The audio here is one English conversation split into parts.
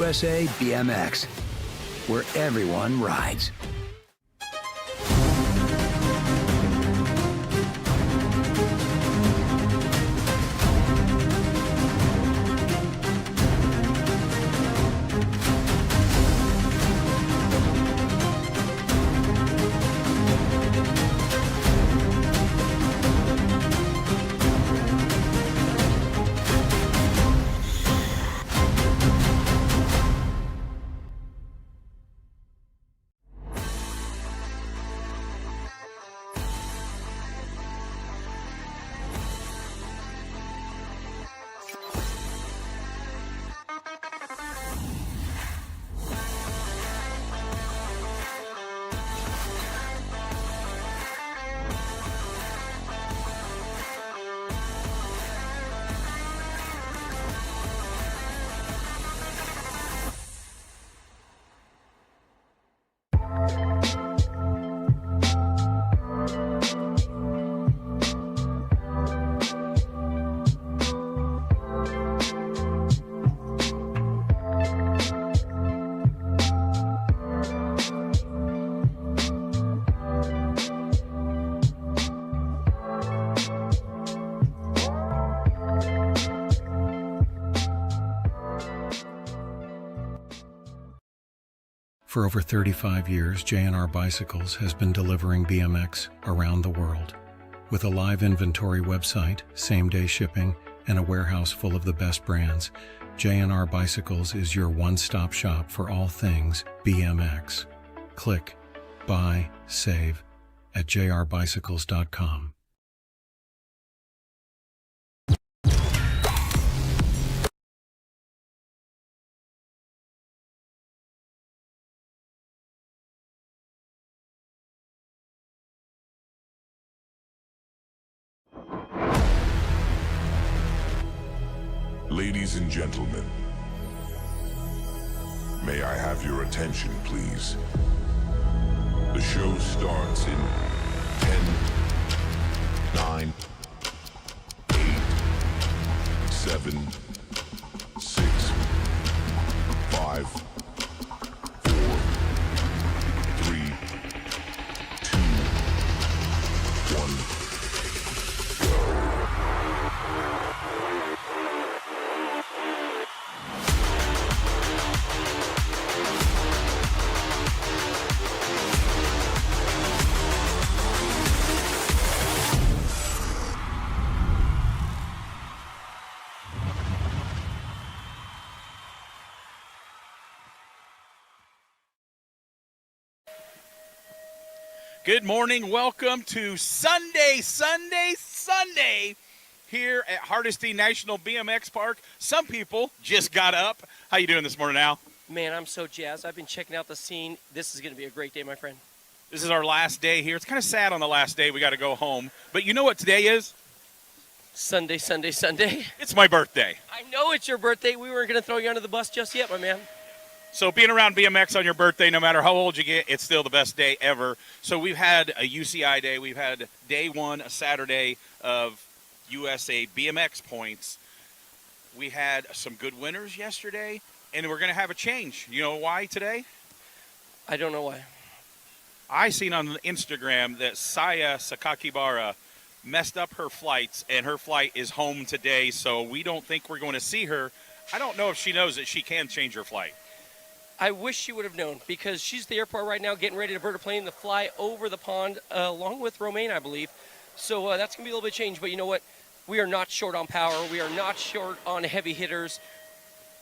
USA BMX, where everyone rides. For over 35 years, JNR Bicycles has been delivering BMX around the world. With a live inventory website, same-day shipping, and a warehouse full of the best brands, JNR Bicycles is your one-stop shop for all things BMX. Click, buy, save at jrbicycles.com. Ladies and gentlemen, may I have your attention, please? The show starts in 10, 9, 8, 7, 6, 5, 4, 3, 2, 1. Good morning. Welcome to Sunday here at Hardesty National BMX Park. Some people just got up. How you doing this morning, Al? Man, I'm so jazzed. I've been checking out the scene. This is going to be a great day, my friend. This is our last day here. It's kind of sad on the last day. We got to go home. But you know what today is? Sunday. It's my birthday. I know it's your birthday. We weren't going to throw you under the bus just yet, my man. So being around BMX on your birthday, no matter how old you get, it's still the best day ever. So we've had a UCI day. We've had day one, a Saturday of USA BMX points. We had some good winners yesterday, and we're going to have a change. You know why today? I don't know why. I seen on Instagram that Saya Sakakibara messed up her flights, and her flight is home today, so we don't think we're going to see her. I don't know if she knows that she can change her flight. I wish she would have known, because she's at the airport right now getting ready to board a plane to fly over the pond along with Romaine, I believe. So that's going to be a little bit changed. But you know what? We are not short on power. We are not short on heavy hitters.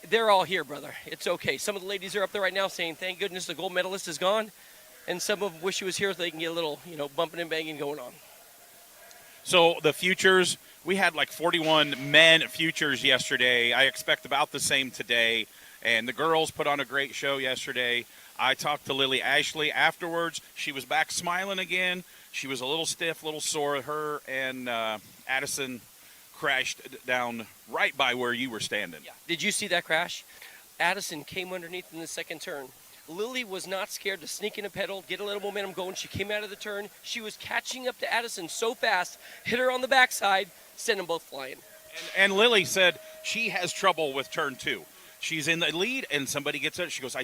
They're all here, brother. It's okay. Some of the ladies are up there right now saying, thank goodness the gold medalist is gone. And some of them wish he was here so they can get a little, bumping and banging going on. So the futures, we had like 41 men futures yesterday. I expect about the same today. And the girls put on a great show yesterday. I talked to Lily Ashley afterwards. She was back smiling again. She was a little stiff, a little sore. Her and Addison crashed down right by where you were standing. Yeah. Did you see that crash? Addison came underneath in the second turn. Lily was not scared to sneak in a pedal, get a little momentum going. She came out of the turn. She was catching up to Addison so fast, hit her on the backside, sent them both flying. And Lily said she has trouble with turn two. she's in the lead, and somebody gets it. She goes,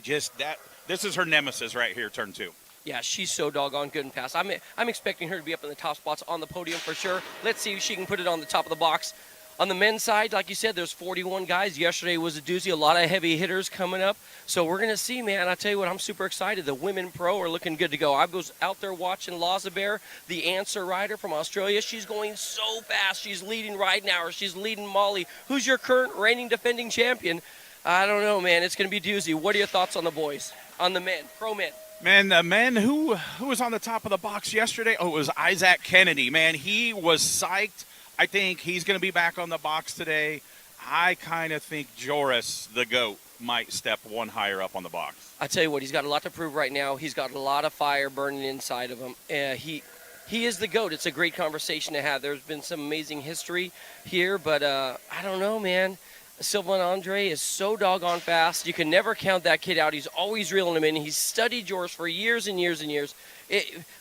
this is her nemesis right here, turn 2. Yeah, she's so doggone good and fast. I'm expecting her to be up in the top spots on the podium for sure. Let's see if she can put it on the top of the box. On the men's side, like you said, there's 41 guys. Yesterday was a doozy, a lot of heavy hitters coming up. So we're going to see, man. I tell you what, I'm super excited. The women pro are looking good to go. I was out there watching Lazabear, the answer rider from Australia. She's going so fast. She's leading right now, or she's leading Molly, who's your current reigning defending champion. I don't know, man. It's going to be doozy. What are your thoughts on the boys, on the men, pro men? Man, the men who was on the top of the box yesterday? Oh, it was Isaac Kennedy. Man, he was psyched. I think he's going to be back on the box today. I kind of think Joris, the GOAT, might step one higher up on the box. I tell you what, he's got a lot to prove right now. He's got a lot of fire burning inside of him. He is the GOAT. It's a great conversation to have. There's been some amazing history here, but I don't know, man. Sylvain Andre is so doggone fast. You can never count that kid out. He's always reeling him in. He's studied Joris for years and years and years.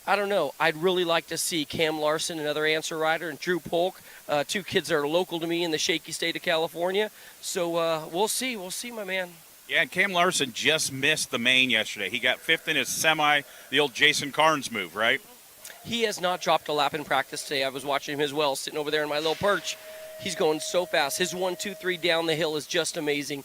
I don't know. I'd really like to see Cam Larson, another answer rider, and Drew Polk, 2 kids that are local to me in the shaky state of California. So we'll see. We'll see, my man. Yeah, and Cam Larson just missed the main yesterday. He got 5th in his semi, the old Jason Carnes move, right? He has not dropped a lap in practice today. I was watching him as well, sitting over there in my little perch. He's going so fast. His 1, 2, 3 down the hill is just amazing.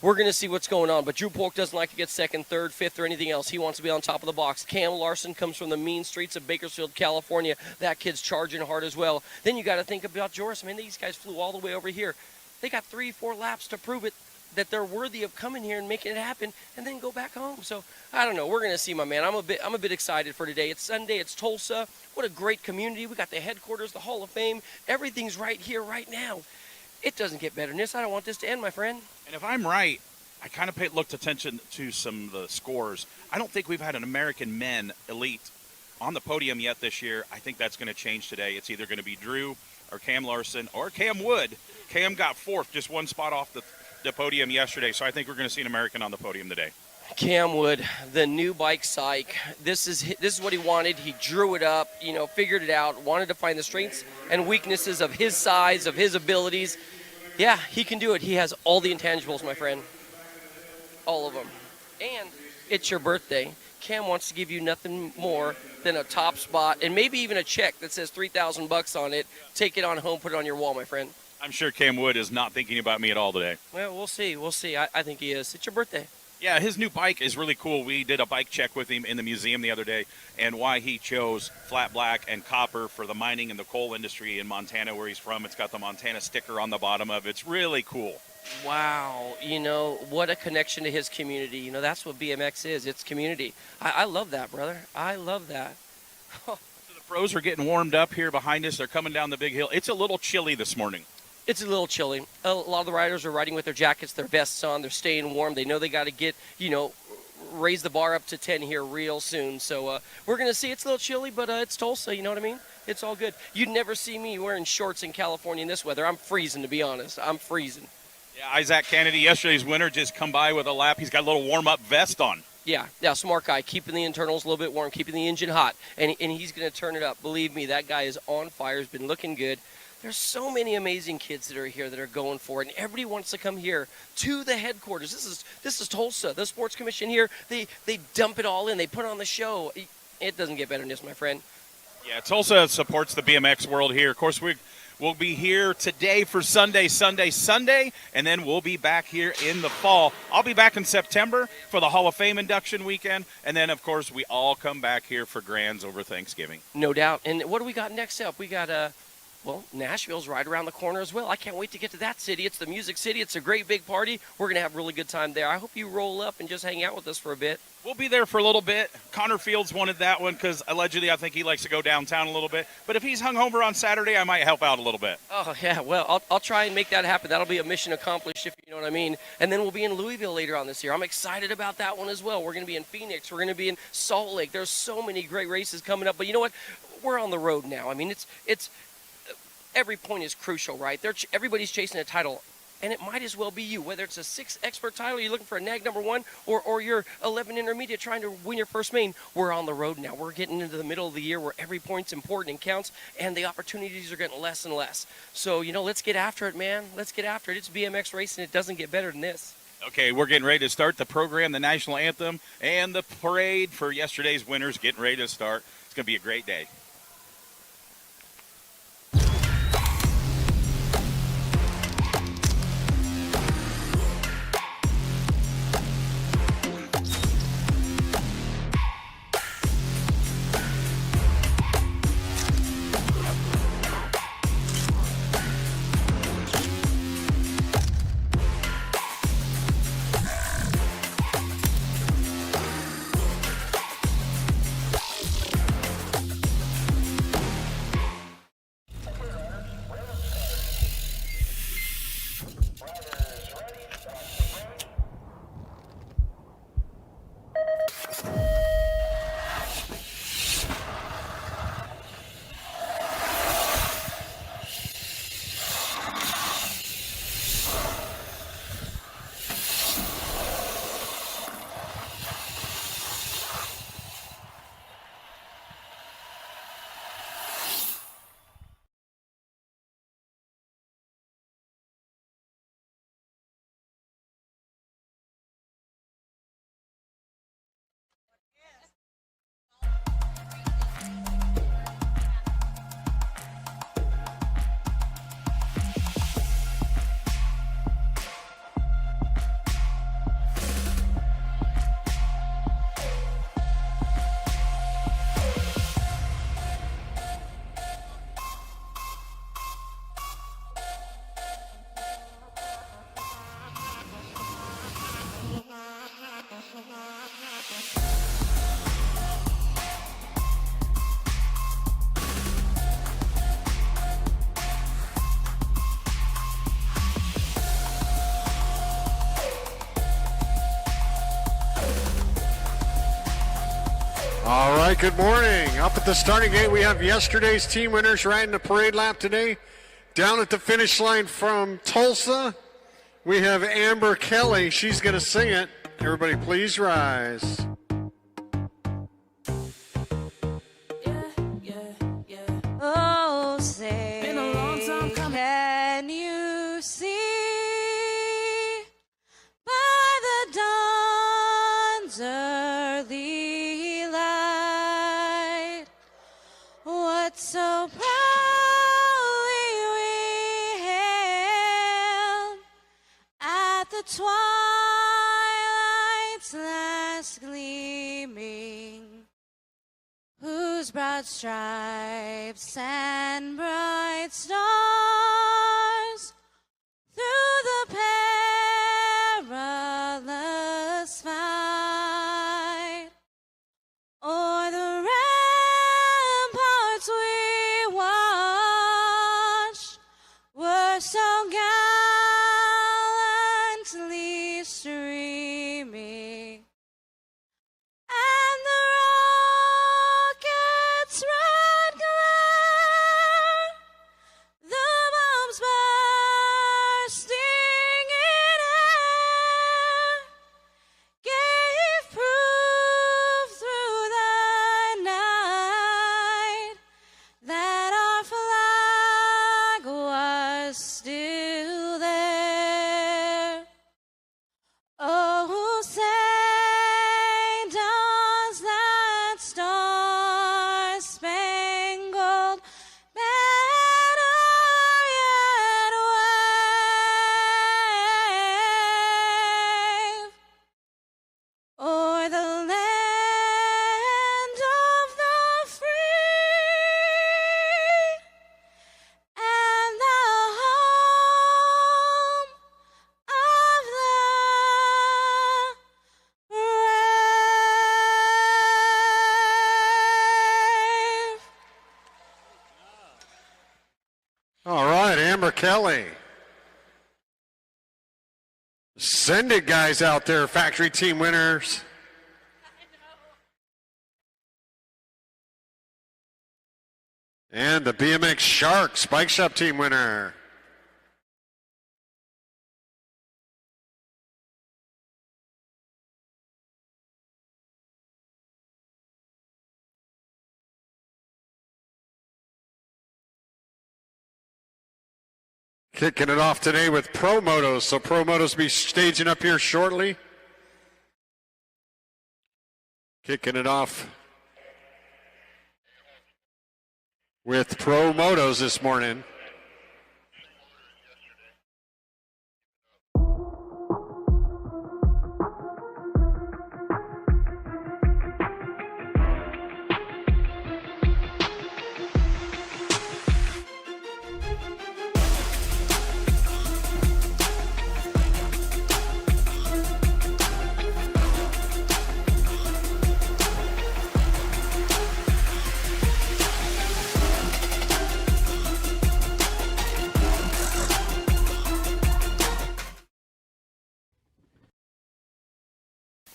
We're going to see what's going on. But Drew Polk doesn't like to get 2nd, 3rd, 5th, or anything else. He wants to be on top of the box. Cam Larson comes from the mean streets of Bakersfield, California. That kid's charging hard as well. Then you got to think about Joris. Man, these guys flew all the way over here. They got 3, 4 laps to prove it, that they're worthy of coming here and making it happen, and then go back home. So I don't know. We're going to see, my man. I'm a bit excited for today. It's Sunday. It's Tulsa. What a great community. We got the headquarters, the Hall of Fame. Everything's right here, right now. It doesn't get better than this. I don't want this to end, my friend. And if I'm right, I kind of looked attention to some of the scores. I don't think we've had an American men elite on the podium yet this year. I think that's going to change today. It's either going to be Drew or Cam Larson or Cam Wood. Cam got 4th, just 1 spot off the podium yesterday. So I think we're going to see an American on the podium today. Cam Wood, the new bike psych. This is what he wanted. He drew it up, figured it out, wanted to find the strengths and weaknesses of his size, of his abilities. Yeah, he can do it. He has all the intangibles, my friend. All of them. And it's your birthday. Cam wants to give you nothing more than a top spot and maybe even a check that says $3,000 on it. Take it on home, put it on your wall, my friend. I'm sure Cam Wood is not thinking about me at all today. Well, we'll see. We'll see. I think he is. It's your birthday. Yeah, his new bike is really cool. We did a bike check with him in the museum the other day, and why he chose flat black and copper for the mining and the coal industry in Montana, where he's from. It's got the Montana sticker on the bottom of it. It's really cool. Wow. What a connection to his community. That's what BMX is. It's community. I love that, brother. I love that. So the pros are getting warmed up here behind us. They're coming down the big hill. It's a little chilly this morning. It's a little chilly. A lot of the riders are riding with their jackets, their vests on. They're staying warm. They know they got to get, raise the bar up to 10 here real soon. So we're going to see. It's a little chilly, but it's Tulsa. You know what I mean? It's all good. You'd never see me wearing shorts in California in this weather. I'm freezing, to be honest. I'm freezing. Yeah, Isaac Kennedy, yesterday's winner, just come by with a lap. He's got a little warm-up vest on. Yeah, smart guy, keeping the internals a little bit warm, keeping the engine hot, and he's going to turn it up. Believe me, that guy is on fire. He's been looking good. There's so many amazing kids that are here that are going for it, and everybody wants to come here to the headquarters. This is Tulsa. The Sports Commission here, they dump it all in. They put on the show. It doesn't get better than this, my friend. Yeah, Tulsa supports the BMX world here. Of course, we'll be here today for Sunday, and then we'll be back here in the fall. I'll be back in September for the Hall of Fame induction weekend, and then, of course, we all come back here for grands over Thanksgiving. No doubt. And what do we got next up? We got Nashville's right around the corner as well. I can't wait to get to that city. It's the Music City. It's a great big party. We're going to have a really good time there. I hope you roll up and just hang out with us for a bit. We'll be there for a little bit. Connor Fields wanted that one because allegedly I think he likes to go downtown a little bit. But if he's hungover on Saturday, I might help out a little bit. Oh, yeah. Well, I'll try and make that happen. That'll be a mission accomplished, if you know what I mean. And then we'll be in Louisville later on this year. I'm excited about that one as well. We're going to be in Phoenix. We're going to be in Salt Lake. There's so many great races coming up. But you know what? We're on the road now. I mean, it's every point is crucial, right? Everybody's chasing a title. And it might as well be you, whether it's a 6 expert title, you're looking for a NAG number 1, or you're 11 intermediate trying to win your first main. We're on the road now. We're getting into the middle of the year where every point's important and counts, and the opportunities are getting less and less. So, let's get after it, man. Let's get after it. It's BMX racing. It doesn't get better than this. Okay, we're getting ready to start the program, the national anthem, and the parade for yesterday's winners getting ready to start. It's going to be a great day. All right, good morning. Up at the starting gate, we have yesterday's team winners riding the parade lap today. Down at the finish line from Tulsa, we have Amber Kelly. She's going to sing it. Everybody, please rise. Oh, say, been a long time coming. Can you see by the dawn's early light what so proudly we hailed at the twilight's last gleaming, whose broad stripes and bright stars through the perilous fight o'er the ramparts we watched were so gallantly streaming, and the rocket's red glare, the bombs bursting in air, gave proof through the night that our flag was still there. Oh, say does that star-spangled banner yet wave o'er the land of the free and the home of the brave. All right, Amber Kelly. Send it, guys out there, factory team winners. And the BMX Sharks Bike Shop team winner. Kicking it off today with Pro Motos. So Pro Motos be staging up here shortly. Kicking it off with Pro Motos this morning.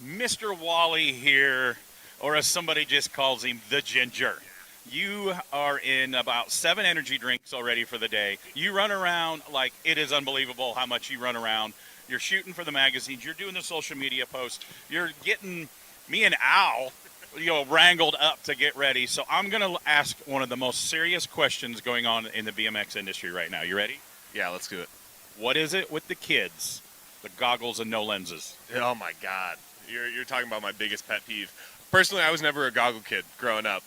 Mr. Wally here, or as somebody just calls him, the Ginger. You are in about 7 energy drinks already for the day. You run around like it is unbelievable how much you run around. You're shooting for the magazines. You're doing the social media posts. You're getting me and Al, wrangled up to get ready. So I'm going to ask one of the most serious questions going on in the BMX industry right now. You ready? Yeah, let's do it. What is it with the kids, the goggles and no lenses? Oh my God, you're talking about my biggest pet peeve. Personally, I was never a goggle kid growing up.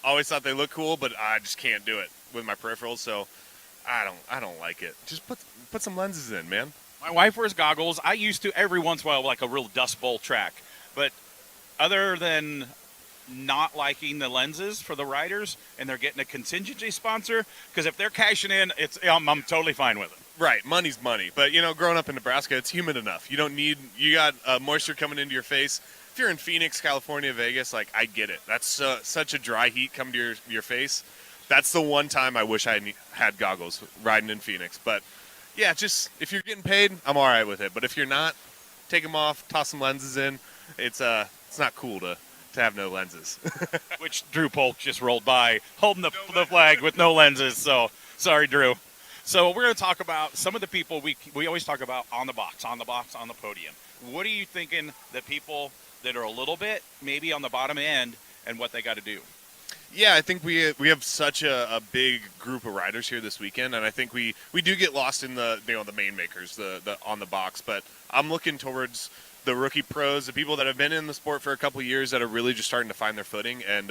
Always thought they looked cool, but I just can't do it with my peripherals. So I don't like it. Just put some lenses in, man. My wife wears goggles. I used to every once in a while, like a real Dust Bowl track. But other than not liking the lenses for the riders, and they're getting a contingency sponsor, because if they're cashing in, I'm totally fine with it. Right, money's money. But, growing up in Nebraska, it's humid enough. You got moisture coming into your face. If you're in Phoenix, California, Vegas, I get it. That's such a dry heat coming to your face. That's the one time I wish I had goggles riding in Phoenix. But, yeah, just if you're getting paid, I'm all right with it. But if you're not, take them off, toss some lenses in. It's not cool to have no lenses. Which Drew Polk just rolled by, holding the flag with no lenses. So, sorry, Drew. So we're going to talk about some of the people we always talk about on the box, on the podium. What are you thinking the people that are a little bit maybe on the bottom end and what they got to do? Yeah, I think we have such a big group of riders here this weekend, and I think we do get lost in the main makers, the on the box. But I'm looking towards the rookie pros, the people that have been in the sport for a couple of years that are really just starting to find their footing. And,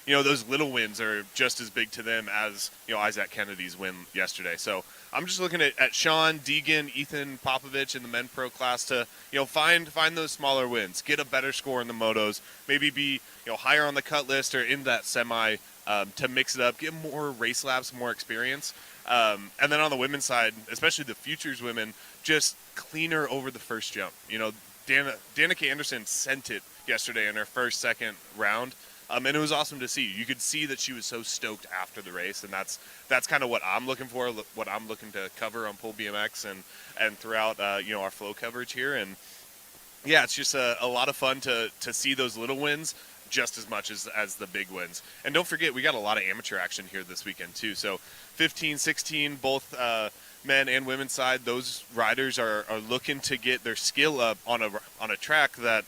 those little wins are just as big to them as, Isaac Kennedy's win yesterday. So I'm just looking at Sean, Deegan, Ethan Popovich in the men pro class to, find those smaller wins, get a better score in the motos, maybe be, higher on the cut list or in that semi to mix it up, get more race laps, more experience. And then on the women's side, especially the futures women, just cleaner over the first jump. Danica Anderson sent it yesterday in her second round, and it was awesome to see. You could see that she was so stoked after the race, and that's kind of what I'm looking for, what I'm looking to cover on Pull BMX and throughout our flow coverage here. And yeah, it's just a lot of fun to see those little wins just as much as the big wins. And don't forget, we got a lot of amateur action here this weekend too. So 15, 16, both men and women's side, those riders are looking to get their skill up on a track that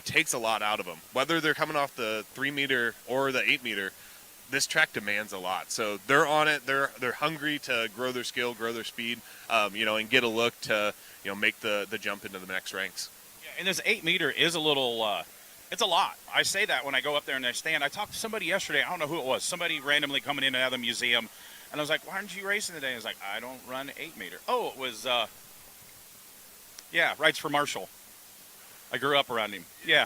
takes a lot out of them. Whether they're coming off the 3 meter or the 8 meter, this track demands a lot. So they're on it. They're hungry to grow their skill, grow their speed, and get a look to make the jump into the next ranks. Yeah, and this 8 meter is a little. It's a lot. I say that when I go up there and I stand. I talked to somebody yesterday. I don't know who it was. Somebody randomly coming in and out of the museum. And I was like, why aren't you racing today? I was like, I don't run 8 meter. Oh, it was, rides for Marshall. I grew up around him. Yeah.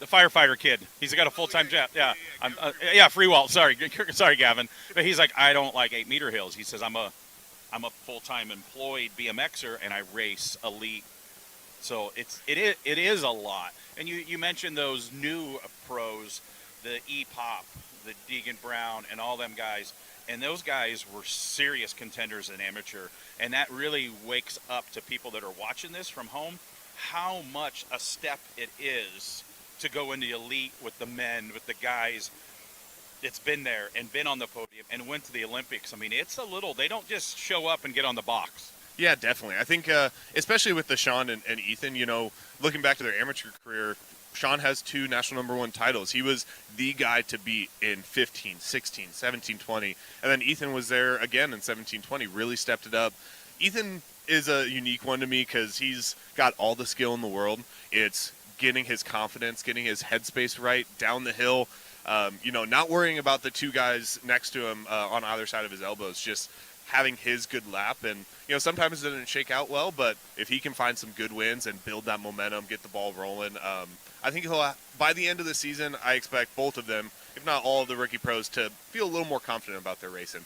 The firefighter kid. He's got a full-time job. Yeah. Freewall. Sorry, Gavin. But he's like, I don't like 8 meter hills. He says, I'm a full-time employed BMXer and I race elite. So it is a lot. And you mentioned those new pros, the E-Pop, the Deegan Brown, and all them guys. And those guys were serious contenders in amateur. And that really wakes up to people that are watching this from home how much a step it is to go into elite with the men, with the guys that's been there and been on the podium and went to the Olympics. I mean, it's a little, they don't just show up and get on the box. Yeah, definitely. I think, especially with the Sean and Ethan, looking back to their amateur career, Sean has 2 national #1 titles. He was the guy to beat in 15, 16, 17, 20. And then Ethan was there again in 17, 20, really stepped it up. Ethan is a unique one to me because he's got all the skill in the world. It's getting his confidence, getting his headspace right down the hill, not worrying about the two guys next to him on either side of his elbows, just having his good lap. And, sometimes it doesn't shake out well, but if he can find some good wins and build that momentum, get the ball rolling, I think by the end of the season, I expect both of them, if not all of the rookie pros, to feel a little more confident about their racing.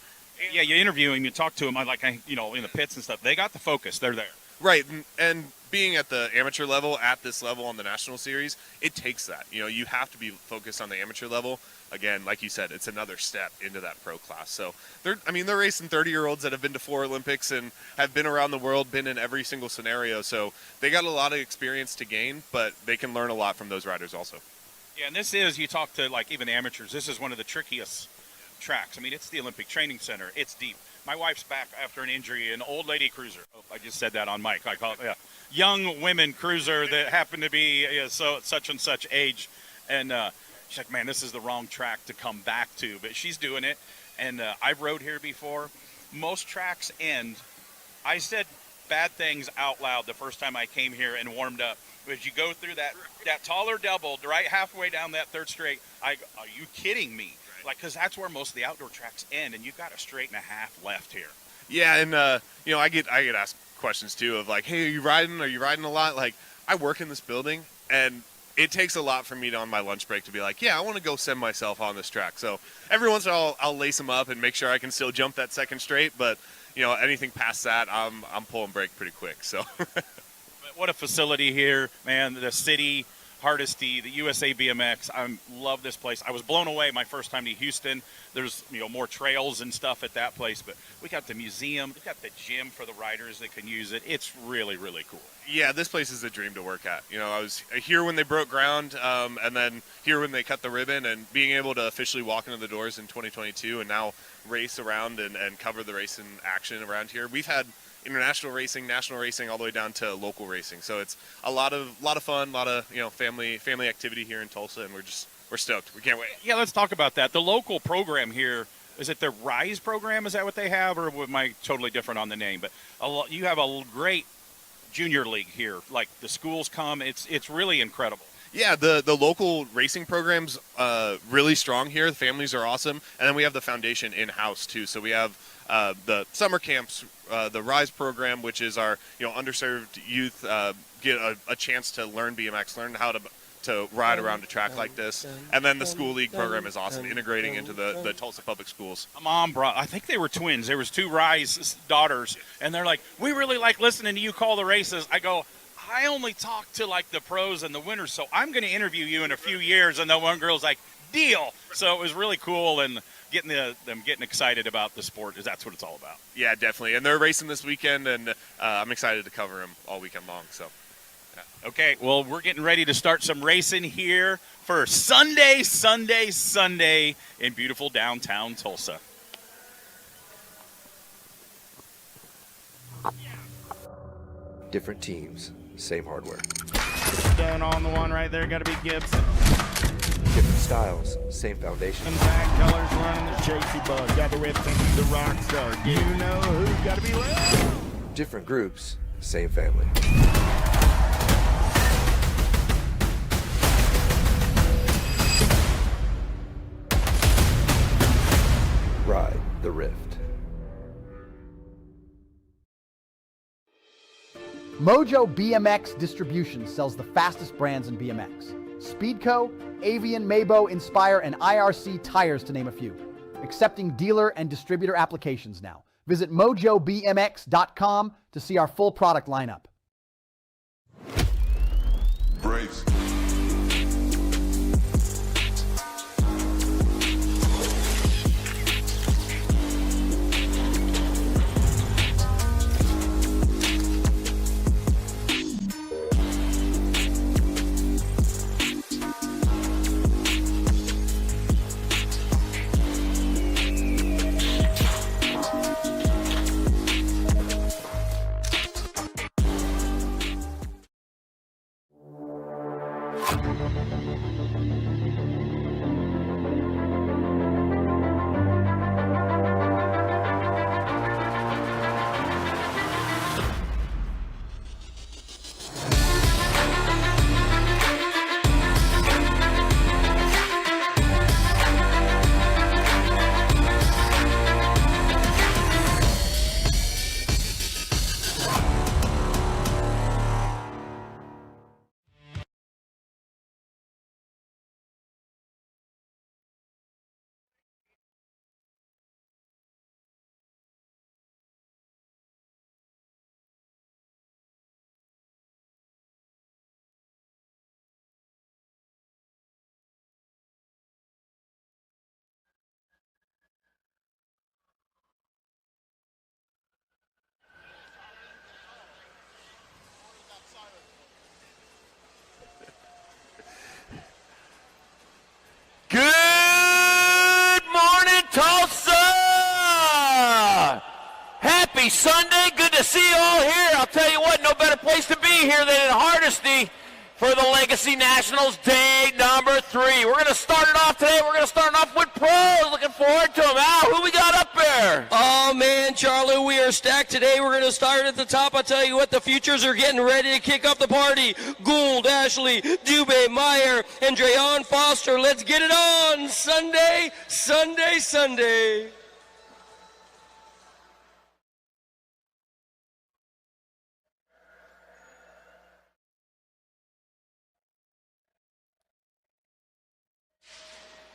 Yeah, you interview him, you talk to him, in the pits and stuff. They got the focus. They're there. Right, and being at the amateur level, at this level on the National Series, it takes that. You have to be focused on the amateur level. Again, like you said, it's another step into that pro class. So they're racing 30-year-olds that have been to 4 Olympics and have been around the world, been in every single scenario. So they got a lot of experience to gain, but they can learn a lot from those riders also. Yeah, and this is, you talk to even the amateurs, this is one of the trickiest tracks. It's the Olympic Training Center. It's deep. My wife's back after an injury, an old lady cruiser. Oh, I just said that on mic. I call it, young women cruiser that happened to be such and such age. And she's like, man, this is the wrong track to come back to. But she's doing it. And I've rode here before. Most tracks end. I said bad things out loud the first time I came here and warmed up. As you go through that taller double, right halfway down that third straight, are you kidding me? Because that's where most of the outdoor tracks end, and you've got a straight and a half left here. Yeah, and I get asked questions too of like, hey, are you riding a lot? Like, I work in this building, and it takes a lot for me on my lunch break to be like, yeah, I want to go send myself on this track. So every once in a while, I'll lace them up and make sure I can still jump that second straight. But anything past that, I'm pulling brake pretty quick. So, what a facility here, man! The city. Hardesty, the USA BMX. I love this place. I was blown away my first time to Houston. There's more trails and stuff at that place, but we got the museum, we got the gym for the riders that can use it. It's really, really cool. Yeah, this place is a dream to work at. I was here when they broke ground, and then here when they cut the ribbon, and being able to officially walk into the doors in 2022 and now race around and cover the racing action around here. We've had international racing, national racing, all the way down to local racing. So it's a lot of fun, a lot of family activity here in Tulsa, and we're stoked. We can't wait. Yeah, let's talk about that. The local program here, is it the Rise program? Is that what they have, or am I totally different on the name? But you have a great junior league here. Like the schools come, it's really incredible. Yeah, the local racing program's really strong here. The families are awesome, and then we have the foundation in-house too. So we have the summer camps, the Rise program, which is our underserved youth get a chance to learn BMX, learn how to ride around a track like this, and then the school league program is awesome, integrating into the Tulsa public schools. My mom brought, I think they were twins. There was 2 Rise daughters, and they're like, we really like listening to you call the races. I go, I only talk to the pros and the winners, so I'm going to interview you in a few years. And the one girl's like, deal. So it was really cool, and getting them getting excited about the sport, that's what it's all about. Yeah, definitely. And they're racing this weekend, and I'm excited to cover them all weekend long. So, yeah. Okay, well, we're getting ready to start some racing here for Sunday in beautiful downtown Tulsa. Different teams, same hardware. Done on the one right there, got to be Gibson. Different styles, same foundation. And tag colors running the JC Bug, got the red thing, the Rockstar. You know who's got to be left. Different groups, same family. Ride the Rift. Mojo BMX Distribution sells the fastest brands in BMX. Speedco, Avian, Mabo, Inspire, and IRC tires, to name a few. Accepting dealer and distributor applications now. Visit mojobmx.com to see our full product lineup. Brace. Happy Sunday. Good to see you all here. I'll tell you what, no better place to be here than in Hardesty for the Legacy Nationals day number 3. We're going to start it off today. We're going to start it off with pros. Looking forward to them. Al, who we got up there? Oh, man, Charlie, we are stacked today. We're going to start at the top. I'll tell you what, the futures are getting ready to kick off the party. Gould, Ashley, Dubé, Meyer, and Dreyon Foster. Let's get it on. Sunday, Sunday, Sunday.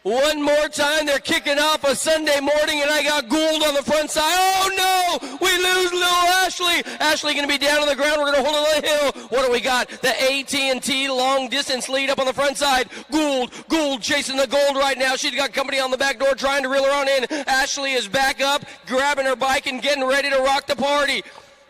One more time, they're kicking off a Sunday morning, and I got Gould on the front side. Oh, no! We lose little Ashley. Ashley going to be down on the ground. We're going to hold it on the hill. What do we got? The AT&T long-distance lead up on the front side. Gould chasing the gold right now. She's got company on the back door trying to reel her on in. Ashley is back up, grabbing her bike and getting ready to rock the party.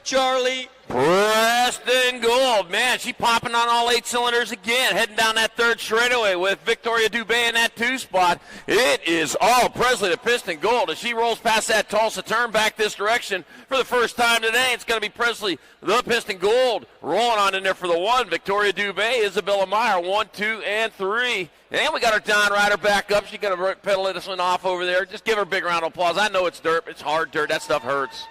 Charlie. Preston Gould, man, she popping on all 8 cylinders again, heading down that third straightaway with Victoria Dubé in that 2 spot. It is all Presley to Preston Gould as she rolls past that Tulsa turn back this direction for the first time today. It's going to be Presley, the Preston Gould, rolling on in there for the 1. Victoria Dubé, Isabella Meyer, 1, 2, and 3. And we got our Don Ryder back up. She's going to pedal this one off over there. Just give her a big round of applause. I know it's dirt. It's hard dirt. That stuff hurts.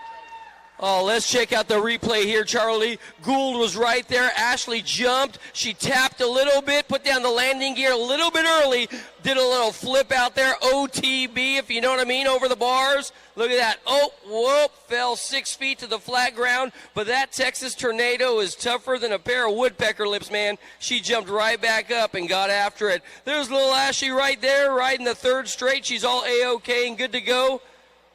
Oh, let's check out the replay here, Charlie. Gould was right there. Ashley jumped. She tapped a little bit, put down the landing gear a little bit early, did a little flip out there, OTB, if you know what I mean, over the bars. Look at that. Oh, whoop, fell 6 feet to the flat ground. But that Texas Tornado is tougher than a pair of woodpecker lips, man. She jumped right back up and got after it. There's little Ashley right there, riding the third straight. She's all A-OK and good to go.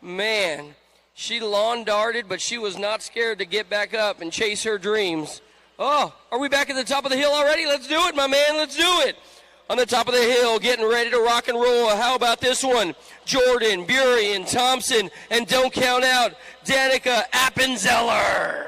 Man. She lawn darted, but she was not scared to get back up and chase her dreams. Oh, are we back at the top of the hill already? Let's do it, my man. Let's do it. On the top of the hill, getting ready to rock and roll. How about this one? Jordan, Burien, Thompson, and don't count out Danica Appenzeller.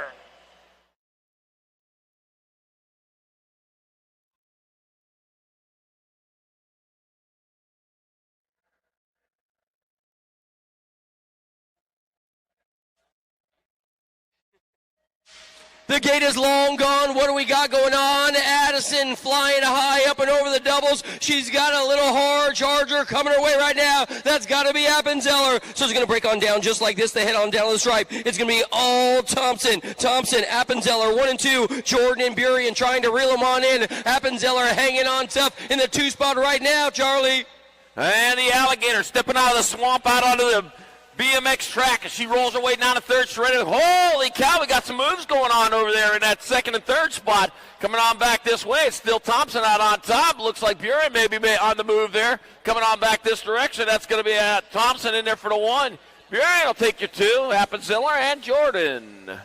The gate is long gone. What do we got going on? Addison flying high up and over the doubles. She's got a little hard charger coming her way right now. That's got to be Appenzeller. So it's going to break on down just like this. They head on down the stripe. It's going to be all Thompson. Thompson, Appenzeller, 1 and 2. Jordan and Burien trying to reel them on in. Appenzeller hanging on tough in the 2 spot right now, Charlie. And the Alligator stepping out of the swamp out onto the BMX track as she rolls her way down the third straight. Holy cow, we got some moves going on over there in that 2nd and 3rd spot. Coming on back this way, it's still Thompson out on top. Looks like Burien maybe on the move there. Coming on back this direction, that's going to be Thompson in there for the 1. Burien will take you 2, Appenzeller and Jordan.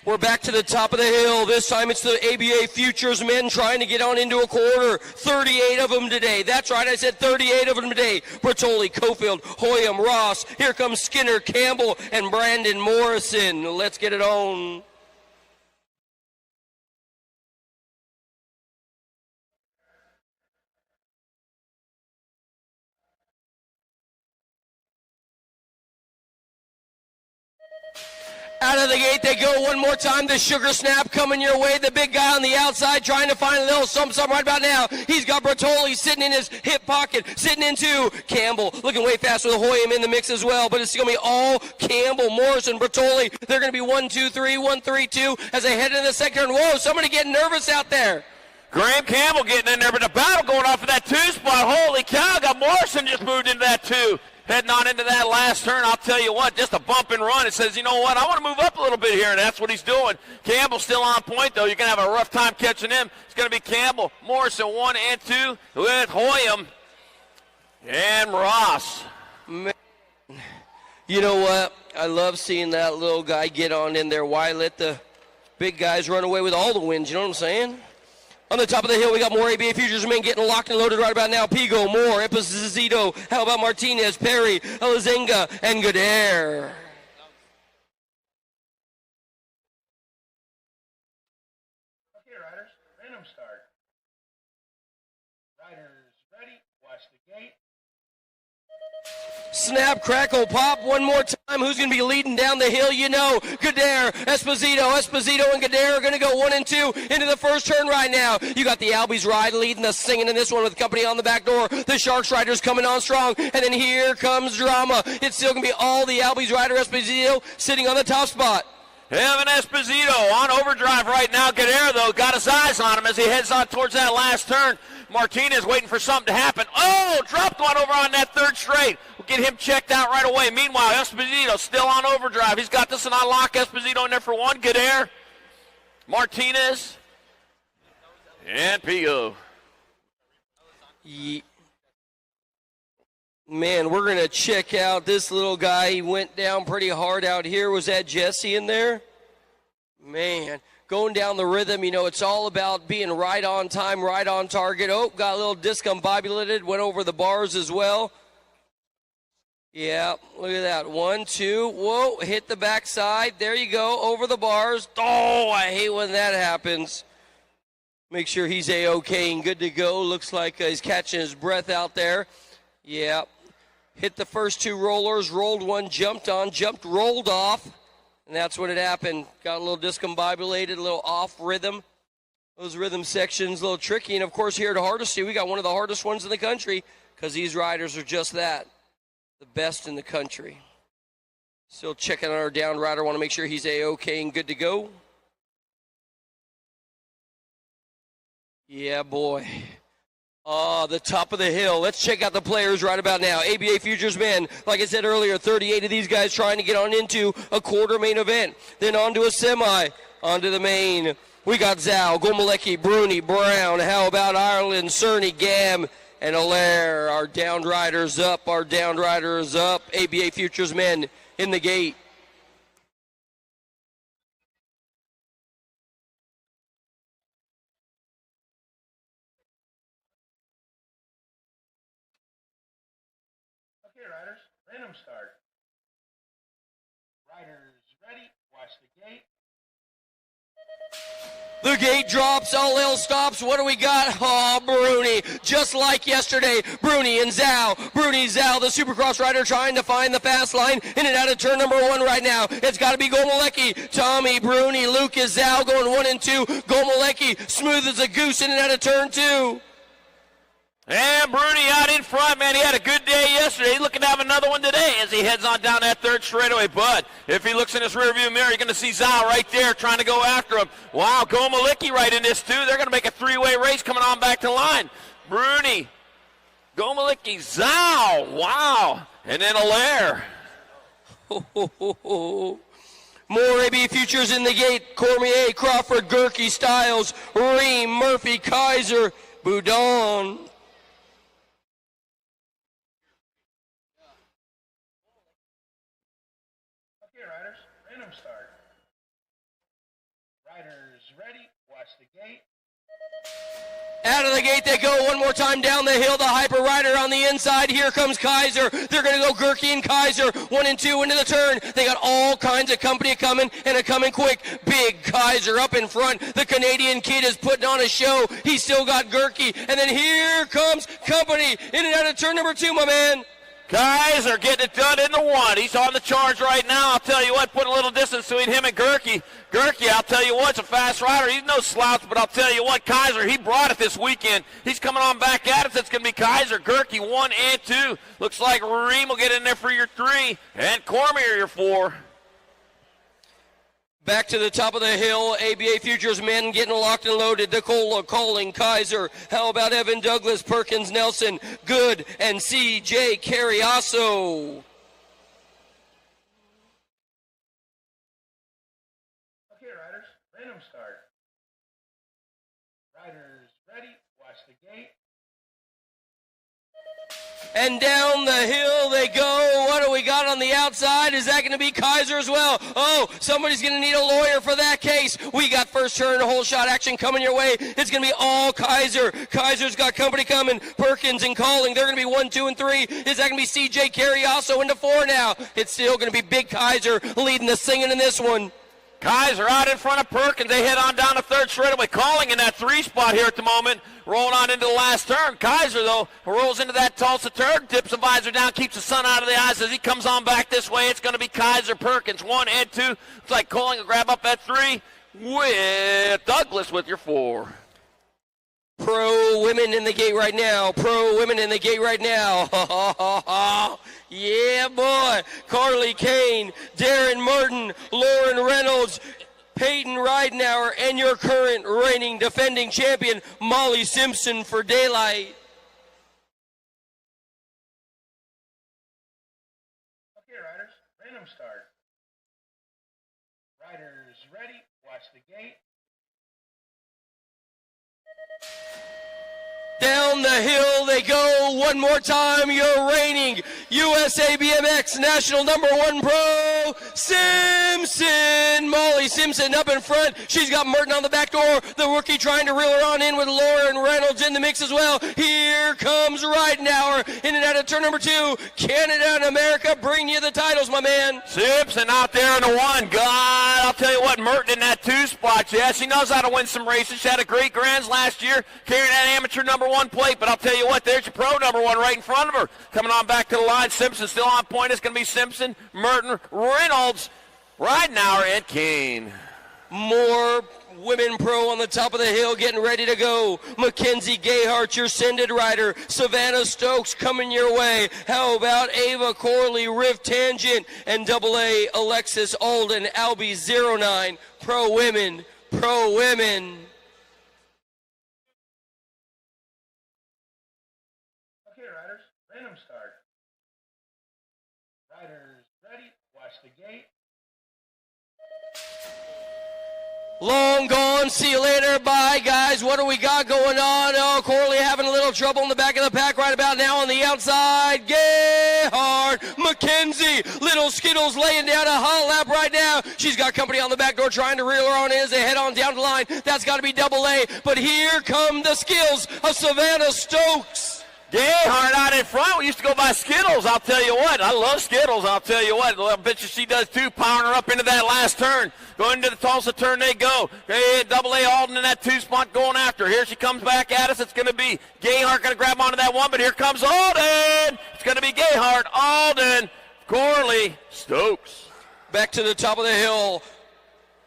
We're back to the top of the hill. This time it's the ABA Futures men trying to get on into a quarter. 38 of them today. That's right, I said 38 of them today. Bertoli, Cofield, Hoyam, Ross. Here comes Skinner, Campbell, and Brandon Morrison. Let's get it on. Out of the gate they go one more time. The sugar snap coming your way. The big guy on the outside trying to find a little something right about now. He's got Bertoli sitting in his hip pocket, sitting into Campbell. Looking way fast with Hoyam in the mix as well. But it's going to be all Campbell, Morrison, Bertoli. They're going to be 1, 2, 3, 1, 3, 2 as they head into the second. Whoa, somebody getting nervous out there. Graham Campbell getting in there, but the battle going off of that 2 spot. Holy cow, got Morrison just moved into that 2. Heading on into that last turn, I'll tell you what, just a bump and run. It says, you know what, I want to move up a little bit here, and that's what he's doing. Campbell still on point, though. You're going to have a rough time catching him. It's going to be Campbell, Morrison 1 and 2 with Hoyam and Ross. Man. You know what? I love seeing that little guy get on in there. Why let the big guys run away with all the wins? You know what I'm saying? On the top of the hill, we got more ABA Futures men getting locked and loaded right about now. Pigo, Moore, Esposito. How about Martinez, Perry, Elizenga, and Godair? Okay, riders, random start. Riders ready, watch the gate. Snap, crackle, pop, one more time. Who's going to be leading down the hill? You know, Gage, Esposito, and Gage are going to go 1 and 2 into the first turn right now. You got the Albies ride leading the singing in this one with company on the back door. The Sharks riders coming on strong, and then here comes drama. It's still going to be all the Albies rider, Esposito, sitting on the top spot. Evan Esposito on overdrive right now. Gage, though, got his eyes on him as he heads on towards that last turn. Martinez waiting for something to happen. Oh, dropped one over on that third straight. We'll get him checked out right away. Meanwhile, Esposito still on overdrive. He's got this on lock. Esposito in there for one. Gage, Martinez, and Pio. Man, we're going to check out this little guy. He went down pretty hard out here. Was that Jesse in there? Man, going down the rhythm, you know, it's all about being right on time, right on target. Oh, got a little discombobulated, went over the bars as well. Yeah, look at that. 1, 2, whoa, hit the backside. There you go, over the bars. Oh, I hate when that happens. Make sure he's A-OK and good to go. Looks like he's catching his breath out there. Yeah, hit the first 2 rollers, rolled one, jumped on, jumped, rolled off, and that's when it happened. Got a little discombobulated, a little off rhythm. Those rhythm sections a little tricky, and of course here at Hardesty, we got one of the hardest ones in the country because these riders are just that, the best in the country. Still checking on our down rider, want to make sure he's A-OK and good to go. Yeah, boy. The top of the hill. Let's check out the players right about now. ABA Futures men, like I said earlier, 38 of these guys trying to get on into a quarter main event. Then on to a semi, onto the main. We got Zhao, Gomalecki, Bruni, Brown. How about Ireland, Cerny, Gam, and Allaire? Our downed riders up, our downed riders up. ABA Futures men in the gate. Okay, riders, random start. Riders ready, watch the gate. The gate drops, all else stops. What do we got? Oh, Bruni, just like yesterday. Bruni and Zhao. Bruni, Zhao, the Supercross rider trying to find the fast line. In and out of turn number 1 right now. It's got to be Gomalecki. Tommy, Bruni, Lucas, Zhao going 1 and 2. Gomalecki, smooth as a goose in and out of turn 2. And Bruni out in front, man. He had a good day yesterday. He's looking to have another one today as he heads on down that third straightaway. But if he looks in his rearview mirror, you're going to see Zhao right there trying to go after him. Wow, Gomalecki right in this, too. They're going to make a 3-way race coming on back to line. Bruni, Gomalecki, Zhao. Wow. And then Allaire. More AB Futures in the gate. Cormier, Crawford, Gerke, Styles, Ream, Murphy, Kaiser, Boudon. Start. Riders ready, watch the gate. Out of the gate they go one more time down the hill. The Hyper Rider on the inside. Here comes Kaiser. They're going to go Gerke and Kaiser. 1 and 2 into the turn. They got all kinds of company coming, and it coming quick. Big Kaiser up in front. The Canadian kid is putting on a show. He's still got Gerke. And then here comes company. In and out of turn number 2, my man. Kaiser getting it done in the 1. He's on the charge right now. I'll tell you what, put a little distance between him and Gerke. Gerke, I'll tell you what, it's a fast rider. He's no slouch, but I'll tell you what, Kaiser, he brought it this weekend. He's coming on back at us. It's going to be Kaiser, Gerke, 1 and 2. Looks like Ream will get in there for your 3, and Cormier your 4. Back to the top of the hill, ABA Futures men getting locked and loaded. Nicola, Colling, Kaiser. How about Evan Douglas, Perkins, Nelson, Good, and CJ Carriasso? Okay, riders, random start. Riders ready, watch the gate. And down the hill they go. What do we got on the outside? Is that going to be Kaiser as well? Oh, somebody's going to need a lawyer for that case. We got first turn, whole shot action coming your way. It's going to be all Kaiser. Kaiser's got company coming. Perkins and Calling. They're going to be 1, 2, and 3. Is that going to be CJ Carriasso into 4 now? It's still going to be Big Kaiser leading the singing in this one. Kaiser out in front of Perkins. They head on down the third straightaway, calling in that 3 spot here at the moment. Rolling on into the last turn. Kaiser, though, rolls into that Tulsa turn, dips the visor down, keeps the sun out of the eyes as he comes on back this way. It's going to be Kaiser, Perkins, 1 and 2. Looks like Colling will grab up at 3 with Douglas with your 4. Pro women in the gate right now. Pro women in the gate right now. Yeah, boy. Carly Kane, Darren Martin, Lauren Reynolds, Peyton Ridenauer, and your current reigning defending champion, Molly Simpson for Daylight. Okay, riders, random start. Riders ready, watch the gate. Down the hill they go one more time. Your reigning USA BMX National #1 Pro, Simpson. Molly Simpson up in front. She's got Merton on the back door. The rookie trying to reel her on in with Lauren Reynolds in the mix as well. Here comes Ridenauer in and out of turn number 2. Canada and America bring you the titles, my man. Simpson out there in the 1. God, I'll tell you what, Merton in that 2 spot. Yeah, she knows how to win some races. She had a great Grands last year, carrying that amateur #1 plate, but I'll tell you what, there's your pro #1 right in front of her. Coming on back to the line, Simpson still on point. It's going to be Simpson, Merton, Reynolds, Ridenauer, and Kane. More women pro on the top of the hill getting ready to go. Mackenzie Gayhart, your sended rider. Savannah Stokes coming your way. How about Ava Corley, Riv Tangent, and AA Alexis Alden, Albie 09. Pro women, pro women. Okay, riders, random start. Riders ready, watch the gate. Long gone, see you later, bye guys. What do we got going on? Oh, Corley having a little trouble in the back of the pack right about now on the outside. Gayhart, McKenzie, little Skittles laying down a hot lap right now. She's got company on the back door trying to reel her on in as they head on down the line. That's got to be AA, but here come the skills of Savannah Stokes. Gayhart out in front. We used to go by Skittles, I'll tell you what. I love Skittles, I'll tell you what. I bet you she does too, powering her up into that last turn. Going into the Tulsa turn they go. Hey, AA Alden in that 2 spot going after. Here she comes back at us. It's going to be Gayhart going to grab onto that 1, but here comes Alden. It's going to be Gayhart, Alden, Corley, Stokes. Back to the top of the hill.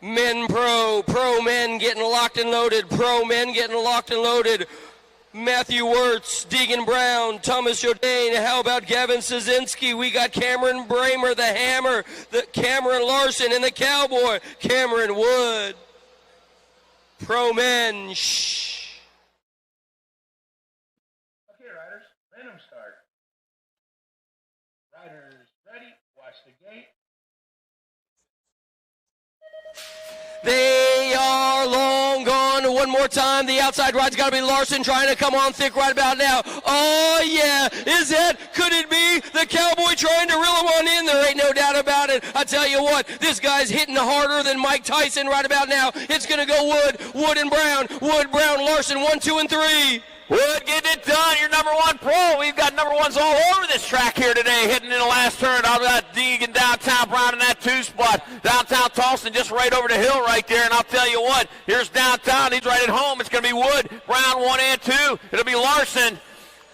Men pro, pro men getting locked and loaded, pro men getting locked and loaded. Matthew Wirtz, Deegan Brown, Thomas Jodane. How about Gavin Szynski? We got Cameron Bramer, the Hammer, the Cameron Larson, and the Cowboy, Cameron Wood. Pro men, shh. Okay, riders, random start. Riders ready, watch the gate. They are long gone. One more time. The outside ride's got to be Larson trying to come on thick right about now. Oh, yeah. Is it? Could it be the Cowboy trying to reel him on in? There ain't no doubt about it. I tell you what, this guy's hitting harder than Mike Tyson right about now. It's going to go Wood, Wood and Brown. Wood, Brown, Larson, 1, 2, and 3. Wood getting it done. Your #1 pro. We've got #1s all over this track here today, hitting in the last turn. I've got Deegan downtown, Brown in that 2 spot. Downtown Tulsa just right over the hill right there. And I'll tell you what, here's downtown. He's right at home. It's going to be Wood, Brown 1 and 2. It'll be Larson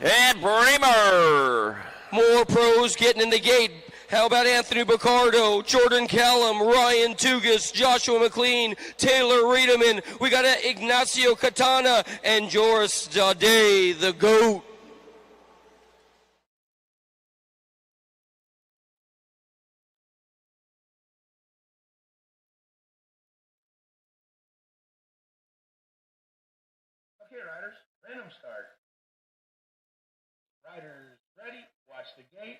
and Bramer. More pros getting in the gate. How about Anthony Baccardo, Jordan Callum, Ryan Tugas, Joshua McLean, Taylor Riedemann. We got Ignacio Katana and Joris Jade, the GOAT. Okay, riders, random start. Riders ready, watch the gate.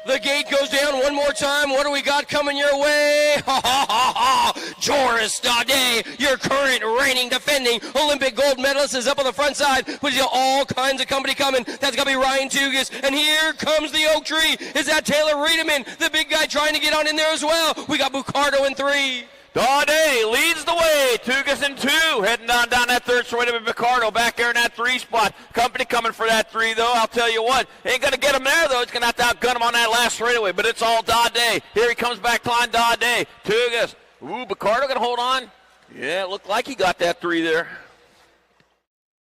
The gate goes down one more time. What do we got coming your way? Ha ha ha ha! Joris Dade, your current reigning defending Olympic gold medalist, is up on the front side. But you got all kinds of company coming. That's got to be Ryan Tugas. And here comes the oak tree. Is that Taylor Riedemann, the big guy trying to get on in there as well? We got Bucardo in 3. Daudet leads the way. Tugas in 2. Heading down that third straightaway with Picardo. Back there in that 3 spot. Company coming for that 3, though. I'll tell you what. Ain't going to get him there, though. He's going to have to outgun him on that last straightaway. But it's all Daudet. Here he comes back to line Daudet. Tugas. Ooh, Picardo going to hold on. Yeah, it looked like he got that 3 there.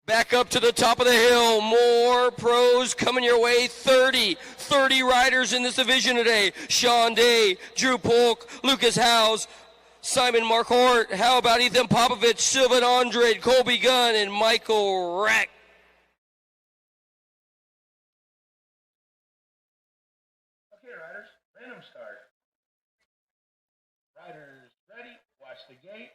Back up to the top of the hill. More pros coming your way. 30 riders in this division today. Sean Day, Drew Polk, Lucas Howes, Simon Marquardt. How about Ethan Popovich, Sylvan Andrade, Colby Gunn, and Michael Reck? Okay, riders, random start. Riders ready, watch the gate.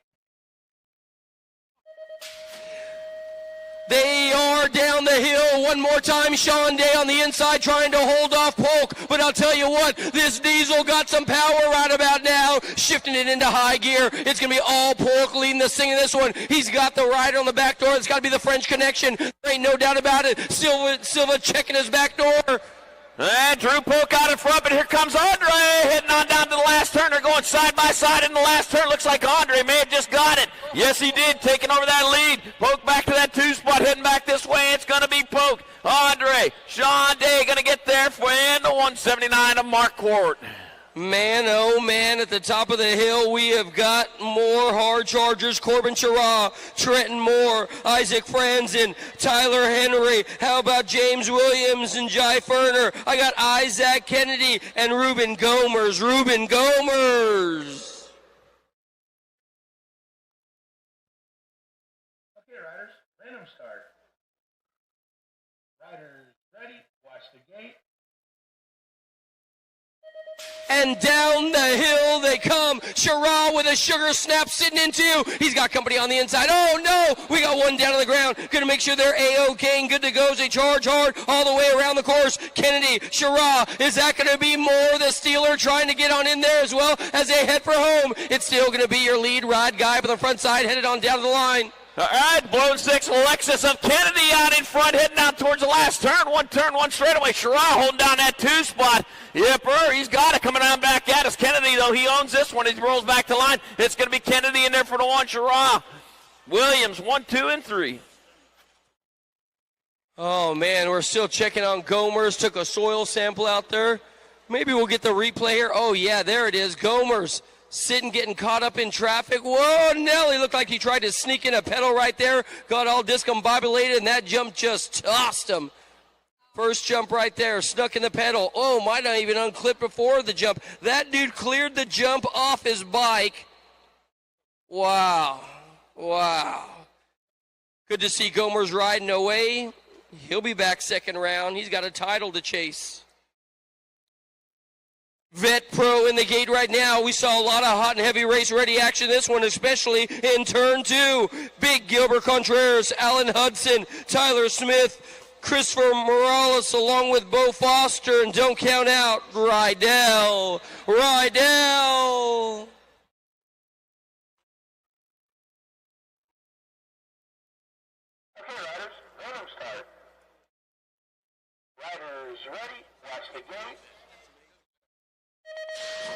They are down the hill one more time. Sean Day on the inside trying to hold off Polk. But I'll tell you what, this Diesel got some power right about now. Shifting it into high gear. It's going to be all Polk leading this thing in this one. He's got the rider on the back door. It's got to be the French connection. There ain't no doubt about it. Silva checking his back door. And Drew Polk out in front, but here comes Andre heading on down to the last turn. They're going side by side in the last turn. Looks like Andre may have just got it. Yes, he did, taking over that lead. Polk back to that 2 spot, heading back this way. It's going to be Polk. Andre, Sean Day going to get there for the 179 of Marquardt. Man, oh man, at the top of the hill, we have got more hard chargers. Corbin Chara, Trenton Moore, Isaac Franzen, Tyler Henry. How about James Williams and Jai Ferner? I got Isaac Kennedy and Ruben Gomers. Ruben Gomers. Okay, riders, random start. Riders ready, watch the gate. And down the hill they come. Chara with a sugar snap sitting in 2. He's got company on the inside. Oh, no. We got one down on the ground. Going to make sure they're A-OK and good to go as they charge hard all the way around the course. Kennedy, Chara. Is that going to be more the Steeler trying to get on in there as well as they head for home? It's still going to be your lead ride guy up on the front side headed on down to the line. All right, blown 6, Alexis of Kennedy out in front, heading down towards the last turn. One straightaway. Chara holding down that 2 spot. Yipper, he's got it coming on back at us. Kennedy, though, he owns this one. He rolls back to line. It's going to be Kennedy in there for the 1. Chara. Williams, 1, 2, and 3. Oh, man, we're still checking on Gomers. Took a soil sample out there. Maybe we'll get the replay here. Oh, yeah, there it is. Gomers. Sitting, getting caught up in traffic. Whoa, Nelly looked like he tried to sneak in a pedal right there. Got all discombobulated, and that jump just tossed him. First jump right there, snuck in the pedal. Oh, might not even unclipped before the jump. That dude cleared the jump off his bike. Wow. Wow. Good to see Gomers riding away. He'll be back second round. He's got a title to chase. Vet Pro in the gate right now. We saw a lot of hot and heavy race ready action this one, especially in turn 2. Big Gilbert Contreras, Alan Hudson, Tyler Smith, Christopher Morales along with Bo Foster, and don't count out Rydell. Rydell. Okay, riders, random start. Riders ready, watch the gate.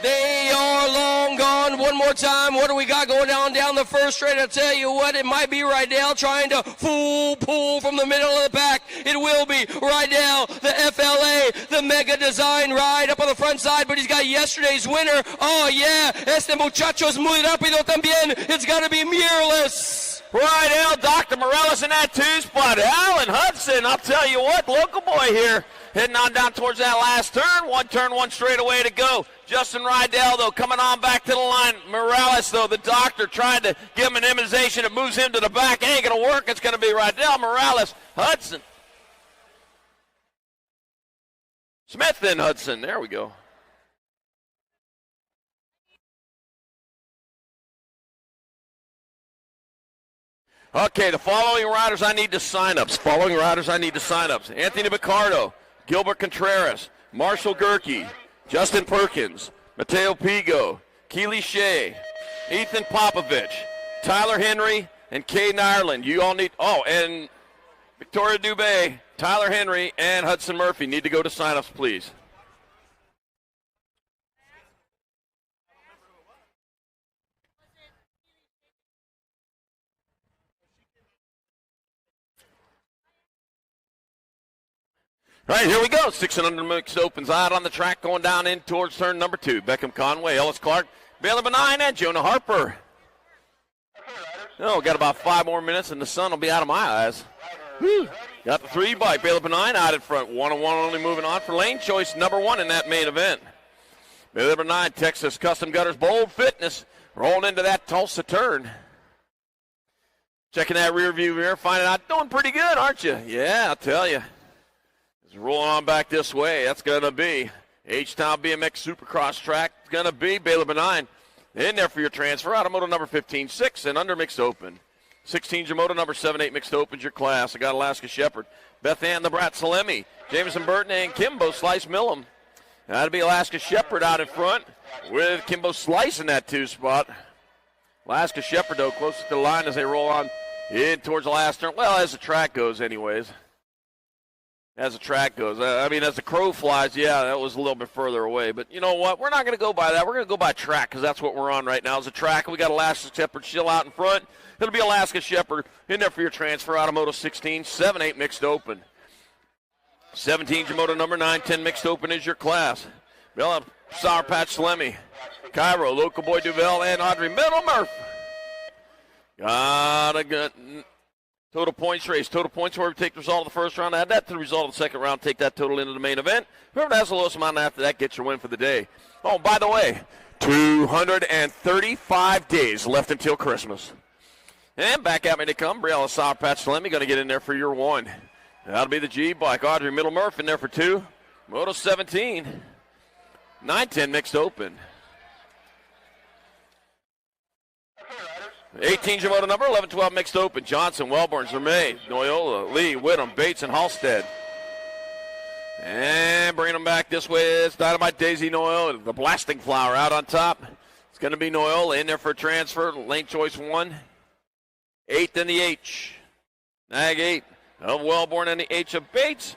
They are long gone. One more time. What do we got going on down the first straight? I'll tell you what, it might be Rydell trying to full pull from the middle of the pack. It will be Rydell, the FLA, the Mega Design ride up on the front side, but he's got yesterday's winner. Oh, yeah. Este muchacho es muy rápido también. It's got to be Mirrorless. Rydell, Dr. Morales in that 2 spot. Alan Hudson, I'll tell you what, local boy here. Heading on down towards that last turn, 1 straightaway to go. Justin Rydell, though, coming on back to the line. Morales, though, the doctor tried to give him an immunization. It moves him to the back. It ain't going to work. It's going to be Rydell, Morales, Hudson. Smith then Hudson. There we go. Okay, the following riders I need to sign-ups. Anthony Picardo, Gilbert Contreras, Marshall Gerke, Justin Perkins, Mateo Pigo, Keely Shea, Ethan Popovich, Tyler Henry, and Caden Ireland. You all need, and Victoria Dubé, Tyler Henry, and Hudson Murphy need to go to sign-ups, please. All right, here we go. 6 and under mix opens out on the track, going down in towards turn number 2. Beckham Conway, Ellis Clark, Bailey Benign, and Jonah Harper. Oh, got about 5 more minutes, and the sun will be out of my eyes. Whew. Got the 3 bike. Bailey Benign out in front. 1-1 only moving on for lane choice number 1 in that main event. Bailey Benign, Texas Custom Gutters, Bold Fitness, rolling into that Tulsa turn. Checking that rear view mirror, finding out, doing pretty good, aren't you? Yeah, I'll tell you. It's rolling on back this way. That's going to be H-Town BMX Supercross track. It's going to be Bailey Benign in there for your transfer. Out of moto number 15-6 and under mixed open. 16's your moto number 7-8 mixed open's your class. I got Alaska Shepherd, Beth Ann the Brat Salemi, Jameson Burton, and Kimbo Slice Millum. That'll be Alaska Shepherd out in front with Kimbo Slice in that 2 spot. Alaska Shepherd, though, closest to the line as they roll on in towards the last turn. Well, as the track goes, anyways. As the track goes. As the crow flies, yeah, that was a little bit further away. But you know what? We're not going to go by that. We're going to go by track because that's what we're on right now is a track. We got Alaska Shepherd still out in front. It'll be Alaska Shepherd in there for your transfer out of Moto 16, 7-8 mixed open. 17's your Moto number 9-10 mixed open is your class. Bella Sour Patch Slemmy, Cairo, Local Boy Duvel, and Audrey Middle-Murph. Got a good total points race. Total points where we take the result of the first round, add that to the result of the second round, take that total into the main event. Whoever has the lowest amount after that gets your win for the day. Oh, by the way, 235 days left until Christmas. And back at me to come, Briella Sour Patch Slemmy going to get in there for your 1. That'll be the G bike. Audrey Middle-Murph in there for 2. Moto 17, 9-10 mixed open. 18's your moto number, 11-12 mixed open. Johnson, Wellborn, Zermaine, Noyola, Lee, Whittam, Bates, and Halstead. And bringing them back this way is Dynamite Daisy Noyola, the Blasting Flower out on top. It's going to be Noyola in there for a transfer. Lane choice 1. 8th in the H. Nag 8 of Wellborn and the H of Bates.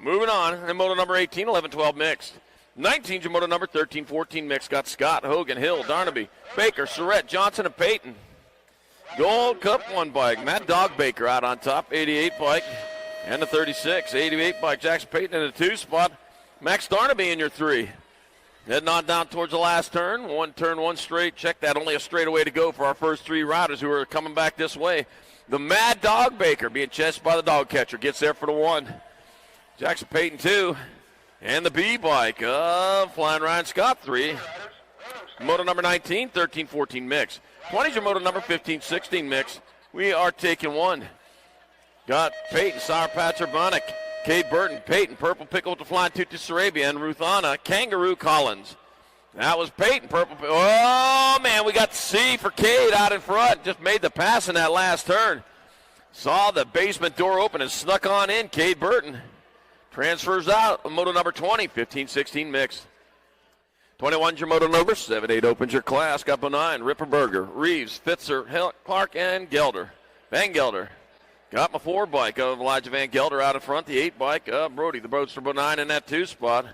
Moving on, and moto number 18, 11-12 mixed. 19's your moto number 13-14 mixed. Got Scott, Hogan, Hill, Darnaby, Baker, Surrett, Johnson, and Payton. Gold Cup 1 bike. Mad Dog Baker out on top, 88 bike. And the 36, 88 bike. Jackson Payton in the 2 spot. Max Darnaby in your 3. Heading on down towards the last turn. 1 turn, 1 straight. Check that. Only a straightaway to go for our first 3 riders who are coming back this way. The Mad Dog Baker being chased by the dog catcher. Gets there for the 1. Jackson Payton 2. And the B bike of Flying Ryan Scott 3. Moto number 19, 13-14 mix. 20's your moto number 15-16 mix. We are taking 1. Got Peyton, Sour Patch Urbanic, Cade Burton, Peyton, Purple Pickle with the Flying Tutu Sarabia, and Ruthana, Kangaroo Collins. That was Peyton, Purple Pickle. Oh, man, we got C for Cade out in front. Just made the pass in that last turn. Saw the basement door open and snuck on in, Cade Burton. Transfers out, moto number 20, 15-16 mix. 21's your moto number, 7-8 opens your class. Got Benign, Ripperberger, Reeves, Fitzer, Clark, and Gelder. Van Gelder. Got my 4 bike of Elijah Van Gelder out in front. The 8 bike of Brody, the Roadster Benign in that 2 spot.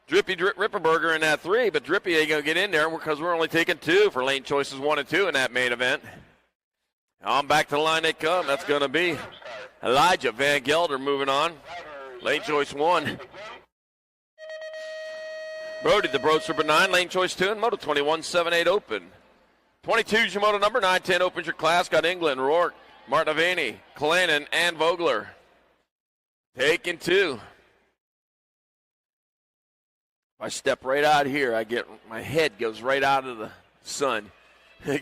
Drippy Ripperberger in that 3, but Drippy ain't going to get in there because we're only taking 2 for lane choices 1 and 2 in that main event. On back to the line they come. That's going to be Elijah Van Gelder moving on. Lane choice 1. Brody, the Roadster Benign, lane choice 2, and moto 21, 7-8 open. 22's your moto number, 9-10 opens your class. Got England, Rourke, Martinavini, Kalinin, and Vogler. Taking 2. If I step right out here, my head goes right out of the sun.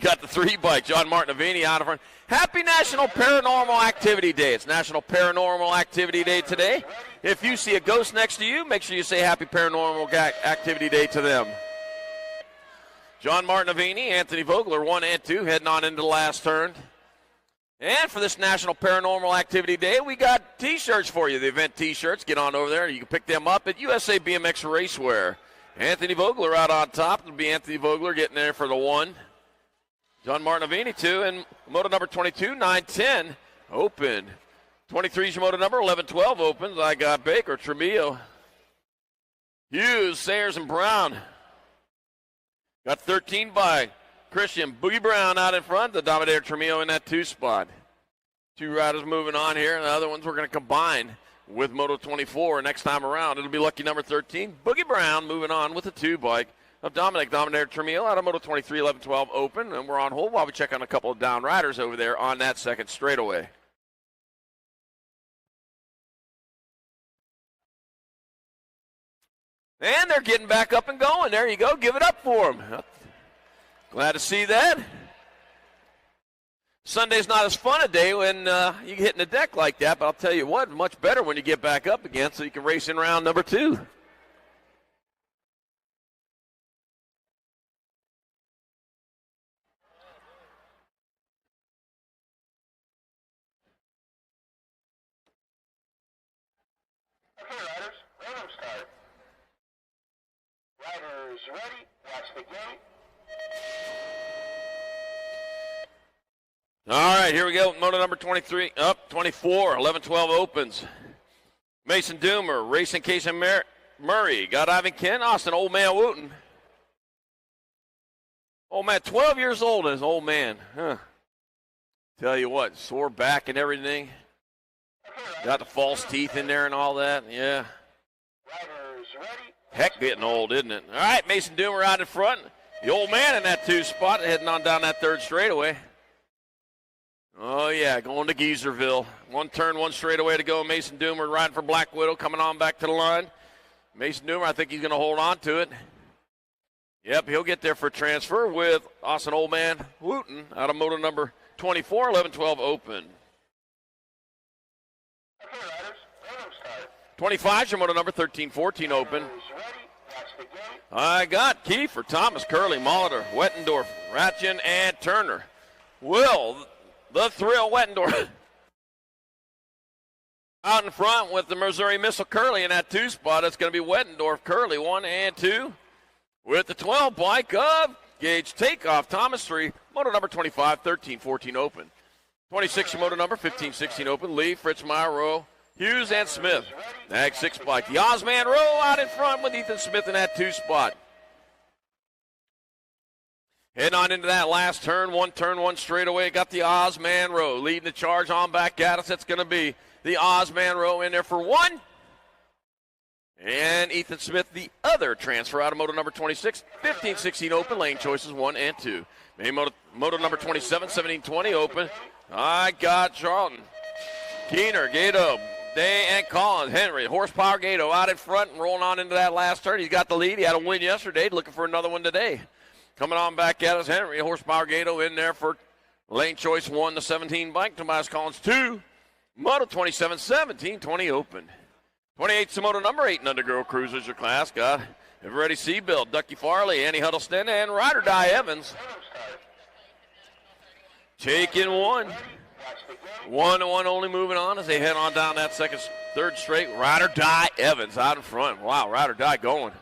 Got the 3 bike, John Martinavini out in front. Happy National Paranormal Activity Day. It's National Paranormal Activity Day today. If you see a ghost next to you, make sure you say Happy Paranormal Activity Day to them. John Martinavini, Anthony Vogler, 1 and 2, heading on into the last turn. And for this National Paranormal Activity Day, we got T-shirts for you, the event T-shirts. Get on over there. You can pick them up at USA BMX Racewear. Anthony Vogler out on top. It'll be Anthony Vogler getting there for the 1. John Martinavini, 2, and moto number 22, 9-10, open. 23's your moto number, 11-12 opens. I got Baker, Tremillo, Hughes, Sayers, and Brown. Got 13 by Christian Boogie Brown out in front. The Dominator Tremillo in that 2 spot. Two riders moving on here, and the other ones we're going to combine with Moto 24 next time around. It'll be lucky number 13, Boogie Brown, moving on with the 2 bike of Dominic Dominator Tremillo out of Moto 23 11-12 Open, and we're on hold while we check on a couple of down riders over there on that second straightaway. And they're getting back up and going. There you go. Give it up for them. Glad to see that. Sunday's not as fun a day when you get in the deck like that, but I'll tell you what, much better when you get back up again so you can race in round number 2. Okay, riders, random start. Riders ready, watch the gate. All right, here we go. Moto number 23, up 24, 11-12 opens. Mason Doomer, racing Casey Murray. Got Ivan Ken, Austin, Old Man Wooten. Old man, 12 years old as old man. Huh. Tell you what, sore back and everything. Got the false teeth in there and all that. Yeah. Heck, getting old, isn't it? All right, Mason Doomer out in front. The old man in that 2 spot, heading on down that 3rd straightaway. Oh, yeah, going to Geezerville. 1 turn, 1 straightaway to go. Mason Doomer riding for Black Widow, coming on back to the line. Mason Doomer, I think he's going to hold on to it. Yep, he'll get there for transfer with Austin Old Man Wooten out of Moto number 24, 11-12 Open. 25's your Moto number 13-14 Open. I got Kiefer, Thomas, Curley, Molitor, Wettendorf, Ratchen, and Turner. Will the Thrill Wettendorf out in front with the Missouri Missile Curley in that 2 spot. It's going to be Wettendorf, Curley 1 and 2 with the 12 bike of Gage Takeoff, Thomas 3, Moto number 25, 13-14 Open. 26 your Moto number 15-16 Open, Lee, Fritzmeyer, Rowe, Hughes, and Smith. Ag 6 bike. The Ozman Rowe out in front with Ethan Smith in that 2 spot. Heading on into that last turn, 1 straightaway. Got the Ozman Rowe leading the charge on back at us. It's going to be the Ozman Rowe in there for 1. And Ethan Smith, the other transfer out of Moto number 26, 15-16 Open. Lane choices 1 and 2. Main Moto number 27, 17-20 Open. I got Charlton, Keener, Gato, Day, and Collins. Henry, Horsepower Gato out in front and rolling on into that last turn. He's got the lead. He had a win yesterday. Looking for another one today. Coming on back at us, Henry, Horsepower Gato in there for lane choice 1, the 17 bike. Tobias Collins 2. Moto 27, 17-20 Open. 28's the Moto number 8 and under girl cruisers your class. Got Eveready Seabuild, Ducky Farley, Annie Huddleston, and Ride or Die Evans. Taking 1. 1-1 only moving on as they head on down that third straight. Ride or Die Evans out in front. Wow, Ride or Die going.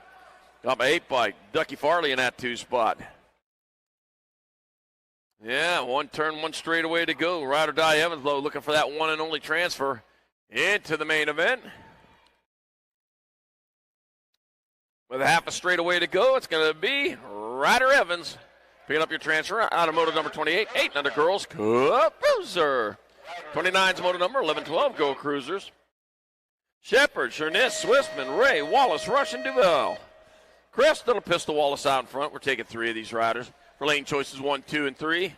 Got my 8 bike, Ducky Farley in that 2 spot. Yeah, 1 turn, 1 straightaway to go. Ride or Die Evans, though, looking for that 1 and only transfer into the main event. With a half a straightaway to go, it's going to be Ryder Evans picking up your transfer out of Moto number 28, 8 and under girls, Cruiser. 29's Moto number 11-12 Go Cruisers. Shepard, Sherness, Swissman, Ray, Wallace, Rush, and Duval. Crystal Pistol Wallace out in front. We're taking 3 of these riders for lane choices 1, 2, and 3.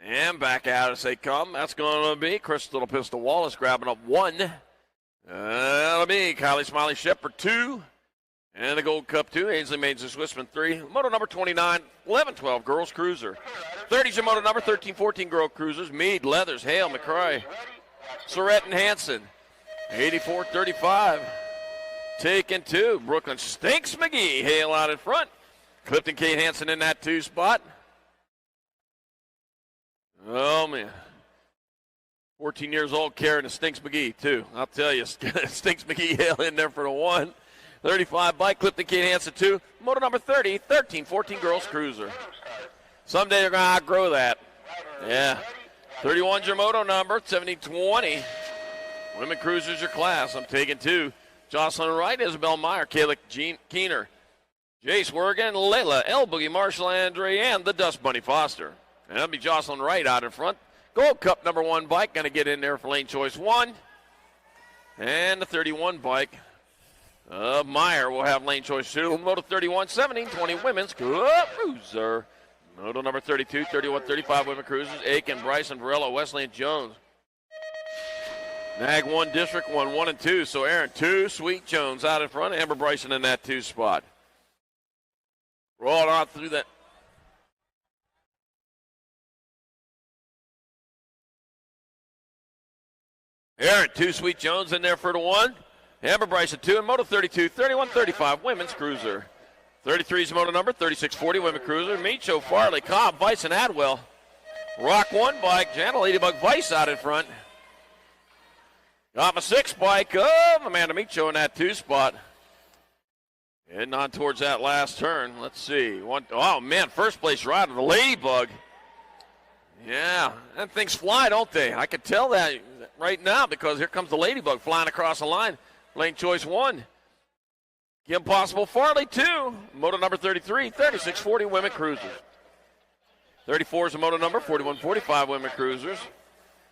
And back out as they come. That's going to be Crystal Pistol Wallace grabbing up 1. That'll be Kylie Smiley Shepard 2. And the Gold Cup 2, Ainsley Maidens and Swissman 3. Moto number 29, 11-12 Girls Cruiser. 30's your Moto number 13-14 Girl Cruisers. Meade, Leathers, Hale, McCray, Surrett, and Hanson. 84-35. Taking 2. Brooklyn Stinks McGee. Hale out in front. Clifton Kate Hanson in that 2 spot. Oh, man. 14 years old carrying the Stinks McGee, too. I'll tell you, Stinks McGee Hale in there for the 1. 35 bike, Clifton Kate Hanson 2. Moto number 30, 13-14 Girls Cruiser. Someday they're going to outgrow that. Yeah. 31's your Moto number, 70-20. Women Cruisers your class. I'm taking 2. Jocelyn Wright, Isabel Meyer, Kayla Keener, Jace Wergen, Layla, L. Boogie, Marshall Andre, and the Dust Bunny Foster. And that'll be Jocelyn Wright out in front. Gold Cup number 1 bike going to get in there for lane choice 1. And the 31 bike of Meyer will have lane choice 2. Moto 31, 17-20 women's cruiser. Moto number 32, 31-35 women cruisers. Aiken, Bryson, Varela, Wesley, and Jones. Nag 1, District 1, 1 and 2. So Aaron 2, Sweet Jones out in front. Amber Bryson in that 2 spot. Rolling on through that. Aaron 2, Sweet Jones in there for the 1. Amber Bryson 2 and Moto 32, 31-35 women's cruiser. 33 is Moto number, 36-40 women cruiser. Micho, Farley, Cobb, Vice, and Adwell. Rock 1 bike, Jana Ladybug Vice out in front. Got my 6 bike of Amanda Micho in that 2 spot. Heading on towards that last turn. Let's see. Oh, man, first place ride of the Ladybug. Yeah, them things fly, don't they? I can tell that right now because here comes the Ladybug flying across the line. Lane choice 1. Kim Possible Farley 2. Moto number 33, 36-40 women cruisers. 34 is the moto number, 41-45 women cruisers.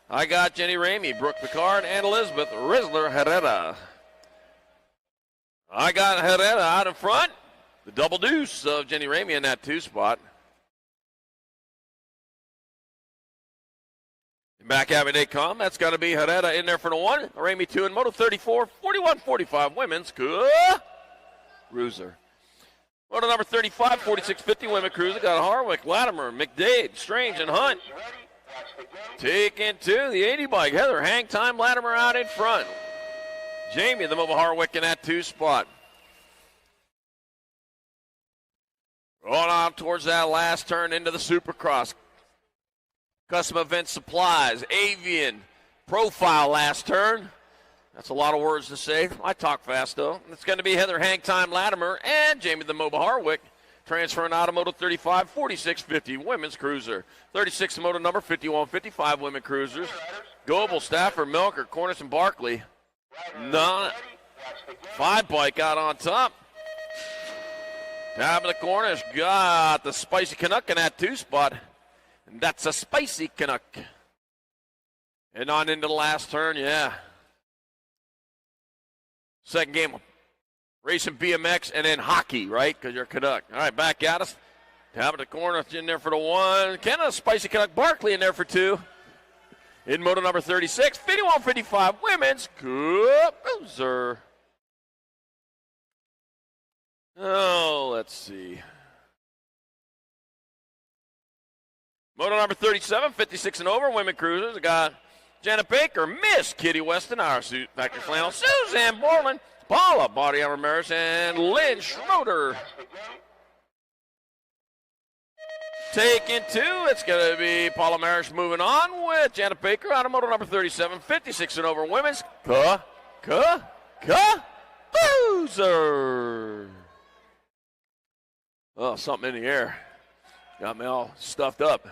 I got Jenny Ramey, Brooke Picard, and Elizabeth Rizzler Herrera. I got Herrera out in front. The double deuce of Jenny Ramey in that 2 spot. Back having they come. That's going to be Herrera in there for the 1. Ramey 2 and Moto 34, 41-45 women's cruiser. Moto number 35, 46-50 women cruiser. Got Harwick, Latimer, McDade, Strange, and Hunt. Taking 2, the 80 bike. Heather, hang time, Latimer out in front. Jamie, the mobile Harwick in that 2 spot. Rolling on towards that last turn into the Supercross. Custom Event Supplies, Avian, Profile last turn. That's a lot of words to say. I talk fast, though. It's going to be Heather Hangtime Latimer and Jamie the Mobile Harwick transferring out of Moto 35, 46-50 women's cruiser. 36 Moto number, 51-55 women cruisers. Goebel, Stafford, Milker, Cornish, and Barkley. 5 bike out on top. Top of the Cornish got the Spicy Canuck in that 2 spot. And that's a Spicy Canuck. And on into the last turn, yeah. Second game, racing BMX and then hockey, right? Because you're a Canuck. All right, back at us. Top of the corner, in there for the 1. Canada Spicy Canuck Barkley in there for 2. In moto number 36, 51-55 women's cruiser. Oh, let's see. Moto number 37, 56 and over, women cruisers. We got Janet Baker, Miss Kitty Weston, our suit factory flannel, Suzanne Borland, Paula Body Ramirez, and Lynn Schroeder. Taking 2, it's going to be Paula Marish moving on with Janet Baker out of moto number 37, 56 and over, women's cruiser. Oh, something in the air. Got me all stuffed up.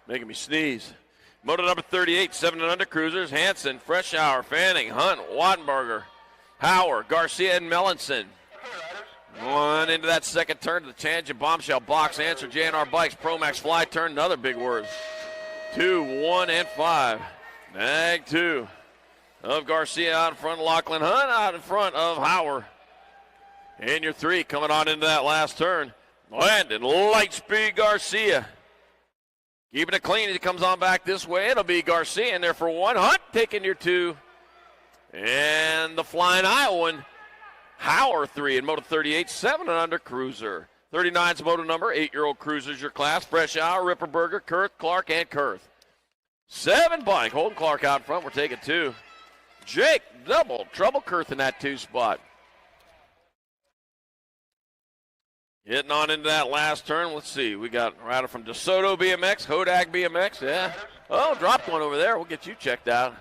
Making me sneeze. Moto number 38, 7 and under cruisers. Hanson, Freshour, Fanning, Hunt, Wattenberger, Howard, Garcia, and Mellinson. One into that second turn to the tangent bombshell box. Answer JNR Bikes, Pro Max Fly turn. Another big word. 2, 1, and 5. Nag 2 of Garcia out in front of Lachlan Hunt, out in front of Howard. And your 3 coming on into that last turn. Landon Lightspeed Garcia. Keeping it clean as he comes on back this way. It'll be Garcia in there for 1. Hunt taking your 2. And the flying Iowan, Howard 3 in Moto 38, 7 and under cruiser. 39's Moto number, 8-year-old cruisers your class. Fresh Hour, Ripperberger, Kurth, Clark, and Kurth. 7 bike, Holden Clark out front. We're taking 2. Jake, double trouble Kurth in that 2 spot. Getting on into that last turn. Let's see. We got a rider from DeSoto BMX, Hodag BMX. Yeah. Oh, dropped one over there. We'll get you checked out.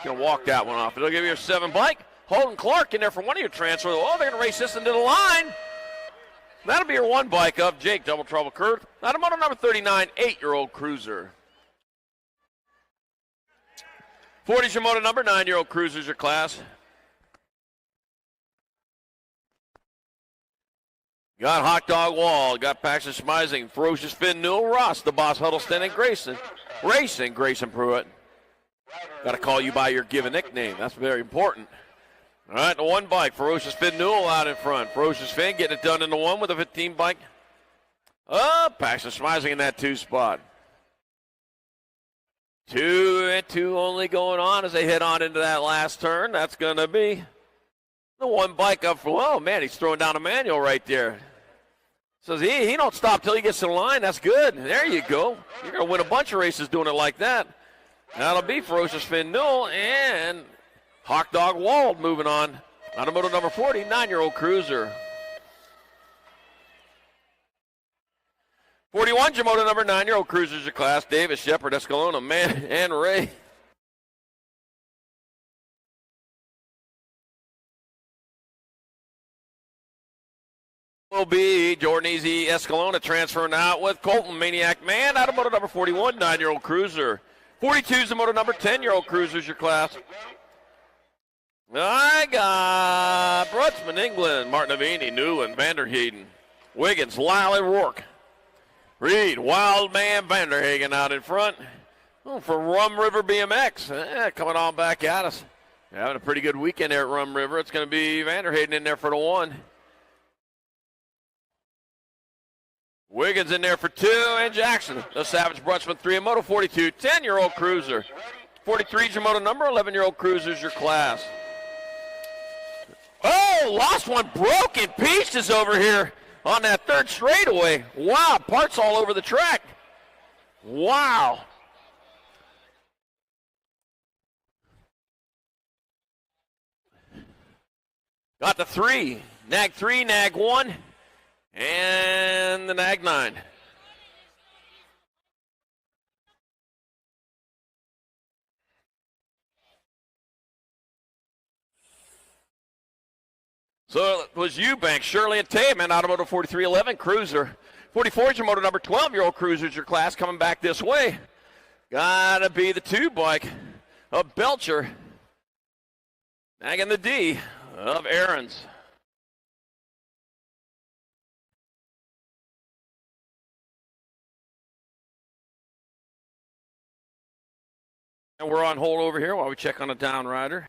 Going to walk that one off. It'll give you a 7 bike. Holden Clark in there for one of your transfers. Oh, they're going to race this into the line. That'll be your 1 bike of Jake, double trouble Kurt. Out of moto number 39, 8-year-old cruiser. 40's your moto number, 9-year-old cruisers your class. Got Hot Dog Wall, got Paxton Schmeising, Ferocious Finn, Newell Ross, the Boss Huddleston, and Grayson. Grayson Pruitt. Got to call you by your given nickname. That's very important. All right, the one bike. Ferocious Finn Newell out in front. Ferocious Finn getting it done in the one with a 15 bike. Paxton Schmeising in that 2 spot. 2 and 2 only going on as they head on into that last turn. That's going to be the one bike up for, oh, man, he's throwing down a manual right there. Says he don't stop till he gets to the line. That's good. There you go. You're going to win a bunch of races doing it like that. That'll be Ferocious Finn Newell and Hawk Dog Wald moving on. On moto number 40, 9-year-old cruiser. 41, Jamoto number 9-year-old cruisers your class. Davis, Shepard, Escalona, Man, and Ray. Will be Jordan Easy Escalona transferring out with Colton Maniac Man out of moto number 41, 9-year-old cruiser. 42 is the moto number 10-year-old cruisers your class. I got Brutsman, England, Martin Avini, Newland, Vanderheiden, Wiggins, Lyle, and Rourke. Reed, Wildman, Vanderhagen out in front. Oh, for Rum River BMX, coming on back at us. Having a pretty good weekend there at Rum River. It's going to be Vanderhagen in there for the 1. Wiggins in there for 2, and Jackson, the Savage Brutsman 3, and moto 42, 10-year-old cruiser. 43 is your moto number, 11-year-old cruiser's your class. Oh, lost one, broken pieces over here on that 3rd straightaway. Wow, parts all over the track. Wow. Got the 3, nag 1. And the nag 9. So it was Eubank, Shirley, and Tayman, Automotive 4311 cruiser. 44 is your moto number 12-year-old cruisers your class coming back this way. Gotta be the 2 bike of Belcher. Nagging the D of Aarons. And we're on hold over here while we check on a down rider.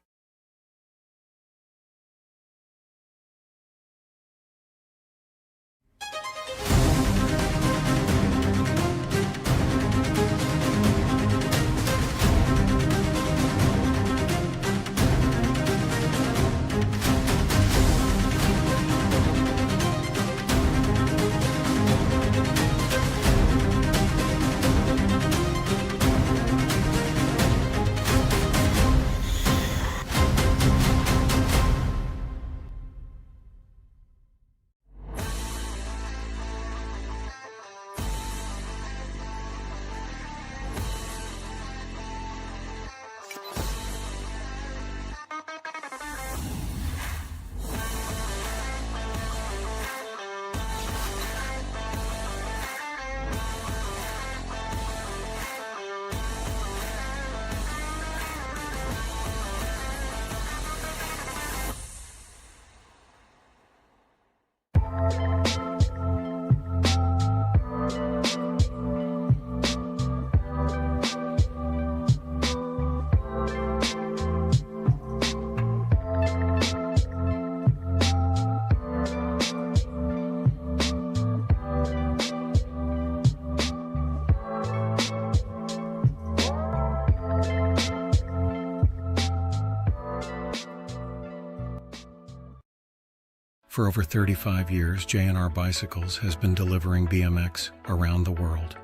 For over 35 years, JNR Bicycles has been delivering BMX around the world.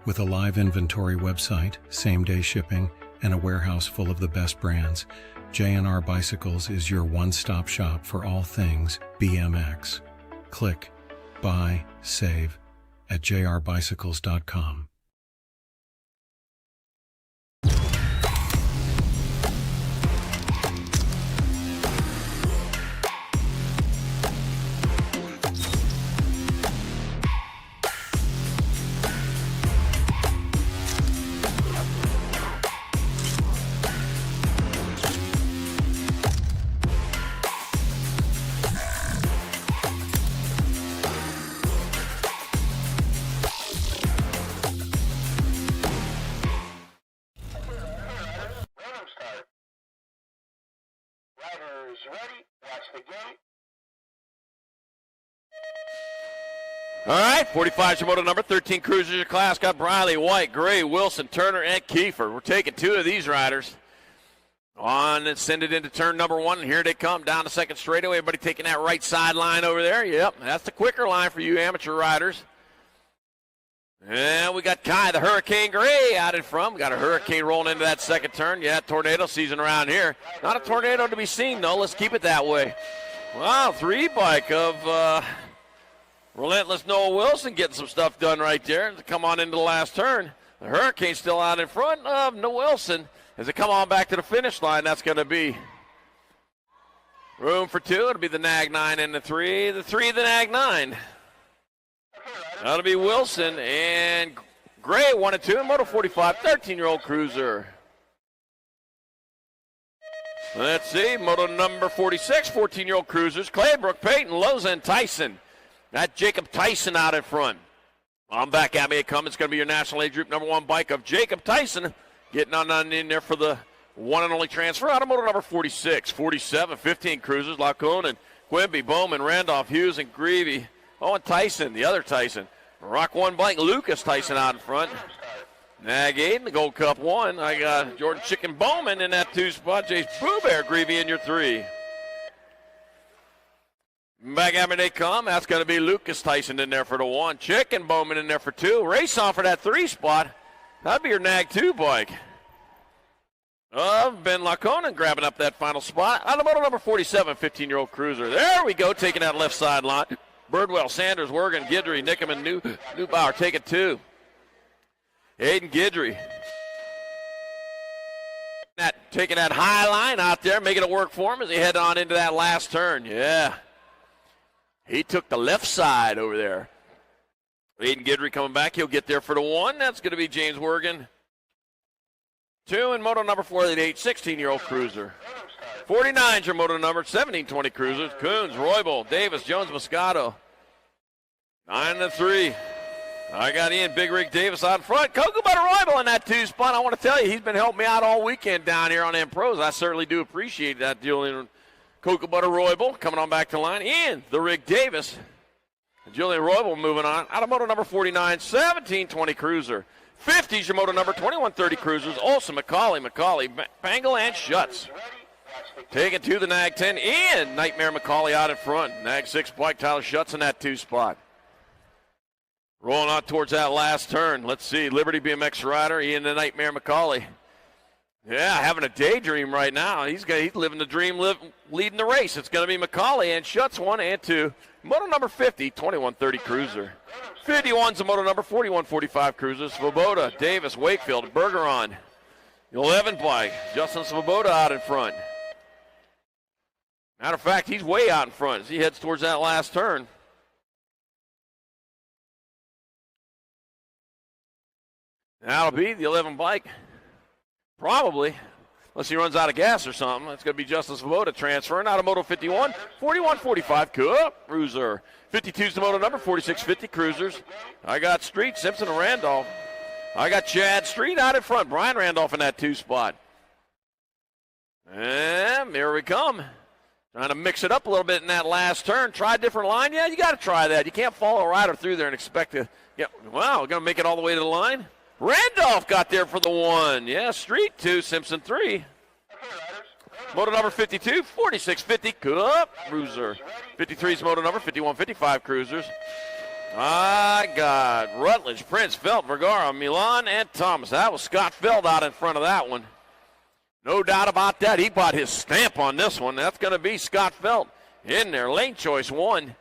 With a live inventory website, same-day shipping, and a warehouse full of the best brands, JNR Bicycles is your one-stop shop for all things BMX. Click, buy, save at jrbicycles.com. All right, 45 is your moto number. 13 cruisers your class. Got Briley, White, Gray, Wilson, Turner, and Kiefer. We're taking 2 of these riders on and send it into turn number 1. And here they come down the second straightaway. Everybody taking that right side line over there. Yep, that's the quicker line for you amateur riders. And we got Kai, the Hurricane Gray, out in front. We got a Hurricane rolling into that second turn. Yeah, tornado season around here. Not a tornado to be seen, though. Let's keep it that way. Wow, 3-bike of Relentless Noah Wilson getting some stuff done right there to come on into the last turn. The Hurricane still out in front of Noah Wilson. As they come on back to the finish line, that's going to be room for 2. It'll be the Nag 9 and the 3. The 3, the Nag 9. That'll be Wilson and Gray, 1 and 2. And Moto 45, 13-year-old cruiser. Let's see, Moto number 46, 14-year-old cruisers. Claybrook, Peyton, Loza, and Tyson. That Jacob Tyson out in front. On back at me it comes. It's going to be your national age group number 1 bike of Jacob Tyson. Getting on in there for the one and only transfer out of moto number 46. 47, 15 cruisers. Lacone and Quimby, Bowman, Randolph, Hughes, and Greavy. Oh, and Tyson, the other Tyson. Rock 1 bike, Lucas Tyson out in front. Nag 8 in the Gold Cup 1. I got Jordan Chicken Bowman in that 2 spot. Jace Boo Bear Greavy in your 3. Back at me they come. That's going to be Lucas Tyson in there for the 1. Chicken Bowman in there for 2. Race on for that 3 spot. That'd be your Nag 2 bike. Ben Laconin grabbing up that final spot. Out of moto number 47, 15-year-old cruiser. There we go, taking that left side line. Birdwell, Sanders, Wergen, Guidry, Nickerman, Neubauer taking 2. Aiden Guidry. Taking that high line out there, making it work for him as he head on into that last turn. Yeah. He took the left side over there. Aiden Guidry coming back. He'll get there for the 1. That's going to be James Wergen. 2 in moto number 48, 16-year-old cruiser. 49's your moto number, 17-20 cruisers. Coons, Roybal, Davis, Jones, Moscato. 9 and 3. I got Ian Big Rig Davis out in front. Cocoa Butter Roybal in that 2 spot. I want to tell you, he's been helping me out all weekend down here on M Pros. I certainly do appreciate that, Julian Cocoa Butter Roybal coming on back to line. Ian, the Rig Davis. Julian Roybal moving on. Out of moto number 49, 17-20 cruiser. 50's your moto number, 21-30 cruisers. Olsen, McCauley, Bangle, and Schutz. Taking to the Nag 10. Ian, Nightmare McCauley out in front. Nag 6 bike, Tyler Schutz in that 2 spot. Rolling on towards that last turn. Let's see, Liberty BMX rider, Ian the Nightmare McCauley. Yeah, having a daydream right now. He's living the dream, leading the race. It's going to be McCauley and Schutz 1 and 2. Moto number 50, 21-30 cruiser. 51's the moto number 41-45 cruisers. Svoboda, Davis, Wakefield, Bergeron. 11 bike, Justin Svoboda out in front. Matter of fact, he's way out in front as he heads towards that last turn. That'll be the 11 bike. Probably. Unless he runs out of gas or something. It's going to be Justin Svoboda transferring out of Moto 51. 41-45 Cup Cruiser. 52's the moto number, 46-50 cruisers. I got Street, Simpson, and Randolph. I got Chad Street out in front. Brian Randolph in that 2 spot. And here we come. Trying to mix it up a little bit in that last turn. Try a different line. Yeah, you got to try that. You can't follow a rider through there and expect to, wow, going to make it all the way to the line. Randolph got there for the 1. Yeah, Street 2, Simpson 3. Moto number 52, 46-50 Cup Cruiser. 53's moto number, 51-55 cruisers. I got Rutledge, Prince, Felt, Vergara, Milan, and Thomas. That was Scott Feld out in front of that one. No doubt about that. He bought his stamp on this one. That's going to be Scott Felt in there. Lane choice 1.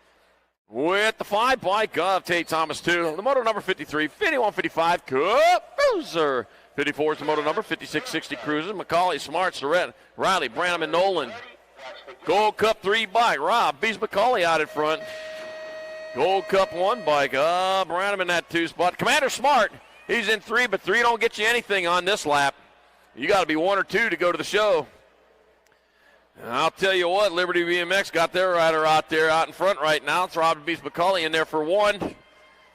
With the 5 bike of Tate Thomas 2. The moto number 53, 51-55 Cup Cruiser. 54 is the moto number, 56-60 cruisers. McCauley, Smart, Surrett, Riley, Branham, and Nolan. Gold Cup 3 bike. Rob beats McCauley out in front. Gold Cup 1 bike. Branham in that 2 spot. Commander Smart, he's in 3, but 3 don't get you anything on this lap. You got to be 1 or 2 to go to the show. And I'll tell you what, Liberty BMX got their rider out there out in front right now. It's Robin beats McCauley in there for 1.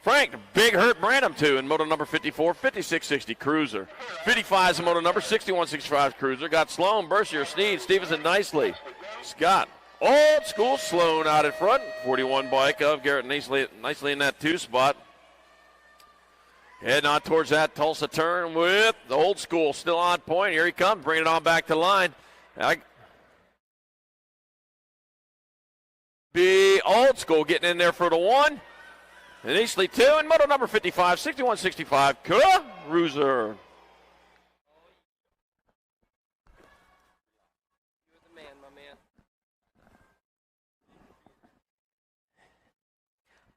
Frank, big hurt Branham 2 in moto number 54, 56-60 cruiser. 55 is the moto number, 61-65 cruiser. Got Sloan, Bercier, Sneed, Stevenson, Nicely. Scott. Old School Sloan out in front. 41 bike of Garrett nicely in that 2 spot. Heading on towards that Tulsa turn with the Old School still on point. Here he comes, bringing it on back to line. Be Old School getting in there for the 1. And Eastley 2, and moto number 55, 6165, Cruiser.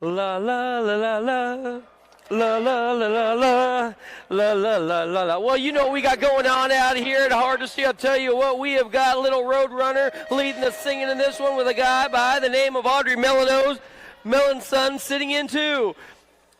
La la la la la. La la la la la la la la la la. Well, you know what we got going on out here at Hardesty. I'll tell you what, we have got a little Roadrunner leading the singing in this one with a guy by the name of Audrey Melonson sitting in 2.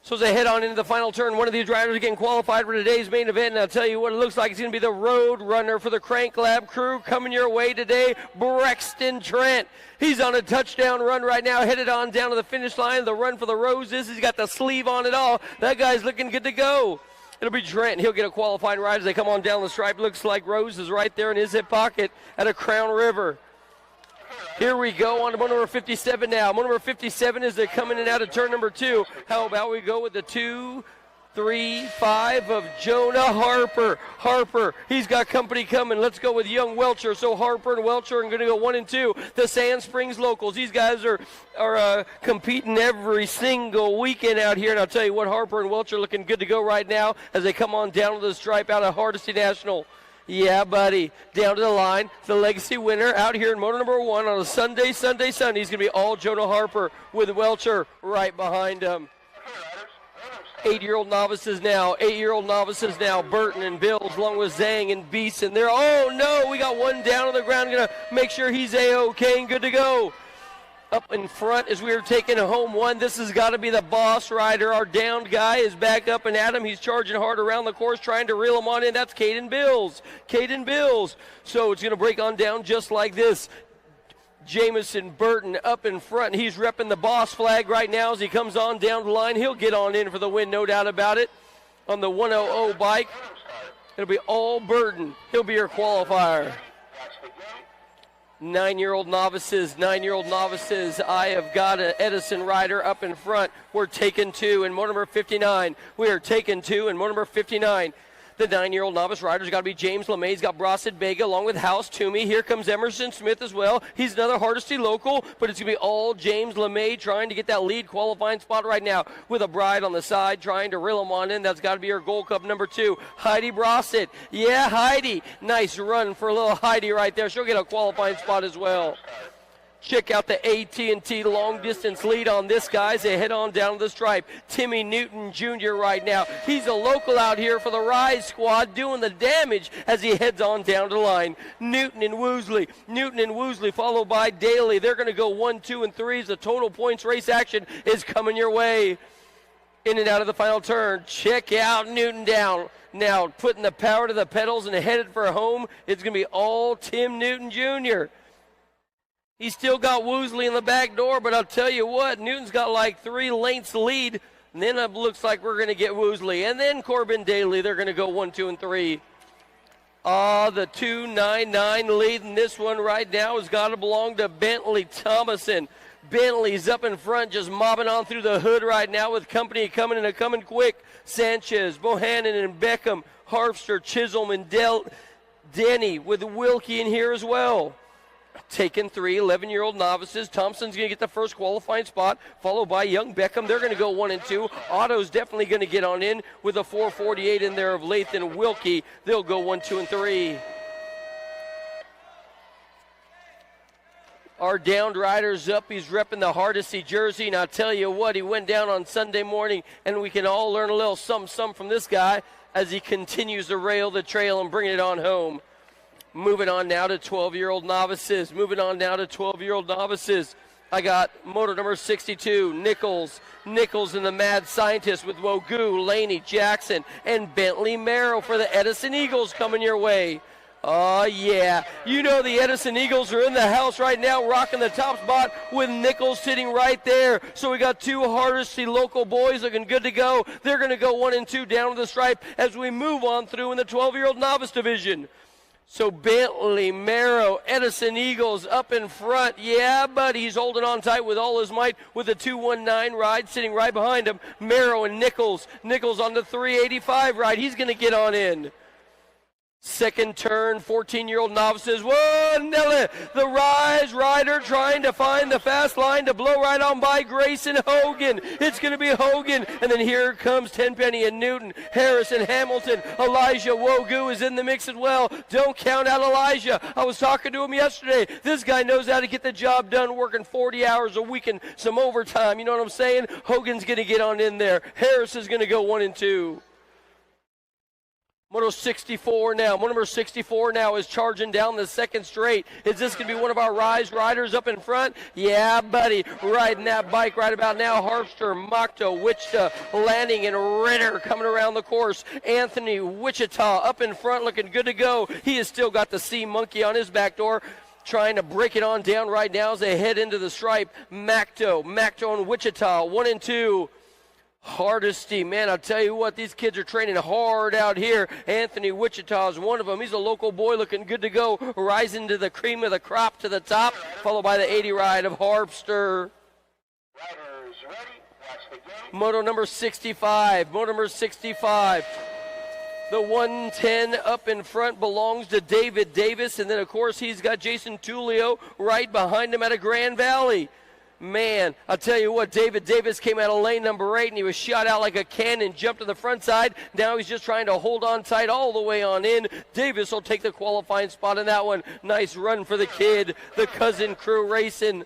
So as they head on into the final turn, one of these riders getting qualified for today's main event, and I'll tell you what, it looks like it's going to be the Roadrunner for the Crank Lab crew coming your way today, Brexton Trent. He's on a touchdown run right now, headed on down to the finish line, the run for the roses. He's got the sleeve on it all. That guy's looking good to go. It'll be Trent. He'll get a qualifying ride as they come on down the stripe. Looks like Rose is right there in his hip pocket at a Crown River. Here we go on to moto number 57 now. Moto number 57 is they're coming in out of turn number 2. How about we go with the 2, 3, 5 of Jonah Harper. Harper, he's got company coming. Let's go with young Welcher. So Harper and Welcher are going to go 1 and 2. The Sand Springs locals. These guys are competing every single weekend out here. And I'll tell you what, Harper and Welcher looking good to go right now as they come on down to the stripe out of Hardesty National. Yeah, buddy. Down to the line. The legacy winner out here in moto number 1 on a Sunday. He's going to be all Jonah Harper with Welcher right behind him. 8-year-old novices now. Burton and Bills along with Zhang and Beeson. There. Oh, no. We got one down on the ground. Going to make sure he's A-OK and good to go. Up in front as we are taking home 1. This has got to be the boss rider. Our downed guy is back up and at him. He's charging hard around the course trying to reel him on in. That's Caden Bills. So it's going to break on down just like this. Jamison Burton up in front. He's repping the boss flag right now as he comes on down the line. He'll get on in for the win, no doubt about it, on the 100 bike. It'll be all Burton. He'll be your qualifier. 9-year-old novices. I have got an Edison rider up in front. We're taking 2 in moto number 59. We are taking 2 in moto number 59. The 9-year-old novice rider's got to be James LeMay. He's got Brosset Vega along with House Toomey. Here comes Emerson Smith as well. He's another Hardesty local, but it's going to be all James LeMay trying to get that lead qualifying spot right now with a bride on the side trying to reel him on in. That's got to be her Gold Cup number 2, Heidi Brosset. Yeah, Heidi. Nice run for little Heidi right there. She'll get a qualifying spot as well. Check out the AT&T long-distance lead on this guy as they head on down to the stripe. Timmy Newton Jr. right now. He's a local out here for the Rise squad doing the damage as he heads on down to the line. Newton and Woosley followed by Daly. They're going to go 1, 2, and 3 as the total points race action is coming your way. In and out of the final turn. Check out Newton down. Now putting the power to the pedals and headed for home. It's going to be all Tim Newton Jr. He's still got Woosley in the back door, but I'll tell you what, Newton's got like 3 lengths lead, and then it looks like we're going to get Woosley. And then Corbin Daly, they're going to go 1, 2, and 3. The 299 lead in this one right now has got to belong to Bentley Thomason. Bentley's up in front, just mobbing on through the hood right now with company coming and coming quick. Sanchez, Bohannon, and Beckham, Harfster, Chisholm, and Denny with Wilkie in here as well. Taking 3 11-year-old novices. Thompson's going to get the first qualifying spot, followed by young Beckham. They're going to go 1 and 2. Otto's definitely going to get on in with a 4:48 in there of Lathan Wilkie. They'll go 1, 2, and 3. Our downed rider's up. He's repping the Hardesty jersey, and I'll tell you what, he went down on Sunday morning, and we can all learn a little something from this guy as he continues to rail the trail and bring it on home. Moving on now to 12-year-old novices. I got moto number 62, Nichols and the Mad Scientist with Wogu, Laney, Jackson, and Bentley Merrill for the Edison Eagles coming your way. Oh, yeah. You know the Edison Eagles are in the house right now rocking the top spot with Nichols sitting right there. So we got 2 Hardesty local boys looking good to go. They're going to go 1 and 2 down to the stripe as we move on through in the 12-year-old novice division. So Bentley, Merrow, Edison Eagles up in front. Yeah, but he's holding on tight with all his might with the 219 ride sitting right behind him. Merrow and Nichols. Nichols on the 385 ride. He's going to get on in. Second turn, 14-year-old novices. Whoa, Nelly, the Rise rider trying to find the fast line to blow right on by Grayson Hogan. It's going to be Hogan. And then here comes Tenpenny and Newton, Harris and Hamilton. Elijah Wogu is in the mix as well. Don't count out Elijah. I was talking to him yesterday. This guy knows how to get the job done, working 40 hours a week and some overtime. You know what I'm saying? Hogan's going to get on in there. Harris is going to go 1 and 2. Moto 64 now. Moto number 64 now is charging down the second straight. Is this going to be one of our Rise riders up in front? Yeah, buddy. Riding that bike right about now. Harpster, Moto, Wichita, Lanning, and Ritter coming around the course. Anthony, Wichita up in front looking good to go. He has still got the sea monkey on his back door. Trying to break it on down right now as they head into the stripe. Macto and Wichita, 1 and 2. Hardesty, man, I'll tell you what, these kids are training hard out here. Anthony Wichita is one of them. He's a local boy looking good to go, rising to the cream of the crop to the top, followed by the 80 ride of Harpster. Moto number 65. Moto number 65. The 110 up in front belongs to David Davis, and then, of course, he's got Jason Tullio right behind him out of Grand Valley. Man, I'll tell you what, David Davis came out of lane number 8, and he was shot out like a cannon, jumped to the front side. Now he's just trying to hold on tight all the way on in. Davis will take the qualifying spot in that one. Nice run for the kid, the cousin crew racing.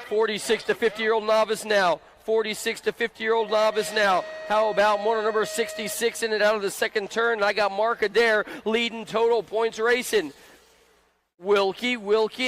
46 to 50-year-old novice now. 46 to 50-year-old novice now. How about motor number 66 in it out of the second turn? I got Mark Adair leading total points racing. Wilkie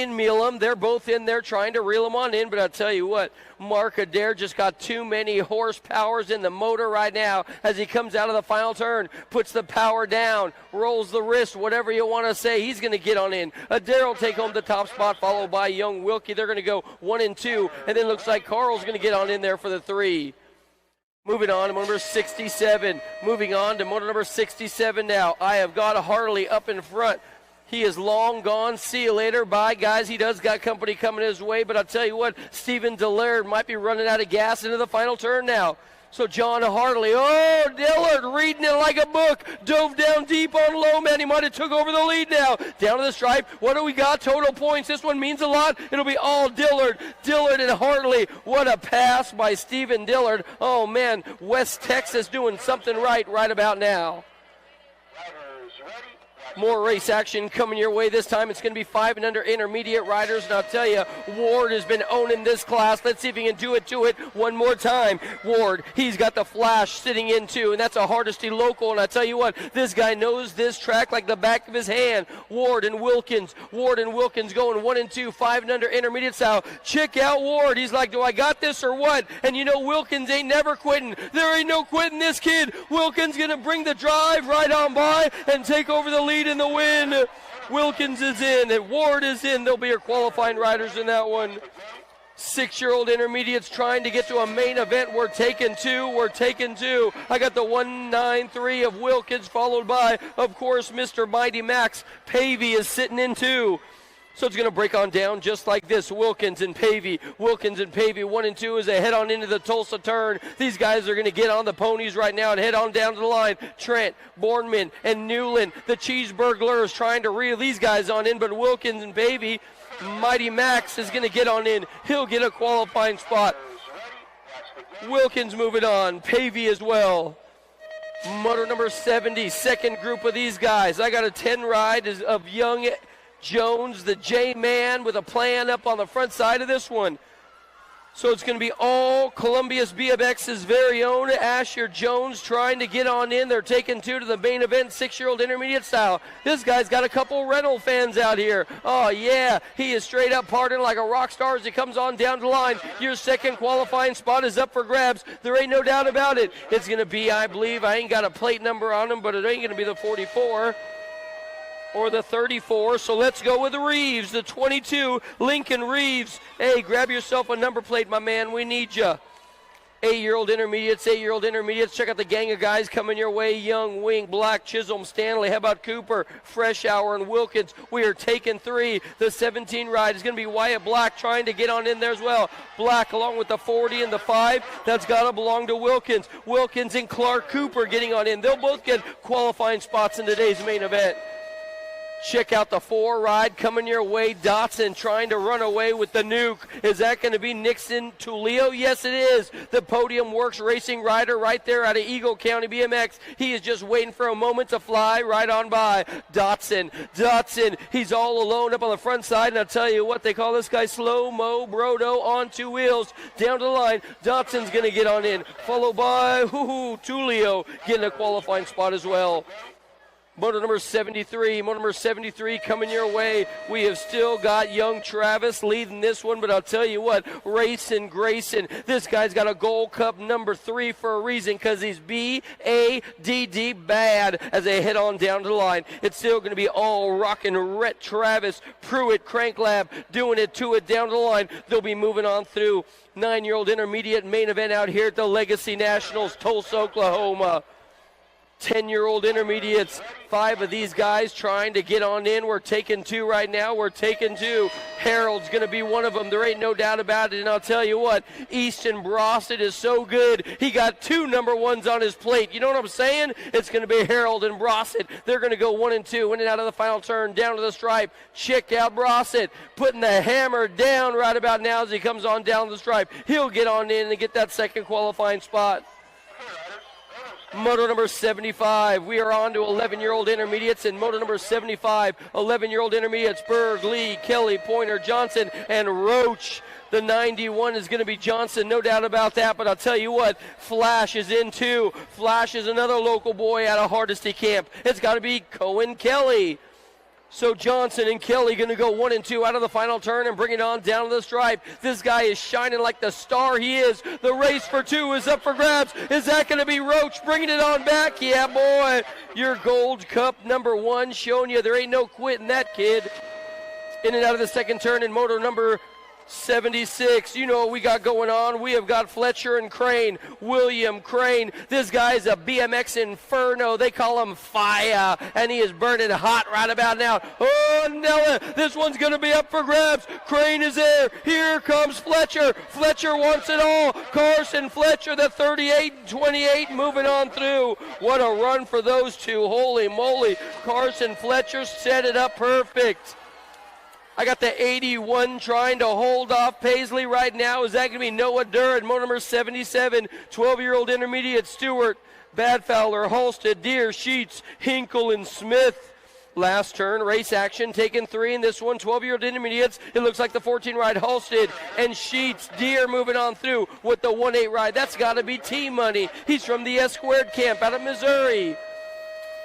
and Milam, they're both in there trying to reel them on in, but I'll tell you what, Mark Adair just got too many horsepowers in the motor right now as he comes out of the final turn, puts the power down, rolls the wrist, whatever you want to say, he's going to get on in. Adair will take home the top spot, followed by young Wilkie. They're going to go 1 and 2, and then looks like Carl's going to get on in there for the 3. Moving on to motor number 67. Moving on to motor number 67 now. I have got Harley up in front. He is long gone. See you later. Bye, guys. He does got company coming his way, but I'll tell you what, Stephen Dillard might be running out of gas into the final turn now. So John Hartley, oh, Dillard reading it like a book, dove down deep on low, man. He might have took over the lead now. Down to the stripe. What do we got? Total points. This one means a lot. It'll be all Dillard. Dillard and Hartley. What a pass by Stephen Dillard. Oh, man, West Texas doing something right about now. More race action coming your way this time. It's going to be 5 and under intermediate riders, and I'll tell you, Ward has been owning this class. Let's see if he can do it to it one more time. Ward, he's got the flash sitting in too, and that's a Hardesty local, and I tell you what, this guy knows this track like the back of his hand. Ward and Wilkins going 1 and 2, 5 and under intermediate style. Check out Ward. He's like, do I got this or what? And you know Wilkins ain't never quitting. There ain't no quitting this kid. Wilkins going to bring the drive right on by and take over the lead in the win. Wilkins is in and Ward is in. There'll be your qualifying riders in that one. 6-year-old intermediates trying to get to a main event. We're taking two. I got the 193 of Wilkins, followed by, of course, Mr. Mighty Max. Pavey is sitting in 2. So it's going to break on down just like this. Wilkins and Pavey, 1 and 2 as they head on into the Tulsa turn. These guys are going to get on the ponies right now and head on down to the line. Trent, Bornman, and Newland, the Cheeseburglers, trying to reel these guys on in, but Wilkins and Pavey, Mighty Max is going to get on in. He'll get a qualifying spot. Wilkins moving on, Pavey as well. Motor number 70, second group of these guys. I got a 10 ride of young Jones, the J-Man, with a plan up on the front side of this one. So it's going to be all Columbia's BMX's very own Asher Jones trying to get on in. They're taking 2 to the main event, 6-year-old intermediate style. This guy's got a couple rental fans out here. Oh, yeah, he is straight up partying like a rock star as he comes on down the line. Your second qualifying spot is up for grabs. There ain't no doubt about it. It's going to be, I believe, I ain't got a plate number on him, but it ain't going to be the 44. Or the 34, so let's go with Reeves, the 22, Lincoln Reeves. Hey, grab yourself a number plate, my man, we need you. 8-year-old intermediates, 8-year-old intermediates. Check out the gang of guys coming your way. Young, Wink, Black, Chisholm, Stanley. How about Cooper, Fresh Hour, and Wilkins? We are taking 3. The 17 ride is going to be Wyatt Black trying to get on in there as well. Black along with the 40 and the 5. That's got to belong to Wilkins. Wilkins and Clark Cooper getting on in. They'll both get qualifying spots in today's main event. Check out the 4 ride coming your way. Dotson trying to run away with the nuke. Is that going to be Nixon Tulio? Yes, it is. The Podium Works racing rider right there out of Eagle County BMX. He is just waiting for a moment to fly right on by. Dotson, he's all alone up on the front side. And I'll tell you what, they call this guy Slow-Mo Brodo on 2 wheels. Down to the line, Dotson's going to get on in. Followed by Tulio getting a qualifying spot as well. Moto number 73 coming your way. We have still got young Travis leading this one, but I'll tell you what, Grayson, this guy's got a Gold Cup number 3 for a reason, because he's B-A-D-D bad as they head on down to the line. It's still going to be all rockin' Rhett Travis, Pruitt, Crank Lab doing it to it down to the line. They'll be moving on through 9-year-old intermediate main event out here at the Legacy Nationals, Tulsa, Oklahoma. 10-year-old intermediates, 5 of these guys trying to get on in. We're taking 2 right now. We're taking 2. Harold's going to be one of them. There ain't no doubt about it. And I'll tell you what, Easton Brossett is so good. He got 2 number 1s on his plate. You know what I'm saying? It's going to be Harold and Brossett. They're going to go 1 and 2, in and out of the final turn, down to the stripe. Check out Brossett putting the hammer down right about now as he comes on down the stripe. He'll get on in and get that second qualifying spot. Moto number 75. We are on to 11-year-old intermediates in Moto number 75. 11-year-old intermediates, Berg, Lee, Kelly, Pointer, Johnson, and Roach. The 91 is going to be Johnson, no doubt about that. But I'll tell you what, Flash is in too. Flash is another local boy out of Hardesty camp. It's got to be Cohen Kelly. So Johnson and Kelly going to go 1 and 2 out of the final turn and bring it on down to the stripe. This guy is shining like the star he is. The race for 2 is up for grabs. Is that going to be Roach bringing it on back? Yeah, boy. Your Gold Cup number 1 showing you there ain't no quitting that kid. In and out of the second turn in Moto number 76. You know what we got going on. We have got Fletcher and Crane. William Crane. This guy's a BMX inferno. They call him Fire, and he is burning hot right about now. Oh, Nella, this one's going to be up for grabs. Crane is there. Here comes Fletcher. Fletcher wants it all. Carson Fletcher, the 38-28, moving on through. What a run for those 2. Holy moly. Carson Fletcher set it up perfect. I got the 81 trying to hold off Paisley right now. Is that going to be Noah Durr at moto number 77? 12-year-old intermediate, Stewart, Badfowler, Halstead, Deere, Sheets, Hinkle, and Smith. Last turn, race action, taking 3 in this one. 12-year-old intermediates. It looks like the 14 ride, Halstead and Sheets. Deere moving on through with the 1-8 ride. That's got to be T-Money. He's from the S-Squared camp out of Missouri.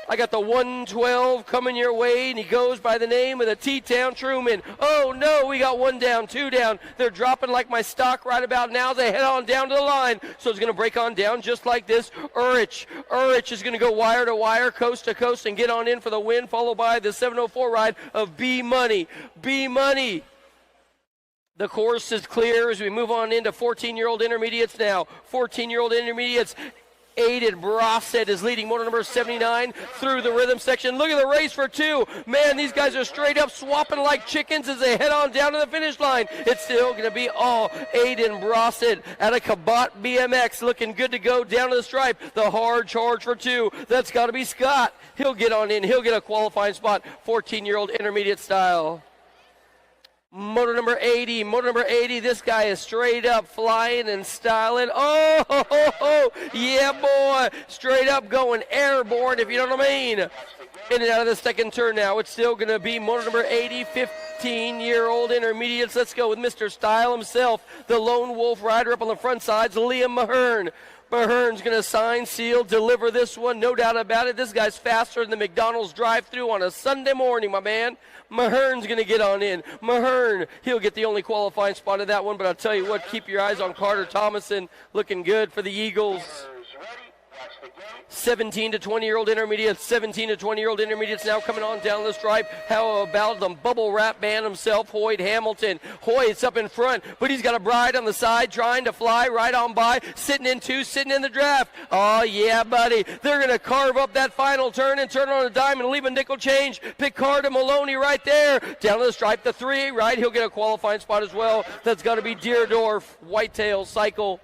I got the 112 coming your way, and he goes by the name of the T-Town Truman. Oh, no, we got 1 down, 2 down. They're dropping like my stock right about now. They head on down to the line, so it's going to break on down just like this. Urich is going to go wire to wire, coast to coast, and get on in for the win, followed by the 704 ride of B-Money. B-Money. The course is clear as we move on into 14-year-old intermediates now. 14-year-old intermediates. Aiden Brossett is leading moto number 79 through the rhythm section. Look at the race for 2. Man, these guys are straight up swapping like chickens as they head on down to the finish line. It's still going to be all Aiden Brossett out of Cabot BMX, looking good to go down to the stripe. The hard charge for 2. That's got to be Scott. He'll get on in. He'll get a qualifying spot, 14-year-old intermediate style. Moto number 80, this guy is straight up flying and styling. Oh, yeah, boy. Straight up going airborne, if you know what I mean. In and out of the second turn now. It's still going to be moto number 80, 15-year-old intermediates. Let's go with Mr. Style himself, the lone wolf rider up on the front sides, Liam Mahern. Mahern's going to sign, seal, deliver this one, no doubt about it. This guy's faster than the McDonald's drive-thru on a Sunday morning, my man. Mahern's going to get on in. Mahern, he'll get the only qualifying spot of that one, but I'll tell you what, keep your eyes on Carter Thomason, looking good for the Eagles. 17 to 20-year-old intermediates, 17 to 20-year-old intermediates now coming on down the stripe. How about the bubble wrap man himself, Hoyt Hamilton. Hoyt's up in front, but he's got a bride on the side trying to fly right on by, sitting in two, sitting in the draft. Oh, yeah, buddy. They're going to carve up that final turn and turn on a dime and leave a nickel change. Picard and Maloney right there. Down the stripe, the 3, right? He'll get a qualifying spot as well. That's got to be Deerdorf, Whitetail, Cycle.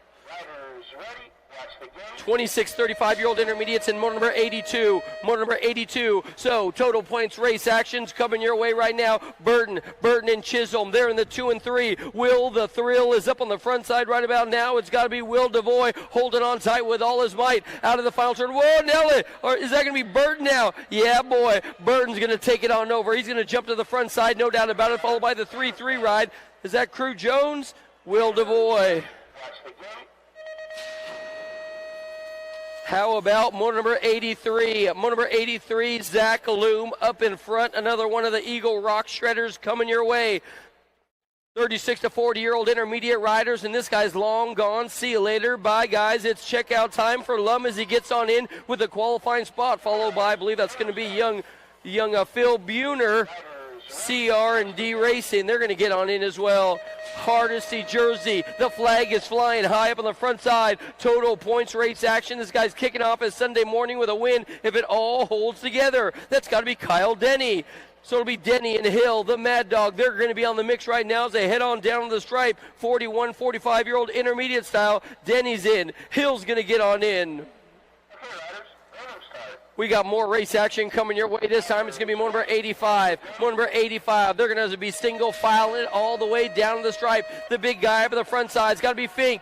26, 35-year-old intermediates in motor number 82. Motor number 82. So total points race actions coming your way right now. Burton and Chisholm. They're in the 2 and 3. Will the Thrill is up on the front side right about now. It's got to be Will DeVoy holding on tight with all his might out of the final turn. Whoa, Nelly! Or is that going to be Burton now? Yeah, boy. Burton's going to take it on over. He's going to jump to the front side, no doubt about it, followed by the 3-3 ride. Is that Crew Jones? Will DeVoy. How about motor number 83? Motor number 83, Zach Loom up in front. Another one of the Eagle Rock Shredders coming your way. 36 to 40-year-old intermediate riders, and this guy's long gone. See you later. Bye, guys. It's checkout time for Lum as he gets on in with a qualifying spot, followed by, I believe that's going to be young Phil Buhner. CR&D Racing, they're going to get on in as well. Hardesty jersey, the flag is flying high up on the front side. Total points race action. This guy's kicking off his Sunday morning with a win if it all holds together. That's got to be Kyle Denny. So it'll be Denny and Hill, the Mad Dog. They're going to be on the mix right now as they head on down to the stripe. 41, 45-year-old intermediate style. Denny's in. Hill's going to get on in. We got more race action coming your way. This time it's going to be motor number 85. Motor number 85. They're going to be single filing all the way down to the stripe. The big guy up on the front side. It's got to be Fink,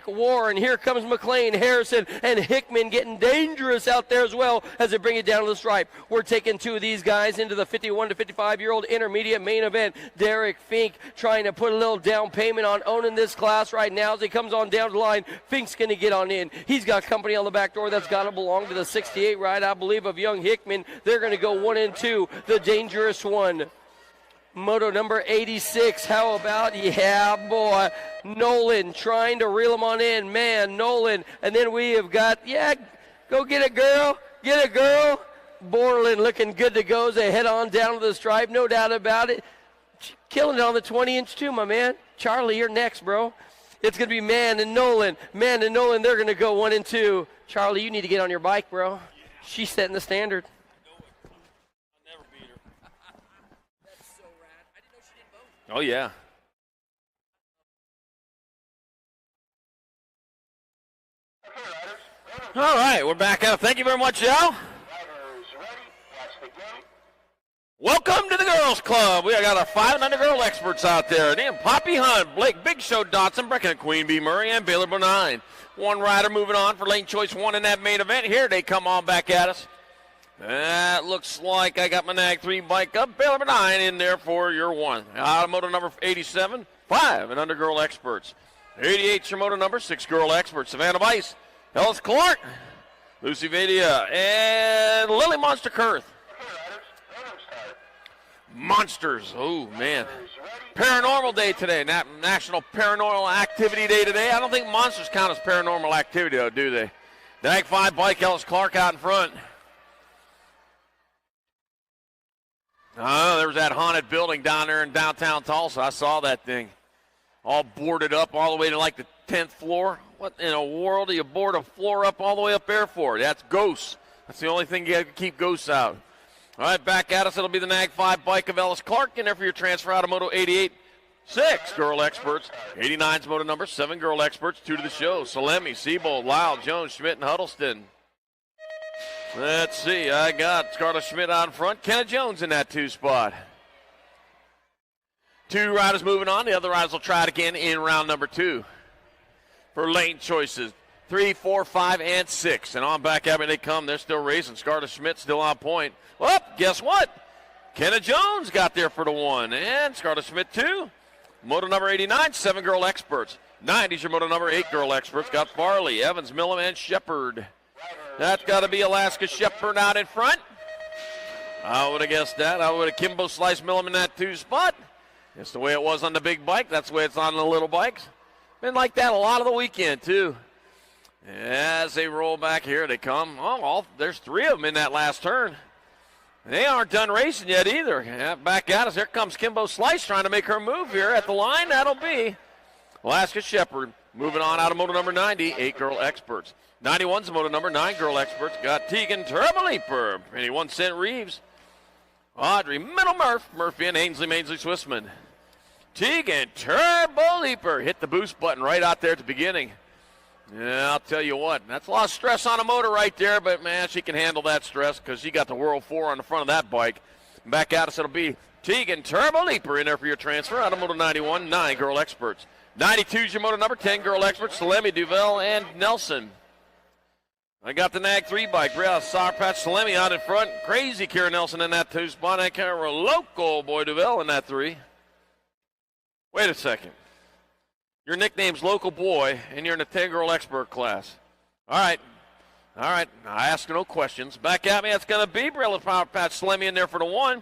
Warren. Here comes McLean, Harrison, and Hickman getting dangerous out there as well as they bring it down to the stripe. We're taking two of these guys into the 51 to 55-year-old intermediate main event. Derek Fink trying to put a little down payment on owning this class right now as he comes on down the line. Fink's going to get on in. He's got company on the back door that's got to belong to the 68 ride, I believe, of young Hickman. They're going to go 1 and 2, the dangerous one. Moto number 86, how about, yeah, boy, Nolan trying to reel him on in. Man, Nolan. And then we have got, yeah, go get a girl, Borland looking good to go as they head on down to the stripe, no doubt about it. Killing it on the 20-inch too, my man. Charlie, you're next, bro. It's going to be Man and Nolan. They're going to go 1 and 2. Charlie, you need to get on your bike, bro. She's setting the standard. I'll never beat her. That's so rad. I didn't know she did both. Oh, yeah. All right, we're back out. Thank you very much, Al. Welcome to the Girls Club. We got our 5 and under girl experts out there. Damn, Poppy Hunt, Blake Big Show Dotson, Brecken Queen Bee Murray, and Baylor Benign. One rider moving on for lane choice 1 in that main event. Here they come on back at us. That looks like I got my Nag 3 bike up. Baylor Benign in there for your 1. Out of moto number 87, 5 and under girl experts. 88's your moto number, 6 girl experts. Savannah Bice, Ellis Clark, Lucy Vadia, and Lily Monster Kurth. Monsters. Oh, man. Paranormal Day today. National Paranormal Activity Day today. I don't think monsters count as paranormal activity, though, do they? Nag 5 bike, Ellis Clark out in front. Oh, there was that haunted building down there in downtown Tulsa. I saw that thing. All boarded up all the way to like the 10th floor. What in the world do you board a floor up all the way up there for? That's ghosts. That's the only thing you have to keep ghosts out. All right, back at us. It'll be the Nag 5 bike of Ellis Clark. In there for your transfer out of Moto 88. 6 girl experts. 89's Moto number. 7 girl experts. 2 to the show. Salemi, Siebold, Lyle, Jones, Schmidt, and Huddleston. Let's see. I got Scarlett Schmidt out in front. Kenna Jones in that 2 spot. 2 riders moving on. The other riders will try it again in round number 2. For lane choices. 3, 4, 5, and 6. And on back at me they come. They're still racing. Scarlett Schmidt still on point. Well, guess what? Kenna Jones got there for the 1. And Scarlett Schmidt 2. Moto number 89, 7 girl experts. 90's your moto number 8 girl experts. Got Farley, Evans, Millam, and Shepard. That's got to be Alaska Shepard out in front. I would have guessed that. I would have Kimbo sliced Millam in that 2 spot. That's the way it was on the big bike. That's the way it's on the little bikes. Been like that a lot of the weekend, too. As they roll back here, they come. Oh, there's 3 of them in that last turn. They aren't done racing yet either. Yeah, back at us. Here comes Kimbo Slice trying to make her move here at the line. That'll be Alaska Shepherd. Moving on out of moto number 90, 8 girl experts. 91's moto number 9 girl experts. Got Tegan Turbo Leaper, 21 Cent Reeves. Audrey Middle Murphy and Ainsley Swissman. Tegan Turbo Leaper hit the boost button right out there at the beginning. Yeah, I'll tell you what, that's a lot of stress on a motor right there, but man, she can handle that stress because she got the World 4 on the front of that bike. Back at us, it'll be Tegan Turbo Leaper in there for your transfer out of moto 91, 9 girl experts. 92's your moto number 10 girl experts, Salemi, Duvel, and Nelson. I got the NAG 3 bike. Real Sour Patch Salemi out in front. Crazy Kira Nelson in that 2 spot. I can't remember local boy Duvel in that 3. Wait a second. Your nickname's Local Boy, and you're in the 10 girl expert class. All right. I ask no questions. Back at me, it's going to be Real Sour Patch Salemi in there for the 1.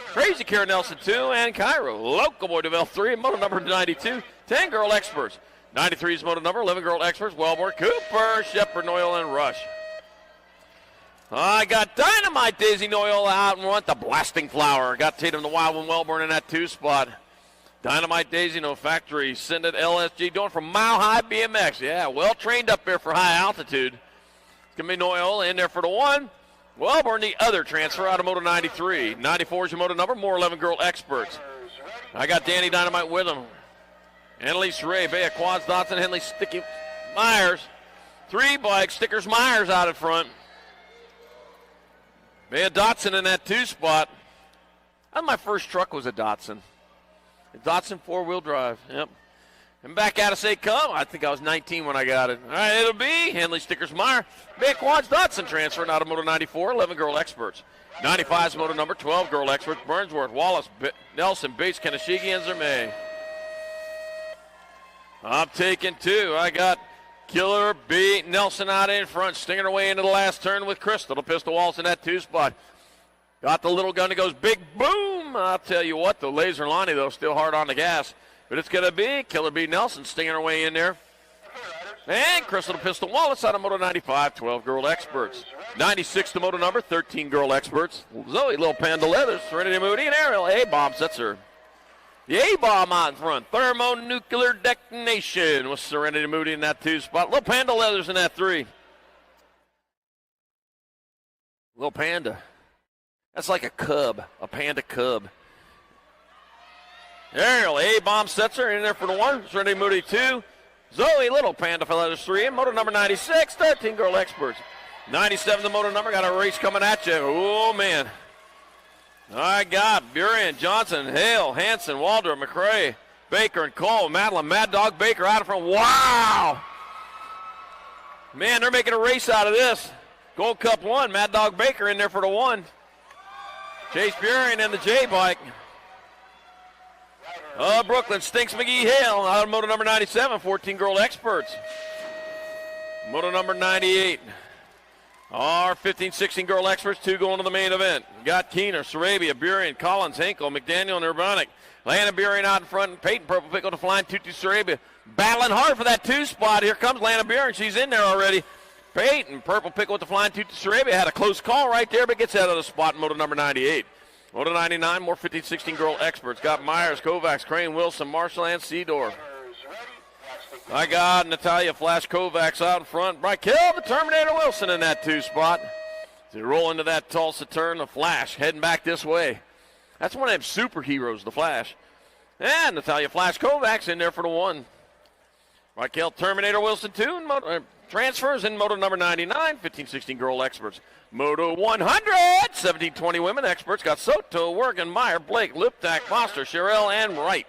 Crazy Kira Nelson 2, and Cairo. Local Boy Duvel 3, moto number 92. 10 girl experts. 93's moto number 11 girl experts. Wellborn, Cooper, Shepard, Noyle, and Rush. I got Dynamite Daisy Noyle out in front. The Blasting Flower. Got Tatum the Wild One Wellborn in that 2 spot. Dynamite Daisy, no factory. Send it LSG doing from Mile High BMX. Yeah, well trained up there for high altitude. It's going to be Noyle in there for the 1. Wellborn, the other transfer out of moto 93. 94's your moto number. More 11 girl experts. I got Danny Dynamite with him. Annalise Ray, Bea Quads, Dotson, Henley, Sticky, Myers. 3 bikes, Stickers, Myers out in front. Bea Dotson in that 2 spot. My first truck was a Dotson. A Dotson 4-wheel drive, yep. And back at us they come. I think I was 19 when I got it. All right, it'll be Henley, Stickers, Meyer. Bea Quads, Dotson transferring out of moto 94, 11 girl experts. 95's moto number 12 girl experts. Burnsworth, Wallace, Nelson, Bates, Kanashigi, and Zermay. I'm taking 2. I got Killer B. Nelson out in front, stinging her way into the last turn with Crystal. The Pistol Waltz in that 2 spot. Got the little gun that goes big boom. I'll tell you what, the Laser Lonnie, though, still hard on the gas. But it's going to be Killer B. Nelson stinging her way in there. And Crystal the Pistol Wallace out of moto 95, 12 girl experts. 96 the moto number, 13 girl experts. Zoe, Little Panda Leathers, Serenity Moody, and Ariel A-Bomb sets her. The A-Bomb out in front. Thermonuclear detonation with Serenity Moody in that 2 spot. Little Panda Leathers in that 3. Little Panda. That's like a cub, a panda cub. Ariel A-Bomb sets her in there for the 1. Serenity Moody 2. Zoe Little Panda for Leathers 3. And moto number 96, 13 girl experts. 97 the moto number. Got a race coming at you. Oh, man. I got Burien, Johnson, Hale, Hanson, Waldrop, McRae, Baker, and Cole. Madeline, Mad Dog Baker out in front. Wow! Man, they're making a race out of this. Gold Cup 1, Mad Dog Baker in there for the 1. Chase Burien and the J-Bike. Brooklyn, Stinks McGee Hale out of moto number 97, 14 girl experts. Moto number 98. Our 15-16 girl experts, 2 going to the main event. Got Keener, Sarabia, Burien, Collins, Henkel, McDaniel, and Urbanic. Lana Burien out in front. Peyton Purple Pickle to flying Tutu Sarabia. Battling hard for that 2 spot. Here comes Lana Burien. She's in there already. Peyton Purple Pickle with the flying Tutu Sarabia. Had a close call right there, but gets out of the spot in moto number 98. Moto 99, more 15-16 girl experts. Got Myers, Kovacs, Crane, Wilson, Marshall, and Seedorf. I got Natalia Flash Kovacs out in front. Kill the Terminator Wilson in that 2 spot. They roll into that Tulsa turn. The Flash heading back this way. That's one of them superheroes, the Flash. And Natalia Flash Kovacs in there for the 1. Raquel Terminator Wilson 2. Transfers in moto number 99. 15-16 girl experts. Moto 100. 17-20 women experts. Got Soto, Wergen, Meyer, Blake, Liptak, Foster, Sherrill, and Wright.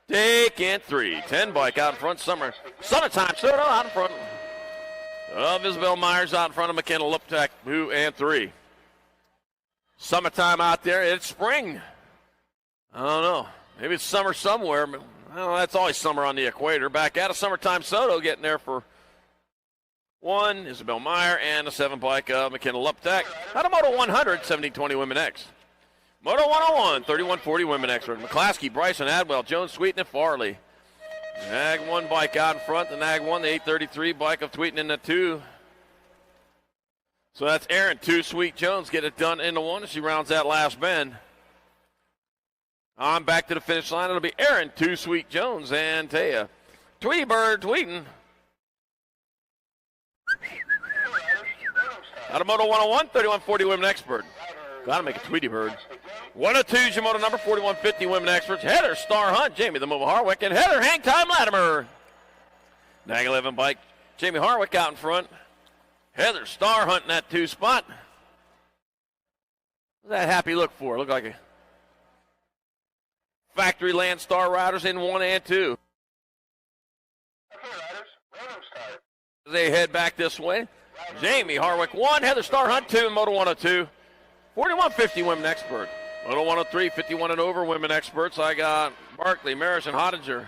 Taking 3. 10 bike out in front. Summertime Soto out in front of Isabel Myers out in front of McKenna Liptak, 2 and 3. Summertime out there. It's spring. I don't know. Maybe it's summer somewhere, but that's always summer on the equator. Back out of Summertime Soto getting there for 1. Isabel Meyer and a 7 bike of McKenna Liptak. Out of Moto 100, 17-20 Women X. Moto 101, 31-40 Women X. McClaskey, Bryson, Adwell, Jones, Sweeten, and Farley. Nag 1 bike out in front. The Nag 1, the 833 bike of Tweeting in the 2. So that's Aaron 2 Sweet Jones get it done in the 1 as she rounds that last bend. On back to the finish line. It'll be Aaron 2 Sweet Jones and Taya. Tweety Bird tweeting. Out of Moto 101, 3140 Women Expert. Got to make a Tweety Bird. 102 is your Moto number, 4150 Women Experts. Heather Star Hunt, Jamie the Mobile Harwick, and Heather Hang Time Latimer. Nag 11 bike, Jamie Harwick out in front. Heather Star Hunt in that 2 spot. What's that happy look for? Look like a Factory Land Star Riders in 1 and 2. As they head back this way, Jamie Harwick 1, Heather Star Hunt 2 in Moto 102. 4150 Women Expert. Moto 103, 51 and over Women Experts. I got Barkley, Marish, and Hottinger.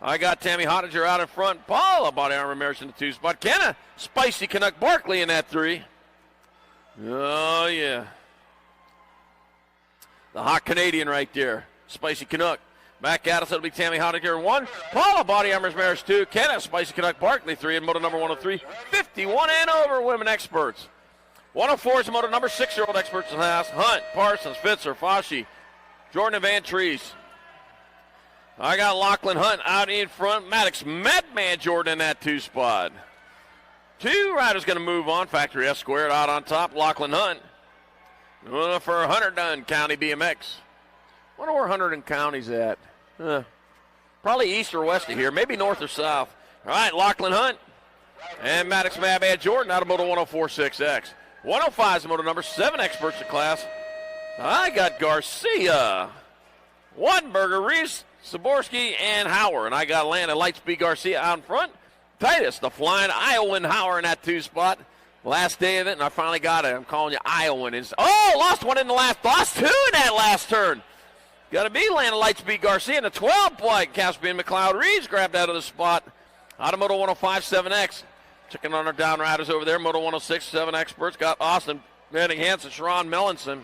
I got Tammy Hottinger out in front. Paula Body Armor Marish in the 2 spot. Kenna Spicy Canuck Barkley in that 3. Oh, yeah. The hot Canadian right there. Spicy Canuck. Back at us, it'll be Tammy Hottinger in 1. Paula Body Armor's Marish 2. Kenna Spicy Canuck Barkley 3 in Moto number 103. 51 and over Women Experts. 104 is the Moto number 6-year-old Experts class. Hunt, Parsons, Fitzer, Foshi, Jordan and Van Trees. I got Lachlan Hunt out in front. Maddox Madman Jordan in that 2 spot. 2 riders going to move on. Factory S squared out on top. Lachlan Hunt. For Hunterdon County BMX. Wonder where Hunterdon County's at. Probably east or west of here. Maybe north or south. All right, Lachlan Hunt. And Maddox Madman Jordan out of Moto 104.6X. 105 is the Moto number 7 Experts in class. I got Garcia, Wadenberger, Reese, Saborski, and Hauer. And I got Landon Lightspeed Garcia out in front. Titus, the flying Iowan Hauer in that 2 spot. Last day of it, and I finally got it. I'm calling you Iowan. Oh, lost one in the last. Lost 2 in that last turn. Got to be Landon Lightspeed Garcia in the 12 bike. Caspian McLeod Reeves grabbed out of the spot. Out of Moto 105.7X. Checking on our down riders over there. Moto 106.7 Experts. Got Austin Manning Hansen, Sharon Mellinson.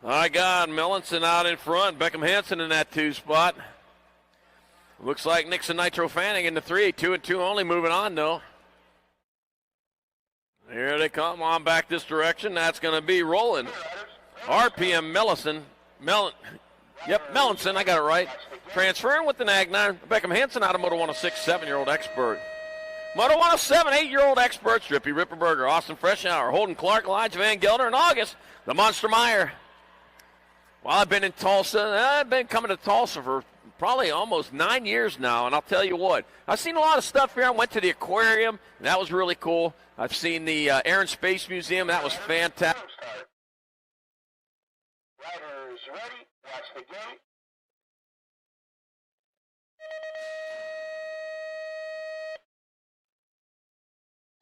I got Mellinson out in front. Beckham Hansen in that 2 spot. Looks like Nixon Nitro Fanning in the 3. 2 and 2 only, moving on though. Here they come on back this direction. That's going to be rolling. RPM Mellinson, I got it right. Transferring with the Nag 9. Beckham Hansen out of Moto 106, 7-year-old Expert. Moto 107, 8-year-old Experts. Drippy Ripperberger, Austin Freshour, Holden Clark, Elijah Van Gelder in August. The Monster Meyer. Well, I've been in Tulsa. I've been coming to Tulsa for probably almost 9 years now, and I'll tell you what. I've seen a lot of stuff here. I went to the aquarium, and that was really cool. I've seen the Air and Space Museum. That was fantastic. Riders ready. Watch the gate.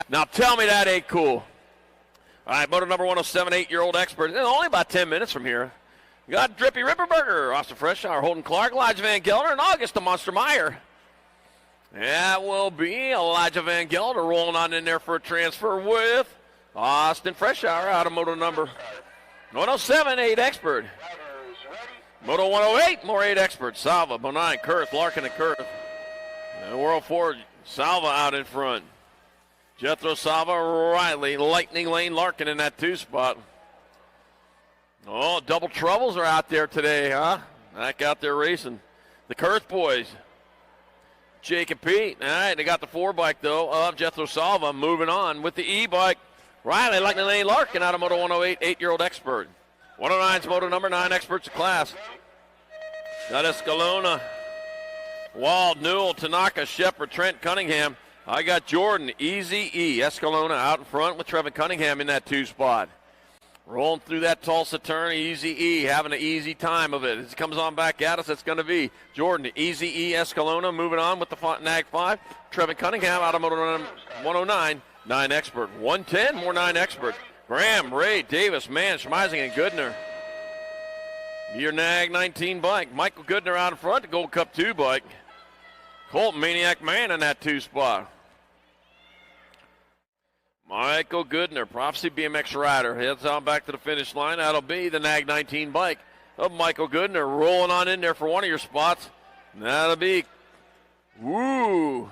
Now tell me that ain't cool. All right, Moto number 107, 8-year-old Expert. Only about 10 minutes from here. You got Drippy Ripperberger, Austin Freshour, Holden Clark, Elijah Van Gelder, and August the Monster Meyer. That will be Elijah Van Gelder rolling on in there for a transfer with Austin Freshour out of Moto number 107, 8 Expert. Moto 108, more 8 Experts. Salva, Bonine, Kurth, Larkin, and Kurth. And World 4, Salva out in front. Jethro, Salva, Riley, Lightning Lane, Larkin in that 2 spot. Oh, double troubles are out there today, huh? Back out there racing. The Kurth boys. Jake and Pete. All right, they got the 4 bike, though, of Jethro Salva. Moving on with the E-bike. Riley, Lightning Lane, Larkin out of Moto 108, 8-year-old Expert. 109's Moto number 9 Experts of class. Got Escalona, Wald, Newell, Tanaka, Shepard, Trent, Cunningham. I got Jordan, Easy E, Escalona out in front with Trevin Cunningham in that 2 spot. Rolling through that Tulsa turn, Easy E having an easy time of it. As it comes on back at us, it's going to be Jordan, Easy E, Escalona moving on with the Nag 5. Trevin Cunningham out of Moto 109, 9 Expert. 110, more 9 Expert. Graham, Ray, Davis, Mann, Schmeising, and Goodner. Your Nag 19 bike. Michael Goodner out in front, the Gold Cup 2 bike. Colt Maniac Man in that 2 spot. Michael Goodner, Prophecy BMX rider, heads on back to the finish line. That'll be the Nag 19 bike of Michael Goodner rolling on in there for one of your spots. That'll be, woo.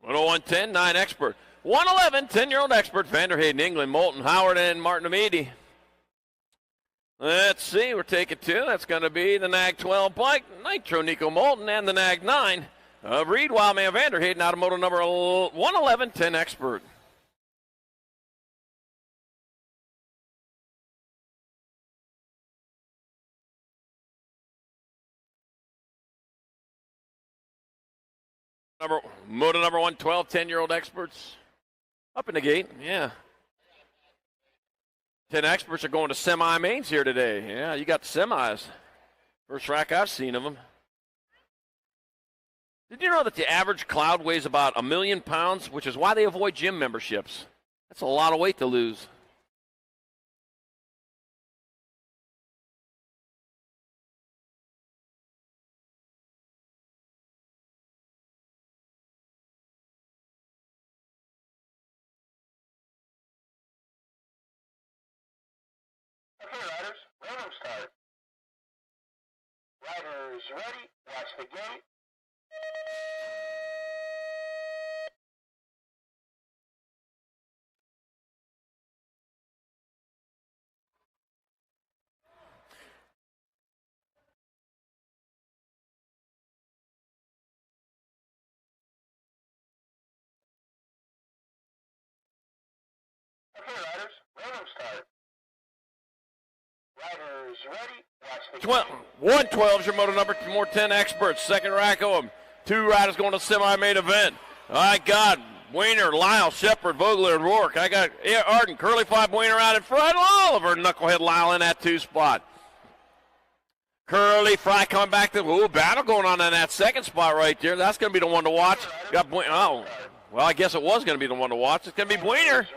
Moto 110, 9 expert. 111, 10-year-old expert, Vanderheyden, England, Moulton, Howard, and Martin Amidi. Let's see, we're taking 2. That's going to be the NAG 12 bike, Nitro Nico Moulton, and the NAG 9 of Reed Wildman Vanderheyden out of moto number 111, 10 expert. Moto number 112, 10-year-old experts. Up in the gate, yeah. 10 experts are going to semi-mains here today. Yeah, you got the semis. First rack I've seen of them. Did you know that the average cloud weighs about 1 million pounds, which is why they avoid gym memberships? That's a lot of weight to lose. Okay, riders, random start. Riders ready, watch the gate. Okay, riders, random start. Riders ready, watch the 112 is your moto number, more 10 experts. Second rack of them. 2 riders going to semi-main event. I got Weiner, Lyle, Shepard, Vogler, and Rourke. I got Arden, Curly 5, Weiner out in front. Oliver, Knucklehead, Lyle in that 2 spot. Curly Fry coming back to battle going on in that 2nd spot right there. That's going to be the one to watch. Got well, I guess it was going to be the one to watch. It's going to be Weiner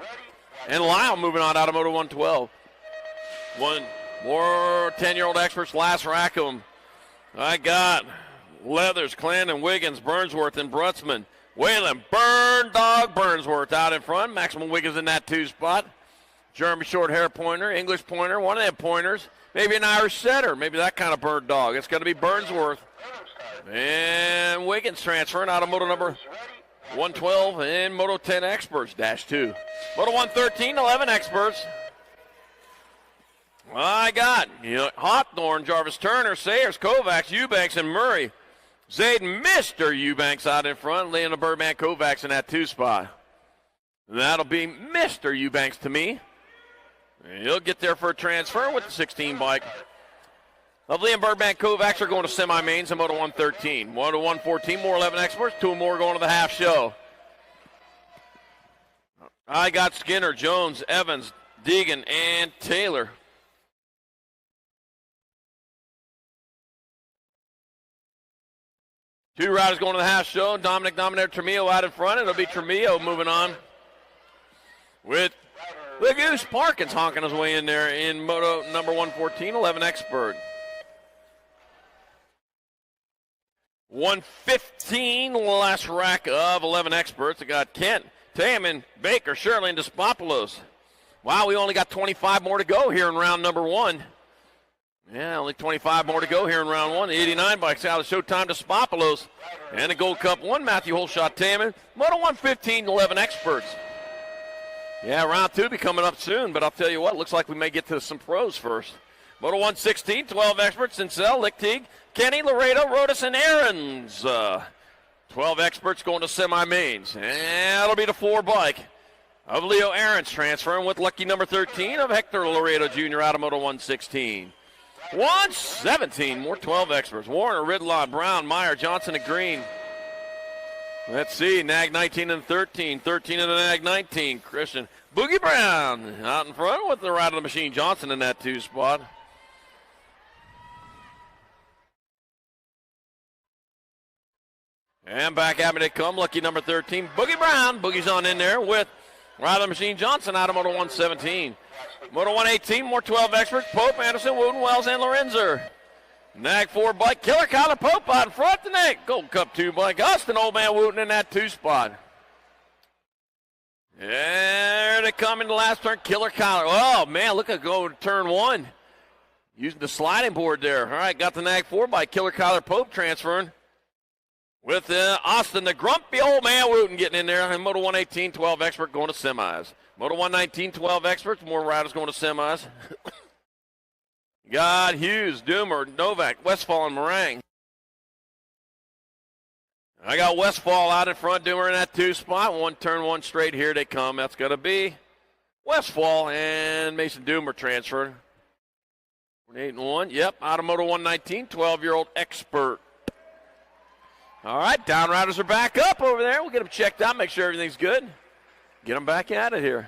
and Lyle moving on out of moto 112. One more 10-year-old experts, last rack of them. I got Leathers, Clandon, Wiggins, Burnsworth, and Brutzman. Whalen, Burn Dog, Burnsworth out in front. Maximum Wiggins in that 2 spot. Jeremy Short Hair Pointer, English Pointer, one of them pointers. Maybe an Irish Setter, maybe that kind of bird dog. It's going to be Burnsworth. And Wiggins transferring out of moto number 112 and moto 10 experts, -2. Moto 113, 11 experts. I got Hawthorne, Jarvis Turner, Sayers, Kovacs, Eubanks, and Murray. Zayden, Mr. Eubanks out in front, laying the Birdman Kovacs in that 2 spot. That'll be Mr. Eubanks to me. He'll get there for a transfer with the 16 bike. Lovely and Birdman Kovacs are going to semi-mains in Moto 113. Moto 114, more 11 experts, 2 more going to the half show. I got Skinner, Jones, Evans, Deegan, and Taylor. Two riders going to the half show. Dominic Dominator Tremillo out in front. It'll be Tremillo moving on with the Goose Parkins honking his way in there in moto number 114, 11 expert. 115, last rack of 11 experts. I got Kent, Taman, Baker, Shirley, and Despopoulos. Wow, we only got 25 more to go here in round number 1. Yeah, only 25 more to go here in round 1. The 89 bikes out of Showtime Despopoulos. And the Gold Cup 1, Matthew Holshot Taman. Moto 115, 11 experts. Yeah, round 2 be coming up soon, but I'll tell you what, looks like we may get to some pros first. Moto 116, 12 experts, Sincel, Lichtig, Kenny, Laredo, Rodas, and Aarons. 12 experts going to semi-mains. And that'll be the 4 bike of Leo Aarons transferring with lucky number 13 of Hector Laredo Jr. out of Moto 116. 117, more 12 experts. Warner, Ridlon, Brown, Meyer, Johnson, and Green. Let's see, Nag 19 and 13. 13 and the Nag 19. Christian Boogie Brown out in front with the Ride of the Machine Johnson in that 2 spot. And back at me they come, lucky number 13, Boogie Brown. Boogie's on in there with Ride of the Machine Johnson out of Moto 117. Moto 118, more 12 experts, Pope, Anderson, Wooten, Wells, and Lorenzer. Nag 4 bike, Killer Kyler Pope out in front. The Nag Gold Cup 2 bike, Austin Old Man Wooten in that 2 spot. There they come in the last turn. Killer Kyler. Oh, man, look at go to turn 1. Using the sliding board there. All right, got the nag 4 by Killer Kyler Pope transferring. With Austin, the grumpy old man Wooten getting in there. And Moto 118, 12 expert going to semis. Moto 119, 12 experts. More riders going to semis. got Hughes, Doomer, Novak, Westfall, and Meringue. I got Westfall out in front, Doomer in that 2 spot. 1 turn 1 straight, here they come. That's going to be Westfall and Mason Doomer transfer. 8-1, yep, out of Moto 119, 12-year-old expert. All right, down riders are back up over there. We'll get them checked out, make sure everything's good. Get them back at it here.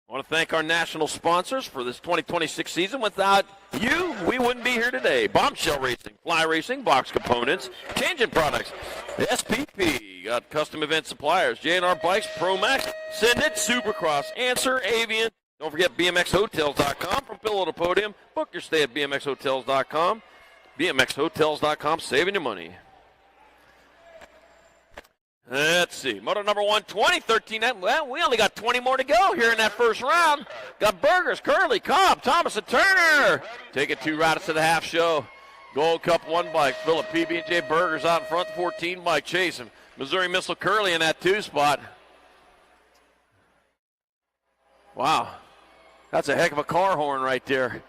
I want to thank our national sponsors for this 2026 season. Without you, we wouldn't be here today. Bombshell Racing, Fly Racing, Box Components, Tangent Products, SPP, got custom event suppliers, JNR Bikes, Pro Max, Send It, Supercross, Answer, Avian. Don't forget BMXHotels.com from pillow to podium. Book your stay at BMXHotels.com. BMXHotels.com, saving your money. Let's see. Moto number 120, 13. Well, we only got 20 more to go here in that first round. Got Burgers, Curley, Cobb, Thomas, and Turner. Taking 2 riders to the half show. Gold Cup 1 bike. Philip PB&J Burgers out in front, 14 bike chasing. Missouri Missile Curley in that 2 spot. Wow. That's a heck of a car horn right there.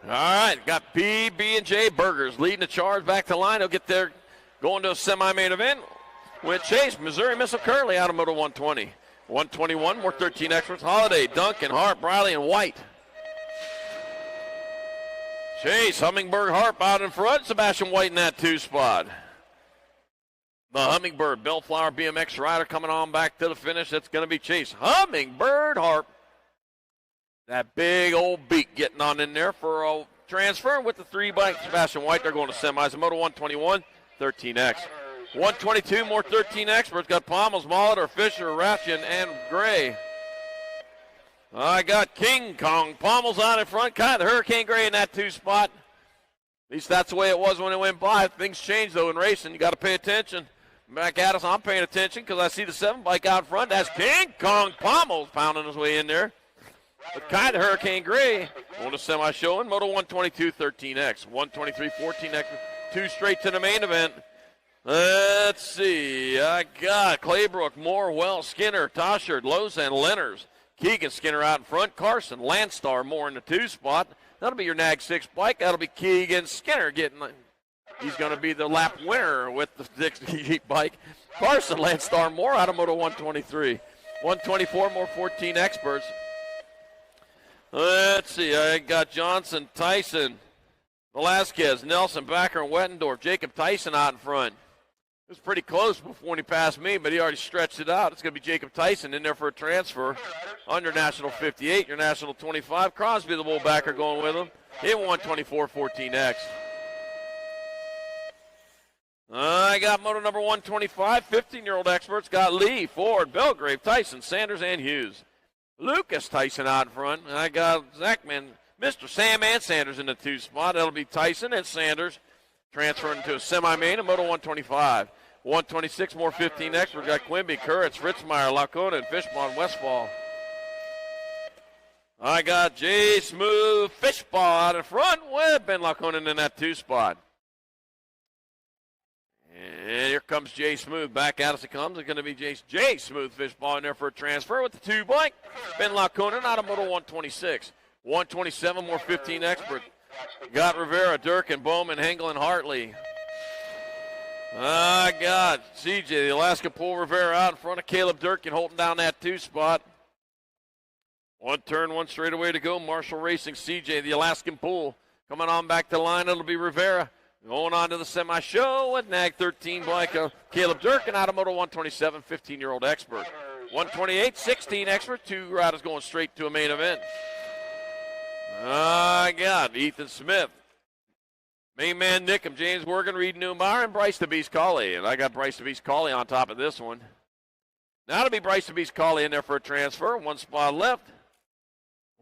All right, got PB&J Burgers leading the charge back to the line. He'll get there going to a semi-main event. With Chase, Missouri Missile Curley out of Moto 120. 121, more 13 experts. Holiday, Duncan, Harp, Briley, and White. Chase, Hummingbird, Harp out in front. Sebastian White in that 2 spot. The Hummingbird, Bellflower BMX rider coming on back to the finish. That's going to be Chase. Hummingbird, Harp. That big old beak getting on in there for a transfer with the 3 bike. Sebastian White, they're going to semis. Moto 121, 13X. 122, more 13 experts. Got Pommels, Molitor, Fisher, Ratchin, and Gray. I got King Kong, Pommels out in front. Kind of Hurricane Gray in that 2 spot. At least that's the way it was when it went by. Things change, though, in racing. You got to pay attention. Back at us, I'm paying attention because I see the 7 bike out front. That's King Kong Pommels pounding his way in there. But kind of Hurricane Gray on the semi-show in Moto 122, 13X. 123, 14X, 2 straight to the main event. Let's see. I got Claybrook, Moore, Wells, Skinner, Toshard, Lozan, Lenners, Keegan Skinner out in front, Carson, Landstar, Moore in the 2 spot. That'll be your Nag 6 bike. That'll be Keegan Skinner getting. He's going to be the lap winner with the 6 bike. Carson, Landstar, Moore out of Moto 123. 124, more 14 experts. Let's see. I got Johnson, Tyson, Velasquez, Nelson, Backer, and Wettendorf. Jacob Tyson out in front. It was pretty close before when he passed me, but he already stretched it out. It's going to be Jacob Tyson in there for a transfer. Under National 58, your National 25. Crosby, the bullbacker, going with him. He 124, 14X. I got Moto number 125, 15-year-old experts. Got Lee, Ford, Belgrave, Tyson, Sanders, and Hughes. Lucas Tyson out in front. And I got Zachman, Mr. Sam and Sanders in the 2 spot. That'll be Tyson and Sanders. Transferring to a semi-main in Moto 125. 126, more 15 experts. Got Quimby, Kurtz, Fritzmeyer, Lacona, and Fishbone, Westfall. I got Jay Smooth, Fishball out in front with Ben Lacona in that 2 spot. And here comes Jay Smooth. Back out as it comes. It's going to be Jay Smooth Fishball in there for a transfer with the 2 bike. Ben Lacona out of Moto 126. 127, more 15 experts. Got Rivera, Durkin, Bowman, Hengel, and Hartley. I got CJ, the Alaska Pool Rivera out in front of Caleb Durkin, holding down that 2 spot. 1 turn, 1 straightaway to go. Marshall Racing, CJ, the Alaskan Pool. Coming on back to the line, it'll be Rivera. Going on to the semi-show with Nag 13 bike. Caleb Durkin out of Moto 127, 15-year-old expert. 128, 16 expert. 2 riders going straight to a main event. I got Ethan Smith, main man Nickham, James Wergen, Reed Neumeier, and Bryce the Beast Colley. And I got Bryce the Beast Colley on top of this one. Now it'll be Bryce the Beast Colley in there for a transfer. 1 spot left.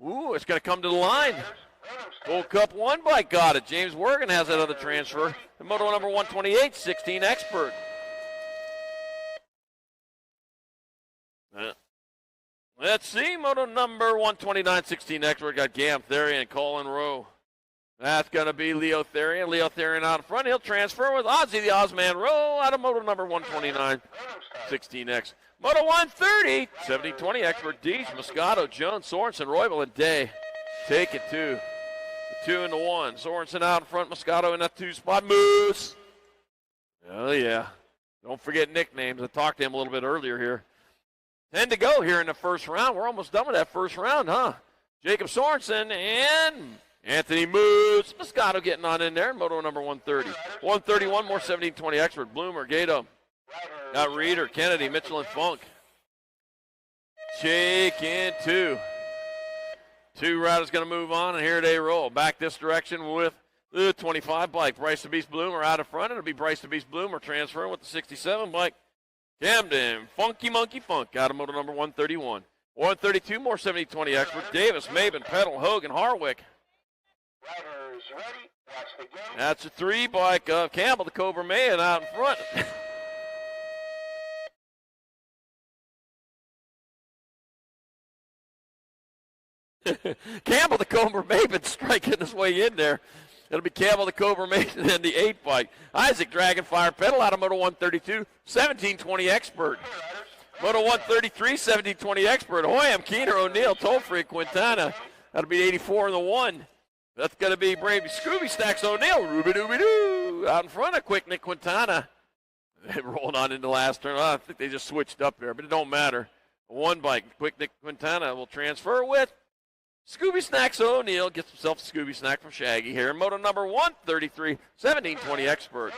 Ooh, it's going to come to the line. Gold Cup 1 bike got it. James Wergen has that other transfer. And moto number 128, 16 Expert. Let's see, moto number 129, 16 Expert got Gam Therian and Colin Rowe. That's going to be Leo Therian. Leo Therian out in front. He'll transfer with Ozzy the Ozman Rowe out of moto number 129, 16X. Moto 130, 1720 Expert Deej, Moscato, Jones, Sorensen, Roybal, and Day. Take it to the 2 and the 1. Sorensen out in front, Moscato in that 2 spot. Moose. Oh, yeah. Don't forget nicknames. I talked to him a little bit earlier here. 10 to go here in the first round. We're almost done with that first round, huh? Jacob Sorensen and Anthony Moose. Moscato getting on in there. Moto number 130. 131 more 1720 Expert. Bloomer, Gato. Got Reeder, Kennedy, Mitchell, and Funk. Shake in 2. 2 riders going to move on, and here they roll. Back this direction with the 25 bike. Bryce the Beast Bloomer out in front. It'll be Bryce the Beast Bloomer transferring with the 67 bike. Camden, Funky Monkey Funk out of moto number 131. 132 more 70-20 Expert. Davis, Maben, Peddle, Hogan, Harwick. That's a 3 bike of Campbell, the Cobra Man out in front. Campbell, the Cobra Maven, striking his way in there. It'll be Campbell, the Cobra Mason, and the 8 bike. Isaac Dragonfire Pedal out of moto 132, 1720 Expert. Moto 133, 1720 Expert. Hoyam, Keener, O'Neill, Tollfree, Quintana. That'll be 84 in the 1. That's going to be Brady Scooby Stacks O'Neill. Ruby-dooby-doo. Out in front of Quick Nick Quintana. They rolled on into the last turn. I think they just switched up there, but it don't matter. 1 bike. Quick Nick Quintana will transfer with Scooby Snacks O'Neill. Gets himself a Scooby Snack from Shaggy here. Moto number 133, 1720 Expert.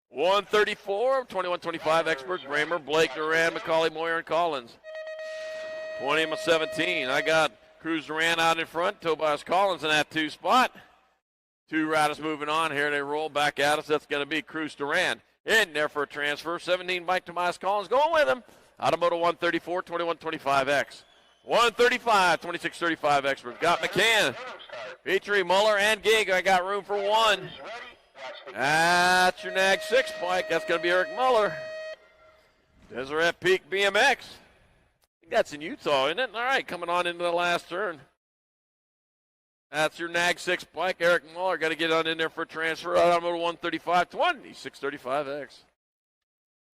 134, 2125 Expert. Bramer, Blake, Duran, McCauley, Moyer, and Collins. 20-17. I got Cruz Duran out in front. Tobias Collins in that 2 spot. 2 riders moving on. Here they roll back at us. That's going to be Cruz Duran in there for a transfer. 17 bike Tobias Collins going with him. Out of moto 134, 2125X. 135, 2635 Expert. Got McCann, Petrie, Muller, and Gage. I got room for 1. That's your Nag 6 bike. That's going to be Eric Muller. Deseret Peak BMX. I think that's in Utah, isn't it? All right, coming on into the last turn. That's your Nag 6 bike. Eric Muller got to get on in there for a transfer. Out on moto 135, 2635X.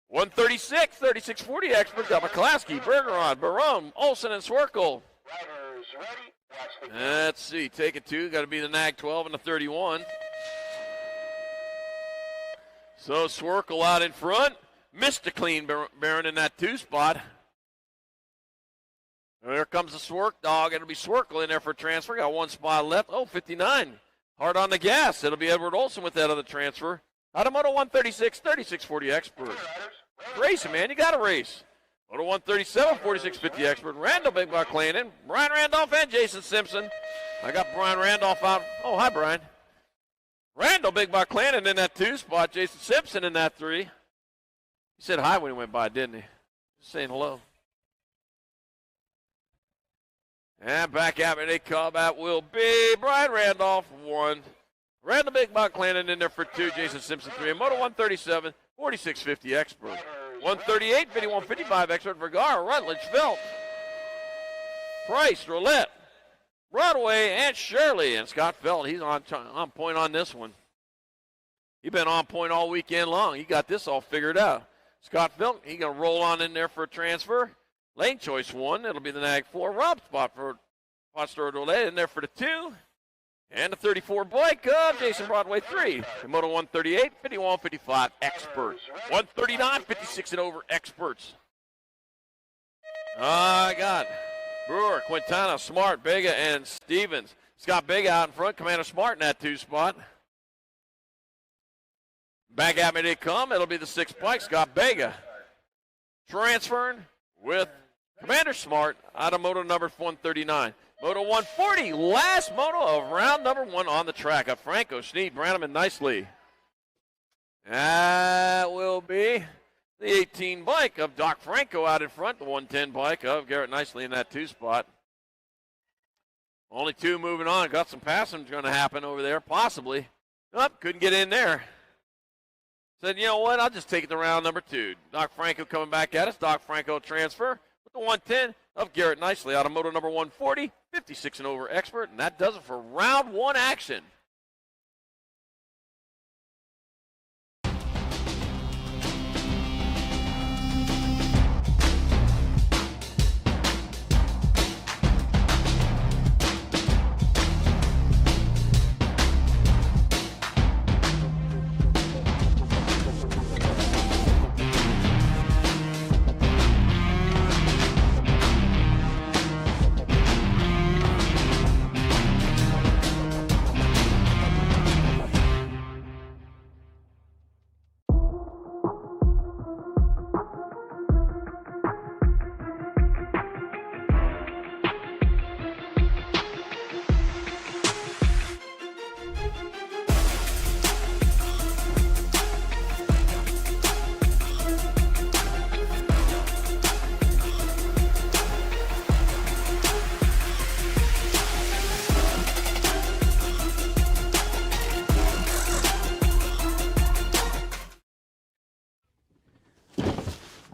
136, 3640 Expert. Got McClaskey, Bergeron, Barone, Olsen, and Swerkel. Let's see. Take it 2. Got to be the Nag 12 and the 31. So Swerkel out in front. Missed a clean Baron in that 2 spot. There comes the Swerk dog. It'll be Swerkel in there for transfer. Got 1 spot left. Oh, 59. Hard on the gas. It'll be Edward Olsen with that other transfer. Out of moto 136, 3640 Expert. Racing, man. You got to race. Moto 137, 4650 Expert. Randall Big Buck Clanton. Brian Randolph and Jason Simpson. I got Brian Randolph out. Oh, hi, Brian. Randall Big Buck Clanton in that 2 spot. Jason Simpson in that 3. He said hi when he went by, didn't he? Just saying hello. And back at me they come. That will be Brian Randolph, 1. Randall Big Buck Clanton in there for 2. Jason Simpson, 3. And moto 137, 4650 Expert. 138, 5155 Expert. Vergara, Rutledge, Felt, Price, Roulette, Broadway, and Shirley. And Scott Felt, he's on point on this one. He's been on point all weekend long. He got this all figured out. Scott Felt, he's going to roll on in there for a transfer. Lane choice 1. It'll be the Nag 4. Rob spot for Foster Roulette in there for the 2. And the 34 bike of Jason Broadway 3. And moto 138, 51, 55 Expert. 139, 56 and over Experts. I got Brewer, Quintana, Smart, Bega, and Stevens. Scott Bega out in front. Commander Smart in that 2 spot. Back at me they come. It'll be the 6 bike. Scott Bega transferring with Commander Smart out of moto number 139. Moto 140, last moto of round number 1 on the track of Franco, Schneid, Branham, and Nicely. That will be the 18 bike of Doc Franco out in front, the 110 bike of Garrett Nicely in that 2 spot. Only 2 moving on. Got some passing going to happen over there, possibly. Couldn't get in there. Said, you know what, I'll just take it to round number 2. Doc Franco coming back at us. Doc Franco transfer with the 110 of Garrett Nicely out of moto number 140, 56 and over expert, and that does it for round 1 action.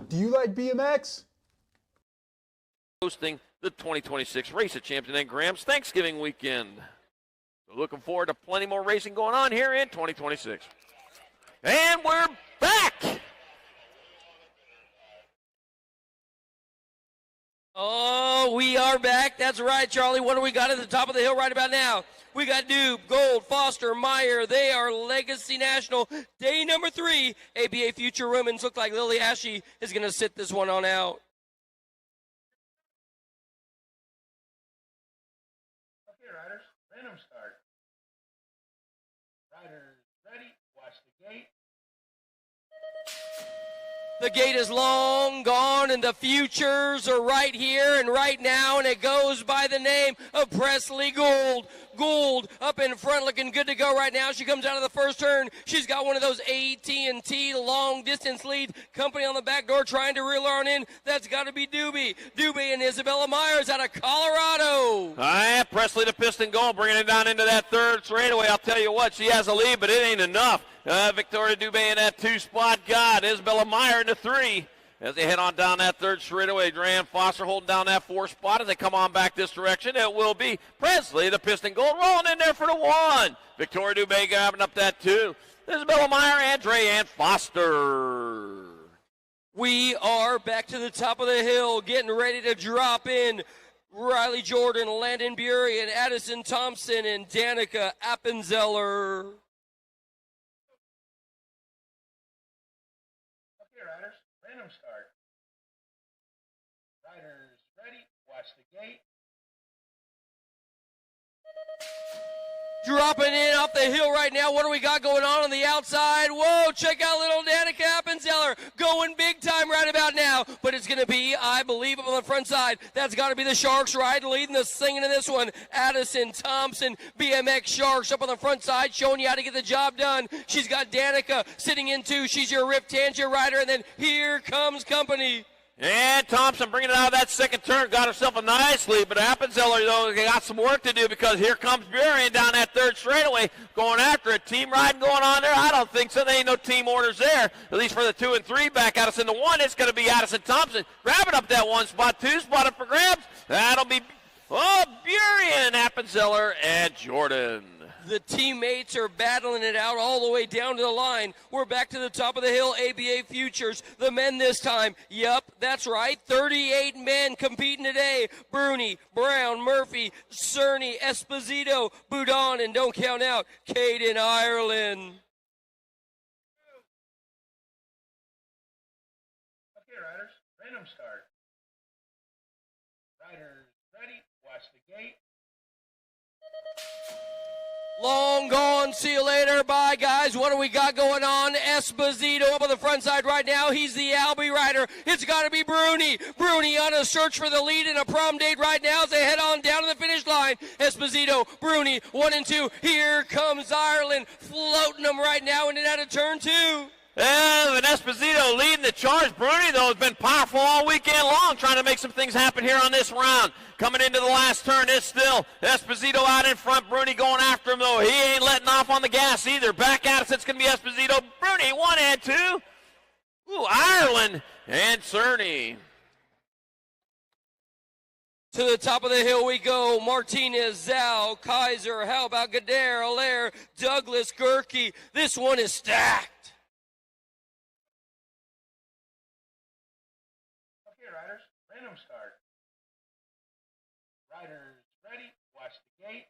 Do you like BMX? Hosting the 2026 Race at Champion and Graham's Thanksgiving weekend. So looking forward to plenty more racing going on here in 2026. And we're back! Oh, we are back. That's right, Charlie. What do we got at the top of the hill right about now? We got Dube, Gold, Foster, Meyer. They are Legacy National. Day number 3. ABA Future Women's. Look like Lily Ashe is going to sit this one on out. Okay, riders, random start. Riders ready, watch the gate. The gate is long gone, and the futures are right here and right now, and it goes by the name of Presley Gould. Gould up in front, looking good to go right now. She comes out of the first turn. She's got one of those AT&T long-distance lead company on the back door trying to reel her on in. That's got to be Doobie. Doobie and Isabella Myers out of Colorado. Presley the Piston Gold bringing it down into that third straightaway. I'll tell you what, she has a lead, but it ain't enough. Victoria Dubé in that 2-spot. God, Isabella Meyer in the 3. As they head on down that third straightaway, Dran Foster holding down that 4th spot. As they come on back this direction, it will be Presley, the Piston Gold, rolling in there for the 1. Victoria Dubé grabbing up that 2. Isabella Meyer and Dran Foster. We are back to the top of the hill, getting ready to drop in. Riley Jordan, Landon Bury, and Addison Thompson, and Danica Appenzeller. Random start. Riders ready, watch the gate. Dropping in off the hill right now. What do we got going on the outside? Whoa, check out little Danica Appenzeller going big time right about now. But it's going to be, I believe, up on the front side. That's got to be the Sharks ride, leading the singing in this one. Addison Thompson, BMX Sharks up on the front side, showing you how to get the job done. She's got Danica sitting in 2. She's your Rip Tangier rider. And then here comes company. And Thompson bringing it out of that second turn, got herself a nice lead, but Appenzeller, though, got some work to do because here comes Bury down that third straightaway, going after it. Team riding going on there? I don't think so. There ain't no team orders there, at least for the 2 and 3. Back at us in the 1, it's going to be Addison Thompson grabbing up that 1 spot. 2 spot up for grabs. That'll be, Bury and Appenzeller and Jordan. The teammates are battling it out all the way down to the line. We're back to the top of the hill, ABA Futures. The men this time, yep, that's right, 38 men competing today. Bruni, Brown, Murphy, Cerny, Esposito, Boudon, and don't count out, Caden Ireland. Okay, riders, random start. Riders ready, watch the gate. Long gone, see you later, bye guys. What do we got going on? Esposito up on the front side right now. He's the Albie rider. It's got to be Bruni. Bruni on a search for the lead in a prom date right now as they head on down to the finish line. Esposito, Bruni, 1 and 2. Here comes Ireland, floating them right now in and out of turn 2. And Esposito leading the charge. Bruni, though, has been powerful all weekend long, trying to make some things happen here on this round. Coming into the last turn, it's still Esposito out in front. Bruni going after him, though. He ain't letting off on the gas either. Back out, it's going to be Esposito. Bruni, 1 and 2. Ooh, Ireland and Cerny. To the top of the hill we go. Martinez, Zhao, Kaiser. How about Gader, Allaire, Douglas, Gerke? This one is stacked. Okay, riders, random start. Riders ready, watch the gate.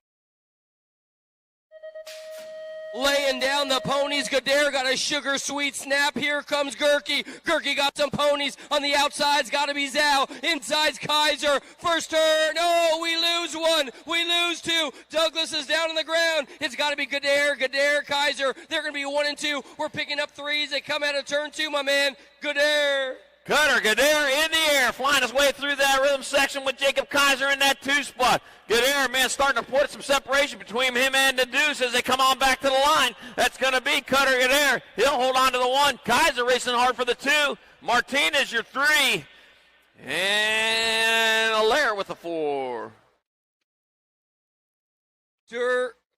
Laying down the ponies. Gader got a sugar sweet snap. Here comes Gerke. Gerke got some ponies. On the outside's got to be Zhao. Inside's Kaiser. First turn. Oh, we lose one. We lose two. Douglas is down on the ground. It's got to be Gader. Gader, Kaiser. They're going to be 1 and 2. We're picking up threes. They come out of turn 2, my man. Gader. Cutter Gader in the air, flying his way through that rhythm section with Jacob Kaiser in that 2 spot. Gader, man, starting to put some separation between him and the Deuce as they come on back to the line. That's going to be Cutter Gader. He'll hold on to the 1. Kaiser racing hard for the 2. Martinez, your 3. And Allaire with the 4.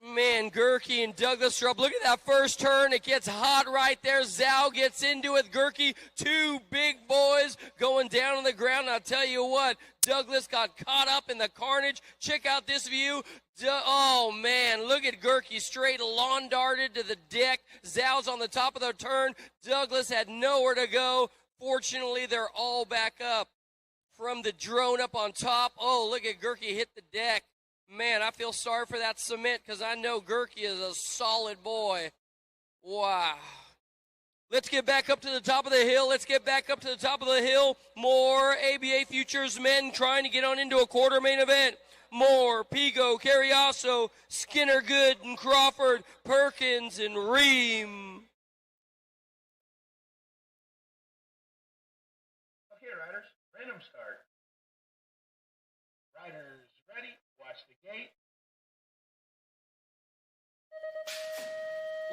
Man, Gerke and Douglas are up. Look at that first turn. It gets hot right there. Zhao gets into it. Gerke, 2 big boys going down on the ground. And I'll tell you what, Douglas got caught up in the carnage. Check out this view. Oh, man, look at Gerke straight lawn darted to the deck. Zhao's on the top of the turn. Douglas had nowhere to go. Fortunately, they're all back up from the drone up on top. Oh, look at Gerke hit the deck. Man, I feel sorry for that cement because I know Gerke is a solid boy. Wow. Let's get back up to the top of the hill. Let's get back up to the top of the hill. More ABA Futures men trying to get on into a quarter main event. Moore, Pigo, Carriasso, Skinner, Good, and Crawford, Perkins, and Ream. Okay, riders, random start. Riders ready, watch the gate.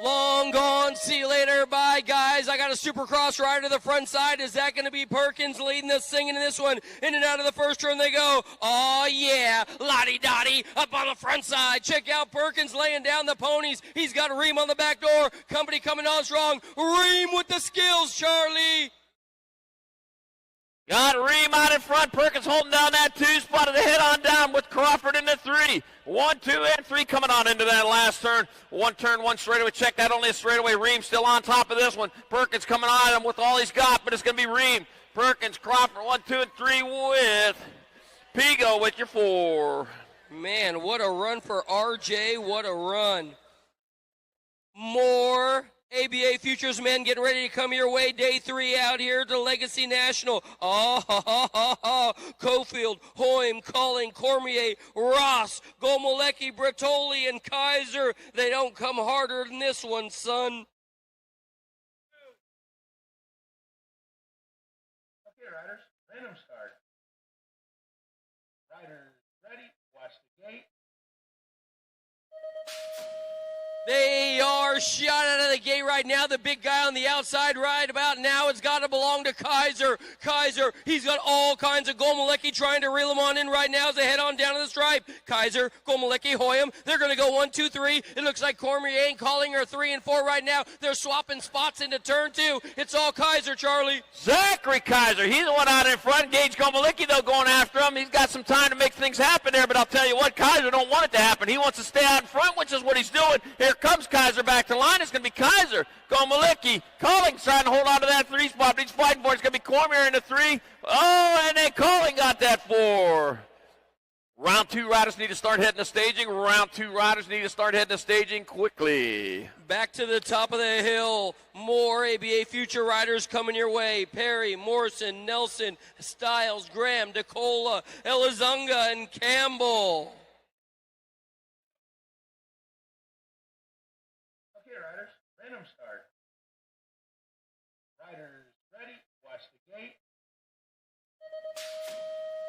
Long gone. See you later. Bye, guys. I got a Supercross rider to the front side. Is that going to be Perkins leading this thing into this one? In and out of the first turn they go. Oh, yeah. Lottie-dottie up on the front side. Check out Perkins laying down the ponies. He's got Ream on the back door. Company coming on strong. Ream with the skills, Charlie. Got Ream out in front. Perkins holding down that 2 spot of the head on down with Crawford in the 3. 1, 2, and 3 coming on into that last turn. 1 turn, 1 straightaway. Check that only a straightaway. Ream still on top of this one. Perkins coming on him with all he's got, but it's going to be Ream. Perkins, Crawford, 1, 2, and 3 with Pigo with your 4. Man, what a run for RJ. What a run. More ABA Futures men getting ready to come your way. Day 3 out here to Legacy National. Cofield, Hoym, Culling, Cormier, Ross, Gomolecki, Bertoli, and Kaiser. They don't come harder than this one, son. Okay, riders, random start. Riders ready, watch the gate. They are shot out of the gate right now. The big guy on the outside right about now has got to belong to Kaiser. Kaiser, he's got all kinds of Gomolecki trying to reel him on in right now as they head on down to the stripe. Kaiser, Gomolecki, Hoyam. They're going to go 1, 2, 3. It looks like Cormier and Calling are 3 and 4 right now. They're swapping spots into turn 2. It's all Kaiser, Charlie. Zachary Kaiser, he's the one out in front. Gage Gomolecki, though, going after him. He's got some time to make things happen there, but I'll tell you what, Kaiser don't want it to happen. He wants to stay out in front, which is what he's doing. Here comes Kaiser back to line. It's going to be Kaiser. Gomolecki. Colling's trying to hold on to that 3 spot, but he's fighting for it. It's going to be Cormier in the 3. Oh, and then Colling got that 4. Round 2 riders need to start heading to staging. Round 2 riders need to start heading to staging quickly. Back to the top of the hill. More ABA Future riders coming your way. Perry, Morrison, Nelson, Stiles, Graham, DeCola, Elizunga, and Campbell. Okay, riders, random start. Riders ready, watch the gate.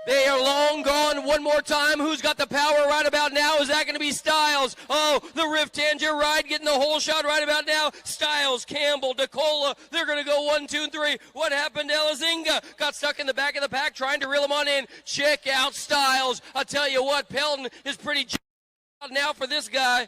They are long gone. One more time. Who's got the power right about now? Is that going to be Styles? Oh, the Rift Tangent ride getting the whole shot right about now. Styles, Campbell, DeCola. They're going to go 1, 2, and 3. What happened to Elzinga? Got stuck in the back of the pack trying to reel him on in. Check out Styles. I'll tell you what, Pelton is pretty out now for this guy.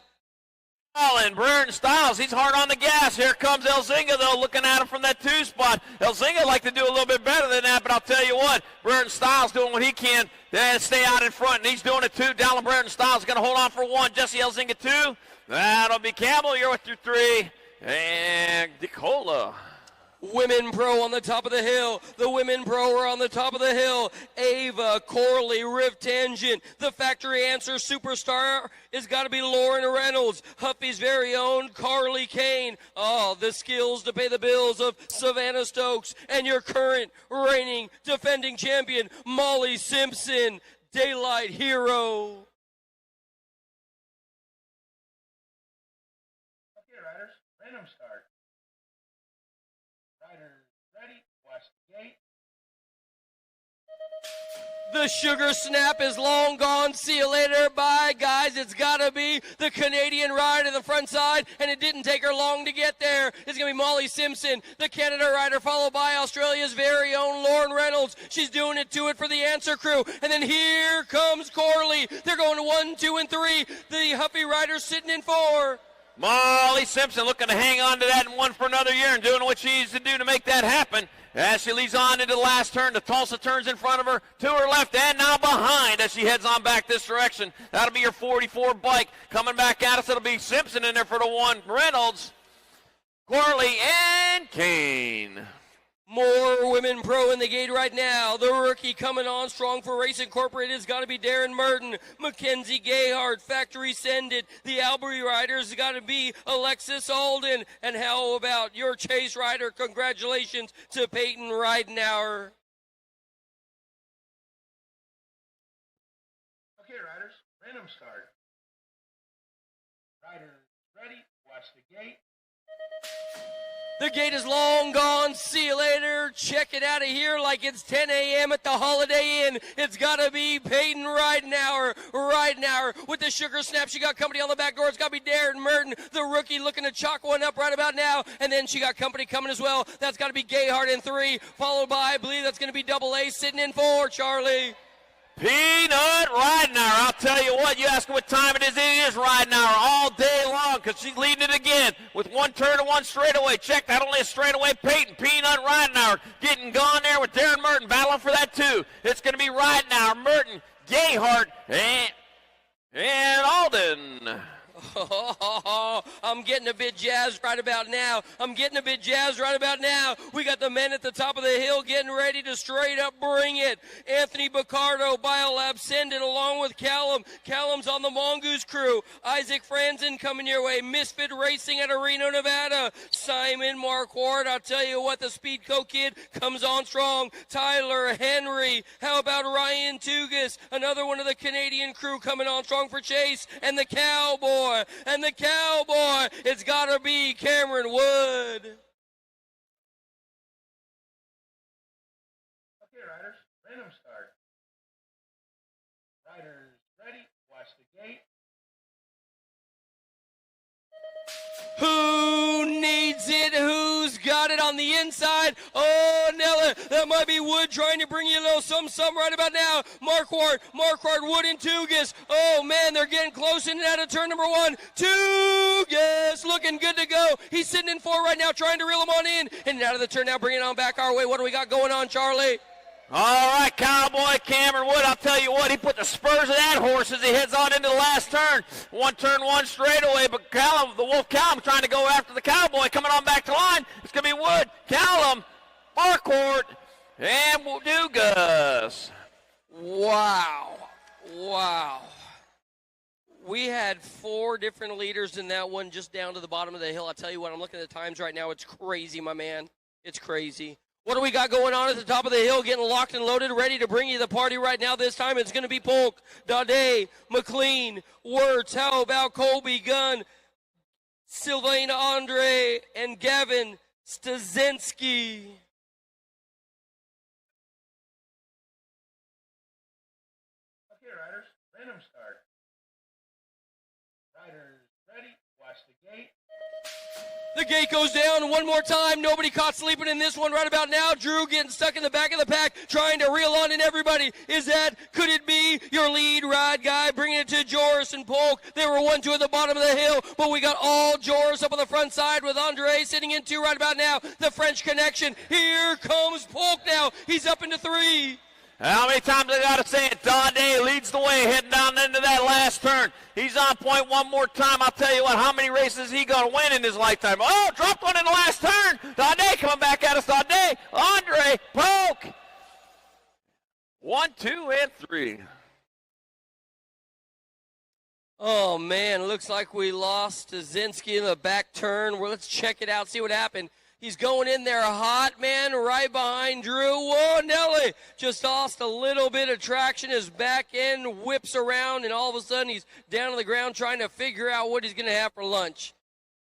And Brereton Styles, he's hard on the gas. Here comes Elzinga, though, looking at him from that 2 spot. Elzinga like to do a little bit better than that, but I'll tell you what, Brereton Styles doing what he can to stay out in front, and he's doing it too. Dallin Brereton Styles is going to hold on for 1. Jesse Elzinga 2. That'll be Campbell. You're with your 3. And DeCola. Women Pro on the top of the hill. The Women Pro are on the top of the hill. Ava, Corley, Rift Tangent. The factory answer superstar has got to be Lauren Reynolds. Huffy's very own Carly Kane. Oh, the skills to pay the bills of Savannah Stokes. And your current reigning defending champion, Molly Simpson. Daylight Hero. Okay, riders, random start. Riders ready, watch the gate. The sugar snap is long gone. See you later. Bye, guys. It's got to be the Canadian rider to the front side, and it didn't take her long to get there. It's going to be Molly Simpson, the Canada rider, followed by Australia's very own Lauren Reynolds. She's doing it to it for the answer crew. And then here comes Corley. They're going to 1, 2, and 3. The Huffy rider's sitting in 4. Molly Simpson looking to hang on to that and 1 for another year and doing what she needs to do to make that happen. As she leads on into the last turn, the Tulsa turns in front of her, to her left and now behind as she heads on back this direction. That'll be your 44 bike. Coming back at us, it'll be Simpson in there for the 1. Reynolds, Corley, and Kane. More Women Pro in the gate right now. The rookie coming on strong for Race Incorporated has got to be Darren Merton. Mackenzie Gayhart, Factory Send It. The Albury riders has got to be Alexis Alden. And how about your chase rider? Congratulations to Peyton Ridenauer. Okay, riders, random start. Riders ready, watch the gate. The gate is long gone. See you later. Check it out of here like it's 10 a.m. at the Holiday Inn. It's got to be Peyton Ridenauer. Ridenauer with the sugar snap. She got company on the back door. It's got to be Darren Merton, the rookie, looking to chalk one up right about now. And then she got company coming as well. That's got to be Gayhart in 3, followed by, I believe that's going to be Double A sitting in 4, Charlie. Peanut Ridenauer. I'll tell you what, you ask her what time it is Ridenauer all day long because she's leading it again with 1 turn and 1 straightaway. Check that, only a straightaway. Peyton, Peanut Ridenauer getting gone there with Darren Merton battling for that 2. It's going to be Ridenauer, Merton, Gayhart, and Alden. I'm getting a bit jazzed right about now. We got the men at the top of the hill getting ready to straight up bring it. Anthony Baccardo, Biolab, send it along with Callum. Callum's on the Mongoose crew. Isaac Franzen coming your way. Misfit Racing out of Reno, Nevada. Simon Marquardt, I'll tell you what, the Speedco kid comes on strong. Tyler Henry. How about Ryan Tugas? Another one of the Canadian crew coming on strong for Chase. And the Cowboy. It's got to be Cameron Wood. Okay, riders, random start. Riders ready, watch the gate. Who needs it? Who's got it on the inside? Oh, Nella, that might be Wood trying to bring you a little some right about now. Marquardt, Wood, and Tugas. Oh, man, they're getting close in and out of turn number 1. Tugas looking good to go. He's sitting in 4 right now, trying to reel him on in. And out of the turn now, bringing it on back our way. What do we got going on, Charlie? All right, Cowboy Cameron Wood, I'll tell you what, he put the spurs of that horse as he heads on into the last turn. 1 turn, 1 straightaway, but Callum, the Wolf Callum, trying to go after the Cowboy, coming on back to line. It's going to be Wood, Callum, Marquardt, and Dugas. Wow. We had 4 different leaders in that one just down to the bottom of the hill. I'll tell you what, I'm looking at the times right now. It's crazy, my man. It's crazy. What do we got going on at the top of the hill? Getting locked and loaded, ready to bring you the party right now. This time it's going to be Polk, Dade, McLean, Wirtz. How about Colby Gunn, Sylvain Andre, and Gavin Stazinski? The gate goes down one more time. Nobody caught sleeping in this one right about now. Drew getting stuck in the back of the pack, trying to reel on in everybody. Could it be your lead ride guy bringing it to Joris and Polk? They were 1-2 at the bottom of the hill, but we got all Joris up on the front side with Andre sitting in 2 right about now. The French connection. Here comes Polk now. He's up into 3. How many times I got to say it? Dade leads the way, heading down into that last turn. He's on point one more time. I'll tell you what, how many races is he going to win in his lifetime? Oh, dropped one in the last turn. Dade coming back at us. Dade, Andre, Polk. 1, 2, and 3. Oh, man, looks like we lost Zinski in the back turn. Well, let's check it out, see what happened. He's going in there hot, man, right behind Drew. Whoa, Nelly just lost a little bit of traction. His back end whips around, and all of a sudden he's down on the ground trying to figure out what he's going to have for lunch.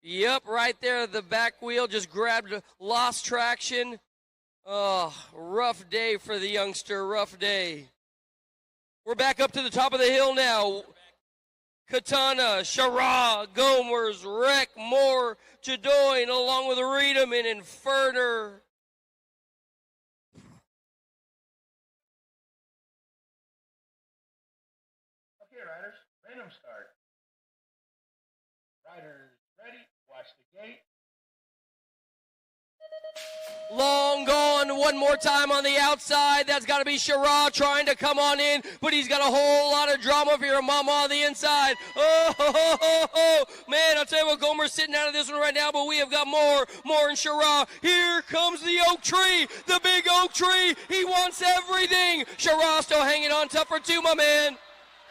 Yep, right there, the back wheel just grabbed, lost traction. Oh, rough day for the youngster, rough day. We're back up to the top of the hill now. Katana, Shara, Gomers, Rec, Moore, Jadoin, along with Riedemann and Ferner. Okay, riders, random start. Riders ready, watch the gate. Long gone one more time on the outside. That's got to be Shara trying to come on in, but he's got a whole lot of drama for your mama on the inside. Oh, man, I'll tell you what, Gomer's sitting out of this one right now, but we have got more and Shara. Here comes the oak tree, the big oak tree. He wants everything. Shara still hanging on tough for 2, my man.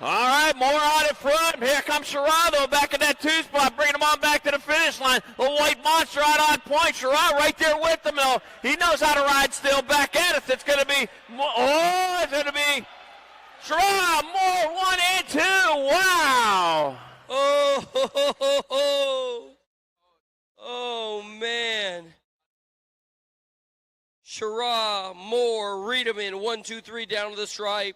All right, more out in front. Here comes Sherrod, back in that 2 spot, bringing him on back to the finish line. The white monster out on point. Sherrod right there with him, though. He knows how to ride still. Back at us. It's going to be, it's going to be Sherrod, more 1 and 2. Wow. Oh, man. Sherrod, Moore, Riedemann, 1, 2, 3 down to the stripe.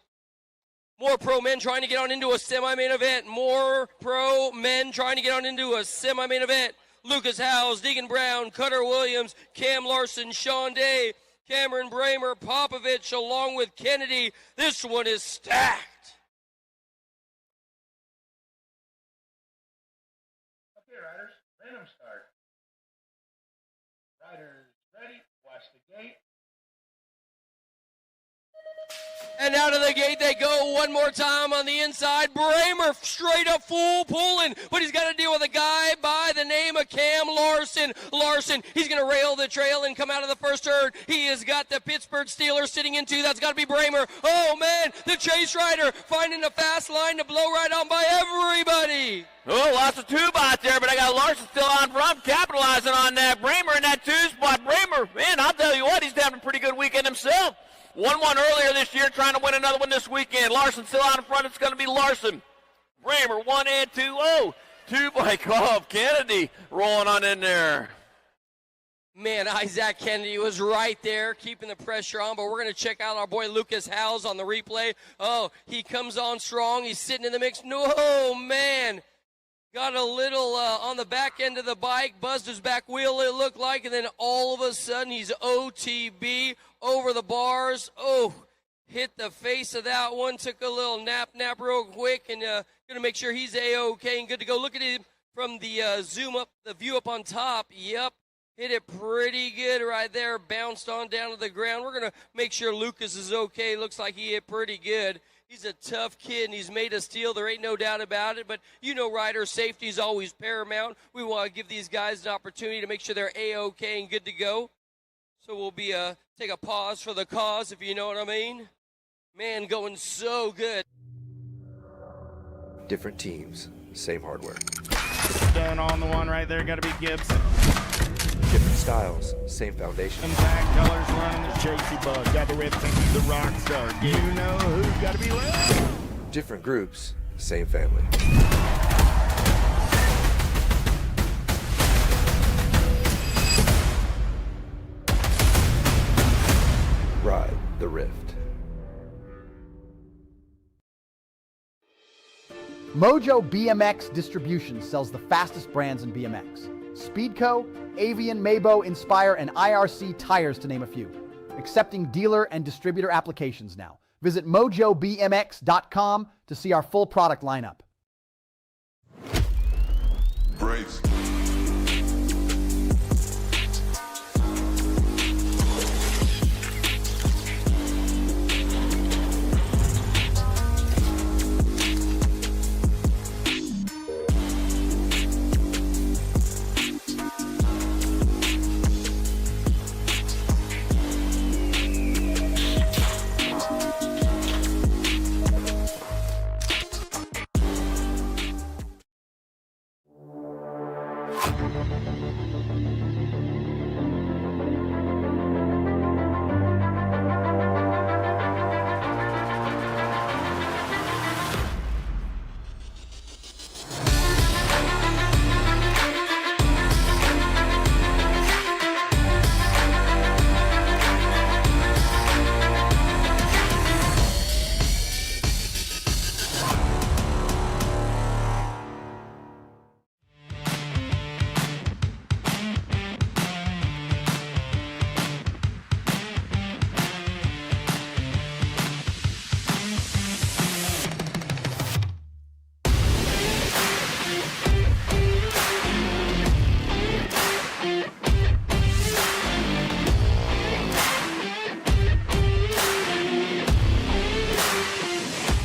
More pro men trying to get on into a semi-main event. More pro men trying to get on into a semi-main event. Lucas Howes, Deegan Brown, Cutter Williams, Cam Larson, Sean Day, Cameron Bramer, Popovich, along with Kennedy. This one is stacked. Okay, riders, random start. Riders ready, watch the gate. And out of the gate they go one more time on the inside. Bramer straight up full pulling, but he's got to deal with a guy by the name of Cam Larson. He's going to rail the trail and come out of the first turn. He has got the Pittsburgh Steelers sitting in 2. That's got to be Bramer. Oh, man, the chase rider finding a fast line to blow right on by everybody. Oh, lots of tube out there, but I got Larson still on front, capitalizing on that. Bramer in that 2 spot. Bramer, man, I'll tell you what, he's having a pretty good weekend himself. Won one earlier this year, trying to win another one this weekend. Larson still out in front. It's going to be Larson. Bramer, 1 and 2. Oh, 2 by Cobb. Kennedy rolling on in there. Man, Isaac Kennedy was right there, keeping the pressure on, but we're going to check out our boy Lucas Howes on the replay. Oh, he comes on strong. He's sitting in the mix. No, man. Got a little on the back end of the bike, buzzed his back wheel, it looked like, and then all of a sudden he's OTB over the bars. Oh, hit the face of that one, took a little nap real quick, and going to make sure he's A-OK and good to go. Look at him from the zoom up, the view up on top. Yep, hit it pretty good right there, bounced on down to the ground. We're going to make sure Lucas is okay. Looks like he hit pretty good. He's a tough kid, and he's made of steel. There ain't no doubt about it. But, you know, rider safety is always paramount. We want to give these guys an opportunity to make sure they're A-OK and good to go. So we'll be take a pause for the cause, if you know what I mean. Man, going so good. Different teams, same hardware. Done on the one right there, got to be Gibson. Different styles, same foundation. And back colors running the JC Bug, got the red thing, the Rockstar. You know who's got to be left. Different groups, same family. Ride the Rift. Mojo BMX Distribution sells the fastest brands in BMX. Speedco, Avian, Mabo, Inspire, and IRC tires, to name a few. Accepting dealer and distributor applications now. Visit mojobmx.com to see our full product lineup. Brace.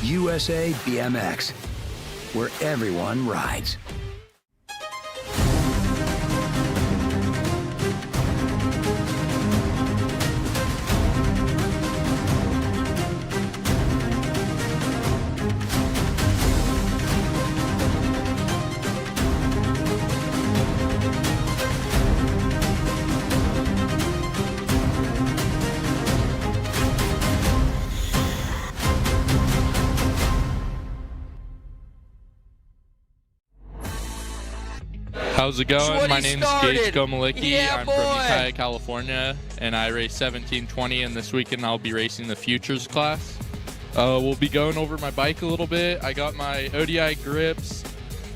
USA BMX, where everyone rides. How's it going? My name's Gage Gomalicki. Yeah, I'm from Ukiah, California, and I race 1720, and this weekend I'll be racing the Futures class. We'll be going over my bike a little bit. I got my ODI grips,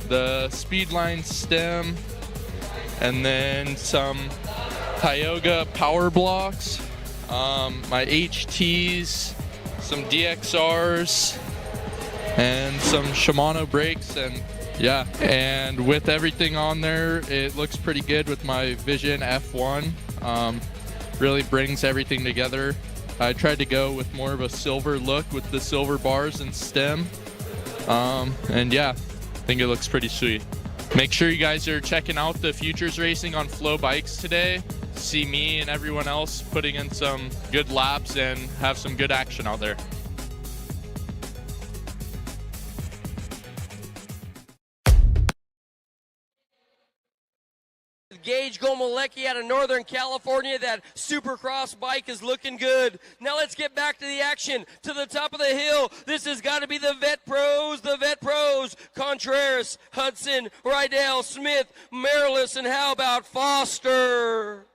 the Speedline stem, and then some Tioga power blocks, my HTs, some DXRs, and some Shimano brakes, and yeah, and with everything on there, it looks pretty good with my Vision F1. Really brings everything together. I tried to go with more of a silver look with the silver bars and stem. And yeah, I think it looks pretty sweet. Make sure you guys are checking out the Futures Racing on Flow Bikes today. See me and everyone else putting in some good laps and have some good action out there. Gage Gomalicki out of Northern California. That Supercross bike is looking good. Now let's get back to the action. To the top of the hill. This has got to be the Vet Pros. The Vet Pros. Contreras, Hudson, Rydell, Smith, Marilis, and how about Foster?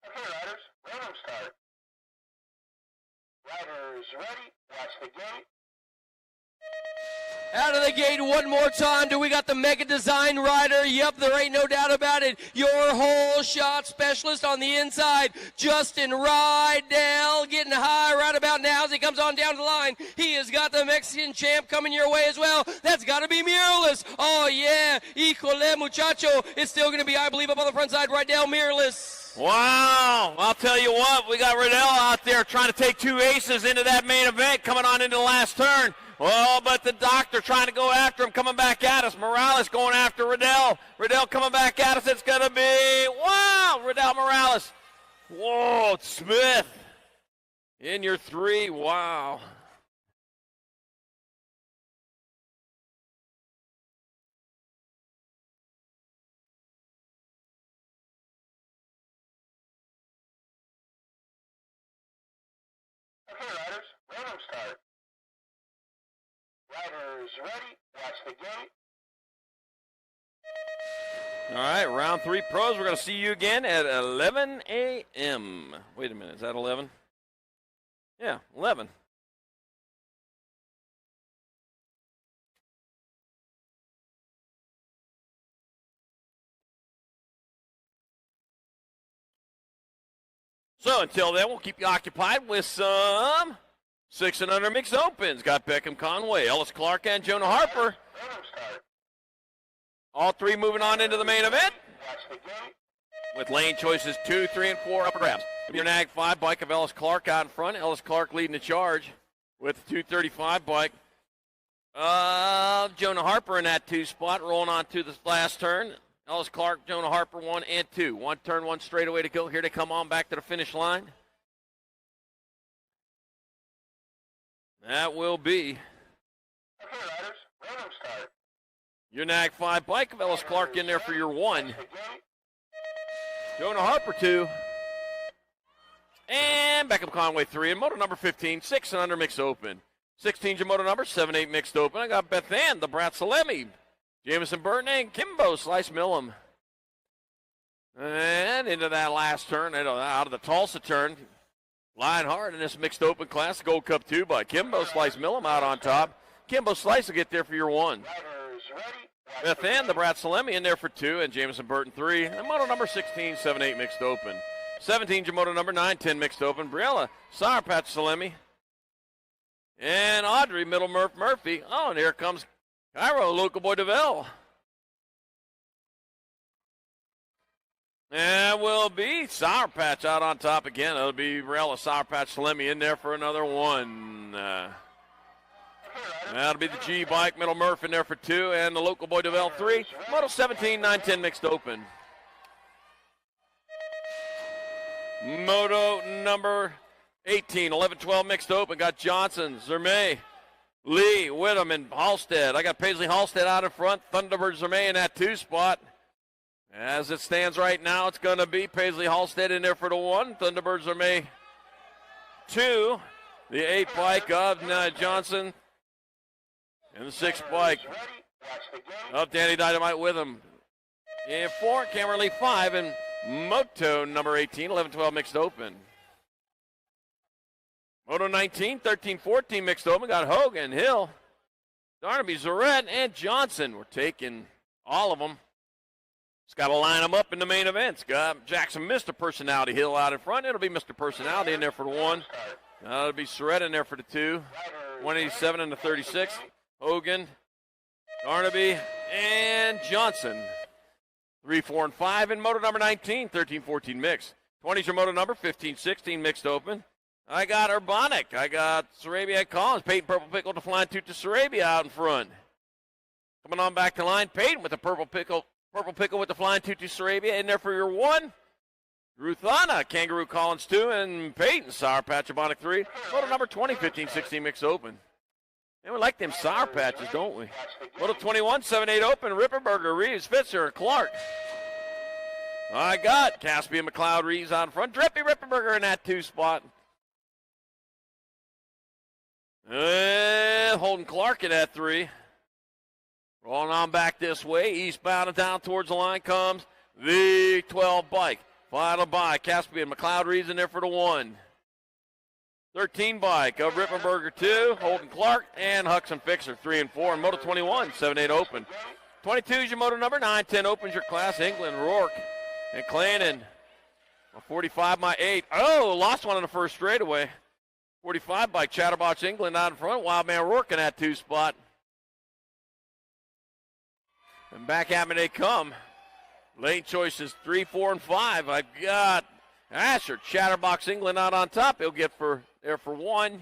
Okay, riders, random start. Riders ready, watch the gate. Out of the gate one more time. Do we got the Mega Design rider? Yep, there ain't no doubt about it. Your whole shot specialist on the inside, Justin Rydell, getting high right about now as he comes on down the line. He has got the Mexican champ coming your way as well. That's got to be Mirrorless. Oh, yeah. Híjole, muchacho. It's still going to be, I believe, up on the front side, Rydell, Mirrorless. Wow, I'll tell you what, we got Riddell out there trying to take two aces into that main event, coming on into the last turn. Oh, but the doctor trying to go after him, coming back at us. Morales going after Riddell. Riddell coming back at us. It's going to be, wow, Riddell Morales. Whoa, Smith in your three, wow. Okay, riders, random start. Riders ready, watch the gate. All right, round three pros. We're going to see you again at 11 a.m. Wait a minute, is that 11? Yeah, 11. So until then, we'll keep you occupied with some 6 and under mixed opens. Got Beckham Conway, Ellis Clark, and Jonah Harper. All three moving on into the main event with lane choices 2, 3, and 4 upper grabs. Your Nag 5 bike of Ellis Clark out in front. Ellis Clark leading the charge with the 235 bike. Jonah Harper in that 2 spot, rolling on to the last turn. Ellis Clark, Jonah Harper, 1 and 2. 1 turn, 1 straightaway to go. Here they come on back to the finish line. That will be your Nag 5 bike of Ellis Clark in there for your 1. Jonah Harper 2. And Beckham Conway 3. And moto number 15, 6 and under mixed open. 16's your moto number, 7-8 mixed open. I got Beth Ann, the Brat Salemi, Jamison Burton, and Kimbo Slice Millum. And into that last turn, out of the Tulsa turn. Flying hard in this mixed open class, Gold Cup 2 by Kimbo Slice Millum out on top. Kimbo Slice will get there for your 1. Beth Ann, the Brat Salemi in there for 2, and Jamison Burton 3. And moto number 16, 7-8 mixed open. 17's your moto number 9-10 mixed open. Briella, Sour Patch Salemi, and Audrey Middle Murphy. Oh, and here comes Cairo, Local Boy DeVille. And will be Sour Patch out on top again. It'll be Briella, Sour Patch Salemi in there for another 1. That'll be the G bike, Middle Murph in there for 2, and the Local Boy DeVille 3. Moto 17, 9-10 mixed open. Moto number 18, 11-12 mixed open. Got Johnson, Zermay, Lee, Whittam, and Halstead. I got Paisley Halstead out in front. Thunderbird Zermay in that 2 spot. As it stands right now, it's going to be Paisley Halstead in there for the 1. Thunderbird Zermay 2. The 8 bike of Johnson. And the 6 bike of Danny Dynamite with him. And 4, Cameron Lee 5, and Moto number 18, 11-12 mixed open. Moto 19, 13-14 mixed open. Got Hogan, Hill, Darnaby, Zarette, and Johnson. We're taking all of them. Just got to line them up in the main events. Got Jackson, Mr. Personality, Hill out in front. It'll be Mr. Personality in there for the 1. It'll be Zarette in there for the 2. 187 and the 36. Hogan, Darnaby, and Johnson. 3, 4, and 5 in moto number 19, 13-14 mixed. 20's your moto number, 15-16 mixed open. I got Urbanic. I got Sarabia Collins. Peyton Purple Pickle to Flying Toot to Sarabia out in front. Coming on back to line, Peyton with the Purple Pickle with the Flying Toot to Sarabia in there for your 1. Ruthana, Kangaroo Collins 2, and Peyton, Sour Patch Urbanic 3. Moto number 20, 15-16 mixed open. And we like them Sour Patches, don't we? Moto 21, 7-8 open. Ripperberger, Reeves, Fitzer, Clark. I got Caspian, McLeod, Reeves out in front. Drippy Ripperberger in that 2 spot. And Holden Clark in that 3. Rolling on back this way. Eastbound and down towards the line comes the 12 bike. Final by Caspian, McLeod, Reeves in there for the 1. 13 bike of Rippenberger 2, Holden Clark, and Huxon Fixer 3 and 4. And Moto 21, 7-8 open. 22 is your Moto number, 9-10 opens your class. England, Rourke, and Clannon. 45 by 8. Oh, lost one in the first straightaway. 45 bike Chatterbox England out in front. Wildman Rourke in that 2 spot. And back at me they come. Lane choices 3, 4, and 5. I've got Asher, Chatterbox England out on top. He'll get there for 1.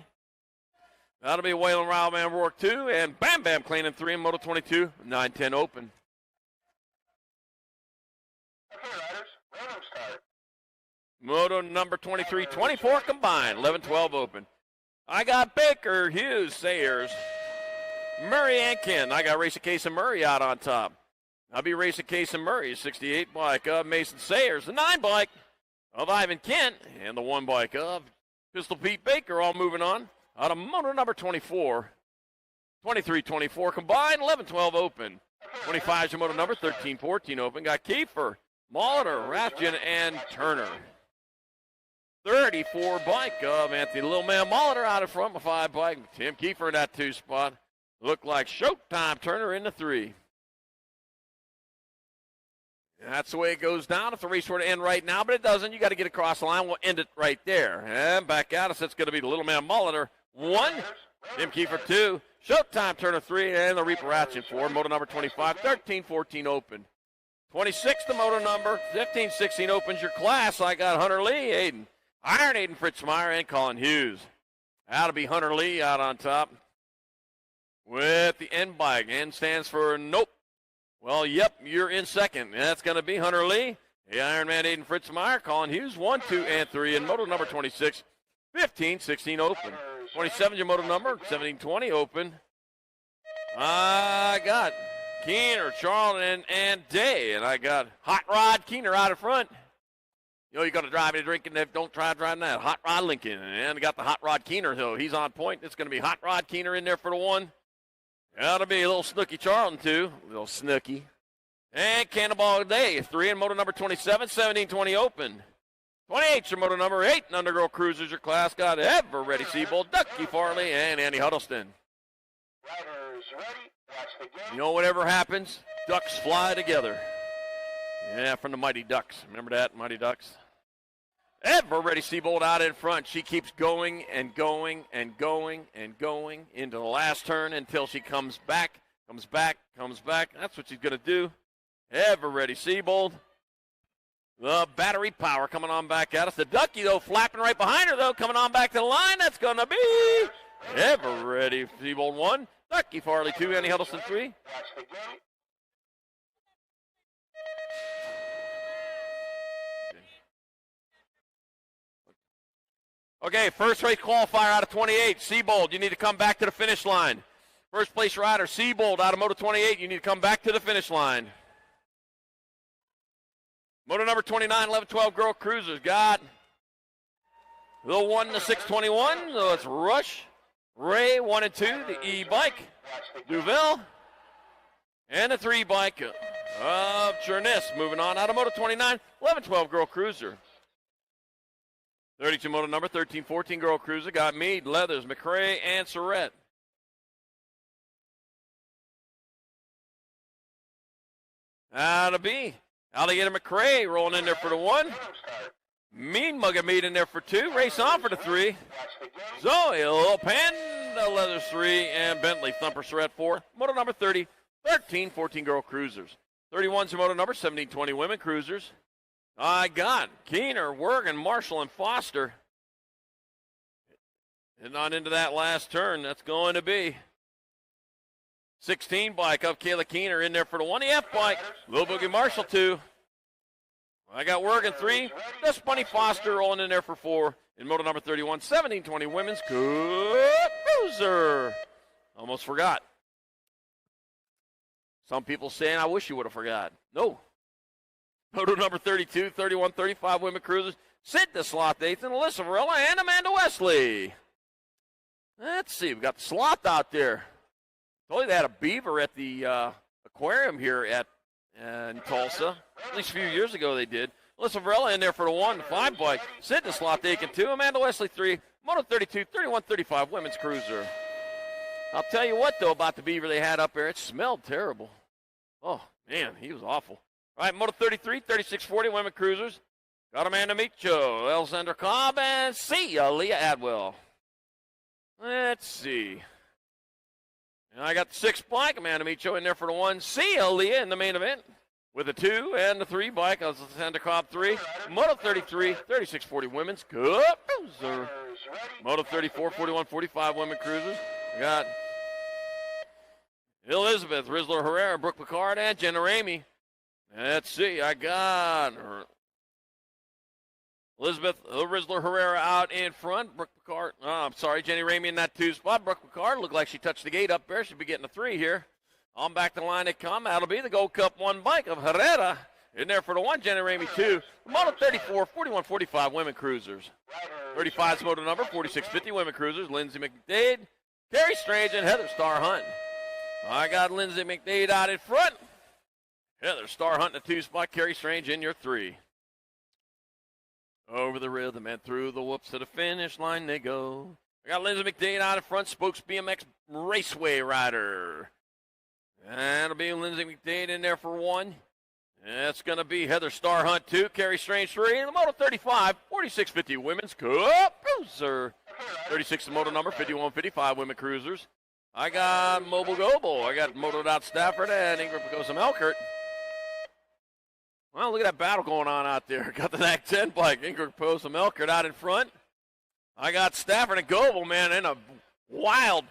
That'll be Waylon Wildman Rourke 2. And Bam Bam Cleaning 3 in Moto 22. 9-10 open. Moto number 23, 24 combined. 11-12 open. I got Baker, Hughes, Sayers, Murray, and Ken. I got Racing Case and Murray out on top. I'll be Racing Case and Murray. 68 bike of Mason Sayers. The 9 bike of Ivan Kent. And the 1 bike of Pistol Pete Baker all moving on. Out of Moto number 24. 23-24 combined. 11-12 open. 25 is your Moto number. 13-14 open. Got Kiefer, Molitor, Rathjen, and Turner. 34 bike of Anthony Little Man Molitor out in front with 5 bike. Tim Kiefer in that 2 spot. Looked like Showtime Turner in the 3. That's the way it goes down. If the race were to end right now, but it doesn't. You got to get across the line. We'll end it right there. And back at us, it's going to be the Little Man Mulliner 1, Tim Kiefer 2, Showtime Turner 3, and the Reaper Ratchet 4. Moto number 25, 13-14 open. 26, the moto number. 15-16 opens your class. I got Hunter Lee, Aiden Fritzmeyer, and Colin Hughes. That'll be Hunter Lee out on top with the N bike. N stands for nope. Well, yep, you're in second. That's going to be Hunter Lee, the Ironman Aiden Fritzmeyer, Colin Hughes, 1, 2, and 3, and moto number 26, 15-16 open. 27 your moto number, 17-20 open. I got Keener, Charlton, and Day, and I got Hot Rod Keener out in front. You know, you got to drive and drinking. Don't try driving that. Hot Rod Lincoln, and I got the Hot Rod Keener, so he's on point. It's going to be Hot Rod Keener in there for the 1. That'll be a little Snooky Charlton, 2. A little Snooky. And Cannonball Day, 3 in moto number 27, 17-20 open. 28 your moto number 8, and Undergirl Cruisers your class got Ever Ready Seabold, Ducky Farley, and Andy Huddleston. You know, whatever happens, ducks fly together. Yeah, from the Mighty Ducks. Remember that, Mighty Ducks? Ever Ready Seabold out in front. She keeps going and going and going and going into the last turn until she comes back, comes back, comes back. That's what she's going to do. Ever Ready Seabold. The Battery Power coming on back at us. The Ducky, though, flapping right behind her, though, coming on back to the line. That's going to be Ever Ready Seabold 1. Ducky Farley 2, Andy Huddleston 3. Okay, first race qualifier out of 28. Seabold, you need to come back to the finish line. First place rider, Seabold out of Moto 28. You need to come back to the finish line. Moto number 29, 11-12 Girl Cruisers got the 1, the 621. So it's Rush, Ray, 1 and 2, the E-bike, Duvel, and the 3 bike of Cherness. Moving on out of Moto 29, 11-12 Girl Cruiser. 32 moto number, 13-14 Girl Cruiser. Got Meade, Leathers, McRae, and Surrett. Out of B. Alligator McRae rolling in there for the 1. Mean Mug of Meade in there for 2. Race on for the 3. Zoe, Little Panda, Leathers 3, and Bentley, Thumper, Surrett 4. Moto number 30, 13-14 Girl Cruisers. 31's your moto number, 17-20 Women Cruisers. I got Keener, Wergen, Marshall, and Foster. Heading on into that last turn. That's going to be 16 bike of Kayla Keener in there for the 1. The F bike. Little Boogie Marshall 2. I got Wergen 3. Just Bunny Foster rolling in there for 4. In moto number 31, 17-20 Women's Cruiser. Almost forgot. Some people saying, I wish you would have forgot. No. Moto number 32, 31, 35 Women Cruisers. Sid the Sloth 8th, and Alyssa Varela and Amanda Wesley. Let's see, we got the Sloth out there. Told you they had a beaver at the aquarium here in Tulsa. At least a few years ago they did. Alyssa Varela in there for the 1, the 5 bike. Sid the Sloth 8 and 2, Amanda Wesley 3. Moto 32, 31, 35 Women's Cruiser. I'll tell you what, though, about the beaver they had up there. It smelled terrible. Oh, man, he was awful. All right, Moto 33, 36-40 Women Cruisers. Got Amanda Micho, Alexander Cobb, and Leah Adwell. Let's see. And I got the 6 bike, Amanda Micho in there for the 1. Leah in the main event with the 2 and the 3 bike. Alexander Cobb 3. Moto 33, 36-40 Women's Cruiser. Moto 34, 41-45 Women Cruisers. We got Elizabeth, Rizzler Herrera, Brooke Picard, and Jenna Ramey. Let's see, I got her. Elizabeth Rizzler Herrera out in front. Brooke Picard, Jenny Ramey in that 2 spot. Brooke Picard looked like she touched the gate up there. She'll be getting a 3 here. On back to the line they come. That'll be the Gold Cup 1 bike of Herrera. In there for the 1, Jenny Ramey 2. Moto 34, 41-45 Women Cruisers. 35's moto number, 46-50 Women Cruisers. Lindsay McDade, Carrie Strange, and Heather Star Hunt. I got Lindsay McDade out in front. Heather Star Hunt in the 2 spot. Carrie Strange in your 3. Over the rhythm and through the whoops to the finish line they go. I got Lindsay McDade out in front. Spokes BMX Raceway rider. And it'll be Lindsay McDade in there for 1. And it's going to be Heather Star Hunt 2, Carrie Strange 3, and the Moto 35, 4650 Women's Cup Cruiser. 36 is the Moto number, 5155 Women Cruisers. I got Mobile Goble. I got Moto Dot Stafford and Ingrid Picosa Melkert. Well, look at that battle going on out there. Got the NAC 10 bike. Ingrid Picosa Melkert out in front. I got Stafford and Goble, man, in a wild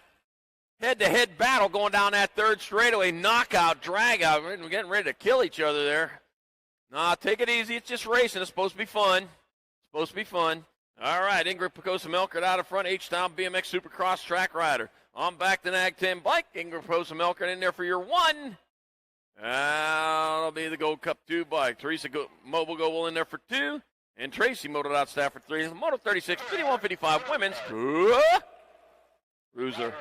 head-to-head battle going down that third straightaway. Knockout, drag-out. We're getting ready to kill each other there. Nah, take it easy. It's just racing. It's supposed to be fun. It's supposed to be fun. All right, Ingrid Picosa Melkert out in front. H-Town BMX Supercross track rider. On back to NAG 10 bike. Ingrid Picosa Melkert in there for your 1. That'll be the Gold Cup 2 bike. Teresa Mobile Goble in there for 2. And Tracy Moto Dot Stafford 3. Moto 36, 5155 Women's Cruiser.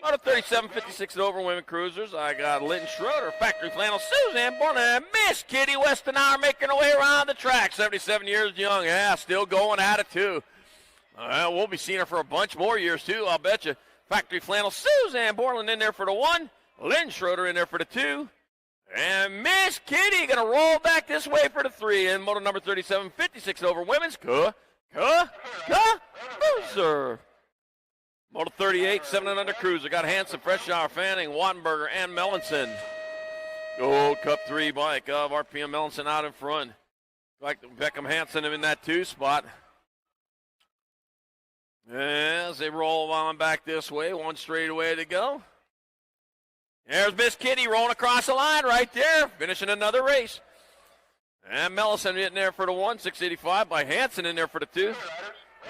Moto 37, 56 and over Women Cruisers. I got Lynn Schroeder, Factory Flannel, Suzanne Bourne, and Miss Kitty Westenauer making her way around the track. 77 years young. Yeah, still going at it, too. We'll be seeing her for a bunch more years, too, I'll bet you. Factory Flannel, Suzanne Borland in there for the 1. Lynn Schroeder in there for the 2. And Miss Kitty going to roll back this way for the 3. And Moto number 37, 56 over Women's Cruiser. Moto 38, 7 and under Cruiser. Got Hanson, Freshour, Fanning, Wattenberger, and Mellinson. Gold Cup 3 bike of RPM Mellinson out in front. Like Beckham Hanson in that 2 spot. As they roll on back this way, 1 straightaway to go. There's Miss Kitty rolling across the line right there, finishing another race. And Mellison getting there for the 1, 685 by Hanson in there for the 2.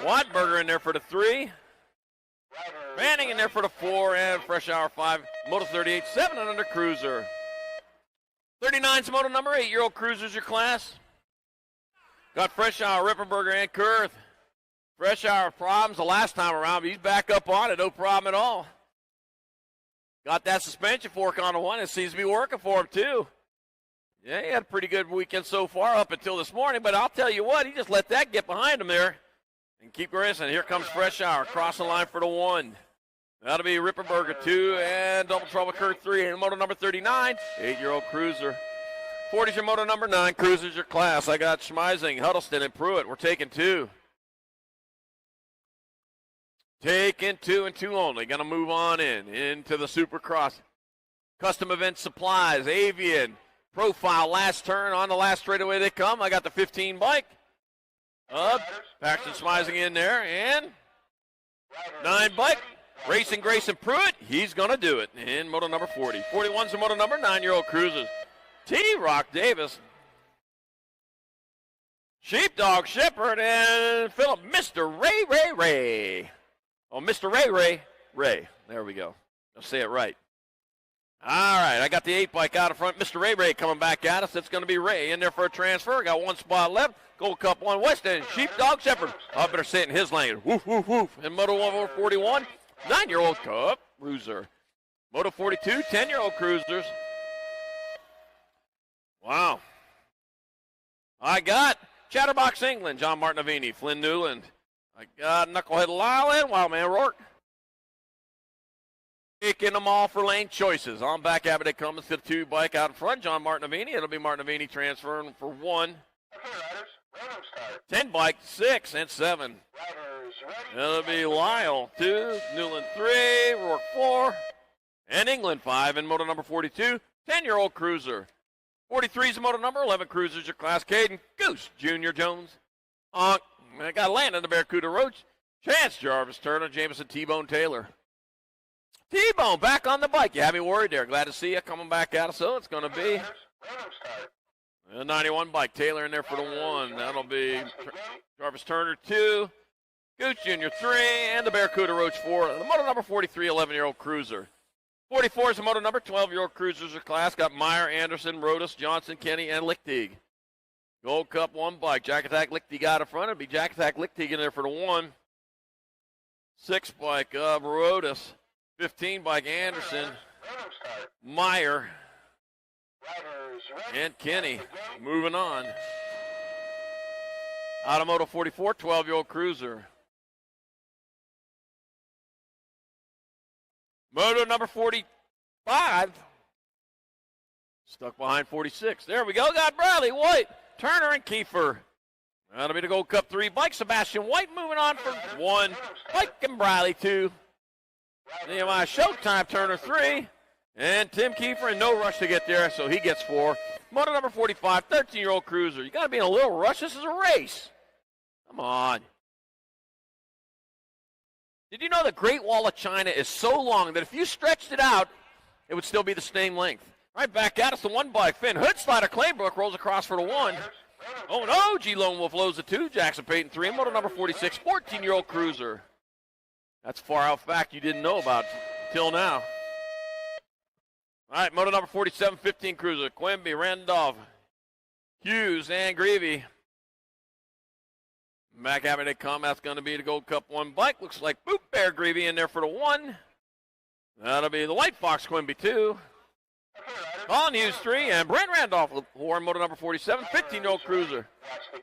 Wattenberger in there for the 3. Fanning in there for the 4, and Freshour 5. Moto 38, 7 and under Cruiser. 39's Moto number 8-year-old Cruisers your class. Got Freshour, Rippenberger, and Kurth. Freshour problems the last time around, but he's back up on it, no problem at all. Got that suspension fork on the 1. It seems to be working for him, too. Yeah, he had a pretty good weekend so far up until this morning, but I'll tell you what, he just let that get behind him there and keep racing. Here comes Freshour, cross the line for the 1. That'll be Rippenberger 2 and Double Trouble Kurt 3. And Moto number 39, 8-year-old Cruiser. 40's your Moto number 9, Cruiser's your class. I got Schmeising, Huddleston, and Pruitt. We're taking 2. Taking 2 and 2 only. Going to move on into the Supercross. Custom Event Supplies, Avian, Profile, last turn. On the last straightaway they come. I got the 15 bike. Up. Paxton Schmeising in there. And 9 bike. Racing Grayson Pruitt. He's going to do it in Moto number 40. 41's the Moto number 9-year-old Cruisers. T-Rock Davis. Sheepdog Shepherd and Philip Mr. Ray. Oh, Mr. Ray. There we go. Let's say it right. All right, I got the 8 bike out in front. Mr. Ray coming back at us. It's going to be Ray in there for a transfer. Got 1 spot left. Gold Cup 1 West End. Sheepdog Shepherd. I better sit in his lane. Woof, woof, woof. And Moto 141, 9-year-old Cup Cruiser. Moto 42, 10-year-old Cruisers. Wow. I got Chatterbox England, John Martinavini, Flynn Newland. I got Knucklehead Lyle and Wildman Rourke. Picking them all for lane choices. On back, Abbott comes to the 2 bike out in front. John Martinavini. It'll be Martinavini transferring for 1. 10 bike, 6 and 7. It'll be Lyle 2, Newland 3, Rourke 4, and England 5 in Moto number 42. 10-year-old Cruiser. 43 is the Moto number 11 Cruisers your class. Caden Goose Jr. Jones. I got Landon the Barracuda Roach. Chance Jarvis Turner, Jameson T-Bone Taylor. T-Bone back on the bike. You had me worried there. Glad to see you coming back at us. So it's going to be a 91 bike. Taylor in there for the 1. That'll be Jarvis Turner 2, Goose Jr. 3, and the Barracuda Roach 4. The Moto number 43, 11-year-old Cruiser. 44 is the Moto number 12-year-old Cruisers of class. Got Meyer, Anderson, Rodas, Johnson, Kenny, and Lichtig. Gold Cup 1 bike. Jack Attack Lichtig out in front. It'll be Jack Attack Lichtig in there for the 1. 6 bike of Rodas. 15 bike Anderson, Meyer, and Kenny. Moving on. Automoto 44, 12-year-old Cruiser. Moto number 45, Stuck behind 46. There we go. Got Bradley, White, Turner, and Kiefer. That'll be the Gold Cup 3 bike. Sebastian White moving on for 1. Mike and Bradley 2. Nehemiah Showtime, Turner 3. And Tim Kiefer in no rush to get there, so he gets 4. Moto number 45, 13-year-old cruiser. You got to be in a little rush. This is a race. Come on. Did you know the Great Wall of China is so long that if you stretched it out, it would still be the same length? Right back at us, the 1 bike. Finn Hood, Slider Claybrook rolls across for the 1. Oh, no, G Lone Wolf loads the 2. Jackson Payton 3. Moto number 46, 14-year-old cruiser. That's a far out fact you didn't know about till now. All right, moto number 47, 15 cruiser. Quimby, Randolph, Hughes, and Greavy. Back having they come. That's going to be the Gold Cup 1 bike. Looks like Boot Bear Greavy in there for the 1. That'll be the White Fox Quimby 2. Colin Hughes 3, and Brent Randolph with horn, moto number 47, 15-year-old cruiser.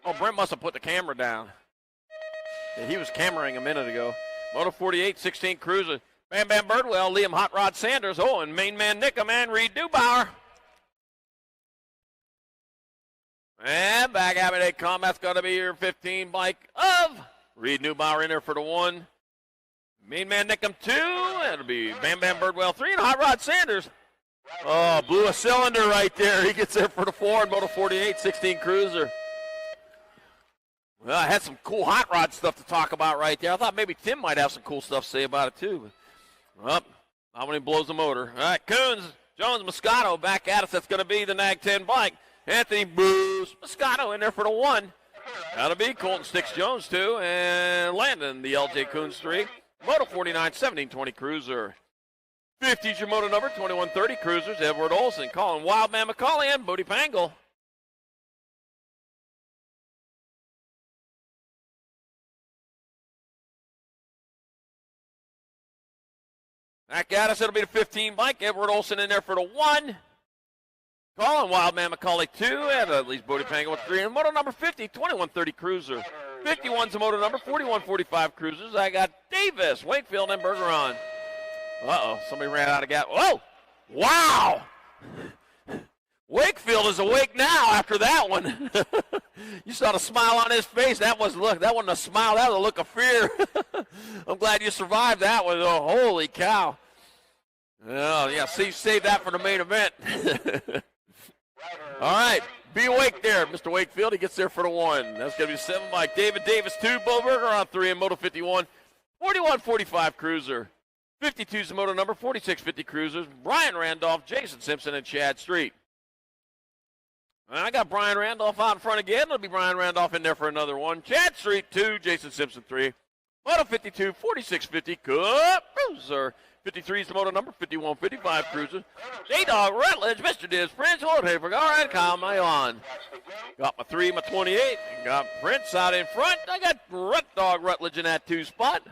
Oh, Brent must have put the camera down. Yeah, he was cameraing a minute ago. Moto 48, 16 cruiser. Bam Bam Birdwell, Liam Hot Rod Sanders. Oh, and main man Nickham and Reed Dubauer. And back having they come. That's going to be your 15 bike of Reed Neubauer in there for the 1. Main man Nickham 2. It'll be Bam Bam Birdwell 3 and Hot Rod Sanders. Oh, blew a cylinder right there. He gets there for the 4 in Moto 48, 16 cruiser. Well, I had some cool hot rod stuff to talk about right there. I thought maybe Tim might have some cool stuff to say about it, too. Well, not when he blows the motor. All right, Coons, Jones, Moscato back at us. That's going to be the Nag 10 bike. Anthony Bruce Moscato in there for the 1. That'll be Colton Sticks Jones, 2. And Landon, the LJ Coons 3. Moto 49, 1720 cruiser. 50's your moto number, 2130 cruisers. Edward Olson, Colin Wildman McCauley, and Bodie Pangle. Back at us, it'll be the 15 bike. Edward Olson in there for the 1. Colin Wildman McCauley 2, and at least Bodie Pangle with 3. And moto number 50, 2130 cruiser. 51's the moto number, 4145 cruisers. I got Davis, Wakefield, and Bergeron. Uh-oh, somebody ran out of gas. Oh, wow. Wakefield is awake now after that one. You saw the smile on his face. That wasn't a smile. That was a look of fear. I'm glad you survived that one. Oh, holy cow. Oh, yeah, save that for the main event. All right, be awake there, Mr. Wakefield. He gets there for the 1. That's going to be 7 bike. David Davis 2, Bo Berger on 3 in Moto 51. 4145 cruiser. 52's the moto number, 4650 cruisers. Brian Randolph, Jason Simpson, and Chad Street. And I got Brian Randolph out in front again. It'll be Brian Randolph in there for another 1. Chad Street 2, Jason Simpson 3. Moto 52, 4650 cruiser. 53's the moto number, 5155 cruiser. J-Dog Rutledge, Mr. Diz, Prince, Jorge Vergara, and Kyle Mayon. Got my 3, my 28, and got Prince out in front. I got Dog Rutledge in that 2 spot.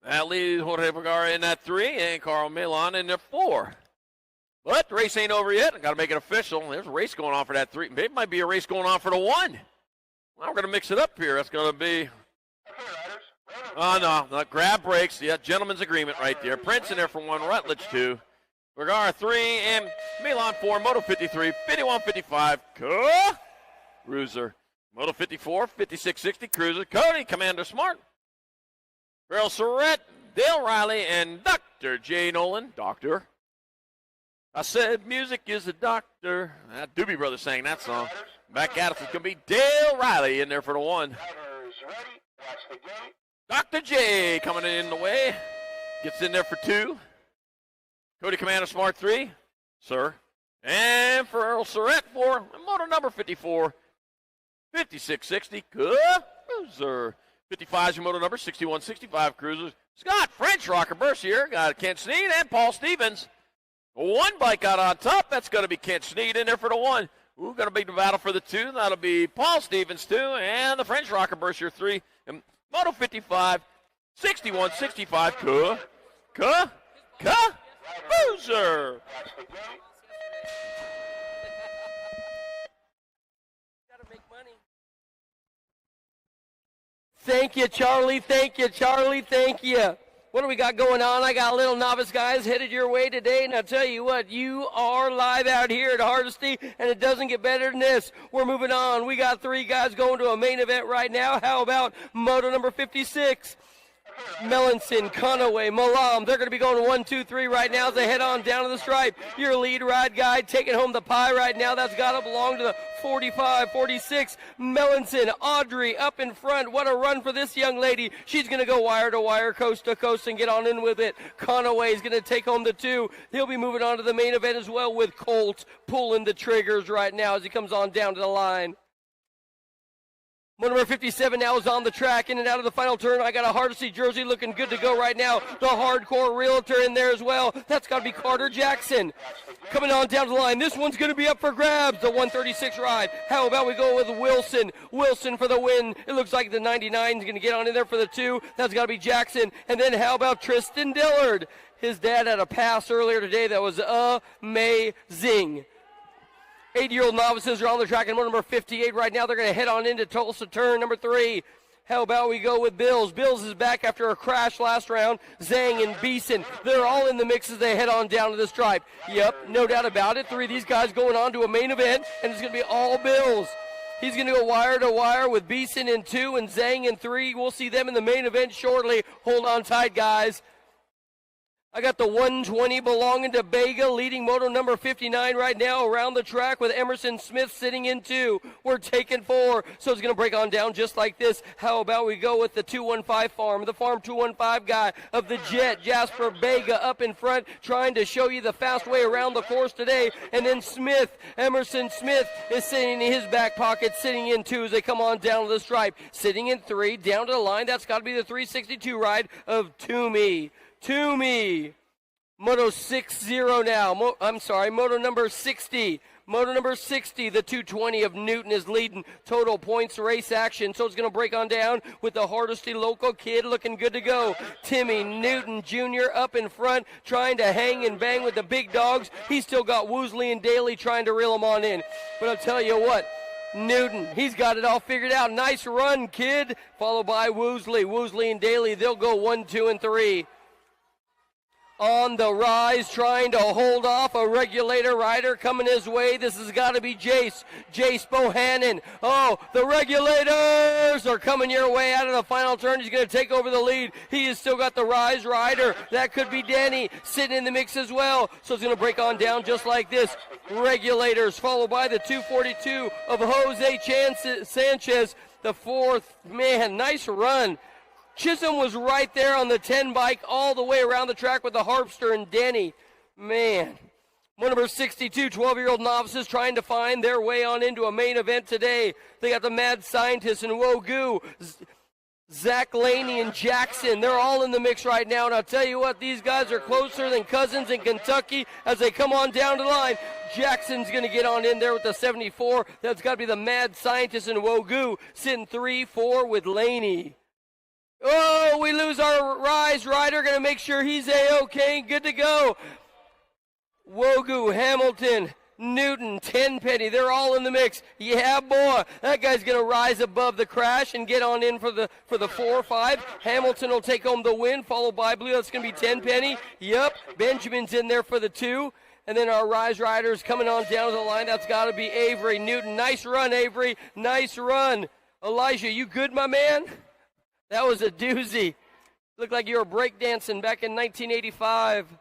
That leaves Jorge Vergara in that 3 and Carl Milon in that 4. But the race ain't over yet. I got to make it official. There's a race going on for that 3. It might be a race going on for the 1. Well, we're going to mix it up here. That's going to be... Oh, no. Grab brakes. Yeah, gentleman's agreement right there. Prince in there for 1. Rutledge 2. Vergara 3 and Milon 4. Moto 53, 5155 cruiser. Moto 54, 5660 cruiser. Cody, Commander Smart. Earl Surratt, Dale Riley, and Dr. J. Nolan. Doctor. I said music is a doctor. That Doobie Brothers sang that song. Back at us, it's going to be Dale Riley in there for the 1. Dr. J coming in the way. Gets in there for 2. Cody Commander Smart 3. Sir. And for Earl Surratt 4. Motor number 54. 5660 cruiser. 55 is your motor number, 6165 cruisers. Scott French Rocker Mercier, got Kent Sneed and Paul Stevens. 1 bike out on top. That's going to be Kent Sneed in there for the 1. We're going to be the battle for the 2. That'll be Paul Stevens 2 and the French Rocker Mercier 3. And Moto 55, 6165 cruiser. Thank you, Charlie. Thank you, Charlie. Thank you. What do we got going on? I got little novice guys headed your way today, and I'll tell you what, you are live out here at Hardesty, and it doesn't get better than this. We're moving on. We got 3 guys going to a main event right now. How about moto number 56? Melanson, Conaway, Malam, they're going to be going 1, 2, 3 right now as they head on down to the stripe. Your lead ride guy taking home the pie right now. That's got to belong to the 45, 46. Melanson, Audrey up in front. What a run for this young lady. She's going to go wire to wire, coast to coast, and get on in with it. Conaway is going to take home the 2. He'll be moving on to the main event as well with Colt pulling the triggers right now as he comes on down to the line. Number 57 now is on the track, in and out of the final turn. I got a Hardesty jersey looking good to go right now. The hardcore realtor in there as well. That's got to be Carter Jackson. Coming on down the line. This one's going to be up for grabs, the 136 ride. How about we go with Wilson? Wilson for the win. It looks like the 99 is going to get on in there for the 2. That's got to be Jackson. And then how about Tristan Dillard? His dad had a pass earlier today that was amazing. 8-year-old novices are on the track in number 58 right now. They're going to head on into Tulsa turn number 3. How about we go with Bills? Bills is back after a crash last round. Zhang and Beeson, they're all in the mix as they head on down to the stripe. Yep, no doubt about it. 3 of these guys going on to a main event, and it's going to be all Bills. He's going to go wire to wire with Beeson in 2 and Zhang in 3. We'll see them in the main event shortly. Hold on tight, guys. I got the 120 belonging to Bega, leading moto number 59 right now around the track with Emerson Smith sitting in 2. We're taking 4, so it's going to break on down just like this. How about we go with the 215 farm, the farm 215 guy of the Jet, Jasper Bega up in front, trying to show you the fast way around the course today. And then Smith, Emerson Smith, is sitting in his back pocket, sitting in 2 as they come on down to the stripe. Sitting in 3, down to the line. That's got to be the 362 ride of Toomey. Moto 60 now. Moto number 60. Moto number 60, the 220 of Newton is leading total points race action. So it's going to break on down with the Hardesty local kid looking good to go. Timmy Newton Jr. up in front, trying to hang and bang with the big dogs. He's still got Woosley and Daly trying to reel him on in. But I'll tell you what, Newton, he's got it all figured out. Nice run, kid. Followed by Woosley. Woosley and Daly, they'll go 1, 2, and 3. On the rise, trying to hold off a regulator rider coming his way. This has got to be Jace Bohannon. Oh, the regulators are coming your way out of the final turn. He's going to take over the lead. He has still got the rise rider. That could be Danny sitting in the mix as well. So it's going to break on down just like this. Regulators followed by the 242 of Jose Sanchez. The 4th, man, nice run. Chisholm was right there on the 10 bike all the way around the track with the Harpster and Denny. Man. Number 62, 12-year-old novices trying to find their way on into a main event today. They got the Mad Scientist and Wogu, Zach Laney and Jackson. They're all in the mix right now. And I'll tell you what, these guys are closer than cousins in Kentucky as they come on down the line. Jackson's going to get on in there with the 74. That's got to be the Mad Scientist and Wogu sitting 3-4 with Laney. Oh, we lose our rise rider. Going to make sure he's A-OK. Good to go. Wogu, Hamilton, Newton, Tenpenny. They're all in the mix. Yeah, boy. That guy's going to rise above the crash and get on in for the 4-5. Hamilton will take home the win, followed by Blue. That's going to be Tenpenny. Yep. Benjamin's in there for the 2. And then our rise riders coming on down to the line. That's got to be Avery Newton. Nice run, Avery. Nice run. Elijah, you good, my man? That was a doozy. Looked like you were breakdancing back in 1985.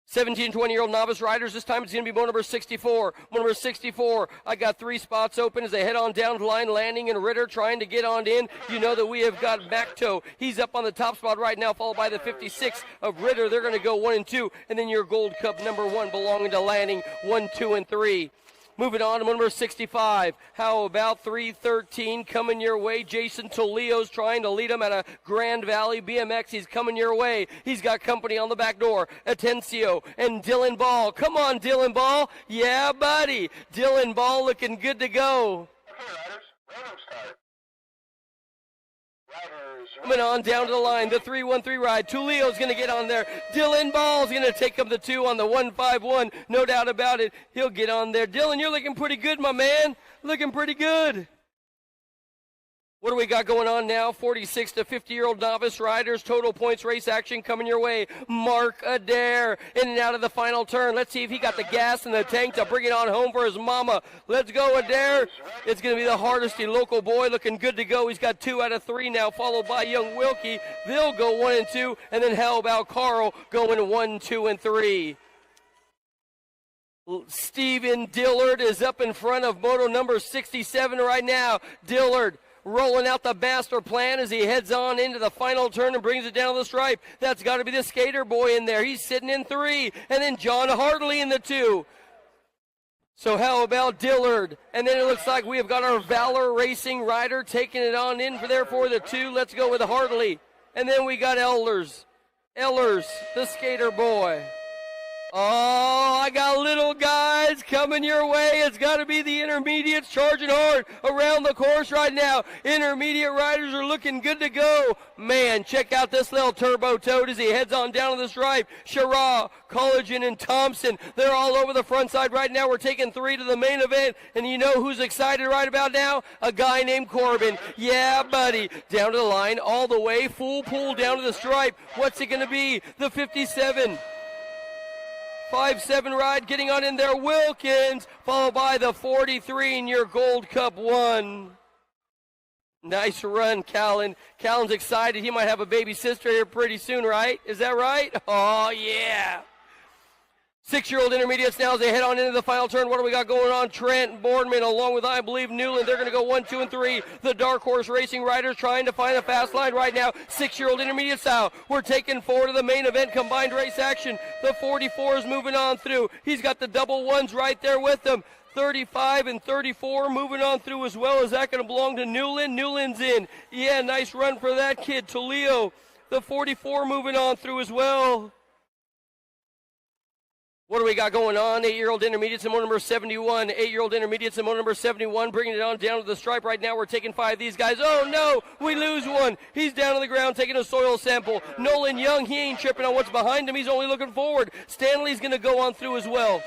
17, 20-year-old novice riders. This time it's going to be moto number 64. Moto number 64. I got 3 spots open as they head on down the line. Landing and Ritter trying to get on in. You know that we have got Macto. He's up on the top spot right now, followed by the 56 of Ritter. They're going to go 1 and 2. And then your Gold Cup number 1 belonging to Landing, 1, 2, and 3. Moving on to number 65. How about 313 coming your way? Jason Toleo's trying to lead him at a Grand Valley BMX. He's coming your way. He's got company on the back door. Atencio and Dylan Ball. Come on, Dylan Ball. Yeah, buddy. Dylan Ball looking good to go. Coming on down to the line, the 313 ride. Tulio's going to get on there. Dylan Ball's going to take him the 2 on the 151. No doubt about it. He'll get on there. Dylan, you're looking pretty good, my man. Looking pretty good. What do we got going on now? 46 to 50-year-old novice riders. Total points race action coming your way. Mark Adair in and out of the final turn. Let's see if he got the gas in the tank to bring it on home for his mama. Let's go, Adair. It's going to be the Hardesty local boy looking good to go. He's got 2 out of 3 now, followed by young Wilkie. They'll go 1 and 2. And then how about Carl going 1, 2, and 3? Steven Dillard is up in front of moto number 67 right now. Dillard rolling out the master plan as he heads on into the final turn and brings it down the stripe. That's got to be the skater boy in there. He's sitting in 3. And then John Hartley in the 2. So how about Dillard? And then it looks like we have got our Valor Racing rider taking it on in for the 2. Let's go with Hartley. And then we got Ehlers, the skater boy. Oh, I got little guys coming your way. It's got to be the intermediates charging hard around the course right now. Intermediate riders are looking good to go. Man, check out this little turbo toad as he heads on down to the stripe. Shara, Collagen, and Thompson, they're all over the front side right now. We're taking 3 to the main event, and you know who's excited right about now? A guy named Corbin. Yeah, buddy. Down to the line, all the way, full pull down to the stripe. What's it going to be? The 57. 5-7 ride getting on in there. Wilkins, followed by the 43 in your Gold Cup 1. Nice run, Callan. Callan's excited. He might have a baby sister here pretty soon, right? Is that right? Oh, yeah. 6-year-old intermediates now as they head on into the final turn. What do we got going on? Trent Boardman along with, I believe, Newland. They're going to go 1, 2, and 3. The Dark Horse Racing riders trying to find a fast line right now. 6-year-old intermediate style. We're taking 4 to the main event combined race action. The 44 is moving on through. He's got the double ones right there with him. 35 and 34 moving on through as well. Is that going to belong to Newland? Newland's in. Yeah, nice run for that kid. Toledo, the 44 moving on through as well. What do we got going on? 8-year-old intermediates in moto number 71. 8-year-old intermediates in moto number 71, bringing it on down to the stripe right now. We're taking 5 of these guys. Oh, no, we lose one. He's down on the ground taking a soil sample. Nolan Young, he ain't tripping on what's behind him. He's only looking forward. Stanley's going to go on through as well.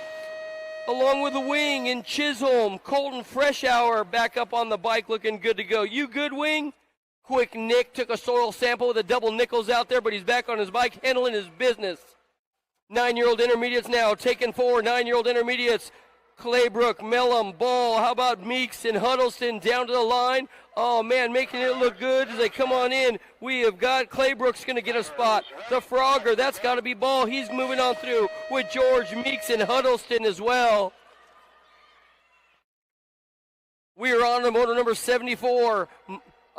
Along with the wing in Chisholm, Colton Freshour back up on the bike looking good to go. You good, Wing? Quick Nick took a soil sample with the double nickels out there, but he's back on his bike handling his business. 9-year-old intermediates now, taking 4, 9-year-old intermediates. Claybrook, Mellum, Ball, how about Meeks and Huddleston down to the line? Oh, man, making it look good as they come on in. We have got Claybrook's going to get a spot. The Frogger, that's got to be Ball. He's moving on through with George, Meeks, and Huddleston as well. We are on to moto number 74.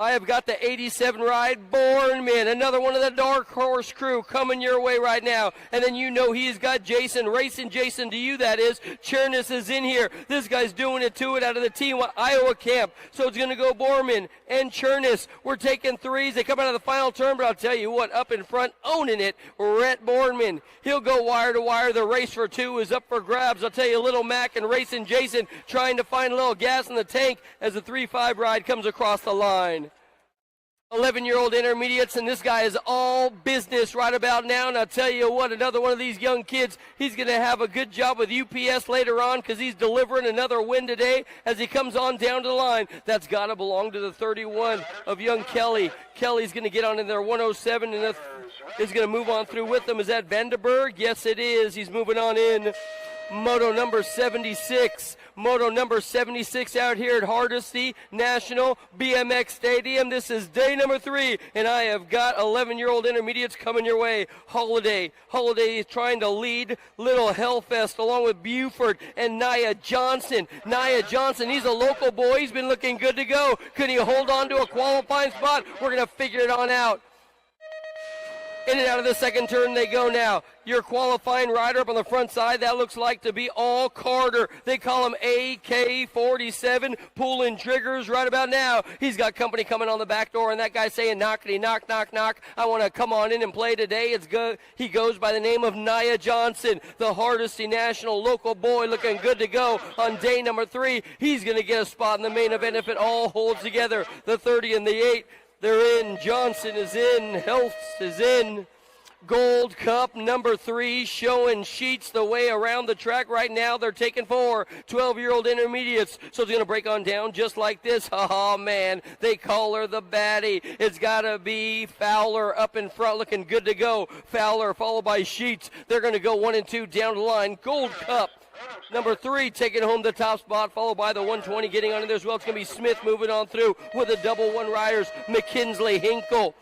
I have got the 87 ride, Bourneman, another one of the Dark Horse crew coming your way right now. And then you know he's got Jason, racing Jason to you, that is. Chernus is in here. This guy's doing it to it out of the team Iowa camp. So it's going to go Bourneman and Chernus. We're taking 3s. They come out of the final turn, but I'll tell you what, up in front, owning it, Rhett Bourneman. He'll go wire to wire. The race for 2 is up for grabs. I'll tell you, Little Mac and racing Jason trying to find a little gas in the tank as the 3-5 ride comes across the line. 11-year-old intermediates, and this guy is all business right about now. And I'll tell you what, another one of these young kids, he's going to have a good job with UPS later on because he's delivering another win today as he comes on down to the line. That's got to belong to the 31 of young Kelly. Kelly's going to get on in there 107 and is going to move on through with them. Is that Vandenberg? Yes, it is. He's moving on in. Moto number 76. Moto number 76 out here at Hardesty National BMX Stadium. This is day number 3, and I have got 11-year-old intermediates coming your way. Holiday is trying to lead Little Hellfest along with Buford and Nia Johnson. Nia Johnson, he's a local boy. He's been looking good to go. Could he hold on to a qualifying spot? We're going to figure it on out. In and out of the second turn they go now. Your qualifying rider up on the front side, that looks like to be all Carter. They call him AK-47, pulling triggers right about now. He's got company coming on the back door, and that guy saying, knockety, knock, knock, knock. I want to come on in and play today. It's good. He goes by the name of Nia Johnson, the Hardesty National local boy, looking good to go on day number 3. He's going to get a spot in the main event if it all holds together. The 30 and the 8. They're in. Johnson is in. Helfs is in. Gold Cup number 3, showing Sheets the way around the track right now. They're taking 4 12-year-old intermediates. So it's going to break on down just like this. Oh, man, they call her the baddie. It's got to be Fowler up in front looking good to go. Fowler followed by Sheets. They're going to go 1 and 2 down the line. Gold Cup number 3 taking home the top spot, followed by the 120 getting on in there as well. It's going to be Smith moving on through with the double one riders. McKinsley Hinkle.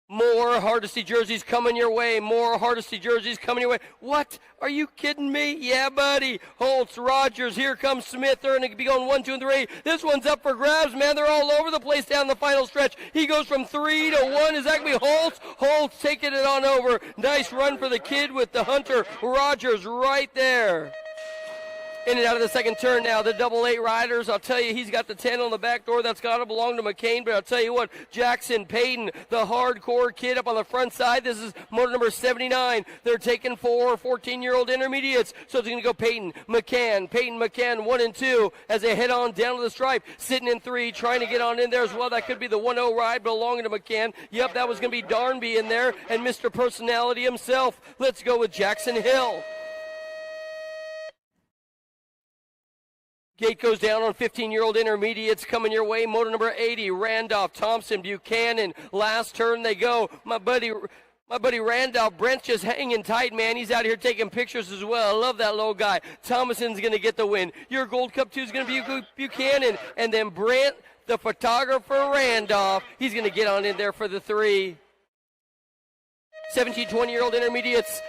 More Hardesty jerseys coming your way. What? Are you kidding me? Yeah, buddy. Holtz, Rogers, here comes Smith. They're going to be going 1, 2, and 3. This one's up for grabs, man. They're all over the place down the final stretch. He goes from 3 to 1. Is that going to be Holtz? Holtz taking it on over. Nice run for the kid with the Hunter. Rogers right there. In and out of the second turn now, the double 8 riders. I'll tell you, he's got the 10 on the back door. That's got to belong to McCain. But I'll tell you what, Jackson Payton, the hardcore kid up on the front side. This is motor number 79. They're taking 4 14-year-old intermediates. So it's going to go Payton, McCann, 1 and 2 as they head on down to the stripe. Sitting in 3, trying to get on in there as well. That could be the 1-0 ride belonging to McCann. Yep, that was going to be Darnby in there and Mr. Personality himself. Let's go with Jackson Hill. Gate goes down on 15-year-old intermediates coming your way. Motor number 80, Randolph, Thompson, Buchanan. Last turn they go. My buddy Randolph, Brent's just hanging tight, man. He's out here taking pictures as well. I love that little guy. Thomason's going to get the win. Your Gold Cup 2 is going to be Buchanan. And then Brent, the photographer, Randolph, he's going to get on in there for the 3. 17, 20-year-old intermediates,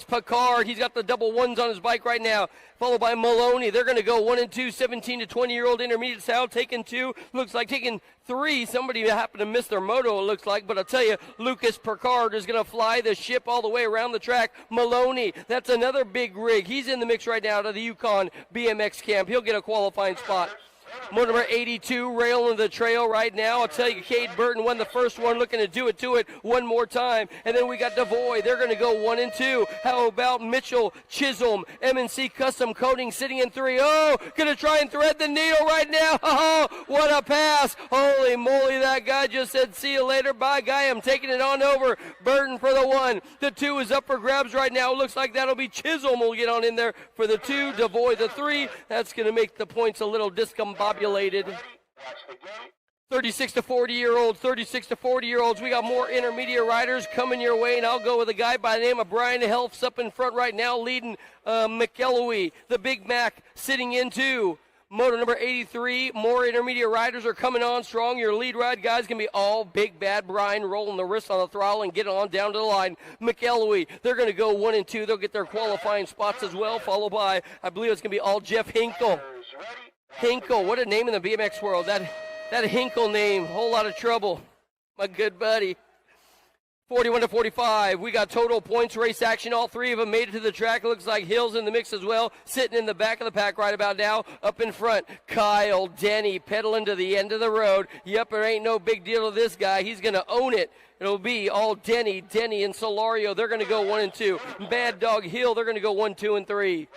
Picard. He's got the double ones on his bike right now, followed by Maloney. They're going to go 1 and 2, 17 to 20-year-old intermediates out, taking 2. Looks like taking 3. Somebody happened to miss their moto, it looks like. But I'll tell you, Lucas Picard is going to fly the ship all the way around the track. Maloney, that's another big rig. He's in the mix right now to the Yukon BMX camp. He'll get a qualifying spot. Motor number 82 railing the trail right now. I'll tell you, Cade Burton won the first one, looking to do it one more time. And then we got Devoy. They're going to go 1 and 2. How about Mitchell, Chisholm, M&C Custom Coating sitting in 3. Oh, going to try and thread the needle right now. Oh, what a pass. Holy moly, that guy just said, see you later. Bye, guy. I'm taking it on over. Burton for the 1. The 2 is up for grabs right now. Looks like that'll be Chisholm will get on in there for the 2. Devoy the 3. That's going to make the points a little discombobulated. 36 to 40-year-olds. We got more intermediate riders coming your way, and I'll go with a guy by the name of Brian Helps up in front right now, leading McElwee. The Big Mac sitting in 2. Motor number 83, more intermediate riders are coming on strong. Your lead ride guys can be all Big Bad Brian rolling the wrist on the throttle and get on down to the line. McElwee, they're going to go 1 and 2. They'll get their qualifying spots as well, followed by, I believe it's going to be all Jeff Hinkle. Hinkle, what a name in the BMX world. That Hinkle name, whole lot of trouble. My good buddy. 41 to 45. We got total points race action. All 3 of them made it to the track. It looks like Hill's in the mix as well. Sitting in the back of the pack right about now. Up in front, Kyle Denny pedaling to the end of the road. Yep, there ain't no big deal to this guy. He's going to own it. It'll be all Denny, and Solario. They're going to go 1 and 2. Bad Dog Hill, they're going to go 1, 2, and 3.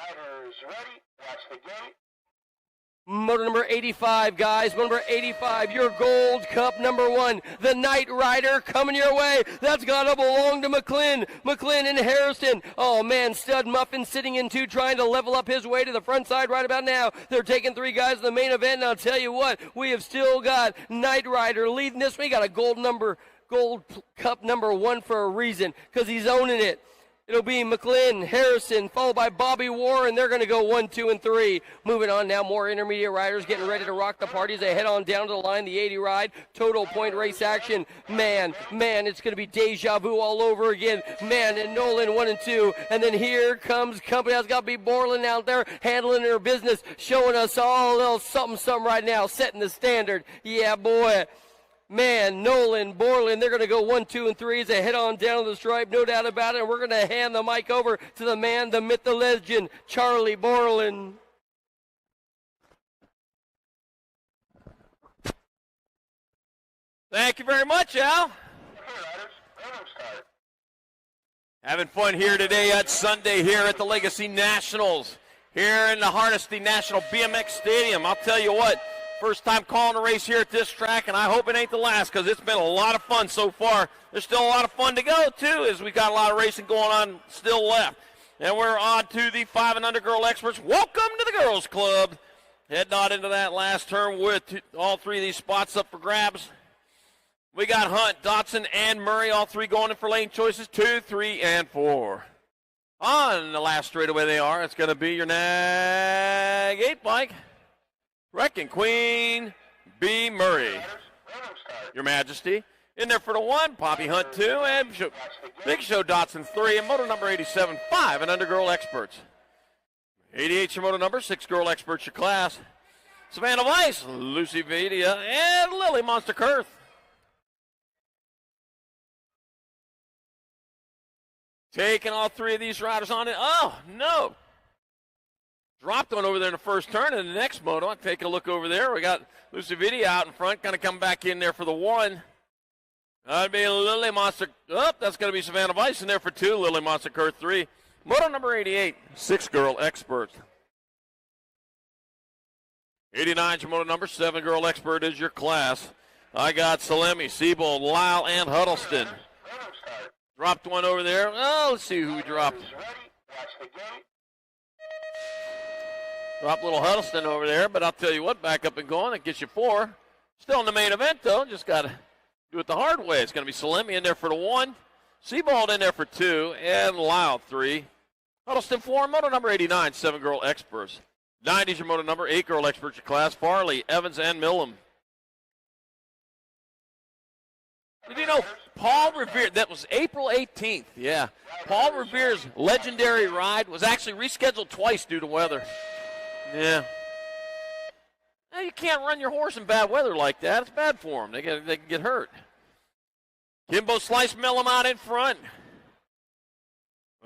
Motor number 85, guys. Motor number 85, your Gold Cup number 1. The Night Rider coming your way. That's got to belong to McClin. McClin and Harrison. Oh, man, Stud Muffin sitting in 2, trying to level up his way to the front side right about now. They're taking 3 guys in the main event, and I'll tell you what, we have still got Night Rider leading this. We got a Gold Cup number 1 for a reason, because he's owning it. It'll be McLean, Harrison, followed by Bobby Warren. They're going to go 1, 2, and 3. Moving on now, more intermediate riders getting ready to rock the party as they head on down to the line. The 80 ride, total point race action. Man, it's going to be deja vu all over again. Man, and Nolan 1 and 2. And then here comes company. That's got to be Borland out there handling her business, showing us all a little something right now, setting the standard. Yeah, boy. Man, Nolan, Borland, they're going to go 1, 2, and 3 as they head on down the stripe, no doubt about it. And we're going to hand the mic over to the man, the myth, the legend, Charlie Borland. Thank you very much, Al. Having fun here today at Sunday here at the Legacy Nationals here in the Hardesty National BMX Stadium. I'll tell you what, First time calling a race here at this track, and I hope it ain't the last because it's been a lot of fun so far. There's still a lot of fun to go, too, as we got a lot of racing going on still left. And we're on to the 5 and under girl experts. Welcome to the girls club. Heading on into that last turn with all three of these spots up for grabs. We got Hunt, Dotson, and Murray, all three going in for lane choices, 2, 3, and 4. On the last straightaway they are. It's going to be your Nag 8 bike. Wrecking Queen B. Murray. Your Majesty. In there for the 1, Poppy Hunt 2, and Big Show Dotson 3, and moto number 87, 5 and under girl experts. 88 your moto number, 6 girl experts your class. Savannah Weiss, Lucy Vidia, and Lily Monster Kurth. Taking all three of these riders on it. Oh, no. Dropped one over there in the first turn, and the next moto, I'll take a look over there. We got Lucy Vidia out in front, going to come back in there for the 1. That'd be Lily Monster. Oh, that's going to be Savannah Weiss in there for 2. Lily Monster Kurth 3. Moto number 88, 6 girl expert. 89 is your moto number, 7 girl expert is your class. I got Salemi, Siebold, Lyle, and Huddleston. Dropped one over there. Oh, let's see who we dropped. Dropped little Huddleston over there, but I'll tell you what, back up and going, it gets you 4. Still in the main event, though. Just got to do it the hard way. It's going to be Salemi in there for the 1. Seabald in there for 2. And Lyle 3. Huddleston 4. Moto number 89. 7 girl experts. 90 is your moto number. 8 girl experts your class. Farley, Evans, and Millam. Did you know Paul Revere, that was April 18th. Yeah. Paul Revere's legendary ride was actually rescheduled twice due to weather. Yeah. Now, you can't run your horse in bad weather like that. It's bad for them. They can get hurt. Kimbo Slice Millam out in front.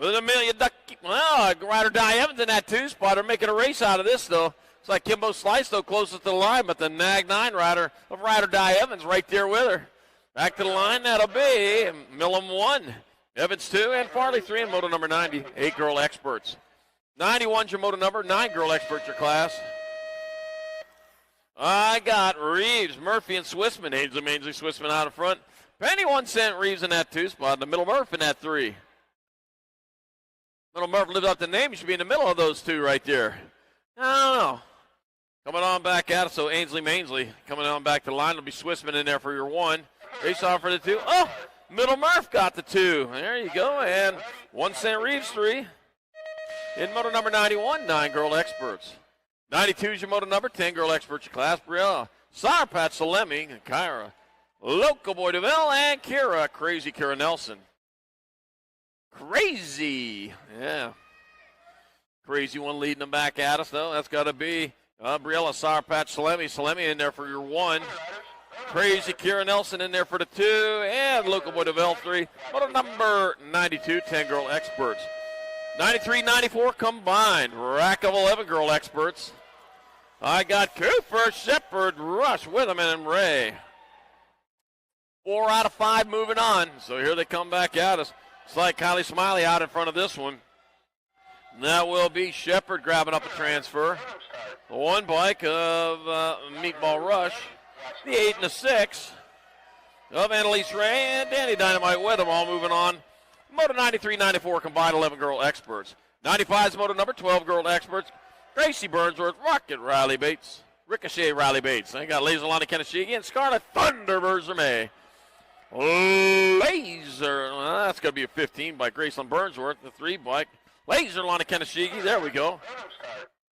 With a million duck. Well, Ride or Die Evans in that 2 spot. They're making a race out of this, though. It's like Kimbo Slice, though, closest to the line, but the Nag 9 rider of Ride or Die Evans right there with her. Back to the line, that'll be Millam 1, Evans 2, and Farley 3 in moto number 90. 8 girl experts. 91's your moto number, 9 girl experts your class. I got Reeves, Murphy, and Swissman. Ainsley, Mainsley, Swissman out in front. Penny 1 cent Reeves in that 2 spot. The middle Murph in that 3. Middle Murph lives up the name. You should be in the middle of those 2 right there. I don't know. Coming on back at it, so Ainsley, Mainsley coming on back to the line. It'll be Swissman in there for your 1. Race off for the 2. Oh, middle Murph got the 2. There you go. And 1 cent Reeves 3. In moto number 91, 9 girl experts. 92 is your moto number, 10 girl experts your class. Briella, Sour Patch Salemi, and Kyra. Local Boy DeVille, and Kira, Crazy Kira Nelson. Crazy. Yeah. Crazy one leading them back at us, though. That's got to be Briella, Sour Patch Salemi. Salemi in there for your 1. Crazy Kira Nelson in there for the 2. And Local Boy DeVille 3. Moto number 92, 10 girl experts. 93-94 combined. Rack of 11 girl experts. I got Cooper, Shepard, Rush, Witherman, and Ray. 4 out of 5 moving on. So here they come back at us. It's like Kylie Smiley out in front of this one. And that will be Shepard grabbing up a transfer. The 1 bike of Meatball Rush. The 8 and the 6 of Annalise Ray and Danny Dynamite with them all moving on. Moto 93-94 combined 11 girl experts. 95 is moto number 12 girl experts. Gracie Burnsworth, Rocket Riley Bates, Ricochet Riley Bates. They got Laser Lonnie Keneshigi and Scarlet Thunderbirds May. Laser, that's going to be a 15 by Graceland Burnsworth. The 3 bike. Laser Lonnie Keneshigi, there we go.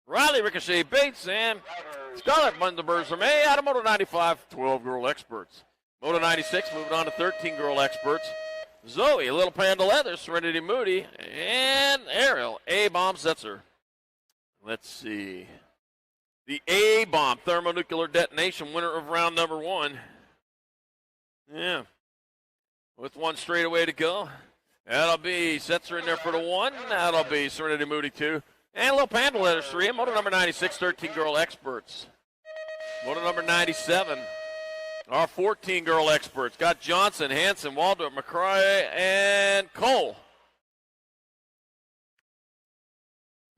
Riley Ricochet Bates and Scarlet Thunderbirds May out of Moto 95, 12 girl experts. Moto 96 moving on to 13 girl experts. Zoe, Little Panda Leather, Serenity Moody, and Ariel, A-Bomb Setzer. Let's see. The A-Bomb thermonuclear detonation, winner of round number 1. Yeah. With 1 straightaway to go. That'll be Setzer in there for the 1. That'll be Serenity Moody 2. And Little Panda Leather 3. And moto number 96, 13 girl experts. Moto number 97. Our 14 girl experts got Johnson, Hanson, Waldorf, McCray, and Cole.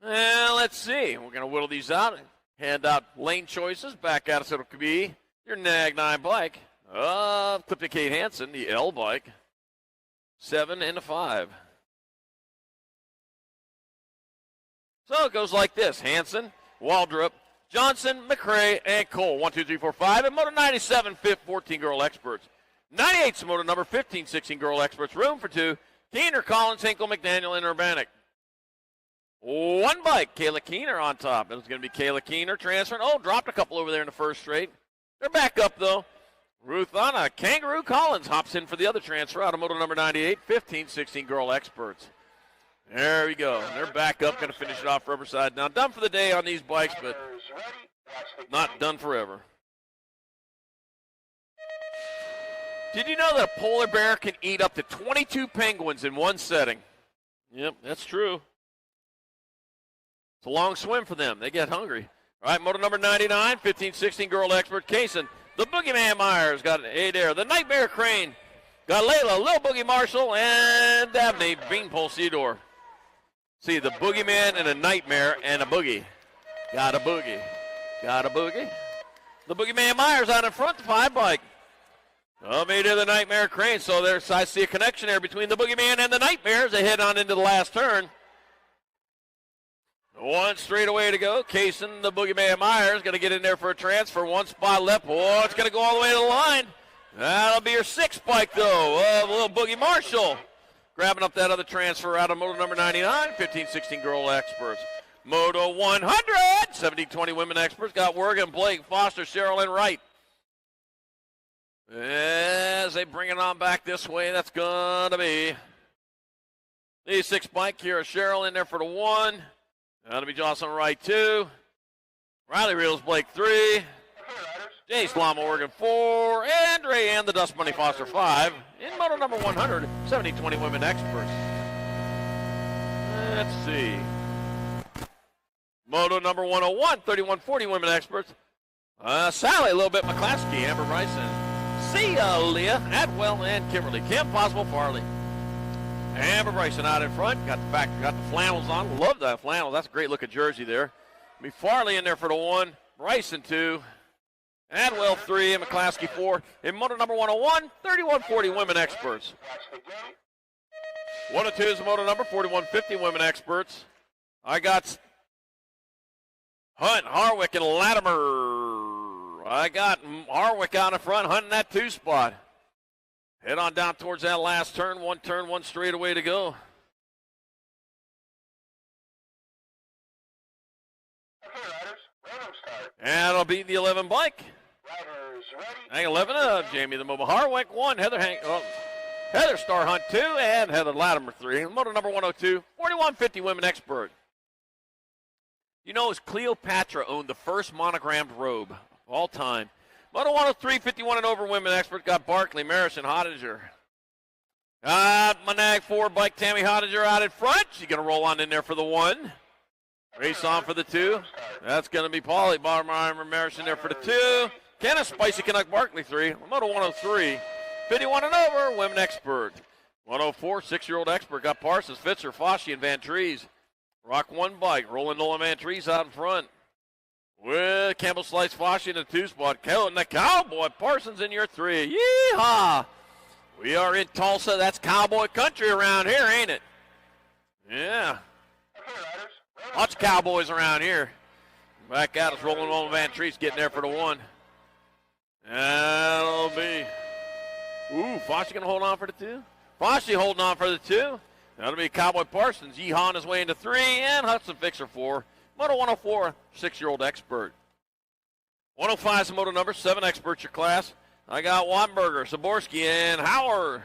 And let's see. We're going to whittle these out. Hand out lane choices. Back at us, it'll be your Nag 9 bike. Clip to Kate Hansen, the L bike. 7 and a 5. So it goes like this. Hansen, Waldrop, Johnson, McRae, and Cole. 1, 2, 3, 4, 5. And Moto 97, 14 girl experts. 98's Moto number 15, 16 girl experts. Room for 2. Keener, Collins, Hinkle, McDaniel, and Urbanic. 1 bike, Kayla Keener on top. It's going to be Kayla Keener transferring. Oh, dropped a couple over there in the first straight. They're back up, though. Ruth Anna, Kangaroo Collins hops in for the other transfer out of Moto number 98, 15, 16 girl experts. There we go. They're back up, going to finish it off Riverside. Now, done for the day on these bikes, but not done forever. Did you know that a polar bear can eat up to 22 penguins in one setting? Yep, that's true. It's a long swim for them. They get hungry. All right, Moto number 99, 15, 16 girl expert, Kaysen. The Boogeyman Myers got an 8 there. The Nightmare Crane got Layla, Lil Boogie Marshall, and Dabney Beanpole Seedor. See, the Boogeyman and a Nightmare and a Boogie. Got a Boogie. Got a Boogie. The Boogeyman Myers out in front, the 5 bike. Maybe the Nightmare Crane. So there's, I see a connection there between the Boogeyman and the Nightmare as they head on into the last turn. 1 straightaway to go. Kaysen, the Boogeyman Myers, going to get in there for a transfer. 1 spot left. Oh, it's going to go all the way to the line. That'll be your 6 bike, though, of little Boogie Marshall. Grabbing up that other transfer out of Moto number 99, 15, 16 girl experts. Moto 100, 17-20 women experts. Got Wergen, Blake, Foster, Cheryl, and Wright. As they bring it on back this way, that's going to be the 6 bike here. Cheryl in there for the 1. That'll be Jocelyn Wright 2. Riley Reels Blake 3. Jace Lama Oregon 4. Andre and the Dust Money Foster 5. In Moto number 100, 70-20 women experts. Let's see. Moto number 101, 31-40 women experts. Sally, a little bit McClaskey, Amber Bryson. Sia, Leah, Atwell, and Kimberly. Kim Possible Farley. Amber Bryson out in front. Got the flannels on. Love that flannel. That's a great looking jersey there. Be Farley in there for the 1. Bryson 2. Adwell 3 and McClaskey 4. In Moto number 101, 31-40 women experts. 102 is the Moto number 41-50 women experts. I got Hunt, Harwick, and Latimer. I got Harwick out in front, hunting that 2 spot. Head on down towards that last turn. 1 turn, 1 straightaway to go. And it'll be the 11 bike. Hang 11, Jamie the Mobile Harwick 1, Heather Star Hunt 2, and Heather Latimer 3. Moto number 102, 41-50 women expert. You know, as Cleopatra owned the first monogrammed robe of all time. Moto 103, 51 and over women expert. Got Barkley, Marison, Hottinger. Got my Nag 4 bike, Tammy Hottinger out in front. She's going to roll on in there for the 1. Race on for the 2. That's going to be Paulie Barmer, Marison there for the 2. Kenneth, Spicy Canuck, Barkley 3. Moto 103, 51 and over, women expert. 104, 6-year-old expert. Got Parsons, Fitzer, Fossey, and Van Trees. Rock 1 bike. Rolling Nolan Van Trees out in front. With Campbell Slice, Fossey in the 2 spot. And the Cowboy, Parsons in your 3. Yeehaw! We are in Tulsa. That's cowboy country around here, ain't it? Yeah. Lots of cowboys around here. Back out is Rolling Nolan Van Trees getting there for the 1. That'll be. Fossey going to hold on for the 2. Fossey holding on for the 2. That'll be Cowboy Parsons. Yeehaw on his way into 3. And Hudson Fixer 4. Moto 104, 6-year-old expert. 105 is the Moto number 7 expert your class. I got Wattenberger, Saborski, and Hauer.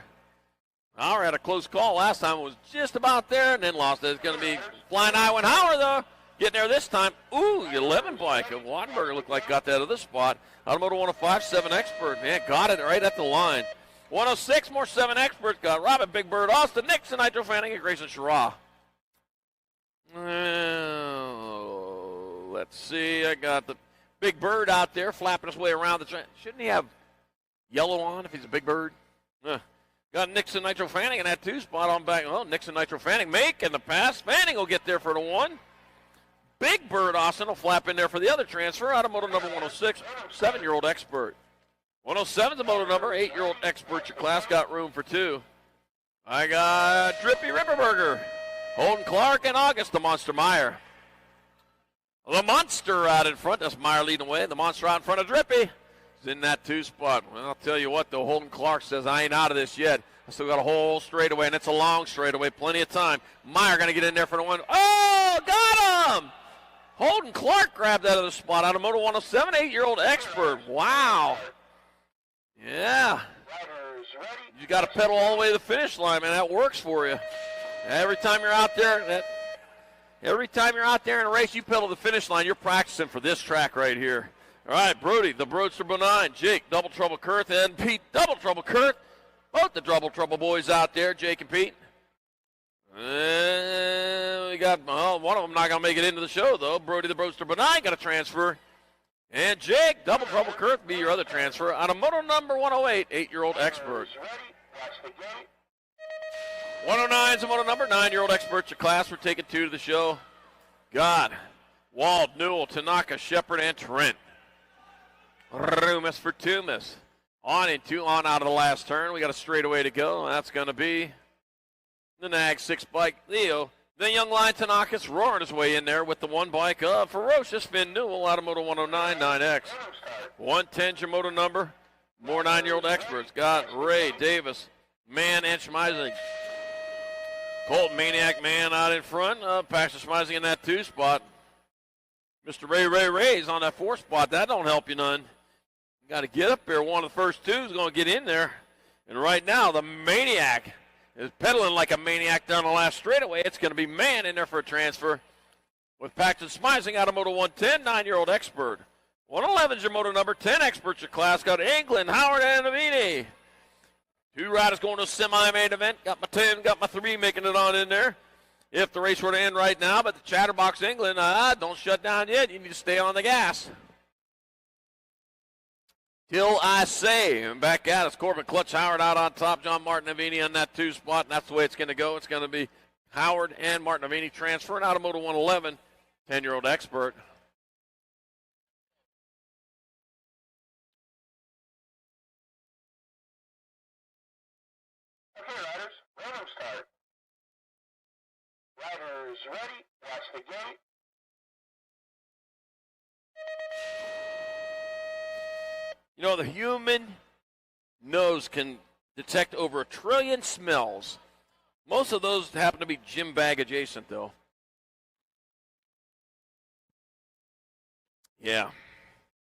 Hauer had a close call last time. It was just about there and then lost it. It's going to be Flying Iowa Hauer, though. Getting there this time. The 11 bike of Wattenberger looked like got that other spot. Out of Moto 105, 7 expert. Man, got it right at the line. 106, more 7 experts. Got Robin, Big Bird, Austin, Nixon, Nitro Fanning, and Grayson Schirra. Let's see. I got the Big Bird out there flapping his way around the track. Shouldn't he have yellow on if he's a Big Bird? Got Nixon, Nitro Fanning in that 2 spot on back. Nixon, Nitro Fanning making the pass. Fanning will get there for the 1. Big Bird Austin will flap in there for the other transfer out of moto number 106, 7-year-old expert. 107's the moto number, 8-year-old expert. Your class got room for 2. I got Drippy Ripperberger, Holden Clark, and August the Monster Meyer. The Monster out in front. That's Meyer leading away. The Monster out in front of Drippy. He's in that 2 spot. Well, I'll tell you what, though, Holden Clark says, I ain't out of this yet. I still got a whole straightaway, and it's a long straightaway. Plenty of time. Meyer going to get in there for the one. Oh, got him! Holden Clark grabbed that other spot out of moto 107, 8-year-old expert. Wow. Yeah. You got to pedal all the way to the finish line, man. That works for you. Every time you're out there, in a race, you pedal the finish line, you're practicing for this track right here. All right, Brody, the Broadster Benign, Jake, Double Trouble Kurth, and Pete, Double Trouble Kurth. Both the Double Trouble boys out there, Jake and Pete. We got, one of them not going to make it into the show, though. Brody, the Broadster Benign, got a transfer. And Jake, Double Trouble Kurth, be your other transfer on a moto number 108, 8-year-old expert. 109 is a moto number, 9-year-old expert. Your class, we're taking 2 to the show. God, Wald, Newell, Tanaka, Shepard, and Trent. Rumus for Tumas. On in 2, on out of the last turn. We got a straightaway to go. That's going to be the Nag 6 bike, Leo. The young line Tanaka's roaring his way in there with the 1 bike of Ferocious Finn Newell out of moto 109, 9X. 110's your moto number. More 9-year-old experts. Got Ray, Davis, Mann, and Schmeising. Colton Maniac Man out in front. Pastor Schmeising in that 2 spot. Mr. Ray's on that 4 spot. That don't help you none. You got to get up there. One of the first 2 is going to get in there. And right now, the Maniac is pedaling like a maniac down the last straightaway. It's going to be Mann in there for a transfer with Paxton Schmeising out of moto 110, 9-year-old expert. 111's your moto number, 10 experts your class. Got England, Howard, and Navini. 2 riders going to a semi-main event. Got my 10, got my 3 making it on in there. If the race were to end right now, but the Chatterbox England, don't shut down yet. You need to stay on the gas. Till I say, and back at us, Corbin Clutch Howard out on top, John Martin Navini on that 2 spot, and that's the way it's going to go. It's going to be Howard and Martin Navini transferring out of moto 111, 10-year-old expert. Okay, riders, random start. Riders ready, watch the gate. You know, the human nose can detect over 1 trillion smells. Most of those happen to be gym bag adjacent, though. Yeah,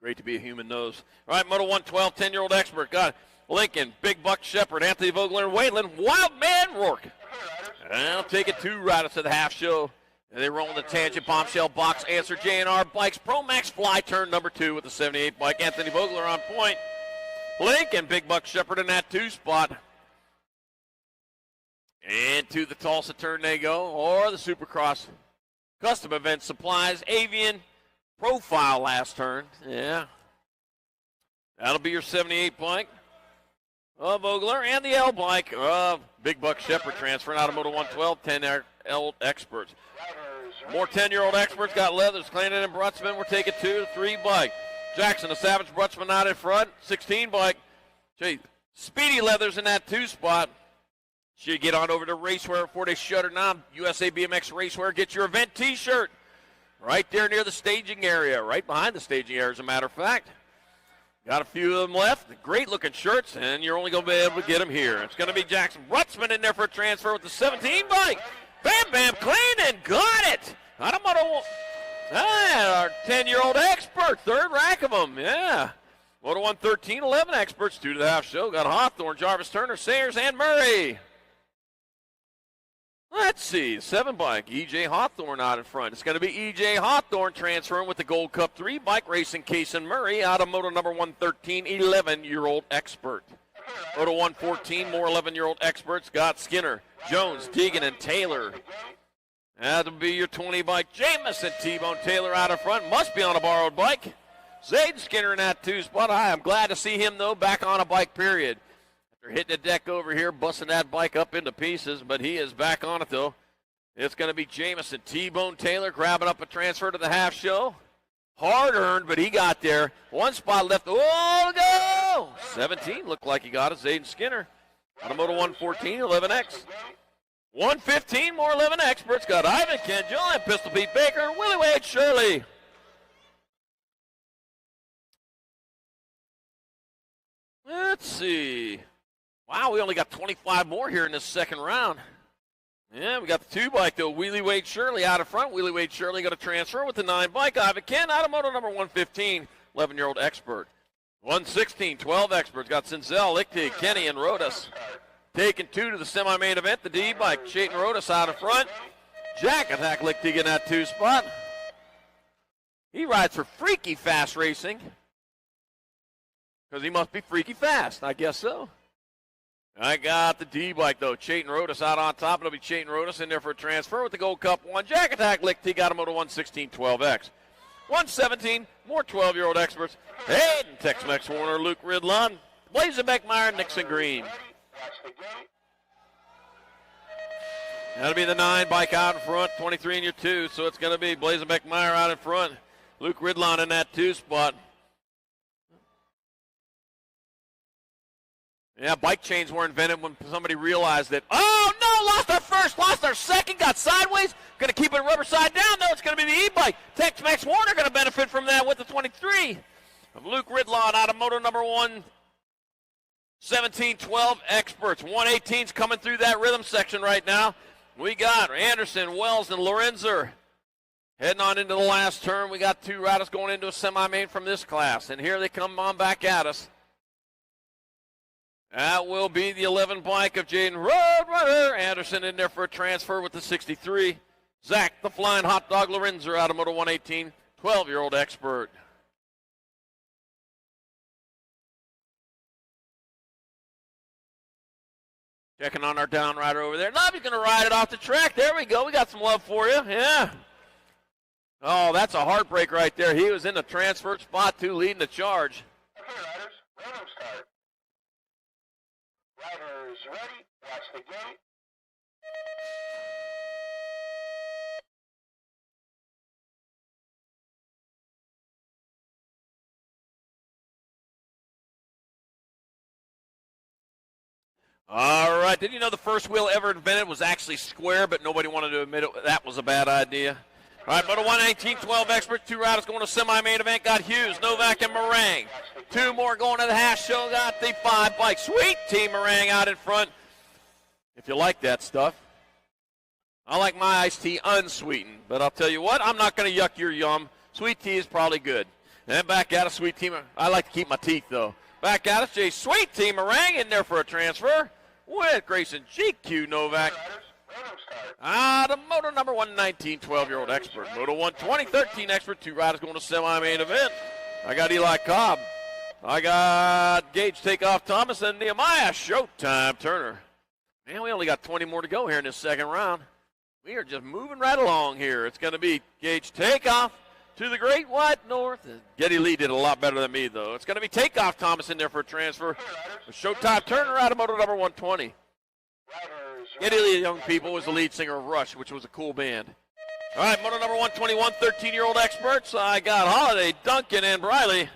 great to be a human nose. All right, Moto 112, 10-year-old expert. Got Lincoln, Big Buck Shepard, Anthony Vogler, and Wayland, Wild Man Rourke. And I'll take it 2 riders to the half show. And they roll in the tangent bombshell box answer. JNR Bikes Pro Max Fly turn number 2 with the 78 bike. Anthony Vogler on point. Lincoln, Big Buck Shepard in that 2 spot. And to the Tulsa turn they go, or the Supercross Custom Event Supplies Avian Profile last turn. Yeah. That'll be your 78 bike. Vogler and the L bike. Big Buck Shepard transferring out of Moto 112, 10 L experts. More 10-year-old experts got Leathers, Clanton, and Brutzman. We're taking 2 to 3 bike. Jackson, the Savage Brutzman out in front, 16 bike. Speedy Leathers in that 2 spot. Should get on over to Racewear before they shut her down. USA BMX Racewear, get your event T-shirt. Right there near the staging area, right behind the staging area, as a matter of fact. Got a few of them left. Great-looking shirts, and you're only going to be able to get them here. It's going to be Jackson Brutzman in there for a transfer with the 17 bike. Bam Bam Clayton got it. Our 10-year-old expert, 3rd rack of them, yeah. Moto 113, 11 experts, 2 to the half show. Got Hawthorne, Jarvis Turner, Sayers, and Murray. Let's see, 7 bike, E.J. Hawthorne out in front. It's going to be E.J. Hawthorne transferring with the Gold Cup 3 bike racing Kason Murray out of Moto number 113, 11-year-old expert. Moto 114, more 11-year-old experts. Got Skinner, Jones, Deegan, and Taylor. That'll be your 20 bike. Jamison, T-Bone Taylor out in front. Must be on a borrowed bike. Zayden Skinner in that 2 spot. I'm glad to see him, though, back on a bike, period. They're hitting the deck over here, busting that bike up into pieces, but he is back on it, though. It's going to be Jamison T-Bone Taylor grabbing up a transfer to the half show. Hard earned, but he got there. One spot left. Oh, go! 17 looked like he got it. Zayden Skinner. On a Moto 114, 11X. 115 more 11 experts. Got Ivan Kenjul and Pistol Pete Baker. Willie Wade Shirley. Let's see. Wow, we only got 25 more here in this second round. Yeah, we got the 2 bike, though. Wheelie Wade Shirley out of front. Wheelie Wade Shirley got a transfer with the 9 bike. Ivan Ken out of Moto number 115, 11-year-old expert. 116, 12 experts. Got Sinzel, Lichtig, Kenny, and Rodas. Taking 2 to the semi-main event. The D bike, Chayton Rodas out of front. Jack Attack Lichtig in that 2 spot. He rides for Freaky Fast Racing. Because he must be freaky fast. I guess so. I got the D-bike, though. Chayton Rodas out on top. It'll be Chayton Rodas in there for a transfer with the Gold Cup 1. Jack Attack Lichtig got a Moto 116 12X. 117, more 12-year-old experts. Hayden, Tex-Mex Warner, Luke Ridlon, Blazen Beckmeyer, Nixon Green. That'll be the 9 bike out in front, 23 in your 2. So it's going to be Blazen Beckmeyer out in front. Luke Ridlon in that 2 spot. Yeah, bike chains were invented when somebody realized that, oh, no, lost our first, lost our second, got sideways, going to keep it rubber side down. No, it's going to be the E-bike. Tex-Mex Warner going to benefit from that with the 23 of Luke Ridlon out of Moto number 117 12 experts. 118's coming through that rhythm section right now. We got Anderson, Wells, and Lorenzer heading on into the last turn. We got 2 riders going into a semi-main from this class, and here they come on back at us. That will be the 11 bike of Jaden Roadrunner. Anderson in there for a transfer with the 63. Zach, the Flying Hot Dog Lorenzer out of Moto 118, 12-year-old expert. Checking on our down rider over there. Nobby's going to ride it off the track. There we go. We got some love for you. Yeah. Oh, that's a heartbreak right there. He was in the transfer spot, too, leading the charge. Okay, riders, rhythm start. Riders ready, watch the gate. All right, did you know the first wheel ever invented was actually square, but nobody wanted to admit it? That was a bad idea. All right, Moto 118 12 experts, 2 riders going to semi-main event. Got Hughes, Novak, and Meringue. 2 more going to the hash show. Got the 5 bike. Sweet Tea Meringue out in front. If you like that stuff. I like my iced tea unsweetened, but I'll tell you what, I'm not going to yuck your yum. Sweet tea is probably good. And then back out of Sweet Tea. I like to keep my teeth, though. Back out of Jay Sweet Tea Meringue in there for a transfer with Grayson GQ Novak. Out of Moto number 119, 12-year-old expert. Moto 120, 13 expert. 2 riders going to semi-main event. I got Eli Cobb. I got Gage Takeoff Thomas and Nehemiah Showtime Turner. Man, we only got 20 more to go here in this second round. We are just moving right along here. It's going to be Gage Takeoff to the Great White North. Geddy Lee did a lot better than me, though. It's going to be Takeoff Thomas in there for a transfer. Showtime Turner out of Moto number 120. Geddy Lee, young people, was the lead singer of Rush, which was a cool band. All right, Moto number 121, 13-year-old experts. I got Holiday, Duncan, and Briley.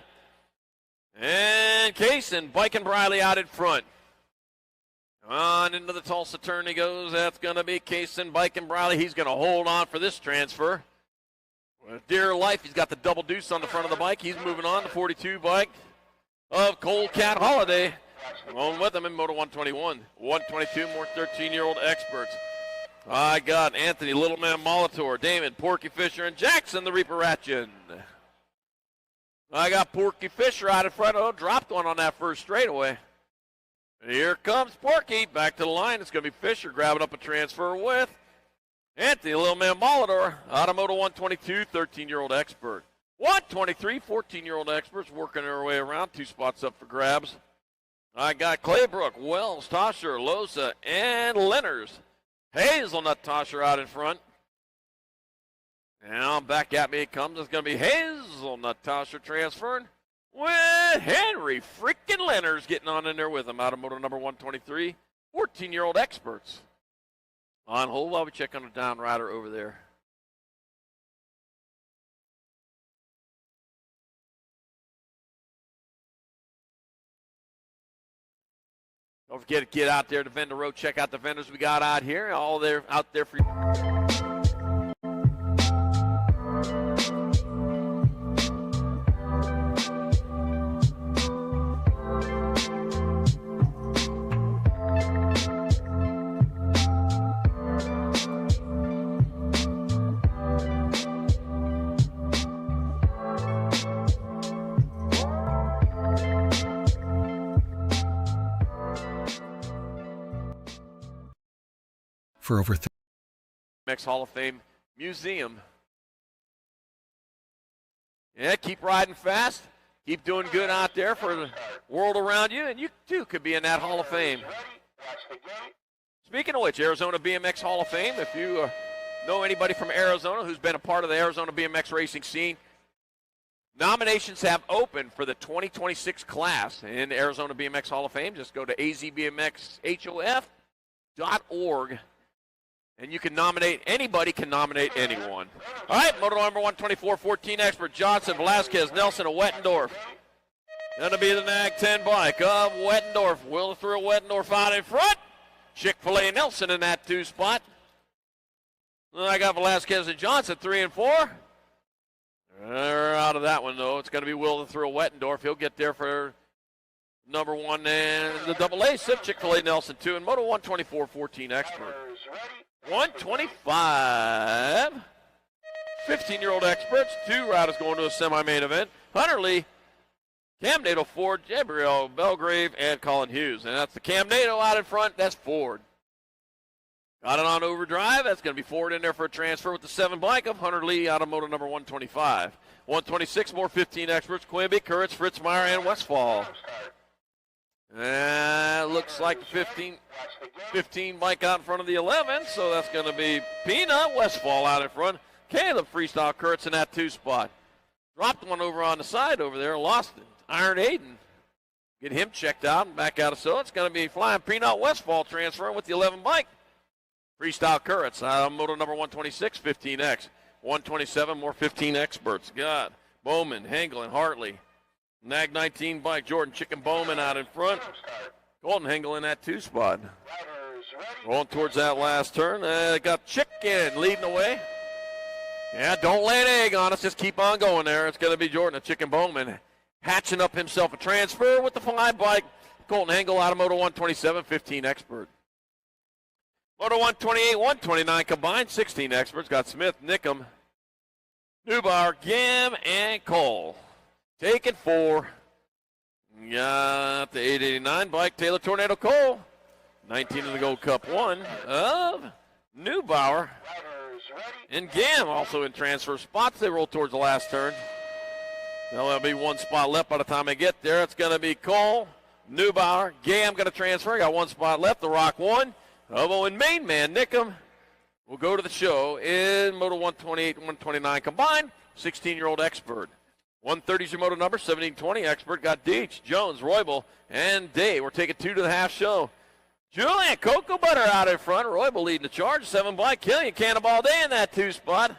And Case and Bike and Briley out in front. On into the Tulsa turn he goes. That's going to be Case and Bike and Briley. He's going to hold on for this transfer. With dear life, he's got the double deuce on the front of the bike. He's moving on, the 42 bike of Cold Cat Holiday. Going with him in Moto 121. 122 more 13-year-old experts. I got Anthony, Little Man Molitor, Damon, Porky Fisher, and Jackson, the Reaper Ratchin. I got Porky Fisher out in front. Oh, dropped one on that first straightaway. Here comes Porky. Back to the line. It's going to be Fisher grabbing up a transfer with Anthony, Little Man Molitor, out of Moto 122, 13-year-old expert. 123, 14-year-old experts working their way around. 2 spots up for grabs. I got Claybrook, Wells, Tosher, Loza, and Lenners. Hazelnut Tosher out in front. Now back at me it comes. It's going to be Hazelnut Tosher transferring with Henry freaking Lenners getting on in there with him out of Moto number 123. 14-year-old experts. On hold while we check on the down rider over there. Don't forget to get out there to Vendor Row. Check out the vendors we got out here. All there out there for you. For over BMX Hall of Fame Museum. Yeah, keep riding fast. Keep doing good out there for the world around you, and you too could be in that Hall of Fame. Speaking of which, Arizona BMX Hall of Fame, if you know anybody from Arizona who's been a part of the Arizona BMX racing scene, nominations have opened for the 2026 class in the Arizona BMX Hall of Fame. Just go to azbmxhof.org. And you can nominate, anybody can nominate anyone. All right, moto number 124, 14 expert, Johnson, Velasquez, Nelson of Wettendorf. Going to be the NAG 10 bike of Wettendorf. Will through Wettendorf out in front. Chick-fil-A Nelson in that 2 spot. Then I got Velasquez and Johnson, 3 and 4. They're out of that one, though. It's going to be Will through Wettendorf. He'll get there for number 1 and the AA, Chick-fil-A Nelson, 2. And moto 124, 14 expert. 125. 15-year-old experts. 2 riders going to a semi-main event. Hunter Lee, Cam Nato, Ford, Gabriel Belgrave, and Colin Hughes. And that's the Cam Nato out in front. That's Ford. Got it on overdrive. That's going to be Ford in there for a transfer with the 7 bike of Hunter Lee out of moto number 125. 126, more 15 experts. Quimby, Kurtz, Fritzmeyer, and Westfall. Looks like the 15 bike out in front of the 11, so that's going to be Peanut Westfall out in front. Caleb Freestyle Kurtz in that 2 spot. Dropped one over on the side over there, lost it. Iron Aiden. Get him checked out and back out of so. It's going to be Flying Peanut Westfall transferring with the 11 bike. Freestyle Kurtz out of moto number 126, 15X. 127, more 15 experts. Got Bowman, Hengel, and Hartley. NAG 19 bike, Jordan Chicken Bowman out in front. Golden Hengel in that 2 spot. Going towards that last turn. Got Chicken leading the way. Yeah, don't lay an egg on us. Just keep on going there. It's going to be Jordan, a Chicken Bowman, hatching up himself a transfer with the 5 bike. Colton Hengel out of moto 127, 15 expert. Moto 128, 129 combined, 16 experts. Got Smith, Nickham, Neubauer, Gam, and Cole. Taking 4. Got the 889 bike, Taylor Tornado Cole. 19 in the Gold Cup 1 of Neubauer. And Gam also in transfer spots. They roll towards the last turn. There'll be 1 spot left by the time they get there. It's going to be Cole, Neubauer, Gam going to transfer. Got 1 spot left. The Rock 1. Obo and main man Nickham will go to the show in moto 128 and 129 combined. 16-year-old expert. 130 is your moto number. 1720 expert. Got Deach, Jones, Roybal, and Day. We're taking 2 to the half show. Julian Cocoa Butter out in front. Roybal leading the charge. 7 bike. Killian Cannonball Day in that 2 spot.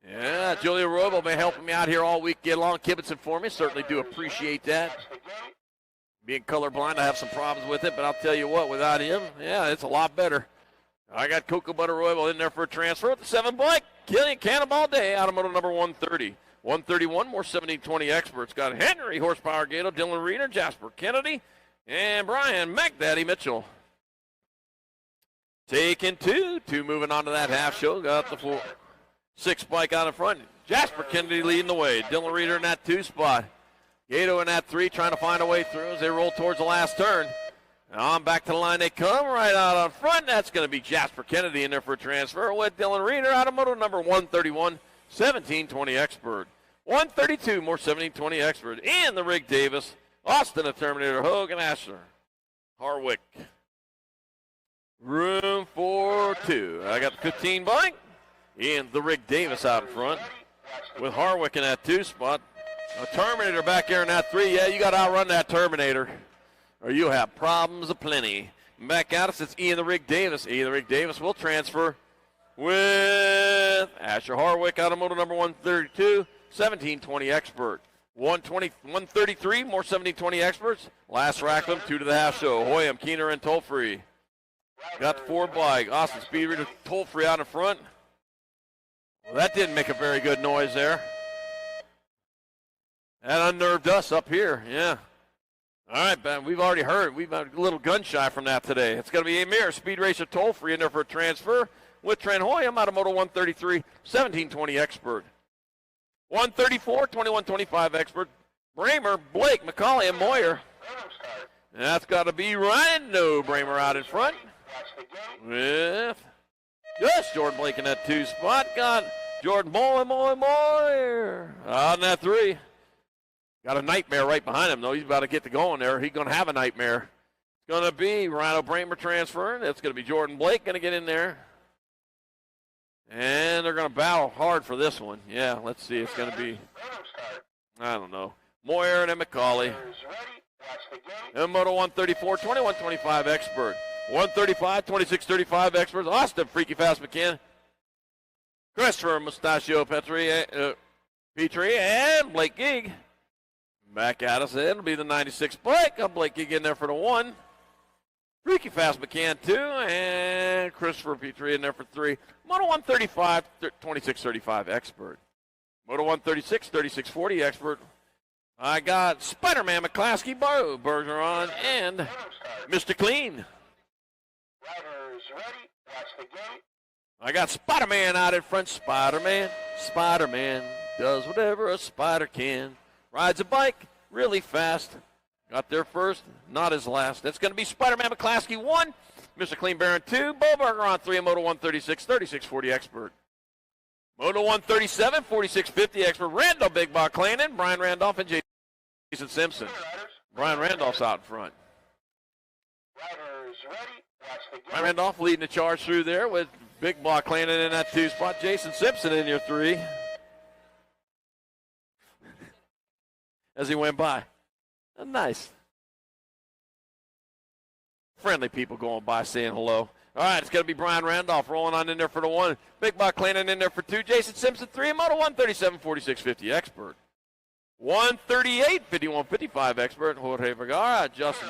Yeah, Julian Roybal been helping me out here all week. Get along, kibitzing for me. Certainly do appreciate that. Being colorblind, I have some problems with it, but I'll tell you what, without him, yeah, it's a lot better. I got Cocoa Butter Roybal in there for a transfer with the 7 bike. Killian Cannonball Day out of moto number 130. 131, more 1720 experts. Got Henry Horsepower Gato, Dylan Reeder, Jasper Kennedy, and Brian McDaddy Mitchell. Taking 2. 2 moving on to that half show. Got the 6 bike out in front. Jasper Kennedy leading the way. Dylan Reeder in that 2 spot. Gato in that 3 trying to find a way through as they roll towards the last turn. And on back to the line they come, right out on front. That's going to be Jasper Kennedy in there for a transfer with Dylan Reeder out of moto number 131, 1720 expert. 132, more 1720 expert. And the Rig Davis, Austin the Terminator, Hogan Asher, Harwick. Room for 2. I got the 15 bike and the Rig Davis out in front with Harwick in that 2 spot. A Terminator back there in that 3. Yeah, you got to outrun that Terminator or you'll have problems aplenty. Back out us, it's Ian the Rig Davis. Ian the Rig Davis will transfer with Asher Harwick out of moto number 132, 1720 expert. 120, 133, more 1720 experts. Last Rackham, 2 to the half show. Hoyam, Keener, and Tollfree. Got the Ford bike. Austin Speedreader, Tollfree out in front. Well, that didn't make a very good noise there. That unnerved us up here, yeah. All right, Ben, we've already heard. We've had a little gun shy from that today. It's going to be Amir, Speed Racer Tollfree in there for a transfer with Trent Hoyam out of moto 133, 1720 expert. 134, 2125 expert. Bramer, Blake, McCauley, and Moyer. And that's got to be Ryan No Bramer out in front. With just Jordan Blake in that 2 spot. Got Jordan Moyer out in that 3. Got a nightmare right behind him, though. He's about to get to going there. He's going to have a nightmare. It's going to be Ryan Bramer transferring. It's going to be Jordan Blake going to get in there. And they're going to battle hard for this one. Yeah, let's see. It's going to be, I don't know, Moyer and McCauley. And moto 134, 2125 expert. 135, 2635 experts. Austin Freaky Fast McCann. Christopher Mustachio Petrie and Blake Gig. Back at us. It'll be the 96 Blake. Blake Gig in there for the 1. Freaky Fast McCann 2. And Christopher Petrie in there for 3. Moto 135, 2635 expert. Moto 136, 3640 expert. I got Spider-Man McClaskey, Bergeron, and Mr. Clean. I got Spider-Man out in front. Spider-Man does whatever a spider can. Rides a bike really fast. Got there first, not his last. That's going to be Spider-Man McClaskey 1, Mr. Clean Baron 2, Bo Bergeron 3, and Moto 136, 3640 expert. Moto 137, 4650 expert. Randall Big Bob Clannon, Brian Randolph, and Jason Simpson. Brian Randolph's out in front. Brian Randolph leading the charge through there with Big Bob Clannon in that 2 spot. Jason Simpson in your 3. As he went by. Nice. Friendly people going by saying hello. All right, it's going to be Brian Randolph rolling on in there for the 1. Big Bob Clannon in there for 2. Jason Simpson 3. Moto 137, 4650 expert. 138, 5155 expert. Jorge Vergara, Justin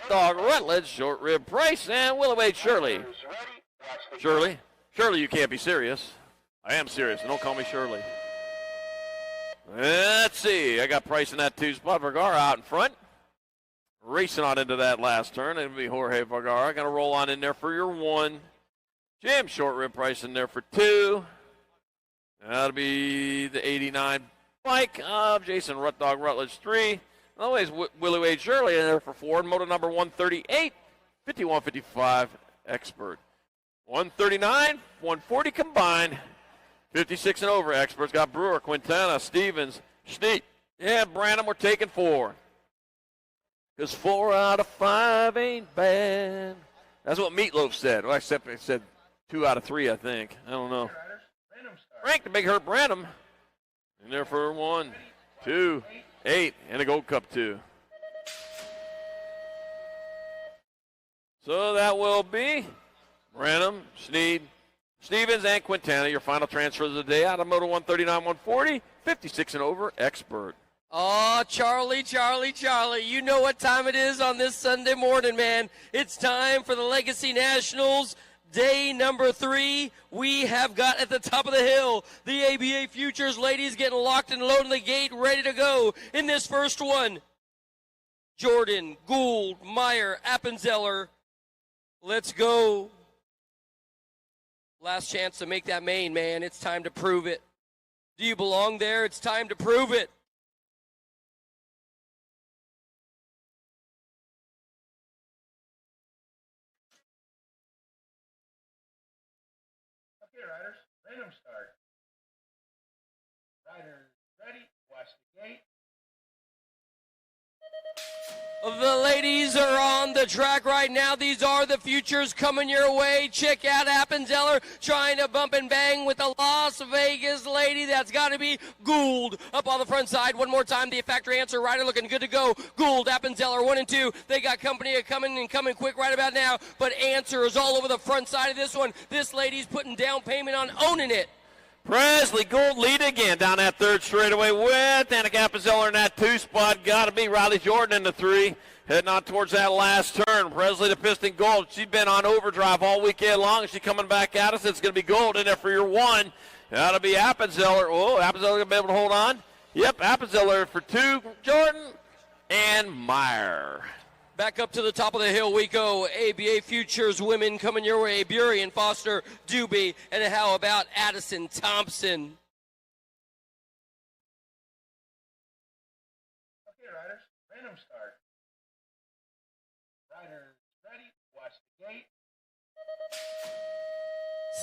Dog Rutledge, Short Rib Price, and Willow Wade Shirley. Shirley, you can't be serious. I am serious, and don't call me Shirley. Let's see. I got Price in that 2 spot. Vergara out in front. Racing on into that last turn. It'll be Jorge Vergara. Going to roll on in there for your 1. Jim Short Rib Price in there for 2. That'll be the 89 bike of Jason Dog Rutledge 3. Always Willie Wade Shirley in there for 4. Moto number 138, 5155 expert. 139, 140 combined. 56 and over experts. Got Brewer, Quintana, Stevens, Schneek, and Branham. We're taking 4. Because 4 out of 5 ain't bad. That's what Meatloaf said. Well, except it said 2 out of 3, I think. I don't know. Frank the Big Hurt Branham in there for 1, 2, 8, and a Gold Cup 2. So that will be Branham, Sneed, Stevens, and Quintana, your final transfers of the day out of Moto 139, 140, 56 and over, expert. Oh, Charlie, you know what time it is on this Sunday morning, man. It's time for the Legacy Nationals, day number 3. We have got at the top of the hill the ABA Futures ladies getting locked and loaded in the gate, ready to go in this first one. Jordan, Gould, Meyer, Appenzeller. Let's go. Last chance to make that main, man. It's time to prove it. Do you belong there? It's time to prove it. Okay, riders, random start. Riders ready, watch the gate. The ladies are on the track right now. These are the futures coming your way. Check out Appenzeller trying to bump and bang with the Las Vegas lady. That's got to be Gould up on the front side. One more time, the factory answer rider looking good to go. Gould, Appenzeller, 1 and 2. They got company coming quick right about now. But answer is all over the front side of this one. This lady's putting down payment on owning it. Presley Gould lead again down that third straightaway with Annika Appenzeller in that 2 spot. Got to be Riley Jordan in the 3. Heading on towards that last turn. Presley to Piston Gold. She's been on overdrive all weekend long. She's coming back at us. It's going to be Gold in there for your 1. That'll be Appenzeller. Oh, Appenzeller going to be able to hold on. Yep, Appenzeller for 2. Jordan and Meyer. Back up to the top of the hill we go. ABA Futures women coming your way. Burien, Foster, Doobie, and how about Addison Thompson? Okay, riders, random start. Riders ready, watch the gate.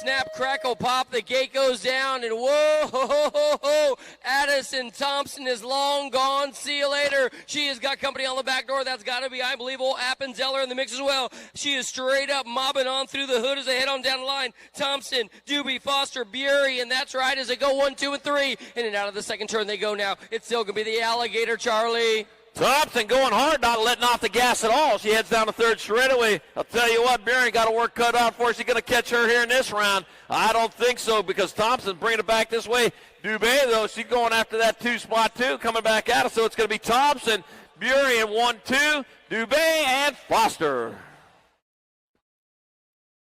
Snap, crackle, pop, the gate goes down, and whoa, ho, ho, ho, ho. Addison Thompson is long gone. See you later. She has got company on the back door. That's got to be, I believe, old Appenzeller in the mix as well. She is straight up mobbing on through the hood as they head on down the line. Thompson, Doobie, Foster, Bury, and that's right as they go 1, 2, and 3. In and out of the second turn they go now. It's still going to be the Alligator, Charlie. Thompson going hard, not letting off the gas at all. She heads down the third straightaway. I'll tell you what, Bury got a work cut out for her. She's going to catch her here in this round. I don't think so because Thompson bringing it back this way. Dubé, though, she's going after that 2 spot, too, coming back at us. So it's going to be Thompson, Bury in 1, 2, Dubé, and Foster.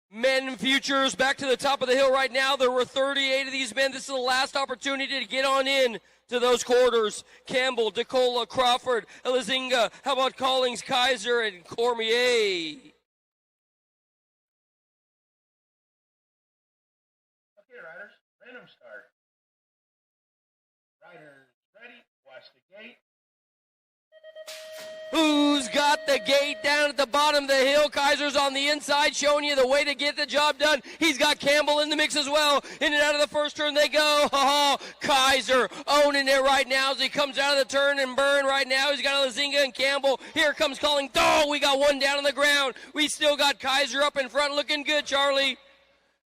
Men futures back to the top of the hill right now. There were 38 of these men. This is the last opportunity to get on in to those quarters. Campbell, DeCola, Crawford, Elizinga, how about Collings, Kaiser, and Cormier? Okay, riders, random start. Riders ready, watch the gate. Who's got the gate down at the bottom of the hill? Kaiser's on the inside, showing you the way to get the job done. He's got Campbell in the mix as well. In and out of the first turn they go. Kaiser owning it right now as he comes out of the turn and burn right now. He's got Elizinga and Campbell. Here comes calling. Oh, we got one down on the ground. We still got Kaiser up in front looking good, Charlie.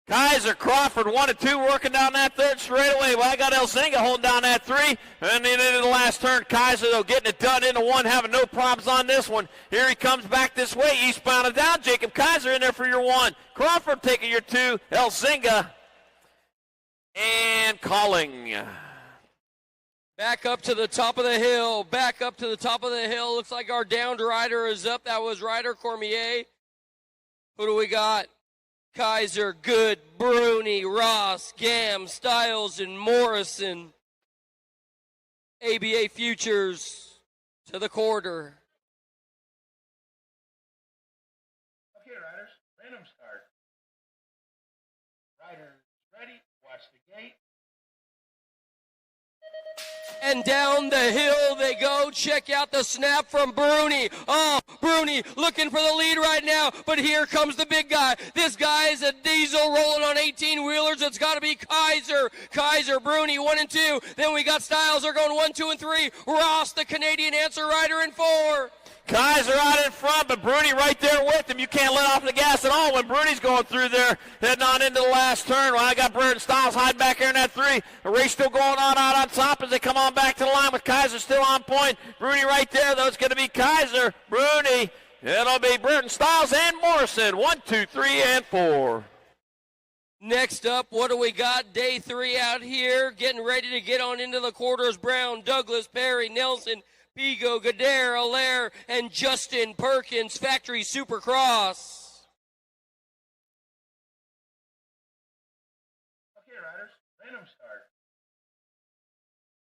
Kaiser, Crawford, 1 and 2, working down that third straightaway. Well, I got Elzinga holding down that 3. And then into the last turn, Kaiser, though, getting it done into 1, having no problems on this one. Here he comes back this way, eastbound and down. Jacob Kaiser in there for your 1. Crawford taking your 2. Elzinga and Calling. Back up to the top of the hill. Back up to the top of the hill. Looks like our downed rider is up. That was Ryder Cormier. Who do we got? Kaiser, Good, Bruni, Ross, Gam, Stiles, and Morrison. ABA Futures to the quarter. Okay, riders, random start. Riders ready, watch the gate. And down the hill they go. Check out the snap from Bruni. Oh, Bruni looking for the lead right now. But here comes the big guy. This guy is a diesel rolling on 18-wheelers. It's got to be Kaiser. Kaiser, Bruni, 1 and 2. Then we got Stiles. They're going 1, 2, and 3. Ross, the Canadian answer rider, in 4. Kaiser out in front, but Bruni right there with him. You can't let off the gas at all when Bruni's going through there, heading on into the last turn. Well, I got Burton Stiles hiding back here in that 3. The race still going on out on top as they come on back to the line with Kaiser still on point. Bruni right there, though. It's going to be Kaiser, Bruni. It'll be Burton Stiles and Morrison. 1, 2, 3, and 4. Next up, what do we got? Day 3 out here, getting ready to get on into the quarters. Brown, Douglas, Perry, Nelson, Pigo, Gadare, Allaire, and Justin Perkins, Factory Supercross. Okay, riders, random start.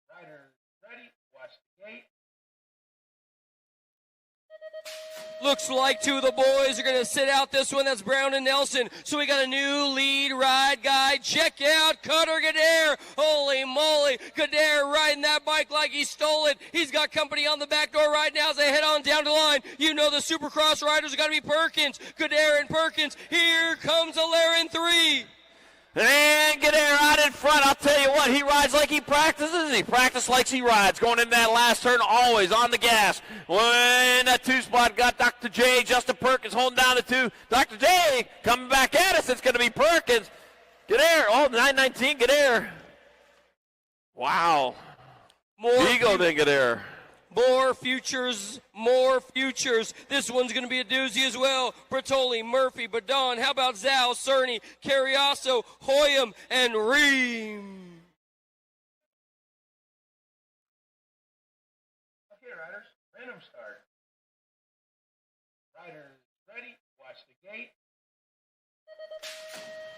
Riders ready, watch the gate. Looks like 2 of the boys are going to sit out this one. That's Brown and Nelson. So we got a new lead ride guy. Check out Cutter Gadare. Holy moly. Gadare riding that bike like he stole it. He's got company on the back door right now as they head on down the line. You know the Supercross riders are going to be Perkins. Gadare and Perkins. Here comes Allaire in 3. And get there out in front. I'll tell you what, he rides like he practices. He practices like he rides. Going into that last turn, always on the gas. When that 2 spot got Dr. J. Justin Perkins holding down the 2. Dr. J coming back at us. It's going to be Perkins. Get there. Oh, 919, get there. Wow. Eagle didn't get there. More futures, more futures. This one's going to be a doozy as well. Bertoli, Murphy, Badon. How about Zhao, Cerny, Carriasso, Hoyam, and Ream? Okay, riders, random start. Riders ready, watch the gate.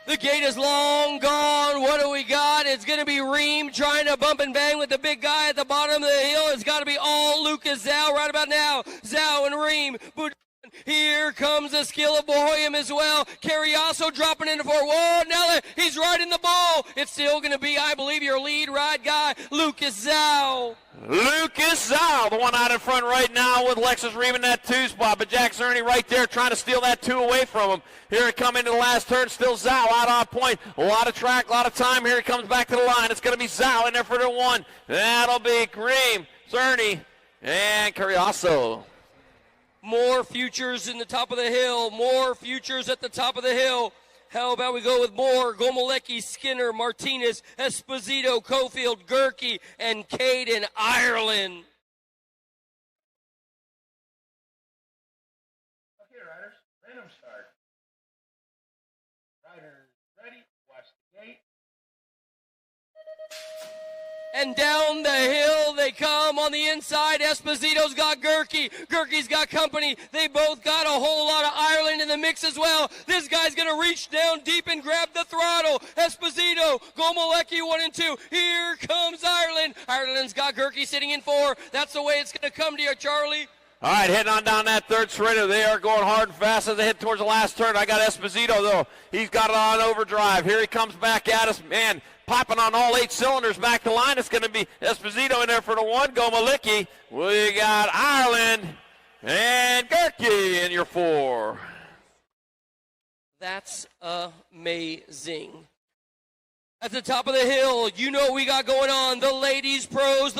The gate is long gone. What do we got? It's going to be Ream trying to bump and bang with the big guy at the bottom of the hill. It's got to be all Lucas Zhao right about now. Zhao and Ream. Here comes the skill of Boyum as well. Carriasso dropping into 4. Whoa, now he's riding the ball. It's still going to be, I believe, your lead ride guy, Lucas Zhao. Lucas Zhao, the one out in front right now with Lexus Ream in that 2 spot. But Jack Cerny right there trying to steal that 2 away from him. Here it comes into the last turn. Still Zhao out on point. A lot of track, a lot of time. Here he comes back to the line. It's going to be Zhao in there for the 1. That'll be Ream, Cerny, and Carriasso. More futures in the top of the hill. More futures at the top of the hill. How about we go with more? Gomolecki, Skinner, Martinez, Esposito, Cofield, Gerke, and Caden, Ireland. Okay, riders, random start. Riders ready, watch the gate. And down the hill they come on the inside. Esposito's got Gerke. Gerke's got company. They both got a whole lot of Ireland in the mix as well. This guy's going to reach down deep and grab the throttle. Esposito, Gomolecki 1 and 2. Here comes Ireland. Ireland's got Gerke sitting in 4. That's the way it's going to come to you, Charlie. All right, heading on down that 3rd Serrato. They are going hard and fast as they head towards the last turn. I got Esposito, though. He's got it on overdrive. Here he comes back at us. Man, popping on all 8 cylinders back to line. It's going to be Esposito in there for the 1. Gomolecki. We got Ireland and Gerke in your 4. That's amazing. At the top of the hill, you know what we got going on. The ladies pros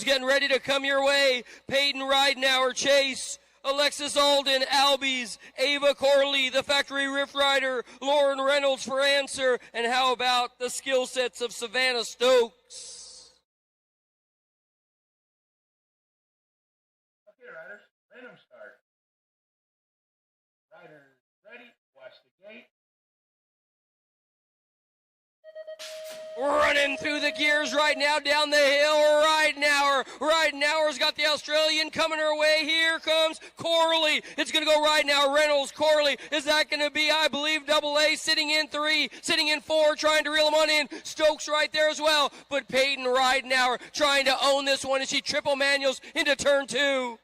getting ready to come your way. Peyton Ridenauer, Chase, Alexis Alden, Albies, Ava Corley, the factory Rift Rider, Lauren Reynolds for answer, and how about the skill sets of Savannah Stokes? Okay, riders, random start. Riders ready, watch the gate. Running through the gears right now down the hill. Ridenauer's got the Australian coming her way. Here comes Corley. It's going to go Ridenauer, Reynolds, Corley. Is that going to be, I believe, Double A sitting in 3, sitting in 4, trying to reel him on in. Stokes right there as well. But Peyton Ridenauer trying to own this one as she triple manuals into turn 2.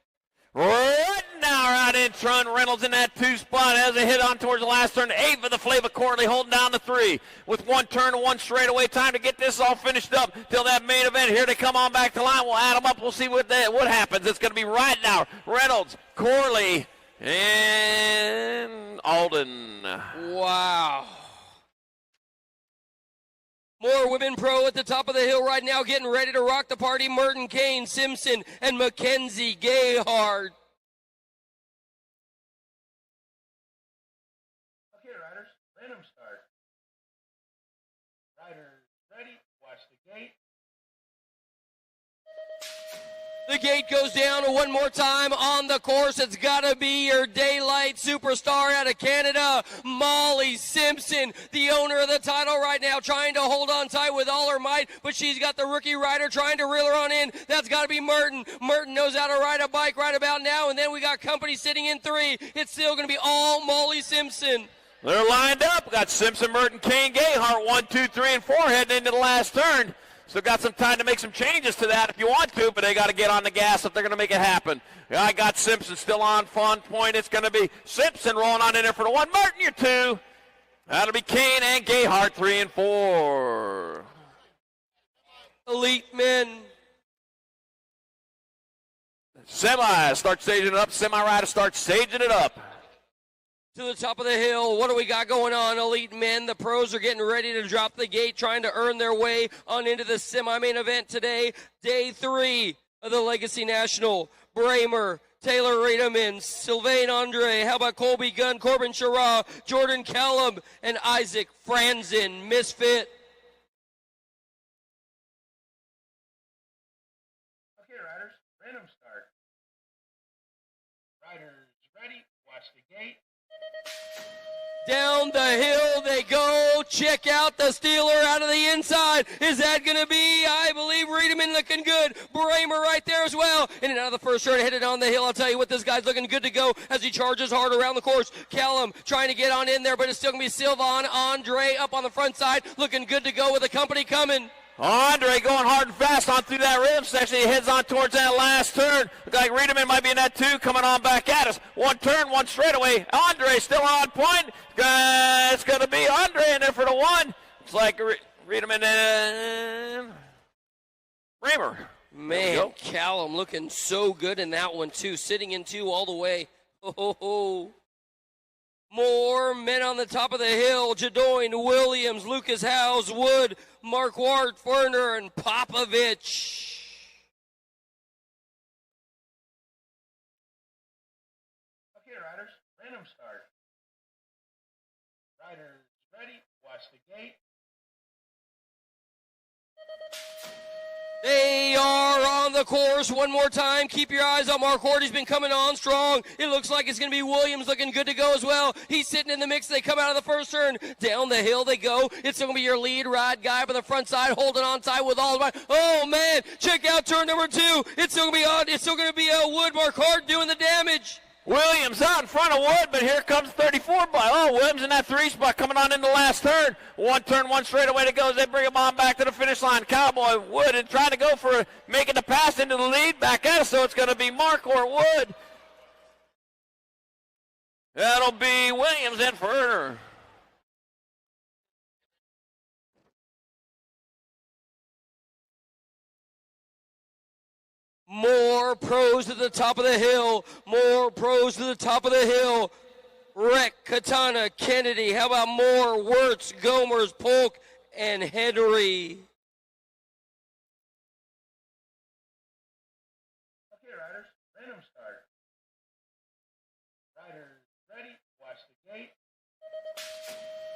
Right now out in front, Reynolds in that 2 spot as they hit on towards the last turn. Ava the Flava Corley holding down the 3 with 1 turn and 1 straightaway. Time to get this all finished up till that main event. Here they come on back to line. We'll add them up. We'll see what happens. It's going to be right now. Reynolds, Corley, and Alden. Wow. More women pro at the top of the hill right now, getting ready to rock the party. Merton, Kane, Simpson, and Mackenzie Gayhard. Okay, riders, random start. Riders ready, watch the gate. The gate goes down one more time on the course. It's got to be your daylight superstar out of Canada, Molly Simpson, the owner of the title right now, trying to hold on tight with all her might, but she's got the rookie rider trying to reel her on in. That's got to be Merton. Merton knows how to ride a bike right about now, and then we got company sitting in 3. It's still going to be all Molly Simpson. They're lined up. Got Simpson, Merton, Kane, Gayhart, 1, 2, 3, and 4 heading into the last turn. Still got some time to make some changes to that if you want to, but they got to get on the gas if they're going to make it happen. I got Simpson still on fun point. It's going to be Simpson rolling on in there for the 1. Merton, your 2. That'll be Kane and Gayhart, 3 and 4. Elite men. Semi start staging it up. Semi rider starts staging it up. to the top of the hill. What do we got going on, elite men? The pros are getting ready to drop the gate, trying to earn their way on into the semi-main event today. Day 3 of the Legacy National. Bramer, Taylor Riedemann, Sylvain Andre, how about Colby Gunn, Corbin Shara, Jordan Callum, and Isaac Franzen, Misfit. Okay, riders, random start. Riders ready, watch the gate. Down the hill they go. Check out the Steeler out of the inside. Is that going to be, I believe, Riedemann looking good. Bramer right there as well. In and out of the first turn, headed on the hill. I'll tell you what, this guy's looking good to go as he charges hard around the course. Callum trying to get on in there, but it's still going to be Sylvain Andre up on the front side. Looking good to go with the company coming. Andre going hard and fast on through that rhythm section. He heads on towards that last turn. Looks like Riedemann might be in that too, coming on back at us. One turn, one straightaway. Andre still on point. It's going to be Andre in there for the one. It's like Riedemann and Bramer. Man, Callum looking so good in that one too. Sitting in 2 all the way. Oh. More men on the top of the hill. Jadoin, Williams, Lucas Howes, Wood, Mark Ward, Ferner, and Popovich. Okay, riders, random start. Riders ready, watch the gate. They are on the course one more time. Keep your eyes on Mark Ward. He's been coming on strong. It looks like it's going to be Williams looking good to go as well. He's sitting in the mix. They come out of the first turn. Down the hill they go. It's going to be your lead ride guy up on the front side, holding on tight with all of my. Oh, man. Check out turn number 2. It's still going to be on. It's still going to be Wood. Mark Ward doing the damage. Williams out in front of Wood, but here comes 34 by. Oh, Williams in that 3 spot coming on in the last turn. One turn, one straightaway to go as they bring him on back to the finish line. Cowboy Wood and trying to go for making the pass into the lead back at us, so it's going to be Mark or Wood. That'll be Williams and Ferner. More pros to the top of the hill. More pros to the top of the hill. Reck, Katana, Kennedy. How about Moore, Wirtz, Gomers, Polk, and Henry? Okay, riders, random start. Riders ready, watch the gate.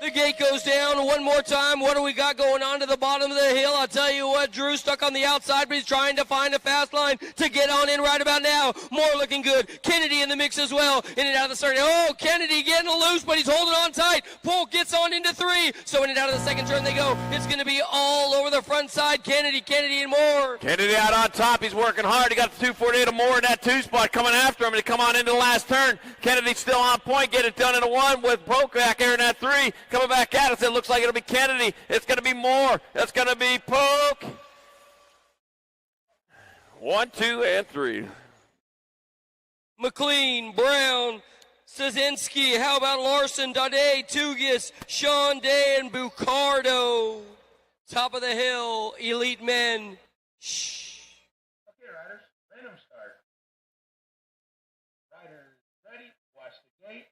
The gate goes down one more time. What do we got going on to the bottom of the hill? I'll tell you what, Drew stuck on the outside, but he's trying to find a fast line to get on in right about now. Moore looking good. Kennedy in the mix as well. In and out of the start. Oh, Kennedy getting loose, but he's holding on tight. Polk gets on into 3. So in and out of the second turn they go. It's going to be all over the front side. Kennedy, and Moore. Kennedy out on top. He's working hard. He got the 248 of Moore in that 2 spot coming after him to come on into the last turn. Kennedy still on point. Get it done in a 1 with Polk back here in that 3. Coming back at us. It looks like it'll be Kennedy. It's going to be Moore. It's going to be Polk. 1, 2, and 3. McLean, Brown, Szynski. How about Larson, Dade, Tugis, Sean Day, and Bucardo? Top of the hill, elite men. Shh. Okay, riders, random start. Riders ready, watch the gate.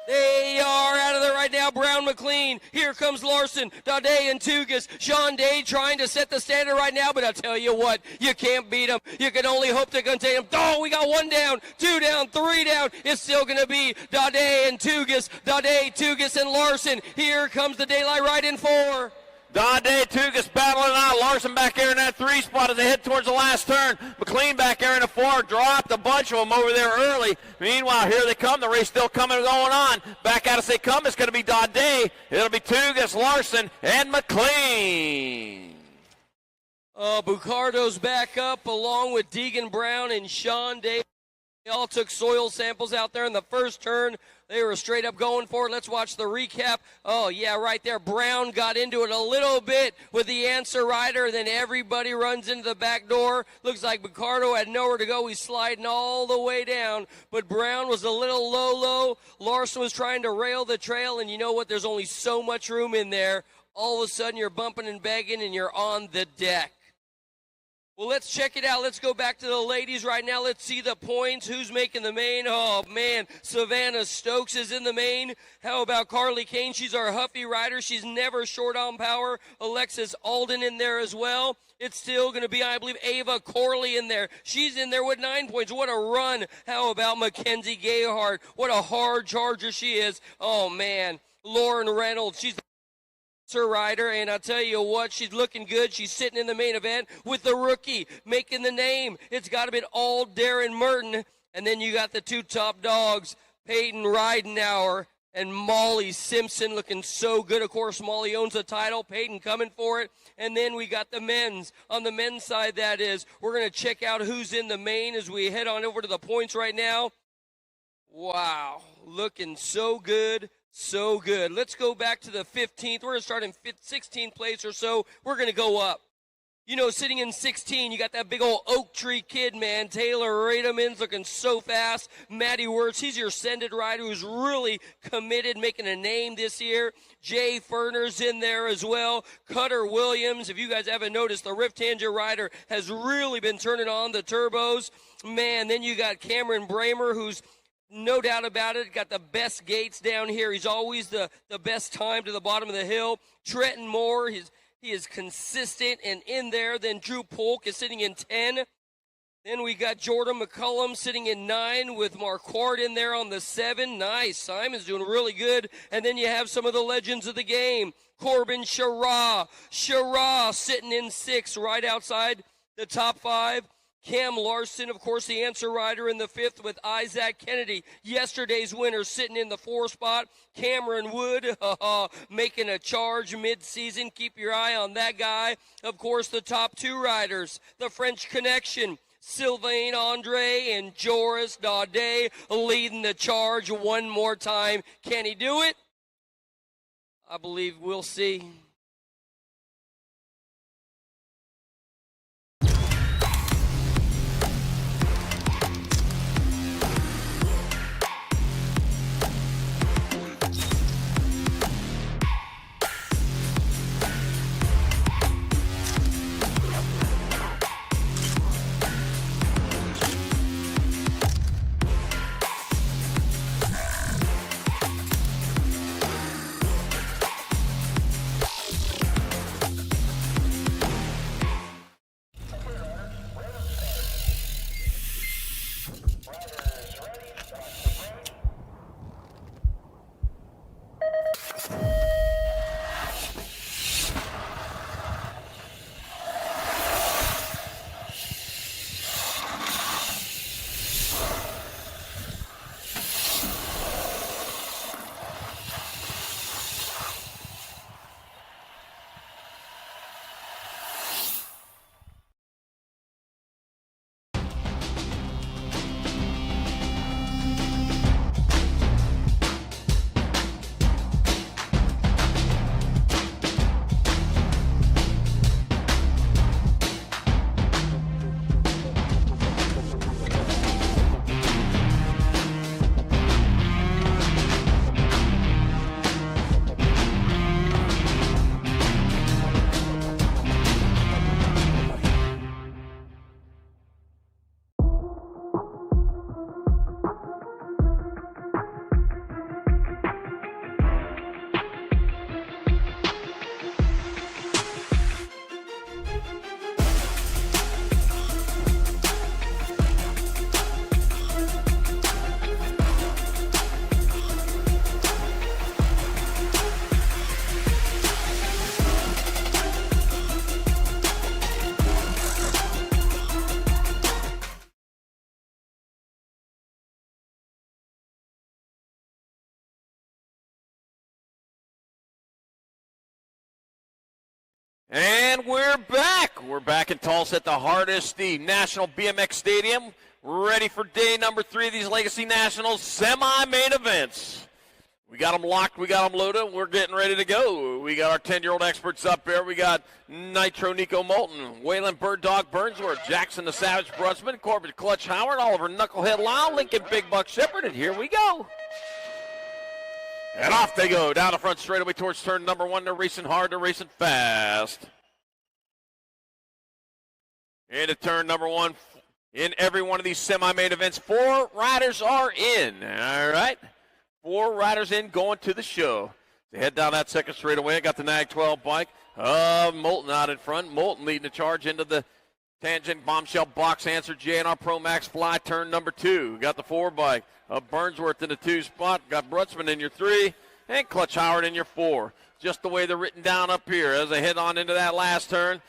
They are out of there right now. Brown, McLean. Here comes Larson, Dade, and Tugis. Sean Day trying to set the standard right now, but I'll tell you what, you can't beat them. You can only hope to contain them. Oh, we got 1 down, 2 down, 3 down. It's still going to be Dade and Tugis. Dade, Tugis, and Larson. Here comes the daylight right in 4. Dade, Tugis battling out. Larson back here in that 3 spot as they head towards the last turn. McLean back here in the 4. Dropped a bunch of them over there early. Meanwhile, here they come. The race still coming and going on. Back at us they come. It's going to be Dade. It'll be Tugis, Larson, and McLean. Bucardo's back up along with Deegan Brown and Sean Day. They all took soil samples out there in the first turn. They were straight up going for it. Let's watch the recap. Oh, yeah, right there. Brown got into it a little bit with the answer rider. Then everybody runs into the back door. Looks like Bucardo had nowhere to go. He's sliding all the way down. But Brown was a little low. Larson was trying to rail the trail. And you know what? There's only so much room in there. All of a sudden, you're bumping and begging, and you're on the deck. Well, let's check it out. Let's go back to the ladies right now. Let's see the points. Who's making the main? Oh, man. Savannah Stokes is in the main. How about Carly Kane? She's our Huffy rider. She's never short on power. Alexis Alden in there as well. It's still going to be, I believe, Ava Corley in there. She's in there with 9 points. What a run. How about Mackenzie Gayhart? What a hard charger she is. Oh, man. Lauren Reynolds. She's her rider, and I'll tell you what, she's looking good. She's sitting in the main event with the rookie making the name. It's got to be all Darren Merton, and then you got the two top dogs, Peyton Ridenauer and Molly Simpson, looking so good. Of course, Molly owns the title. Peyton coming for it, and then we got the men's. On the men's side, that is, we're going to check out who's in the main as we head on over to the points right now. Wow, looking so good. So good. Let's go back to the 15th. We're going to start in 16th place or so. We're going to go up. You know, sitting in 16, you got that big old oak tree kid, man. Taylor Rademan's looking so fast. Maddie Wirtz, he's your ascended rider who's really committed, making a name this year. Jay Ferner's in there as well. Cutter Williams, if you guys haven't noticed, the Rift-Hanger rider has really been turning on the turbos. Man, then you got Cameron Bramer, who's no doubt about it, got the best gates down here. He's always the best time to the bottom of the hill. Trenton Moore, he is consistent and in there. Then Drew Polk is sitting in 10. Then we got Jordan McCullum sitting in 9 with Marquardt in there on the 7. Nice. Simon's doing really good. And then you have some of the legends of the game. Corbin Sherrah. Sherrah sitting in 6 right outside the top 5. Cam Larson, of course, the answer rider in the 5th with Isaac Kennedy. Yesterday's winner sitting in the 4th spot. Cameron Wood making a charge mid-season. Keep your eye on that guy. Of course, the top 2 riders, the French Connection. Sylvain Andre and Joris Daudet leading the charge one more time. Can he do it? I believe we'll see. And we're back. We're back in Tulsa at the Hardesty National BMX Stadium, ready for day number 3 of these Legacy Nationals semi-main events. We got them locked. We got them loaded. We're getting ready to go. We got our 10-year-old experts up there. We got Nitro Nico Moulton, Waylon Bird Dog Burnsworth, Jackson the Savage Brunsman, Corbett Clutch Howard, Oliver Knucklehead Lyle, Lincoln Big Buck Shepard, and here we go. And off they go, down the front straightaway towards turn number 1. They're racing hard, they're racing fast. Into turn number 1. In every one of these semi-main events, 4 riders are in. All right. 4 riders in going to the show. They head down that second straightaway. I got the Nag 12 bike. Moulton out in front. Moulton leading the charge into the tangent bombshell box answer. JNR Pro Max Fly turn number 2. Got the 4 bike. Burnsworth in the 2 spot. Got Brutzman in your 3. And Clutch Howard in your 4. Just the way they're written down up here as they head on into that last turn.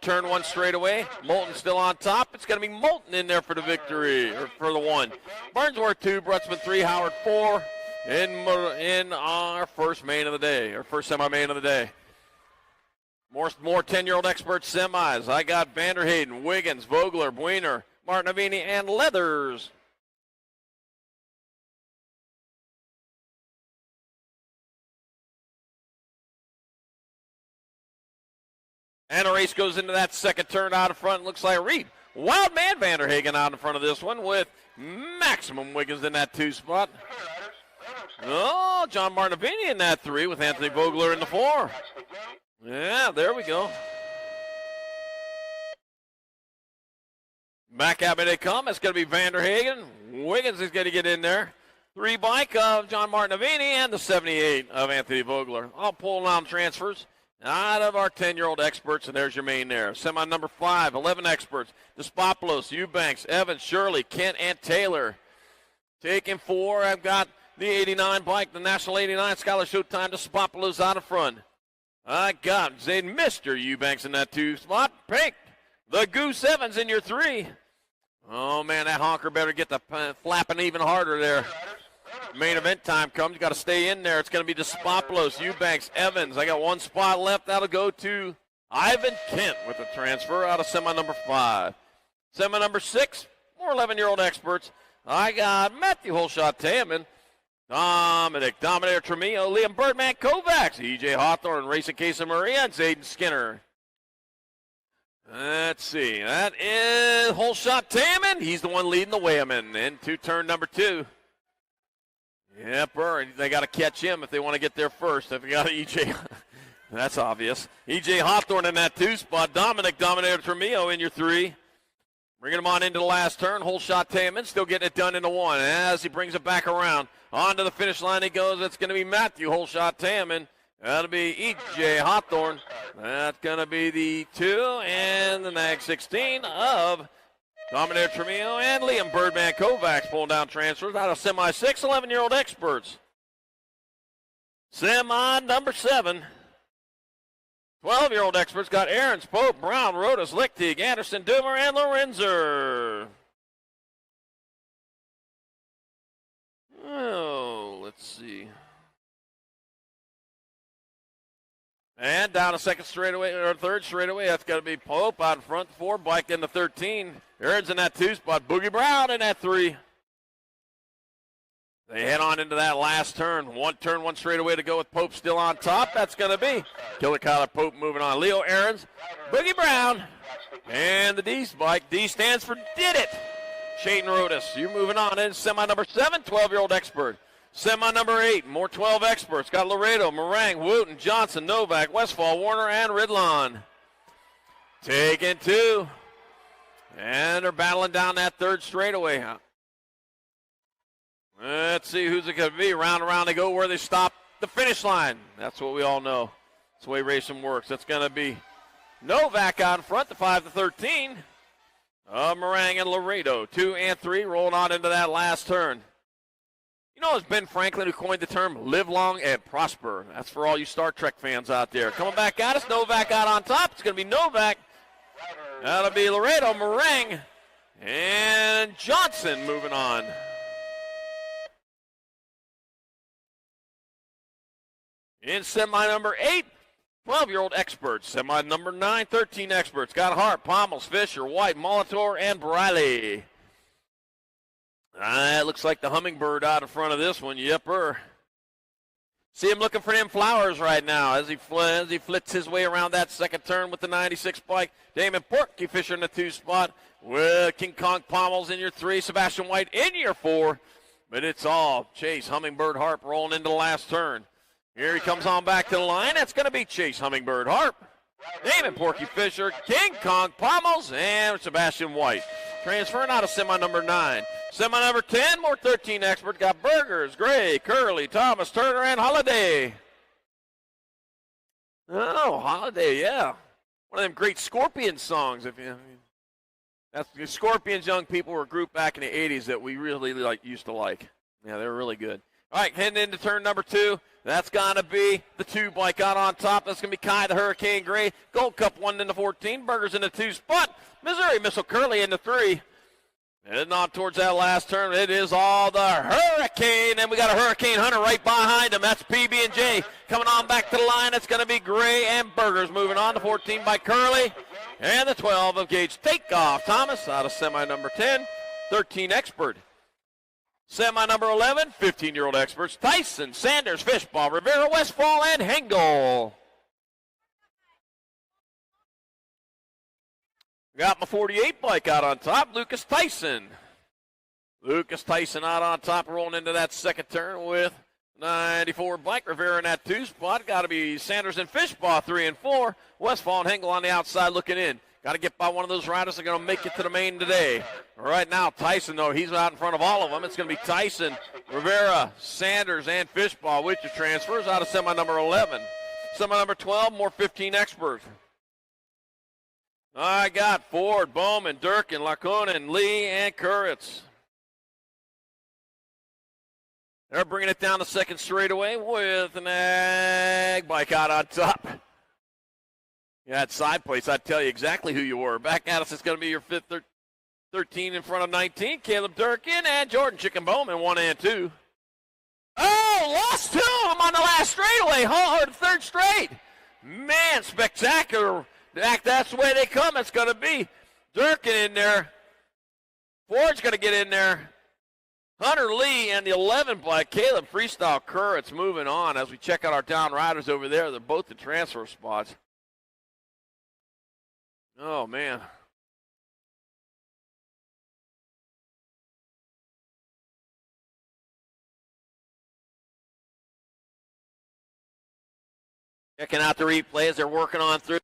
Turn 1 straightaway. Moulton still on top. It's going to be Moulton in there for the victory, or for the 1. Burnsworth 2, Brutzman 3, Howard 4 in our first main of the day, or first semi-main of the day. More 10-year-old expert semis. I got Vanderhayden, Wiggins, Vogler, Buiner, Martinavini, and Leathers. And the race goes into that second turn out in front. Looks like Reed. Wildman Vanderhagen out in front of this one with Maximum Wiggins in that 2 spot. Oh, John Martinavini in that 3 with Anthony Vogler in the 4. Yeah, there we go. Back at me they come. It's going to be Vanderhagen. Wiggins is going to get in there. 3 bike of John Martinavini and the 78 of Anthony Vogler. I'll pull down transfers out of our 10-year-old experts, and there's your main there. Semi number 5, 11 experts. Despopoulos, Eubanks, Evans, Shirley, Kent, and Taylor. Taking 4, I've got the 89 bike, the National 89 Scholar Showtime. Despopoulos out in front. I got Zayden Mr. Eubanks in that 2 spot. Pink, the Goose Evans in your 3. Oh, man, that honker better get the flapping even harder there. Main event time comes. You got to stay in there. It's going to be Despopoulos, Eubanks, Evans. I got 1 spot left. That'll go to Ivan Kent with the transfer out of semi number 5. Semi number 6, more 11-year-old experts. I got Matthew Holshot Taman, Dominic Dominator Tremillo, Liam Birdman Kovacs, EJ Hawthorne, Racing Casa Maria, and Zayden Skinner. Let's see. That is Holshot Taman. He's the one leading the Wayman into turn number 2. Yep, they got to catch him if they want to get there first. If you got EJ, that's obvious. EJ Hawthorne in that 2 spot. Dominic Dominator Tremillo in your 3. Bringing him on into the last turn. Holshot Taman still getting it done in the 1. As he brings it back around. On to the finish line he goes. It's going to be Matthew Holshot Taman. That'll be EJ Hawthorne. That's going to be the 2 and the Nag 16 of Dominator Tremillo and Liam Birdman Kovacs pulling down transfers out of semi 6, 11-year-old experts. Semi number 7, 12-year-old experts got Aarons, Pope, Brown, Rodas, Lichtig, Anderson, Doomer, and Lorenzer. Oh, let's see. And down a second straightaway, or third straightaway, that's got to be Pope out in front, 4 bike in the 13. Aarons in that 2 spot, Boogie Brown in that 3. They head on into that last turn. Turn 1 straightaway to go with Pope still on top. That's going to be Killer Kyler Pope moving on. Leo Aarons, Boogie Brown, and the D bike. D stands for Did It. Shane Rodas, you're moving on in semi number 7, 12-year-old expert. Semi number 8, more 12 experts. Got Laredo, Morang, Wooten, Johnson, Novak, Westfall, Warner, and Ridlon. Taking 2. And they're battling down that 3rd straightaway. Let's see who's it going to be. Round and round they go where they stop the finish line. That's what we all know. That's the way racing works. That's going to be Novak out in front, the 5 to 13. Morang and Laredo, 2 and 3, rolling on into that last turn. You know, it's Ben Franklin who coined the term live long and prosper. That's for all you Star Trek fans out there. Coming back at us, Novak out on top. It's going to be Novak. That'll be Laredo, Morang, and Johnson moving on. In semi number 8, 12-year-old experts. Semi number 9, 13 experts. Got Hart, Pommels, Fisher, White, Molitor, and Briley. It looks like the Hummingbird out in front of this one. Yepper. See him looking for them flowers right now as he flits his way around that second turn with the 96 bike. Damon Porky Fisher in the 2 spot with King Kong Pommels in your 3. Sebastian White in your 4. But it's all Chase Hummingbird Harp rolling into the last turn. Here he comes on back to the line. That's going to be Chase Hummingbird Harp. Damon Porky Fisher, King Kong Pommels, and Sebastian White. Transferring out of semi number 9. Semi number 10, more 13 experts. Got Burgers, Gray, Curley, Thomas, Turner, and Holiday. Oh, Holiday, yeah. One of them great Scorpions songs. That's the Scorpions young people were a group back in the 80s that we really used to like. Yeah, they were really good. All right, heading into turn number 2. That's going to be the 2 bike out on top. That's going to be Kai the Hurricane Gray. Gold Cup 1 into 14. Burgers in the 2 spot. Missouri Missile Curley in the 3. Heading on towards that last turn. It is all the Hurricane. And we got a Hurricane Hunter right behind him. That's PB&J coming on back to the line. It's going to be Gray and Burgers moving on to 14 by Curley. And the 12 of Gage Takeoff Thomas out of semi number 10. 13 Expert. Semi number 11, 15-year-old experts, Tyson, Sanders, Fishball, Rivera, Westfall, and Hengel. Got my 48 bike out on top, Lucas Tyson. Lucas Tyson out on top, rolling into that second turn with 94 bike. Rivera in that 2 spot. Got to be Sanders and Fishball, 3 and 4. Westfall and Hengel on the outside looking in. Got to get by one of those riders that are going to make it to the main today. Right now, Tyson, though, he's out in front of all of them. It's going to be Tyson, Rivera, Sanders, and Fishball with your transfers out of semi number 11. Semi number 12, more 15 experts. I got Ford, Bowman, Durkin, Laconin, Lee, and Kuritz. They're bringing it down the second straightaway with an ag bike out on top. You had side plates, I'd tell you exactly who you were. Back at us, it's going to be your 5th, 13 in front of 19. Caleb Durkin and Jordan Chicken Bowman, 1 and 2. Oh, lost 2 of them on the last straightaway, or the third straight. Man, spectacular. That's the way they come. It's going to be Durkin in there. Ford's going to get in there. Hunter Lee and the 11 black Caleb Freestyle Kuritz moving on as we check out our down riders over there. They're both the transfer spots. Oh, man. Checking out the replay as they're working on through.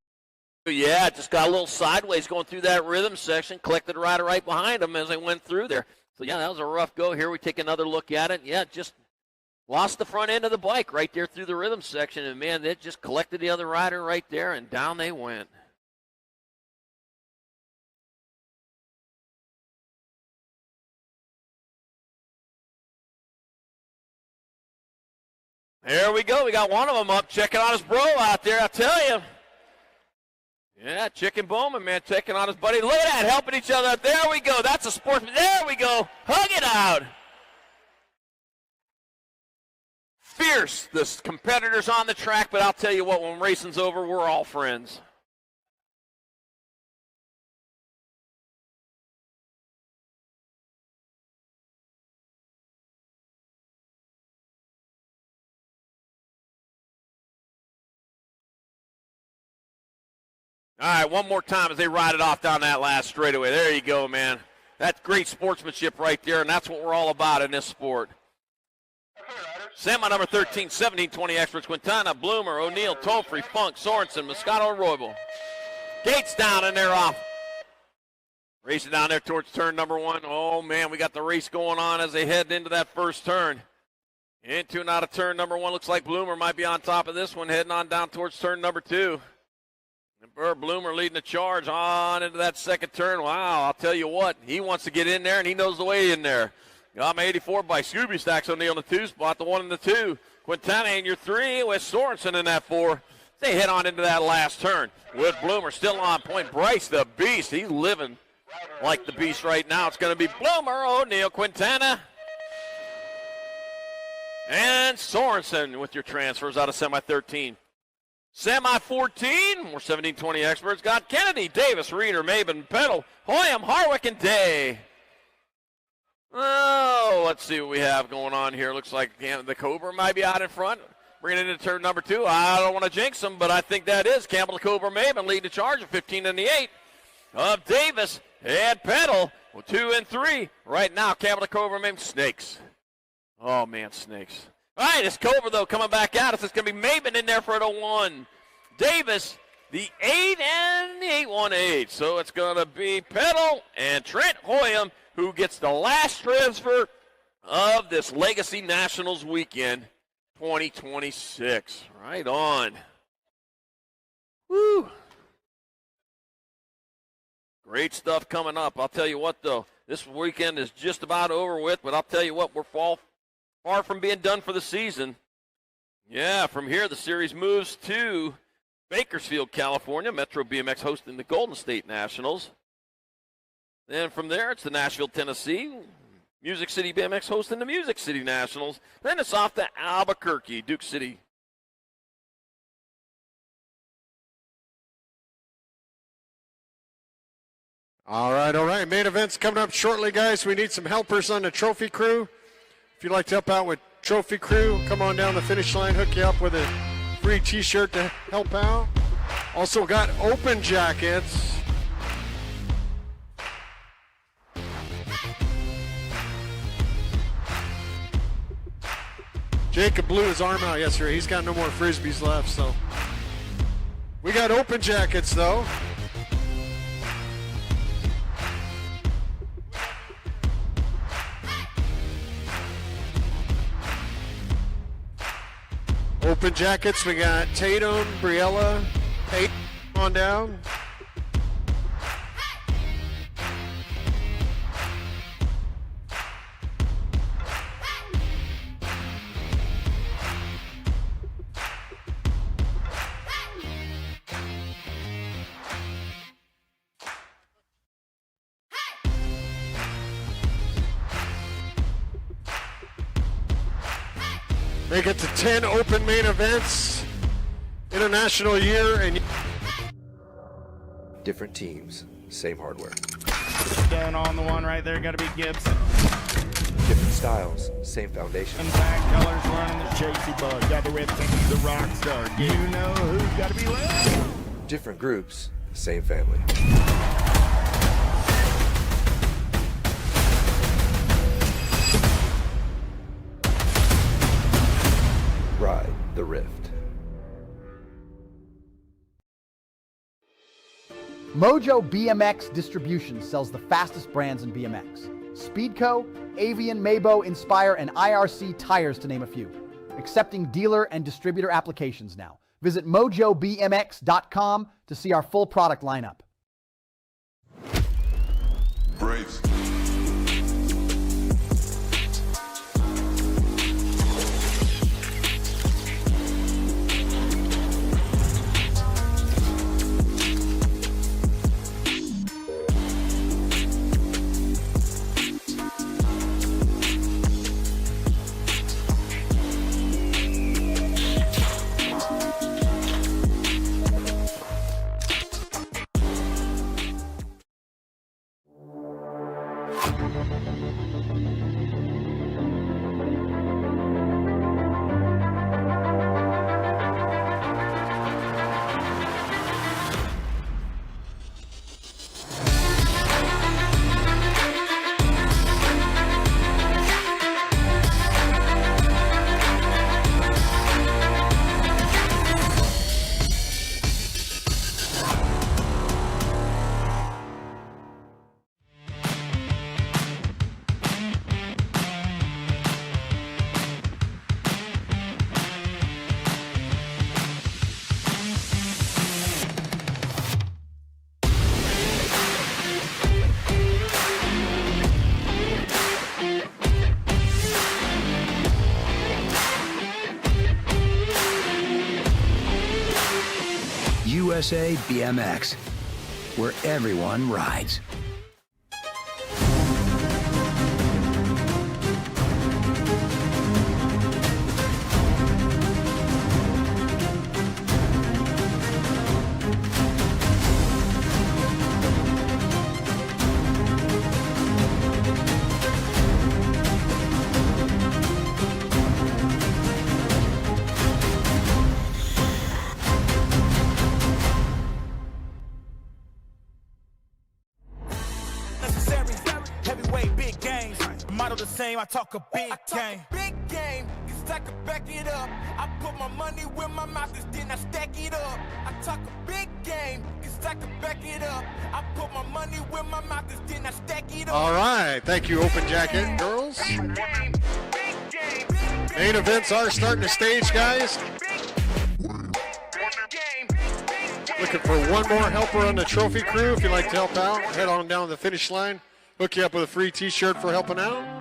Yeah, just got a little sideways going through that rhythm section. Collected the rider right behind them as they went through there. So, yeah, that was a rough go. Here we take another look at it. Yeah, just lost the front end of the bike right there through the rhythm section. And, man, they just collected the other rider right there, and down they went. There we go. We got one of them up checking on his bro out there, I tell you. Yeah, Chicken Bowman, man, checking on his buddy. Look at that, helping each other. There we go. That's a sportsman. There we go. Hug it out. Fierce, the competitors on the track, but I'll tell you what, when racing's over, we're all friends. All right, one more time as they ride it off down that last straightaway. There you go, man. That's great sportsmanship right there, and that's what we're all about in this sport. Semi number 13, 17, 20 experts. Quintana, Bloomer, O'Neill, Tolfrey, Funk, Sorensen, Moscato, Roybal. Gates down and they're off. Racing down there towards turn number 1. Oh, man, we got the race going on as they head into that first turn. Into and out of turn number 1. Looks like Bloomer might be on top of this one, heading on down towards turn number 2. And Burr Bloomer leading the charge on into that second turn. Wow, I'll tell you what, he wants to get in there, and he knows the way in there. Got my 84 by Scooby Stacks O'Neill in the 2 spot, the 1 and the 2. Quintana in your 3 with Sorensen in that 4. They head on into that last turn with Bloomer still on point. Bryce the Beast, he's living like the Beast right now. It's going to be Bloomer, O'Neill, Quintana, and Sorensen with your transfers out of semi-13. Semi-14, we're 17-20 experts. Got Kennedy, Davis, Reeder, Maben, Peddle, Hoyam, Harwick, and Day. Oh, let's see what we have going on here. Looks like the Cobra might be out in front. Bringing it into turn number 2. I don't want to jinx them, but I think that is Campbell, the Cobra, Maben leading the charge of 15 and the 8 of Davis and Peddle. Well, 2 and 3 right now. Campbell, the Cobra, Maben, Snakes. Oh, man, Snakes. All right, it's Cobra, though, coming back out. It's going to be Maben in there for the 1. Davis the 8 and the 818. So it's going to be Peddle and Trent Hoyam who gets the last transfer of this Legacy Nationals weekend 2026. Right on. Woo. Great stuff coming up. I'll tell you what, though, this weekend is just about over with, but I'll tell you what, we're far from being done for the season. Yeah, from here, the series moves to Bakersfield, California. Metro BMX hosting the Golden State Nationals. Then from there, it's the Nashville, Tennessee. Music City BMX hosting the Music City Nationals. Then it's off to Albuquerque, Duke City. All right. Main event's coming up shortly, guys. We need some helpers on the trophy crew. If you'd like to help out with trophy crew, come on down the finish line, hook you up with a free t-shirt to help out. Also got open jackets. Jacob blew his arm out yesterday. He's got no more Frisbees left, so. We got open jackets, though. Open jackets, we got Tatum, Briella, Peyton on down. Make it to 10 open main events, international year, and Different teams, same hardware. Down on the one right there, got to be Gibson. Different styles, same foundation. And back colors running the JC Bug. Got the red team, the Rockstar. You know who's got to be left? Different groups, same family. Ride the Rift. Mojo BMX Distribution sells the fastest brands in BMX. Speedco, Avian, Mabo, Inspire, and IRC tires, to name a few. Accepting dealer and distributor applications now. Visit mojobmx.com to see our full product lineup. Braves. USA BMX, where everyone rides. I talk a big game. Big game, cause I can back it up. I put my money where my mouth is, then I stack it up. I talk a big game. I can back it up. I put my money where my mouth is, then I stack it up. All right. Thank you, Open Jacket girls. Main events are starting to stage, guys. Looking for one more helper on the trophy crew. If you'd like to help out, head on down to the finish line. Hook you up with a free t-shirt for helping out.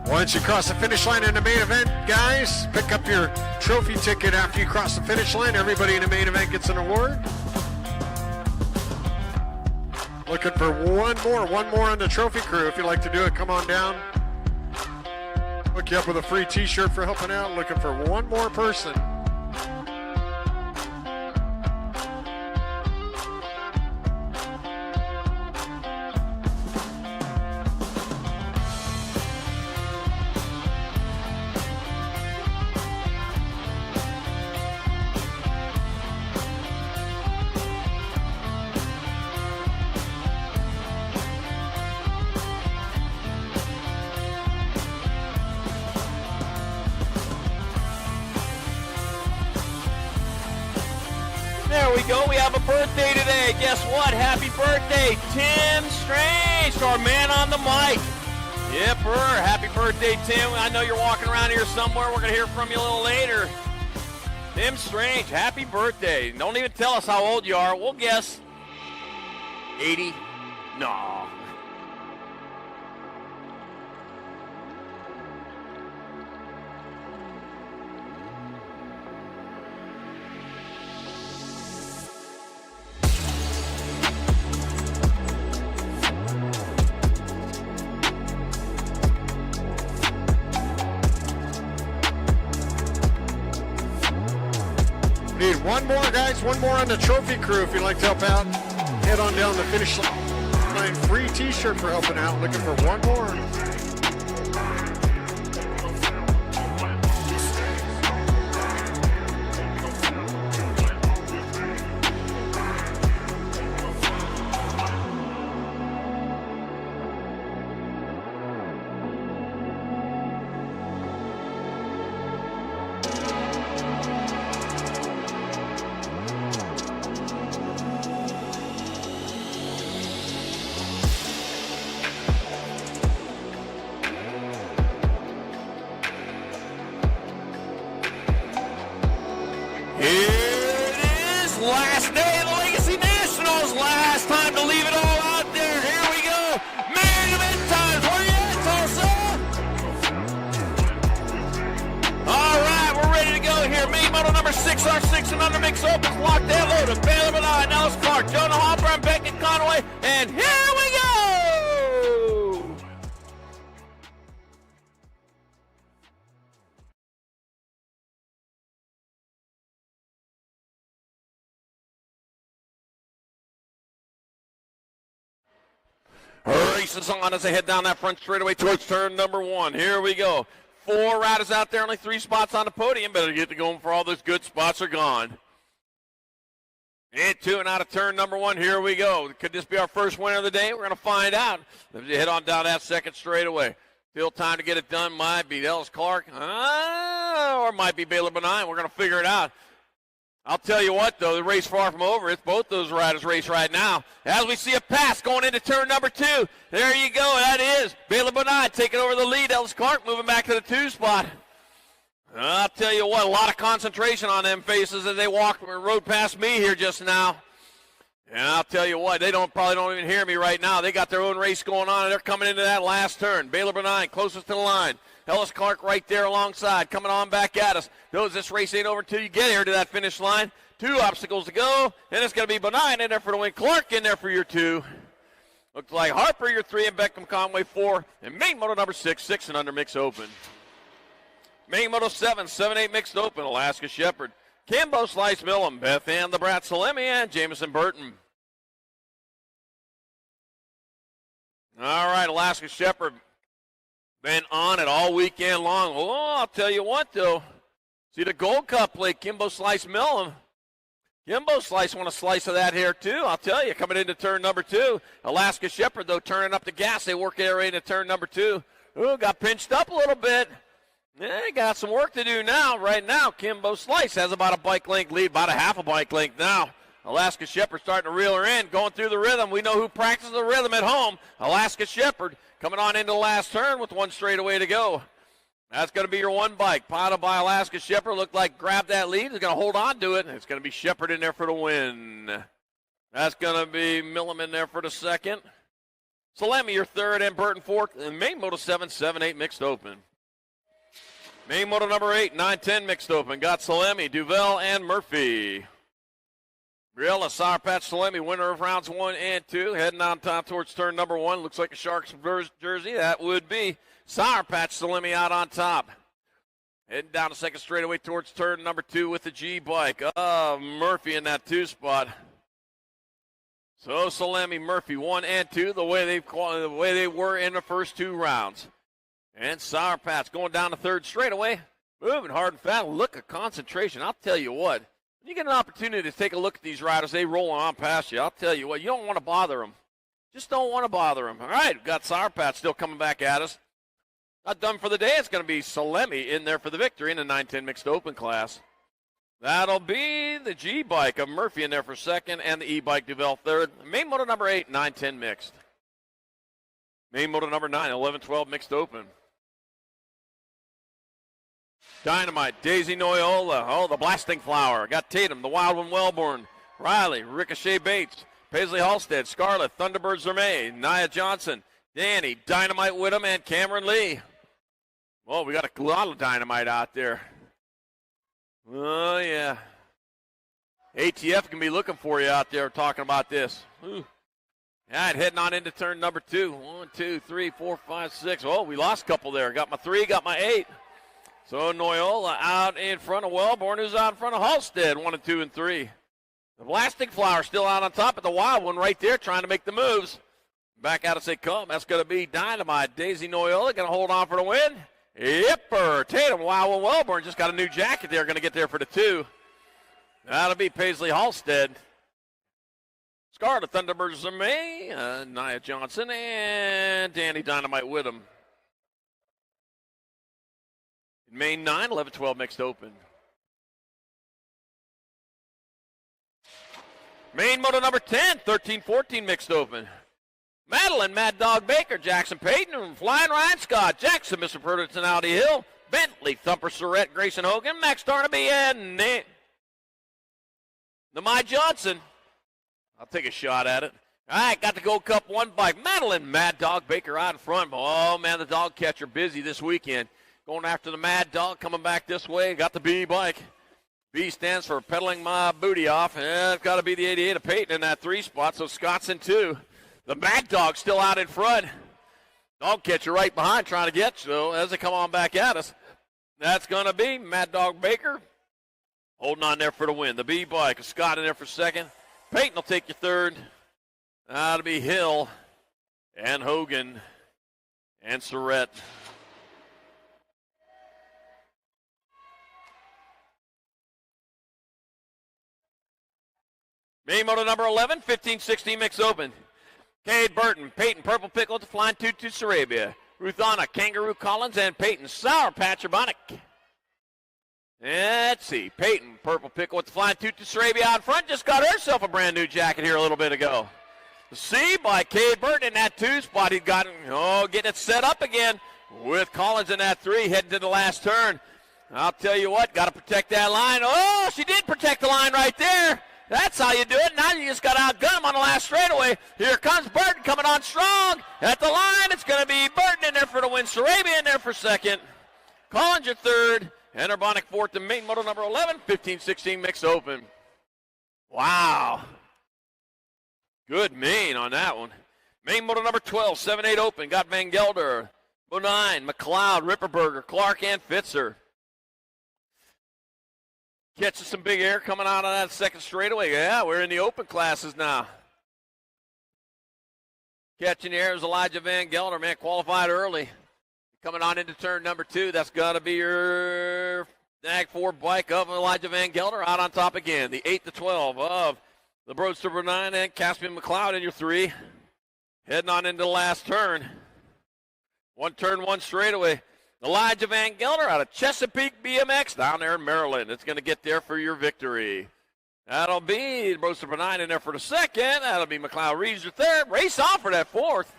Once you cross the finish line in the main event, guys, pick up your trophy ticket after you cross the finish line. Everybody in the main event gets an award. Looking for one more on the trophy crew. If you'd like to do it, come on down. Hook you up with a free t-shirt for helping out. Looking for one more person. There we go. We have a birthday today. Guess what? Happy birthday, Tim Strange, our man on the mic. Yipper. Happy birthday, Tim. I know you're walking around here somewhere. We're going to hear from you a little later. Tim Strange, happy birthday. Don't even tell us how old you are. We'll guess 80. No. Need one more, guys. One more on the trophy crew. If you'd like to help out, head on down the finish line. Free t-shirt for helping out. Looking for one more. Last day of the Legacy Nationals. Last time to leave it all out there. Here we go. Main event time. Where you at, Tulsa? All right, we're ready to go here. Main moto number 6R6 and under mix opens. Locked and loaded. Baylor Benai, Nellis Clark, Jonah Hopper, and Beckett Conway. And here we go. Races on as they head down that front straightaway towards turn number one. Here we go. 4 riders out there, only 3 spots on the podium. Better get to going for all those good spots are gone. Into and out of turn number one. Here we go. Could this be our first winner of the day? We're going to find out. As you head on down that second straightaway. Still time to get it done. Might be Nellis Clark, or might be Baylor Benign. We're going to figure it out. I'll tell you what, though, the race far from over. It's both those riders' race right now. As we see a pass going into turn number 2. There you go. That is Baylor Benign taking over the lead. Ellis Clark moving back to the 2 spot. I'll tell you what, a lot of concentration on them faces as they rode past me here just now. And I'll tell you what, they probably don't even hear me right now. They got their own race going on, and they're coming into that last turn. Baylor Benign closest to the line. Ellis Clark right there alongside, coming on back at us. Knows this race ain't over until you get here to that finish line. 2 obstacles to go, and it's going to be Benign in there for the win. Clark in there for your 2. Looks like Harper, your 3, and Beckham Conway 4. And main moto number 6, 6 and under mixed open. Main moto 7, 7-8 mixed open. Alaska Shepherd, Kimbo Slice Millum, Beth Ann the Brat Salemi, and Jamison Burton. All right, Alaska Shepherd been on it all weekend long. Oh, I'll tell you what, though. See the Gold Cup play, Kimbo Slice Millum. Kimbo Slice want a slice of that here, too. I'll tell you, coming into turn number 2. Alaska Shepherd, though, turning up the gas. They work their way into turn number 2. Ooh, got pinched up a little bit. Yeah, got some work to do now. Right now, Kimbo Slice has about a bike length lead, about a half a bike length now. Alaska Shepherd starting to reel her in, going through the rhythm. We know who practices the rhythm at home. Alaska Shepherd coming on into the last turn with 1 straightaway to go. That's going to be your 1 bike. Piled by Alaska Shepherd. Looked like grabbed that lead. He's going to hold on to it. It's going to be Shepherd in there for the win. That's going to be Millum in there for the 2nd. Salemi, your 3rd, and Burton 4th. And main moto 7, 7-8 mixed open. Main moto number 8, 9-10 mixed open. Got Salemi, Duvel, and Murphy. Briella, Sour Patch Salemi, winner of rounds 1 and 2. Heading on top towards turn number 1. Looks like a Sharks jersey. That would be Sour Patch Salemi out on top. Heading down the 2nd straightaway towards turn number 2 with the G bike. Murphy in that 2 spot. So Salemi, Murphy, 1 and 2, the way they were in the first 2 rounds. And Sour Patch going down the 3rd straightaway. Moving hard and fast. Look at concentration. I'll tell you what. When you get an opportunity to take a look at these riders, they roll on past you. I'll tell you what, you don't want to bother them. Just don't want to bother them. All right, we've got Sour Patch still coming back at us. Not done for the day. It's going to be Salemi in there for the victory in the 9-10 mixed open class. That'll be the G bike of Murphy in there for 2nd and the E bike Duvel 3rd. Main moto number 8, 9-10 mixed. Main moto number 9, 11-12 mixed open. Dynamite, Daisy Noyola, oh, the Blasting Flower. Got Tatum, the Wild One Wellborn, Riley, Ricochet Bates, Paisley Halstead, Scarlett, Thunderbird Zermaine, Nia Johnson, Danny, Dynamite Whittam, and Cameron Lee. Well, we got a lot of dynamite out there. Oh, yeah. ATF can be looking for you out there talking about this. Ooh. All right, heading on into turn number 2. 1, 2, 3, 4, 5, 6. Oh, we lost a couple there. Got my 3, got my 8. So Noyola out in front of Wellborn, who's out in front of Halstead, 1 and 2 and 3. The Blasting Flower still out on top, but the Wild One right there trying to make the moves. Back out as they come. That's going to be Dynamite. Daisy Noyola going to hold on for the win. Yipper. Tatum, Wild One Wellborn just got a new jacket there, going to get there for the 2. That'll be Paisley Halstead. Scarlett, Thunderbird Zermaine, Nia Johnson, and Danny Dynamite Whittam. Main 9, 11-12 mixed open. Main moto number 10, 13-14 mixed open. Madeline, Mad Dog Baker, Jackson Payton, Flying Ryan Scott, Jackson, Mr. Purderton, Audi Hill, Bentley, Thumper Surrett, Grayson Hogan, Max Darnaby, and the My Johnson. I'll take a shot at it. All right, got the Gold Cup 1 bike. Madeline, Mad Dog Baker out in front. Oh, man, the dog catcher busy this weekend. Going after the Mad Dog, coming back this way. Got the B bike. B stands for pedaling my booty off. And it's got to be the 88 of Peyton in that 3 spot, so Scott's in 2. The Mad Dog still out in front. Dog catcher right behind trying to get you, though, as they come on back at us. That's going to be Mad Dog Baker holding on there for the win. The B bike, Scott in there for 2nd. Peyton will take your 3rd. That'll be Hill and Hogan and Surrett. Main moto number 11, 15-16 mix open. Cade Burton, Peyton Purple Pickle to Flying Tutu Sarabia. Ruthana, Kangaroo Collins, and Peyton Sour Patch Urbanic. Let's see. Peyton Purple Pickle with the Flying Tutu Sarabia out front. Just got herself a brand new jacket here a little bit ago. C by Cade Burton in that 2 spot. He's got getting it set up again with Collins in that 3 heading to the last turn. I'll tell you what, got to protect that line. Oh, she did protect the line right there. That's how you do it. Now you just got to outgun him on the last straightaway. Here comes Burton coming on strong. At the line, it's going to be Burton in there for the win. Sarabia in there for second. Collinger third. And Urbanic fourth. And main moto number 11, 15-16 mixed open. Wow. Good main on that one. Main moto number 12, 7-8 open. Got Van Gelder. 9, McLeod, Ripperberger, Clark, and Fitzer. Catches some big air coming out of that second straightaway. Yeah, we're in the open classes now. Catching the air is Elijah Van Gelder, man, qualified early. Coming on into turn number 2, that's got to be your Nag 4 bike of Elijah Van Gelder out on top again. The 8-12 of the Roadster number 9 and Caspian McLeod in your 3. Heading on into the last turn. One turn, one straightaway. Elijah Van Gelder out of Chesapeake BMX down there in Maryland. It's going to get there for your victory. That'll be the Roadster number 9 in there for the second. That'll be McLeod Reeves your third. Race on for that fourth.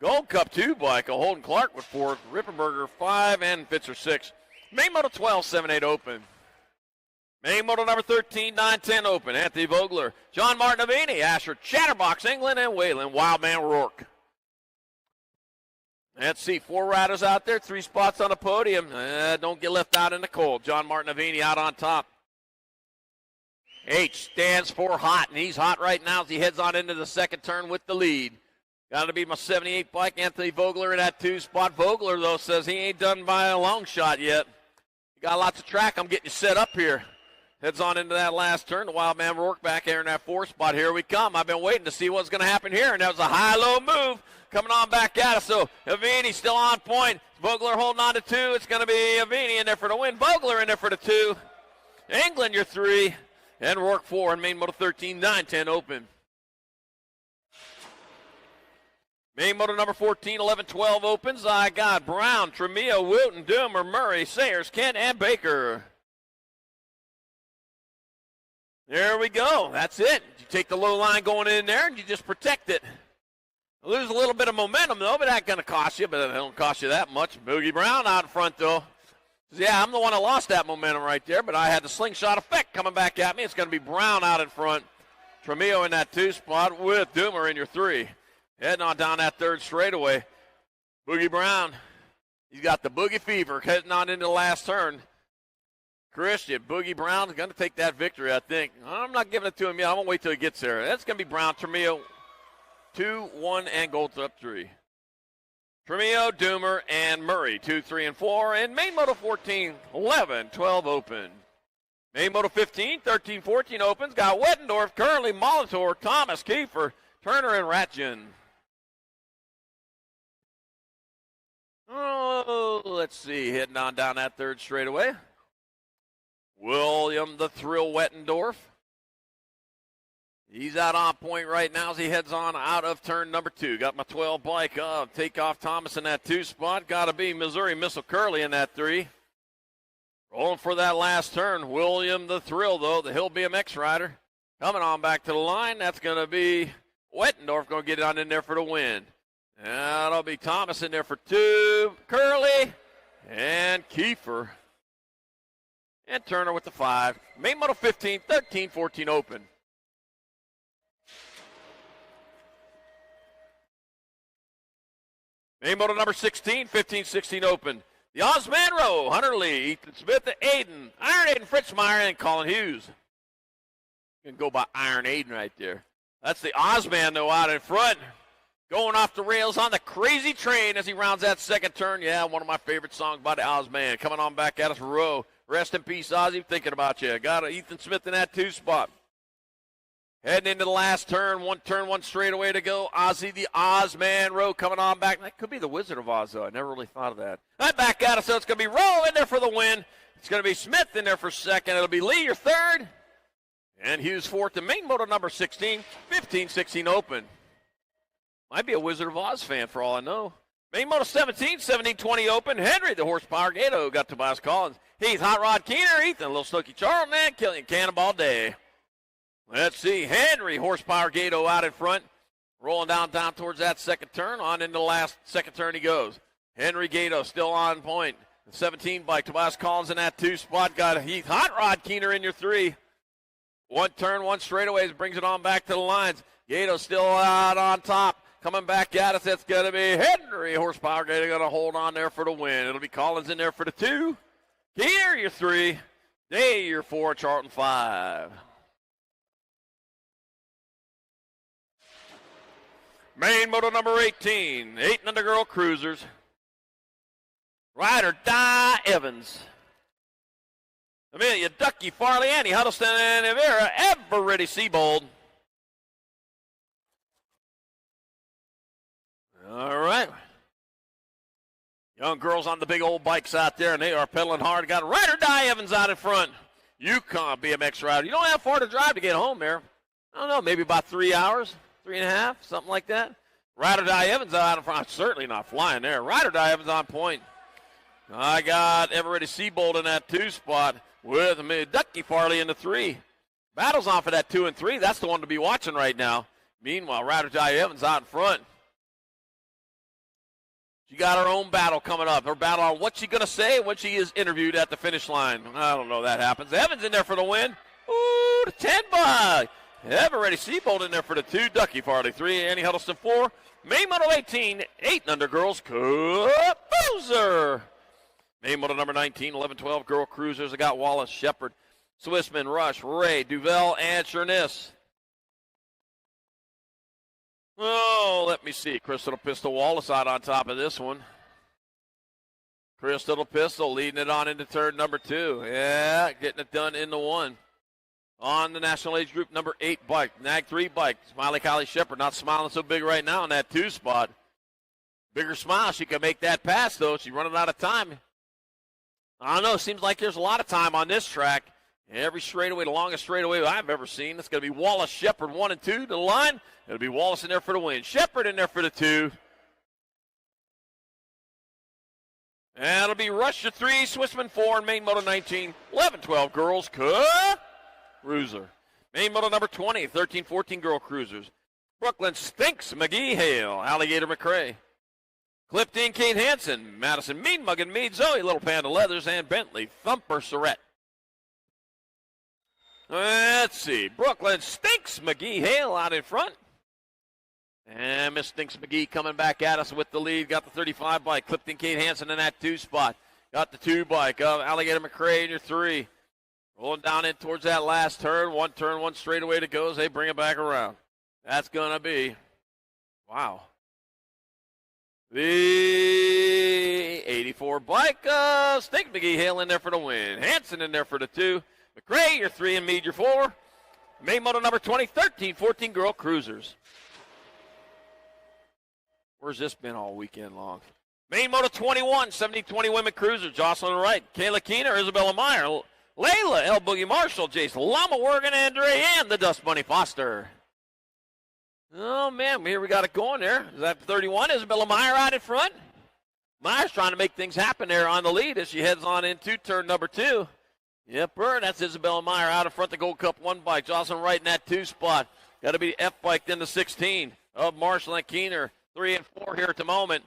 Gold Cup 2 bike, a Holden Clark with 4th, Ripperberger 5, and Fitzer 6. Main moto 12, 7-8 open. Main moto number 13, 9-10 open. Anthony Vogler, John Martinavini, Asher Chatterbox, England, and Wayland Wildman Rourke. Let's see, 4 riders out there, 3 spots on the podium. Don't get left out in the cold. John Martinavini out on top. H stands for hot, and he's hot right now as he heads on into the second turn with the lead. Got to be my 78 bike, Anthony Vogler in that 2 spot. Vogler, though, says he ain't done by a long shot yet. You got lots of track. I'm getting you set up here. Heads on into that last turn. The Wildman Rourke back here in that 4 spot. Here we come. I've been waiting to see what's going to happen here, and that was a high-low move coming on back at us. So Avini still on point. Vogler holding on to 2. It's going to be Avini in there for the win. Vogler in there for the 2. England, your 3. And Rourke 4 in main moto 13, 9-10 open. Main moto number 14, 11-12 opens. I got Brown, Tremillo, Wooten, Doomer, Murray, Sayers, Kent, and Baker. There we go. That's it. You take the low line going in there, and you just protect it. Lose a little bit of momentum, though, but that's going to cost you, but it don't cost you that much. Boogie Brown out in front, though. Yeah, I'm the one that lost that momentum right there, but I had the slingshot effect coming back at me. It's going to be Brown out in front. Tremillo in that 2 spot with Doomer in your 3. Heading on down that 3rd straightaway. Boogie Brown, he's got the boogie fever heading on into the last turn. Christian, Boogie Brown is going to take that victory, I think. I'm not giving it to him yet. I'm going to wait till he gets there. That's going to be Brown, Tremillo, 2, 1, and Gold up 3. Tremillo, Doomer, and Murray, 2, 3, and 4. And main moto 14, 11, 12 open. Main moto 15, 13, 14 opens. Got Wettendorf, Curley, Molitor, Thomas, Kiefer, Turner, and Ratjen. Oh, let's see. Heading on down that 3rd straightaway. William the Thrill Wettendorf. He's out on point right now as he heads on out of turn number 2. Got my 12 bike up. Takeoff Thomas in that 2 spot. Got to be Missouri Missile Curley in that 3. Rolling for that last turn. William the Thrill, though, the Hill BMX rider. Coming on back to the line. That's going to be Wettendorf going to get on in there for the win. That'll be Thomas in there for 2. Curley and Kiefer. And Turner with the 5. Main moto 15, 13, 14 open. Main moto number 16, 15, 16 open. The Osmanro, Hunter Lee, Ethan Smith, Aiden, Iron Aiden, Fritzmeyer, and Colin Hughes. You can go by Iron Aiden right there. That's the Osman, though, out in front. Going off the rails on the crazy train as he rounds that second turn. Yeah, one of my favorite songs by the Osman. Coming on back at us, Rowe. Rest in peace, Ozzy. Thinking about you. Got Ethan Smith in that 2 spot. Heading into the last turn. One straightaway to go. Ozzy, the Osman, Rowe coming on back. That could be the Wizard of Oz, though. I never really thought of that. Right back at us, so it's going to be Rowe in there for the win. It's going to be Smith in there for second. It'll be Lee, your 3rd. And Hughes 4th. The main moto number 16, 15, 16 open. Might be a Wizard of Oz fan for all I know. Main moto 17, 17, 20 open. Henry, the horsepower Gato, got Tobias Collins. Heath, Hot Rod Keener, Ethan, Little Snooky Charlton, and Killian Cannonball Day. Let's see, Henry, horsepower Gato out in front. Rolling down towards that second turn. On into the last second turn he goes. Henry Gato still on point. The 17 bike, Tobias Collins in that 2 spot. Got Heath, Hot Rod Keener in your 3. One turn, one straightaways, brings it on back to the lines. Gato still out on top. Coming back at us, it's going to be Henry Horsepower. Gato going to hold on there for the win. It'll be Collins in there for the 2. Keener, your 3. Day, your 4. Charlton, 5. Main moto number 18. 8 and under girl cruisers. Ryder Die Evans. Amelia Ducky, Farley, Annie Huddleston, and Evera Eveready Seabold. All right. Young girls on the big old bikes out there, and they are pedaling hard. Got Ryder Die Evans out in front. Yukon BMX rider. You don't have far to drive to get home there. I don't know, maybe about 3 hours, 3.5, something like that. Ryder Die Evans out in front. Certainly not flying there. Ryder Die Evans on point. I got Eveready Seabold in that 2 spot with Ducky Farley in the 3. Battle's on for that 2 and 3. That's the one to be watching right now. Meanwhile, Ryder Die Evans out in front. She got her own battle coming up. Her battle on what she's going to say when she is interviewed at the finish line. I don't know that happens. Evans in there for the win. Ooh, the 10 by. Eveready Seabold in there for the 2. Ducky Farley 3. Annie Huddleston 4. Main Moto 18. 8 and under girls. Boozer. Main Moto number 19. 11-12 girl cruisers. I got Wallace, Shepard, Swissman, Rush, Ray, Duvel, and Chernis. Oh, let me see. Crystal Pistol Wallace out on top of this one. Crystal Pistol leading it on into turn number 2. Yeah, getting it done in the 1. On the National Age Group number 8 bike. Nag 3 bike. Smiley Kylie Shepard not smiling so big right now in that 2 spot. Bigger smile. She can make that pass, though. She's running out of time. I don't know. Seems like there's a lot of time on this track. Every straightaway, the longest straightaway I've ever seen. It's going to be Wallace, Shepard, 1 and 2 to the line. It'll be Wallace in there for the win. Shepard in there for the 2. And it'll be Rush, 3, Swissman 4, and Main Moto 19. 11-12 girls cruiser. Main Moto number 20, 13-14 girl cruisers. Brooklyn Stinks, McGee Hale, Alligator McRae. Clifton Kate Hansen, Madison Mead Muggan Mead, Zoe Little Panda Leathers, and Bentley Thumper Surrett. Let's see. Brooklyn Stinks McGee Hale out in front. And Miss Stinks McGee coming back at us with the lead. Got the 35 bike. Clifton Kate Hansen in that 2 spot. Got the 2 bike of Alligator McRae in your 3. Rolling down in towards that last turn. One straightaway to go as they bring it back around. That's going to be, wow. The 84 bike of Stink McGee Hale in there for the win. Hansen in there for the 2. McRae, your 3, and Mead, your 4. Main Moto number 20, 13-14 girl cruisers. Where's this been all weekend long? Main Moto 21, 70-20 women cruisers. Jocelyn Wright, Kayla Keener, Isabella Meyer, Layla, L. Boogie Marshall, Jason Lama, Wergen, Andre, and the Dust Bunny Foster. Oh, man, here we got it going there. Is that 31? Isabella Meyer out in front. Meyer's trying to make things happen there on the lead as she heads on into turn number 2. Yep, that's Isabella Meyer out in front, the Gold Cup 1 bike. Jocelyn Wright in that 2 spot. Got to be the F bike then the 16 of Marshall and Keener. 3 and 4 here at the moment.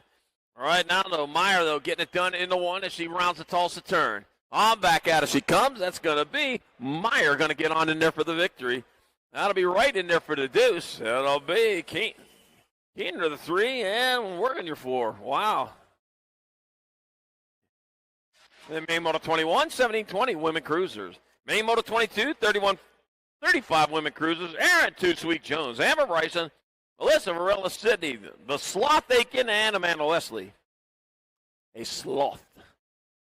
All right, now, though, Meyer, though, getting it done in the 1 as she rounds the Tulsa turn. On back out as she comes. That's going to be Meyer going to get on in there for the victory. That'll be right in there for the deuce. That'll be Keener the 3 and Wergen your 4. Wow. Then Main Moto 21, 17-20 women cruisers. Main Moto 22, 31-35 women cruisers. Aaron Too Sweet Jones, Amber Bryson, Alyssa Varela Sidney, the Sloth Aiken, and Amanda Leslie. A sloth.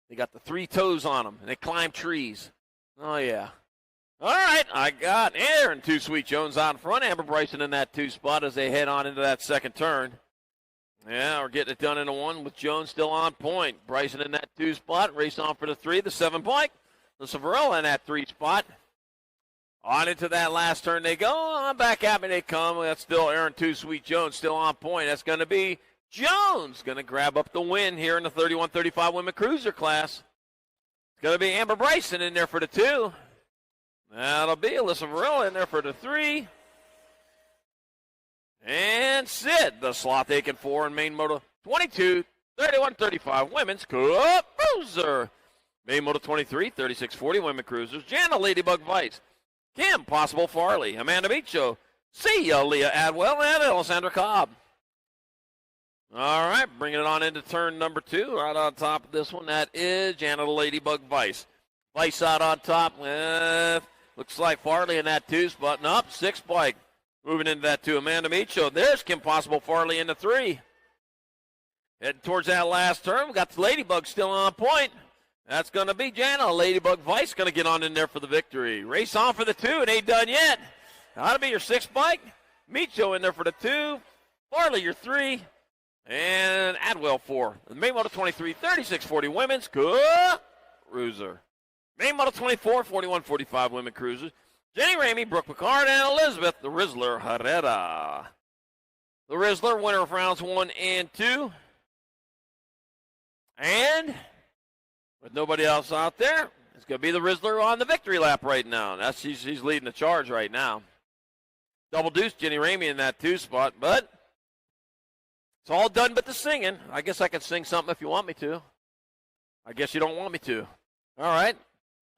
They got the 3 toes on them, and they climb trees. Oh, yeah. All right, I got Aaron Too Sweet Jones out in front. Amber Bryson in that 2 spot as they head on into that second turn. Yeah, we're getting it done in the 1 with Jones still on point. Bryson in that 2 spot. Race on for the 3, the 7 bike. The Savarella in that 3 spot. On into that last turn they go. On back at me they come. That's still Aaron Too Sweet Jones still on point. That's going to be Jones. Going to grab up the win here in the 31-35 women cruiser class. It's going to be Amber Bryson in there for the 2. That'll be Alyssa Varela in there for the 3. And Sid, the Sloth Aiken 4 in Main Moto 22, 31-35 women's cruiser. Main Moto 23, 36-40 women cruisers. Jana Ladybug Vice, Kim Possible Farley, Amanda Micho, see ya, Leah Adwell, and Alessandra Cobb. All right, bringing it on into turn number 2. Right on top of this one, that is Jana the Ladybug Vice. Vice out on top with, looks like Farley in that 2 spot. And up, 6 bike. Moving into that 2, Amanda Micho. There's Kim Possible Farley in the 3. Heading towards that last turn. We got the Ladybug still on point. That's going to be Jana. Ladybug Vice going to get on in there for the victory. Race on for the 2. It ain't done yet. That'll be your 6 bike. Micho in there for the 2. Farley, your 3. And Adwell 4. The main Moto 23, 3640 women's cruiser. Main Moto 24, 4145 women cruisers. Jenny Ramey, Brooke Picard, and Elizabeth, the Rizzler Herrera. The Rizzler, winner of rounds 1 and 2. And with nobody else out there, it's going to be the Rizzler on the victory lap right now. She's leading the charge right now. Double deuce, Jenny Ramey in that 2 spot, but it's all done but the singing. I guess I can sing something if you want me to. I guess you don't want me to. All right.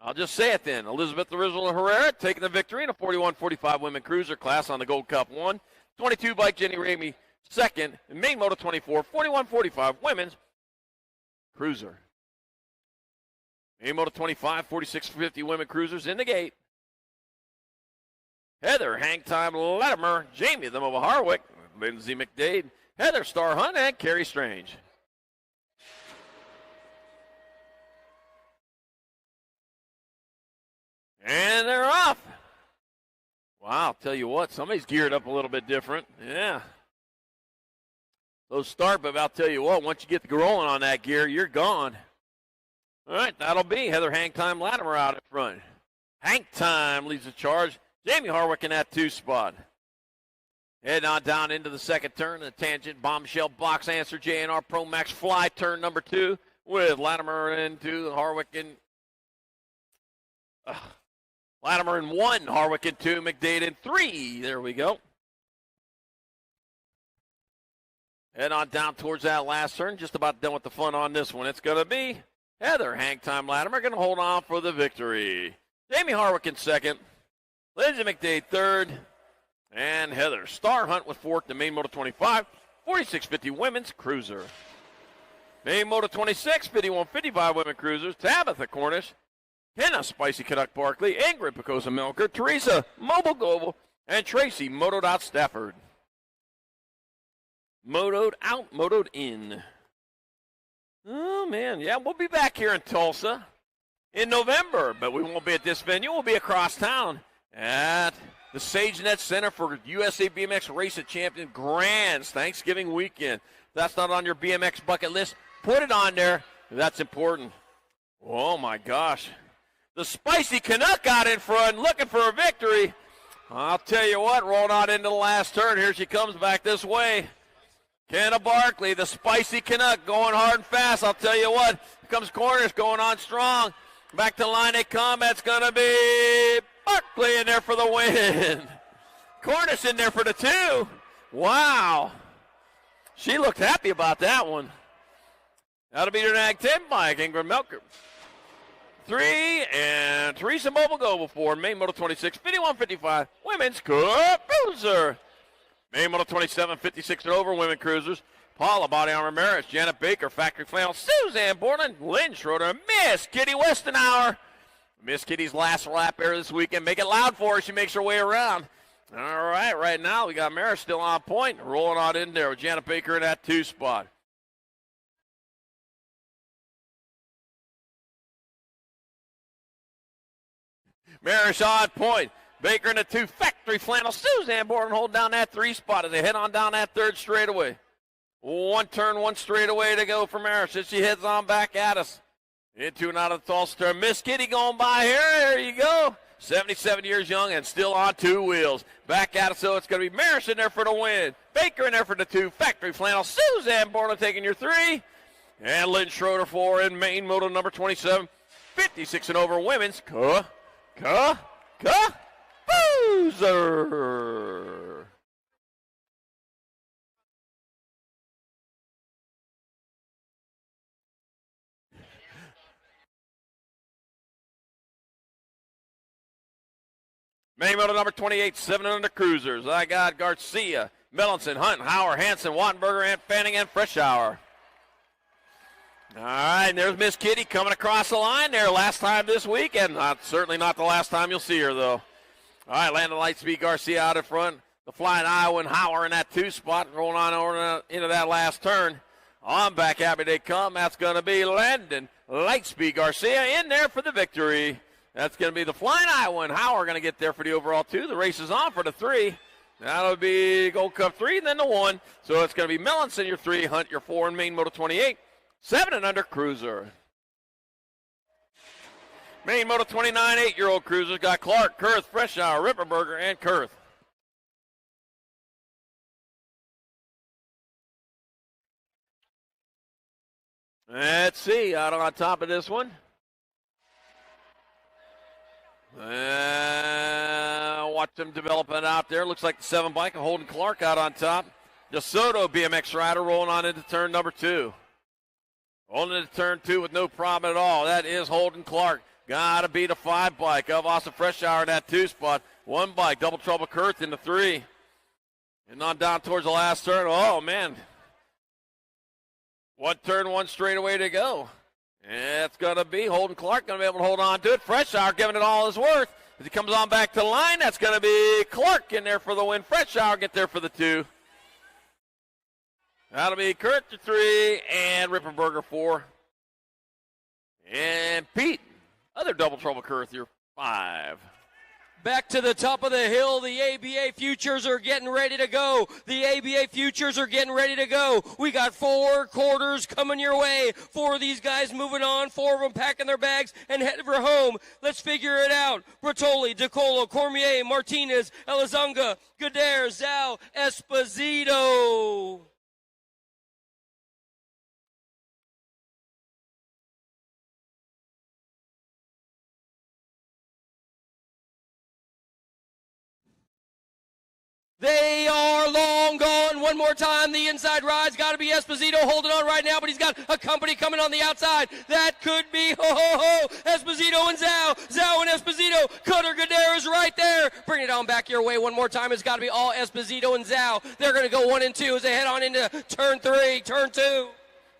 I'll just say it then. Elizabeth the Rizzler Herrera taking the victory in a 41-45 women cruiser class on the Gold Cup 1. 22 bike Jenny Ramey second. And main Moto 24, 41-45 women's cruiser. Main Moto 25, 46-50 women cruisers in the gate. Heather Hangtime Latimer, Jamie the Mova Harwick, Lindsay McDade, Heather Star Hunt, and Carrie Strange. And they're off. Wow, I'll tell you what, somebody's geared up a little bit different. Yeah. Those start, but I'll tell you what, once you get rolling on that gear, you're gone. All right, that'll be Heather Hangtime Latimer out in front. Hangtime leads the charge. Jamie Harwick in that 2 spot. Heading on down into the second turn, the tangent bombshell box answer JNR Pro Max Fly turn number 2 with Latimer into Harwick in Latimer in 1, Harwick in 2, McDade in 3. There we go. Head on down towards that last turn. Just about done with the fun on this one. It's going to be Heather Hangtime Latimer going to hold on for the victory. Jamie Harwick in 2nd. Lindsay McDade 3rd. And Heather Star Hunt with 4th. The main Moto 25, 4650 women's cruiser. Main Moto 26, 5155 women cruisers. Tabitha Cornish, Hannah Spicy Canuck Barkley, Ingrid Picosa Milker, Teresa Mobile Global, and Tracy Motoed Out Stafford. Motoed out, motoed in. Oh, man. Yeah, we'll be back here in Tulsa in November, but we won't be at this venue. We'll be across town at the SageNet Center for USA BMX Race of Champions Grands Thanksgiving weekend. If that's not on your BMX bucket list, put it on there. That's important. Oh, my gosh. The Spicy Canuck out in front looking for a victory. I'll tell you what, rolling on into the last turn. Here she comes back this way. Kenna Barkley, the Spicy Canuck, going hard and fast. I'll tell you what, here comes Cornish going on strong. Back to line 8 combat's going to be Barkley in there for the win. Cornish in there for the 2. Wow. She looked happy about that one. That'll be your nag 10 bike, Ingrid Melker. 3, and Teresa Mobile Global 4, main Moto 26, 5155, women's cruiser. Main Moto 27, 56 and over, women cruisers. Paula Body Armor Maris, Janet Baker, Factory Flannel, Suzanne Borland, Lynn Schroeder, Miss Kitty Westenauer. Miss Kitty's last lap here this weekend. Make it loud for her. She makes her way around. All right now we got Maris still on point, rolling on in there with Janet Baker in that 2 spot. Maris on point. Baker in the 2. Factory Flannel. Suzanne Borden hold down that 3 spot as they head on down that 3rd straightaway. 1 turn, 1 straightaway to go for Maris as she heads on back at us. Into and out of the Tulsa turn. Miss Kitty going by here. There you go. 77 years young and still on 2 wheels. Back at us, so it's going to be Maris in there for the win. Baker in there for the 2. Factory Flannel. Suzanne Borden taking your 3. And Lynn Schroeder 4 in main Moto number 27. 56 and over women's Boozer. Main moto number 28, 7 under cruisers. I got Garcia, Melanson, Hunt, Hauer, Hansen, Wattenberger, and Fanning, and Frischauer. All right, and there's Miss Kitty coming across the line there. Last time this weekend. Certainly not the last time you'll see her, though. All right, Landon Lightspeed Garcia out in front. The flying Iowan Hauer in that 2 spot, rolling on over into that last turn. On back, happy they come. That's going to be Landon Lightspeed Garcia in there for the victory. That's going to be the flying Iowan Hauer going to get there for the overall 2. The race is on for the 3. That'll be Gold Cup 3 and then the 1. So it's going to be Melanson your 3, Hunt your 4, and Main Moto 28. 7 and under cruiser. Main Moto 29, 8-year-old cruisers got Clark, Kurth, Frischauer, Ripperberger, and Kurth. Let's see, out on top of this one. Watch them developing out there. Looks like the 7 bike of Holden Clark out on top. DeSoto BMX rider rolling on into turn number 2. Rolling into turn 2 with no problem at all. That is Holden Clark. Got to beat a 5 bike of Austin Frischauer in that 2 spot. 1 bike, Double Trouble Kurth in the 3. And on down towards the last turn. Oh, man. 1 turn, 1 straightaway to go. And it's going to be Holden Clark going to be able to hold on to it. Frischauer giving it all his worth. As he comes on back to the line, that's going to be Clark in there for the win. Frischauer get there for the 2. That'll be Kurth to 3 and Ripperberger 4. And Pete, other Double Trouble Kurth, your 5. Back to the top of the hill, the ABA Futures are getting ready to go. The ABA Futures are getting ready to go. We got 4 quarters coming your way. 4 of these guys moving on, 4 of them packing their bags and heading for home. Let's figure it out. Bertoli, DeColo, Cormier, Martinez, Elizonga, Godair, Zhao, Esposito. They are long gone. One more time, the inside ride's got to be Esposito holding on right now, but he's got a company coming on the outside. That could be Esposito and Zhao. Zhao and Esposito. Cutter Godair is right there. Bring it on back your way one more time. It's got to be all Esposito and Zhao. They're going to go 1 and 2 as they head on into turn 3, turn 2.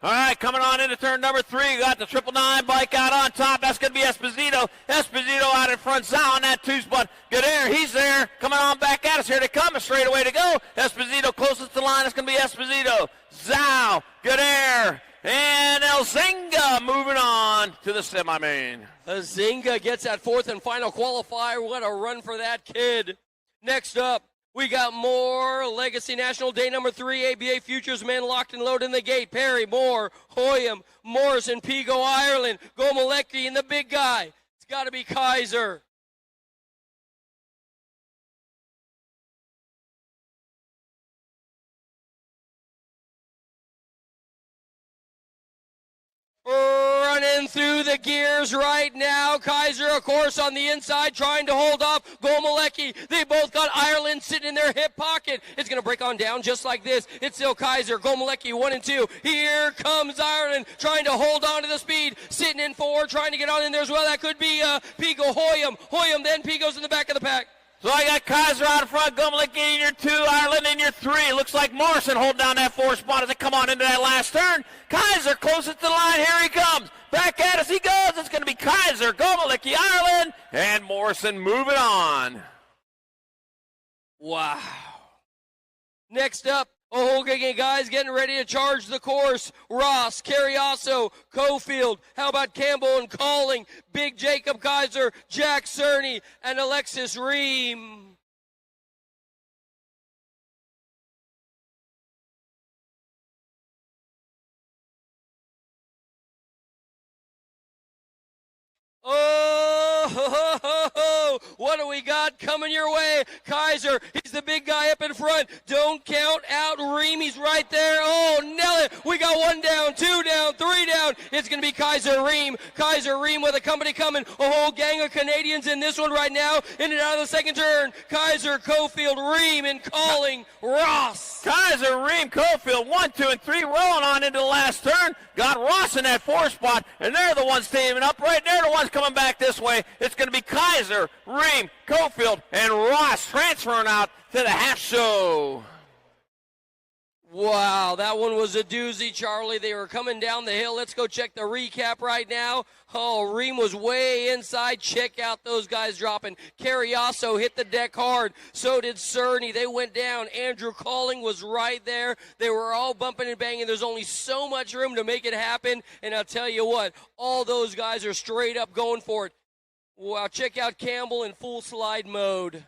All right, coming on into turn number 3. You got the 999 bike out on top. That's going to be Esposito. Esposito out in front. Zhao on that 2 spot. Godair, he's there. Coming on back at us. Here they come. A straightaway to go. Esposito closest to the line. That's going to be Esposito. Zhao, Godair, and Elzinga moving on to the semi-main. Elzinga gets that 4th and final qualifier. What a run for that kid. Next up, we got more Legacy National Day number 3, ABA Futures men locked and loaded in the gate. Perry, Moore, Hoyam, Morrison, Pigo, Ireland, Gomalecki, and the big guy. It's got to be Kaiser. Running through the gears right now. Kaiser, of course, on the inside trying to hold off Gomalecki. They both got Ireland sitting in their hip pocket. It's going to break on down just like this. It's still Kaiser. Gomalecki 1 and 2. Here comes Ireland trying to hold on to the speed. Sitting in 4, trying to get on in there as well. That could be Pigo, Hoyam. Hoyam, then Pigo's in the back of the pack. So I got Kaiser out in front, Gomalecki in your 2, Ireland in your 3. Looks like Morrison holding down that 4 spot as they come on into that last turn. Kaiser closest to the line. Here he comes. Back at us he goes. It's going to be Kaiser, Gomalecki, Ireland, and Morrison moving on. Wow. Next up, a whole gang of guys getting ready to charge the course. Ross, Carriasso, Cofield. How about Campbell and Calling? Big Jacob Kaiser, Jack Cerny, and Alexis Ream. Oh, what do we got coming your way? Kaiser, he's the big guy up in front. Don't count out Ream, he's right there. Oh, nail it. We got 1 down, 2 down, 3 down. It's going to be Kaiser Ream. Kaiser Ream with a company coming. A whole gang of Canadians in this one right now. In and out of the second turn. Kaiser, Cofield, Ream, and calling Ross. Kaiser, Ream, Cofield, 1, 2, and 3 rolling on into the last turn. Got Ross in that 4 spot, and they're the ones teaming up right there, the ones coming back this way. It's going to be Kaiser, Ream, Cofield, and Ross transferring out to the half show. Wow, that one was a doozy, Charlie. They were coming down the hill. Let's go check the recap right now. Oh, Ream was way inside. Check out those guys dropping. Carriasso hit the deck hard. So did Cerny. They went down. Andrew Calling was right there. They were all bumping and banging. There's only so much room to make it happen. And I'll tell you what, all those guys are straight up going for it. Wow, check out Campbell in full slide mode.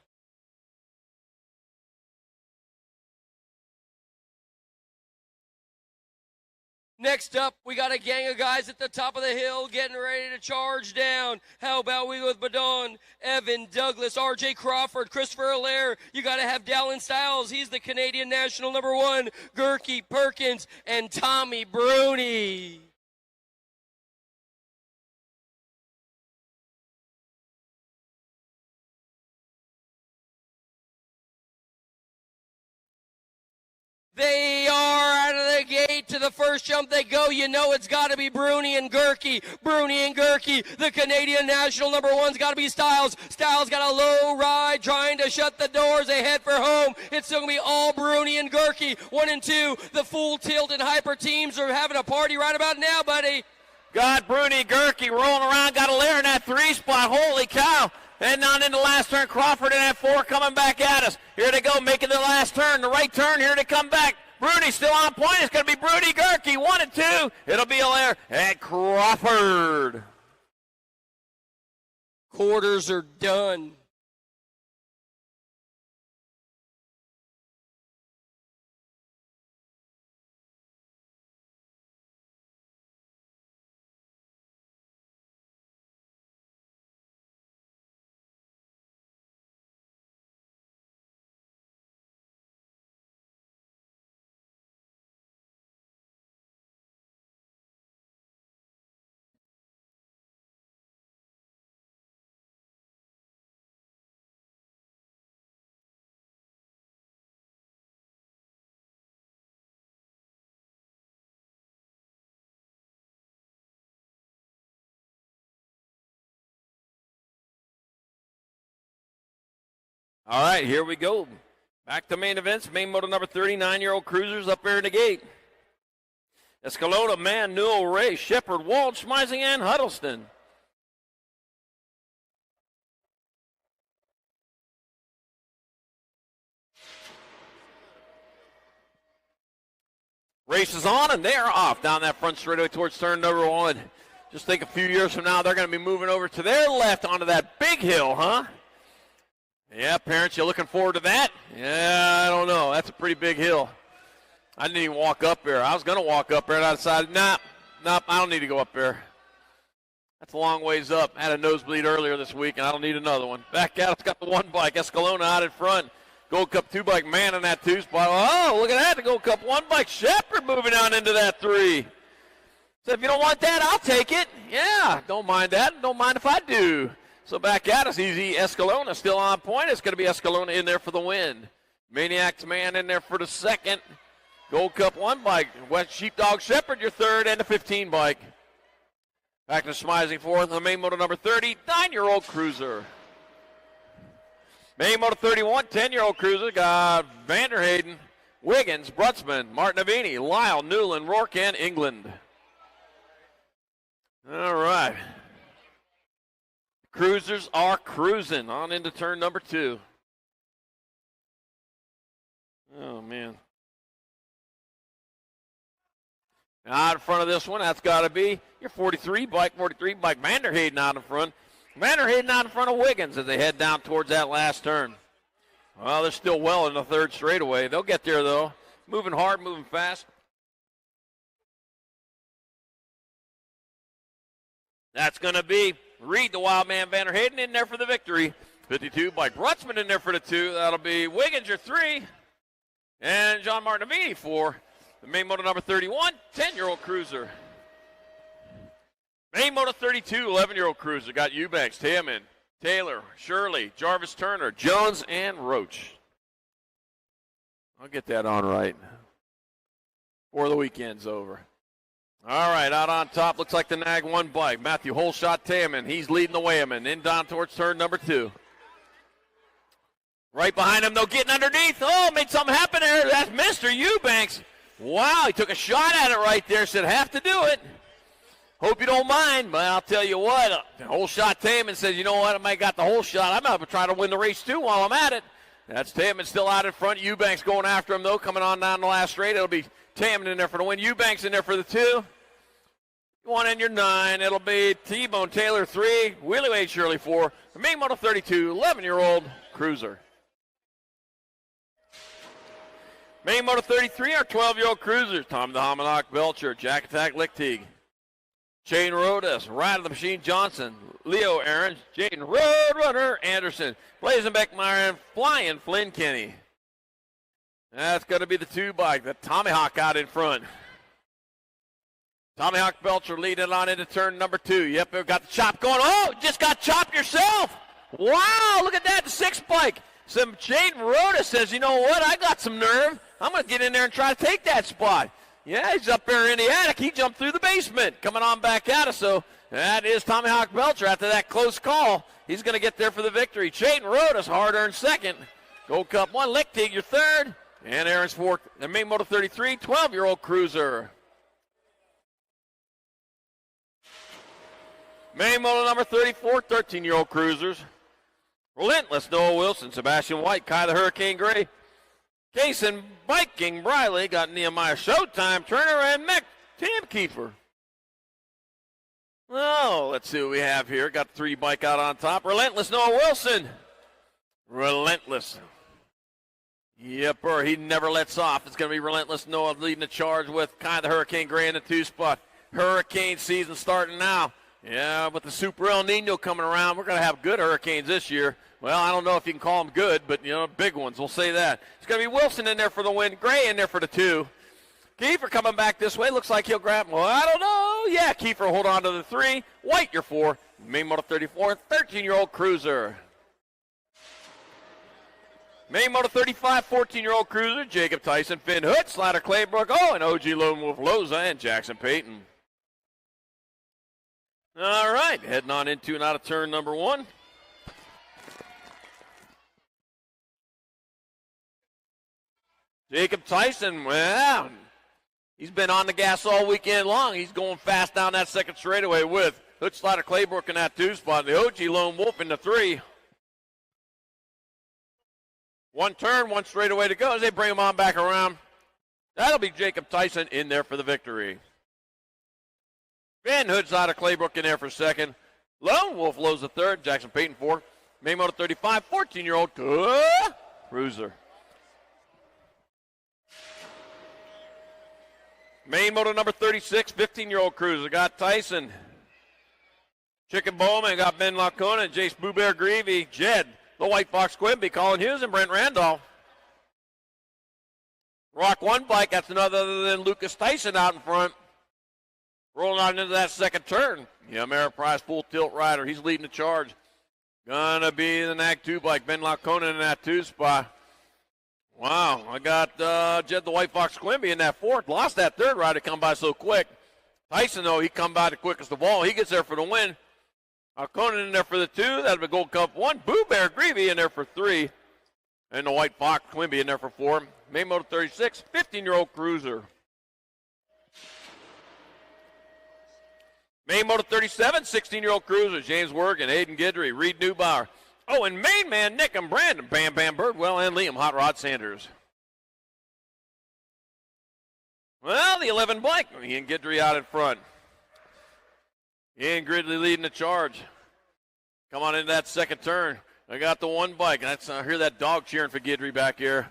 Next up, we got a gang of guys at the top of the hill getting ready to charge down. How about we with Badon, Evan, Douglas, R.J. Crawford, Christopher Allaire. You got to have Dallin Styles. He's the Canadian national #1. Gerke, Perkins, and Tommy Bruni. They are out of the gate to the first jump they go. You know it's got to be Bruni and Gerke. Bruni and Gerke. The Canadian national #1's got to be Styles. Styles got a low ride trying to shut the doors. They head for home. It's still going to be all Bruni and Gerke. 1 and 2. The full tilt and hyper teams are having a party right about now, buddy. Got Bruni, Gerke rolling around. Got Allaire in that 3 spot. Holy cow. And on into the last turn, Crawford in that 4 coming back at us. Here they go, making the last turn, the right turn, here to come back. Bruni still on point. It's going to be Bruni, Gerke, 1 and 2. It'll be Allaire and Crawford. Quarters are done. All right, here we go. Back to main events. Main moto #30, 9-year-old cruisers up there in the gate. Escalona, Mann, Newell, Ray, Shepard, Wald, Schmeising, and Huddleston. Race is on, and they're off down that front straightaway towards turn #1. Just think a few years from now, they're going to be moving over to their left onto that big hill, huh? Yeah, parents, you looking forward to that? Yeah, I don't know. That's a pretty big hill. I didn't even walk up there. I was going to walk up there, and I decided, nope, I don't need to go up there. That's a long ways up. I had a nosebleed earlier this week, and I don't need another one. Back out, it's got the 1 bike. Escalona out in front. Gold Cup 2 bike, Mann in that 2 spot. Oh, look at that, the Gold Cup 1 bike. Shepard moving on into that 3. So if you don't want that, I'll take it. Yeah, don't mind that. Don't mind if I do. So back at us, easy Escalona still on point. It's going to be Escalona in there for the win. Maniac's Man in there for the 2nd. Gold Cup 1 bike. West Sheepdog Shepard, your 3rd, and the 15 bike. Back to Schmeising 4th. The main moto #30, 9-year-old cruiser. Main moto 31, 10-year-old cruiser. Got Vanderhayden, Wiggins, Brutzman, Martinavini, Lyle, Newland, Rourke, and England. All right. Cruisers are cruising on into turn #2. Oh, man. Out in front of this one, that's got to be your 43 bike. Vanderhayden out in front. Vanderhayden out in front of Wiggins as they head down towards that last turn. Well, they're still well in the 3rd straightaway. They'll get there, though. Moving hard, moving fast. That's going to be Reed, the Wild Man Vanderhayden, in there for the victory. 52 bike. Brutzman in there for the 2. That'll be Wiggins, your 3. And John Martinavini, 4. The main moto number 31, 10-year-old cruiser. Main moto 32, 11-year-old cruiser. Got Eubanks, Taman, Taylor, Shirley, Jarvis Turner, Jones, and Roach. I'll get that on right before the weekend's over. All right, out on top, looks like the Nag 1 bike. Matthew Holshot Taman, he's leading the Wayman. In down towards turn number 2. Right behind him, though, getting underneath. Oh, made something happen there. That's Mr. Eubanks. Wow, he took a shot at it right there. Said, have to do it. Hope you don't mind, but I'll tell you what. Holshot Taman says, you know what, I might got the whole shot. I'm going to try to win the race, too, while I'm at it. That's Taman still out in front. Eubanks going after him, though, coming on down the last straight. It'll be Taman in there for the win. Eubanks in there for the 2. 1 and your 9. It'll be T-Bone Taylor 3. Willie Wade Shirley 4. The main moto 32, 11-year-old cruiser. Main moto 33 are 12-year-old cruisers. Tom the Homonock Belcher, Jack Attack Lichtig, Shane Rodas, Ride of the Machine Johnson, Leo Aaron, Jaden Roadrunner Anderson, Blazing Beckmeyer, and Flying Flynn Kenny. That's going to be the 2 bike. The Tommy Hawk out in front. Tommy Hawk Belcher leading on into turn number 2. Yep, we've got the chop going. Oh, just got chopped yourself. Wow, look at that, the 6 bike. Some Jaden Rodas says, you know what, I got some nerve. I'm going to get in there and try to take that spot. Yeah, he's up there in the attic. He jumped through the basement, coming on back at us. So that is Tommy Hawk Belcher after that close call. He's going to get there for the victory. Jaden Rodas, hard-earned 2nd. Gold Cup 1, Lichtig, your 3rd. And Aaron's 4th. The main moto 33, 12-year-old cruiser. Main moto number 34, 13-year-old cruisers. Relentless, Noah Wilson, Sebastian White, Kai the Hurricane Gray, Kaysen Viking Briley, got Nehemiah Showtime Turner, and Mick Tamkeeper. Oh, let's see what we have here. Got the 3 bike out on top. Relentless, Noah Wilson. Relentless. Yep, he never lets off. It's going to be Relentless Noah leading the charge with Kai the Hurricane Gray in the 2 spot. Hurricane season starting now. Yeah, with the Super El Nino coming around, we're going to have good hurricanes this year. Well, I don't know if you can call them good, but, big ones. We'll say that. It's going to be Wilson in there for the win, Gray in there for the 2. Kiefer coming back this way. Looks like he'll grab, well, I don't know. Yeah, Kiefer will hold on to the 3. White, your 4. Main moto 34, 13-year-old cruiser. Main moto 35, 14-year-old cruiser. Jacob Tyson, Finn Hood, Slatter Claybrook, and OG Lone Wolf Loza, and Jackson Payton. All right, heading on into and out of turn number 1. Jacob Tyson, well, he's been on the gas all weekend long. He's going fast down that 2nd straightaway with Hood Slater Claybrook in that 2 spot. The OG Lone Wolf in the 3. 1 turn, 1 straightaway to go as they bring him on back around. That'll be Jacob Tyson in there for the victory. Van Hood's out of Claybrook in there for 2nd. Lone Wolf lows the 3rd. Jackson Payton 4th. Main moto 35, 14-year-old cruiser. Main moto number 36, 15-year-old cruiser. Got Tyson. Chicken Bowman, got Ben Lacona, Jace Boo Bear Greavy, Jed, the White Fox Quimby, Colin Hughes, and Brent Randolph. Rock 1 bike, that's none other than Lucas Tyson out in front. Rolling on into that 2nd turn. Yeah, Ameriprise full tilt rider. He's leading the charge. Gonna be the Nag 2 bike. Ben Lacona in that 2 spot. Wow, I got Jed the White Fox Quimby in that 4th. Lost that 3rd rider, come by so quick. Tyson, though, he come by the quickest of all. He gets there for the win. Lacona in there for the 2. That'll be Gold Cup 1. Boo Bear Greavy in there for 3. And the White Fox Quimby in there for 4. Main moto 36, 15-year-old cruiser. Main moto 37, 16-year-old cruisers. James Wergen, Hayden Guidry, Reed Neubauer. And main man Nick and Brandon, Bam Bam Birdwell, and Liam Hot Rod Sanders. Well, the 11 bike, Ian Guidry out in front. Ian Gridley leading the charge. Come on into that 2nd turn. I got the 1 bike. I hear that dog cheering for Guidry back here.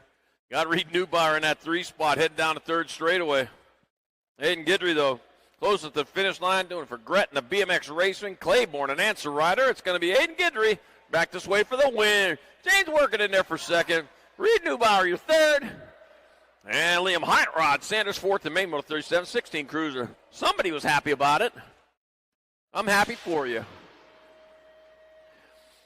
Got Reed Neubauer in that 3 spot, heading down the 3rd straightaway. Hayden Guidry, though, closest to the finish line, doing it for Gretton, the BMX Racing, Claiborne, an answer rider. It's going to be Hayden Guidry back this way for the win. James Working in there for 2nd. Reed Neubauer, your 3rd. And Liam Hot Rod, Sanders fourth in main moto 37, 16 cruiser. Somebody was happy about it. I'm happy for you.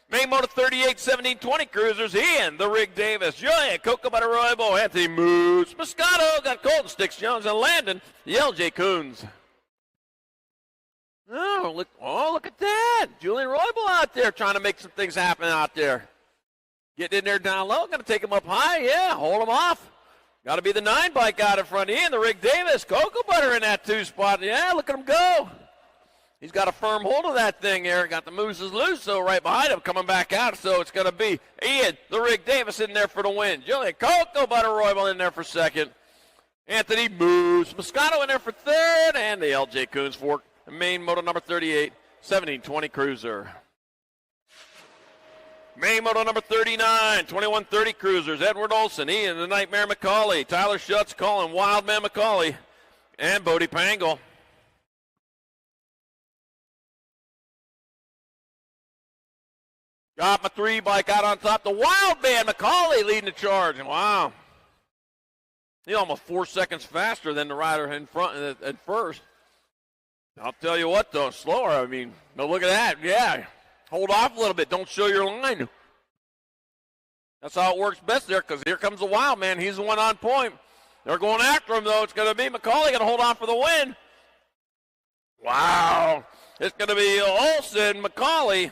Main moto 38, 17, 20 cruisers. Ian, the Rig Davis, Julian, Coco Roybo, Anthony Moose, Moscato, got Colton Sticks Jones, and Landon, the LJ Coons. Oh, look at that. Julian Roybo out there trying to make some things happen out there. Getting in there down low, going to take him up high. Yeah, hold him off. Got to be the 9 bike out in front. Ian, the Rig Davis, Cocoa Butter in that 2 spot. Yeah, look at him go. He's got a firm hold of that thing there. Got the Mooses loose, so right behind him coming back out. So it's going to be Ian, the Rig Davis in there for the win. Julian Cocoa Butter Royal in there for second. Anthony Moose, Moscato in there for third. And the LJ Coons for main moto number 38, 1720 cruiser. Main moto number 39, 2130 cruisers. Edward Olson, Ian, the Nightmare McCauley, Tyler Schutz, Colin Wildman McCauley, and Bodie Pangle. Got my 3 bike out on top. The Wildman McCauley leading the charge. Wow. He's almost 4 seconds faster than the rider in front at first. I'll tell you what, though, slower. I mean, no, look at that. Yeah. Hold off a little bit. Don't show your line. That's how it works best there, because here comes the Wild Man. He's the one on point. They're going after him, though. It's going to be McCauley going to hold on for the win. Wow. It's going to be Olson, McCauley,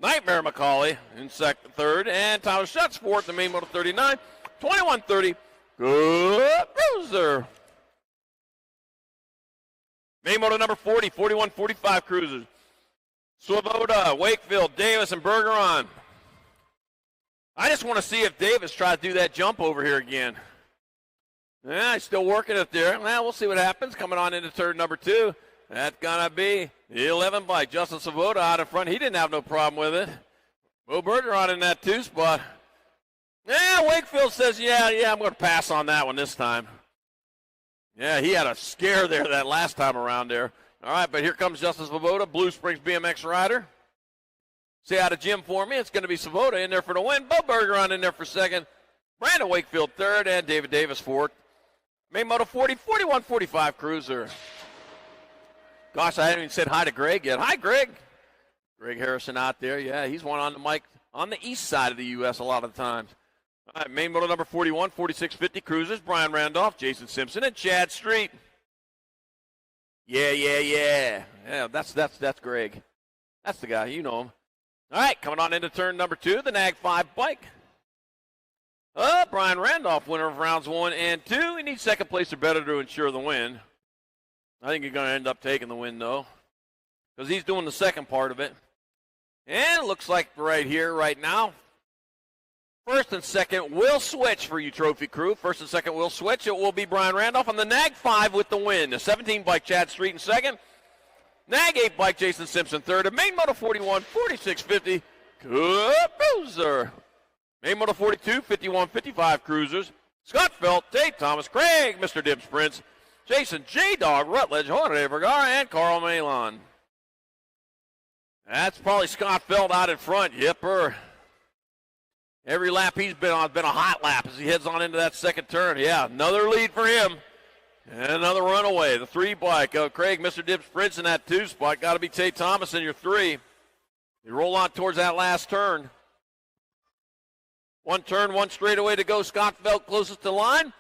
Nightmare McCauley in third, and Tyler Schutz fourth in main moto 39, 2130. Good cruiser. Main moto number 40, 41, 45 cruisers. Swoboda, Wakefield, Davis, and Bergeron. I just want to see if Davis tries to do that jump over here again. Yeah, he's still working it there. Well, we'll see what happens. Coming on into turn number 2. That's going to be the 11 bike. Justin Swoboda out in front. He didn't have no problem with it. Bo Bergeron in that 2 spot. Yeah, Wakefield says, yeah, I'm going to pass on that one this time. Yeah, he had a scare there that last time around there. All right, but here comes Justin Swoboda, Blue Springs BMX rider. Say out of Jim for me. It's going to be Swoboda in there for the win. Bo Bergeron in there for second. Brandon Wakefield third, and David Davis fourth. Main moto 40, 41, 45 cruiser. Gosh, I haven't even said hi to Greg yet. Hi, Greg. Greg Harrison out there. Yeah, he's one on the mic on the east side of the U.S. a lot of the times. All right, main moto number 41, 4650 cruisers. Brian Randolph, Jason Simpson, and Chad Street. Yeah. Yeah, that's Greg. That's the guy. You know him. All right, coming on into turn number 2, the Nag 5 bike. Brian Randolph, winner of rounds 1 and 2. He needs second place or better to ensure the win. I think he's going to end up taking the win, though, because he's doing the second part of it. And it looks like right here, right now, first and second will switch for you trophy crew. First and second will switch. It will be Brian Randolph on the Nag 5 with the win. The 17 bike, Chad Street in second. Nag 8 bike, Jason Simpson third. And main moto 41, 4650 cruiser. Main moto 42, 51, 55 cruisers. Scott Felt, Tate Thomas, Craig, Mr. Dibs Prince, Jason J-Dog, Rutledge, Jorge Vergara, and Carl Malon. That's probably Scott Felt out in front. Yipper. Every lap he's been on has been a hot lap as he heads on into that second turn. Yeah, another lead for him. And another runaway. The 3 bike of Craig, Mr. Dibs Prince in that 2 spot. Got to be Tate Thomas in your 3. You roll on towards that last turn. 1 turn, 1 straightaway to go. Scott Felt closest to line.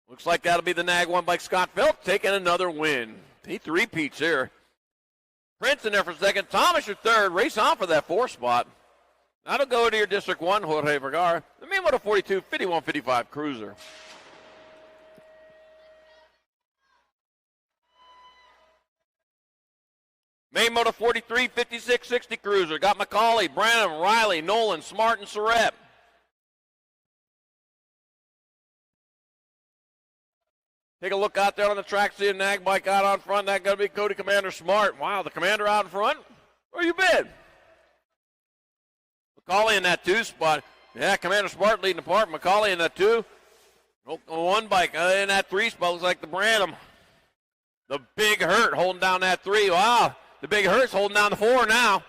Looks like that'll be the Nag 1 bike. Scott Felt taking another win. He 3-peats here. Prince in there for second. Thomas your third. Race on for that 4 spot. That'll go to your District 1, Jorge Vergara. The main moto 42, 51, 55 cruiser. Main moto 43, 56, 60 cruiser. Got McCauley, Branham, Riley, Nolan, Smart, and Surratt. Take a look out there on the track. See a Nag bike out on front. That's going to be Cody Commander Smart. Wow, the Commander out in front. Where you been? McCauley in that 2 spot. Yeah, Commander Smart leading the part. McCauley in that 2. 1 bike in that 3 spot. Looks like the Branham. The Big Hurt holding down that 3. Wow. The Big Hurt's holding down the 4 now.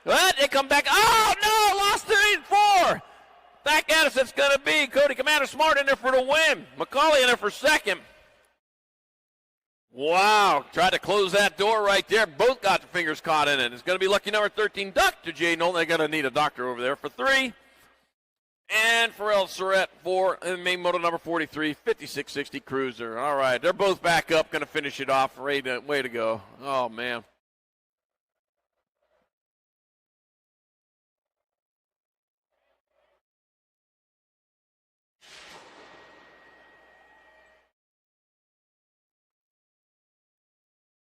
But they come back. Oh, no, lost 3 and 4. Back at us, it's going to be Cody Commander Smart in there for the win. McCauley in there for second. Wow, tried to close that door right there. Both got their fingers caught in it. It's going to be lucky number 13, Dr. J. Nolan. They're going to need a doctor over there for 3. And Pharrell Surratt for main moto number 43, 5660 Cruiser. All right, they're both back up, going to finish it off. Way to go. Oh, man.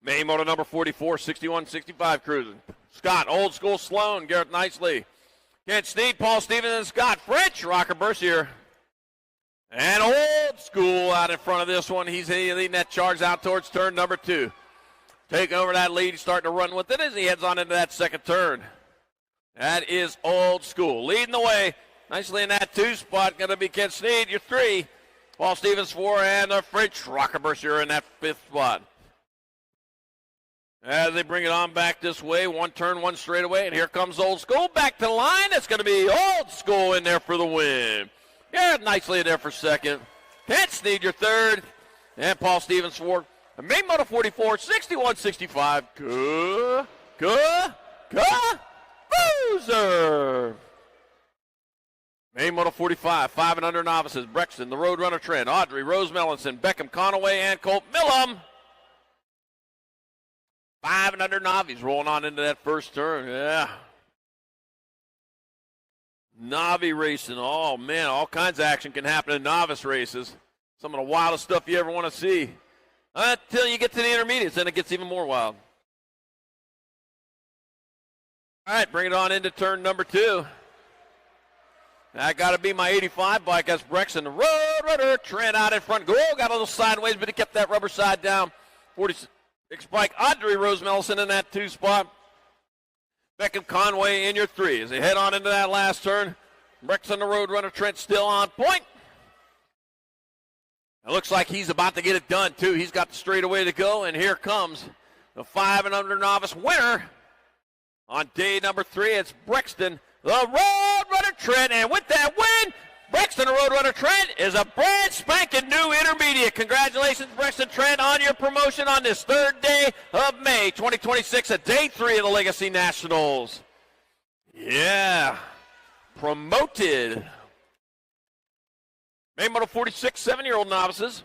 Main moto number 44, 6165 Cruising. Scott, Old School Sloan, Garrett Nicely. Kent Snead, Paul Stevens, and Scott French. Rocker Bercier. And Old School out in front of this one. He's leading that charge out towards turn number 2. Taking over that lead, starting to run with it as he heads on into that second turn. That is Old School. Leading the way. Nicely in that 2 spot. Going to be Kent Snead, your 3. Paul Stevens, 4, and the French Rocker Bercier in that 5th spot. As they bring it on back this way, 1 turn, 1 straightaway, and here comes Old School back to the line. It's going to be Old School in there for the win. Yeah, nicely in there for second. Kent Snead, your 3rd, and Paul Stevens, 4th. And main moto 44, 6165. Boozer. Main moto 45, 5 and under novices. Brexton, the Roadrunner Trent, Audrey, Rose Mellinson, Beckham Conaway, and Colt Millum. 5 and under novices rolling on into that first turn. Yeah. Navi racing. Oh, man, all kinds of action can happen in novice races. Some of the wildest stuff you ever want to see. Until you get to the intermediates, then it gets even more wild. All right, bring it on into turn number 2. That got to be my 85 bike. That's Brexton, the Roadrunner Trent out in front. Got a little sideways, but he kept that rubber side down. 46. Bike Audrey Rose Melson in that 2 spot. Beckham Conway in your 3 as they head on into that last turn. Brexton, the Roadrunner Trent, still on point. It looks like he's about to get it done, too. He's got the straightaway to go, and here comes the 5 and under novice winner on day number 3. It's Brexton, the Roadrunner Trent, and with that win, Brexton, the Roadrunner Trent, is a brand spanking new intermediate. Congratulations, Brexton Trent, on your promotion on this 3rd day of May 2026 at day 3 of the Legacy Nationals. Yeah, promoted. Main moto 46, 7-year-old novices.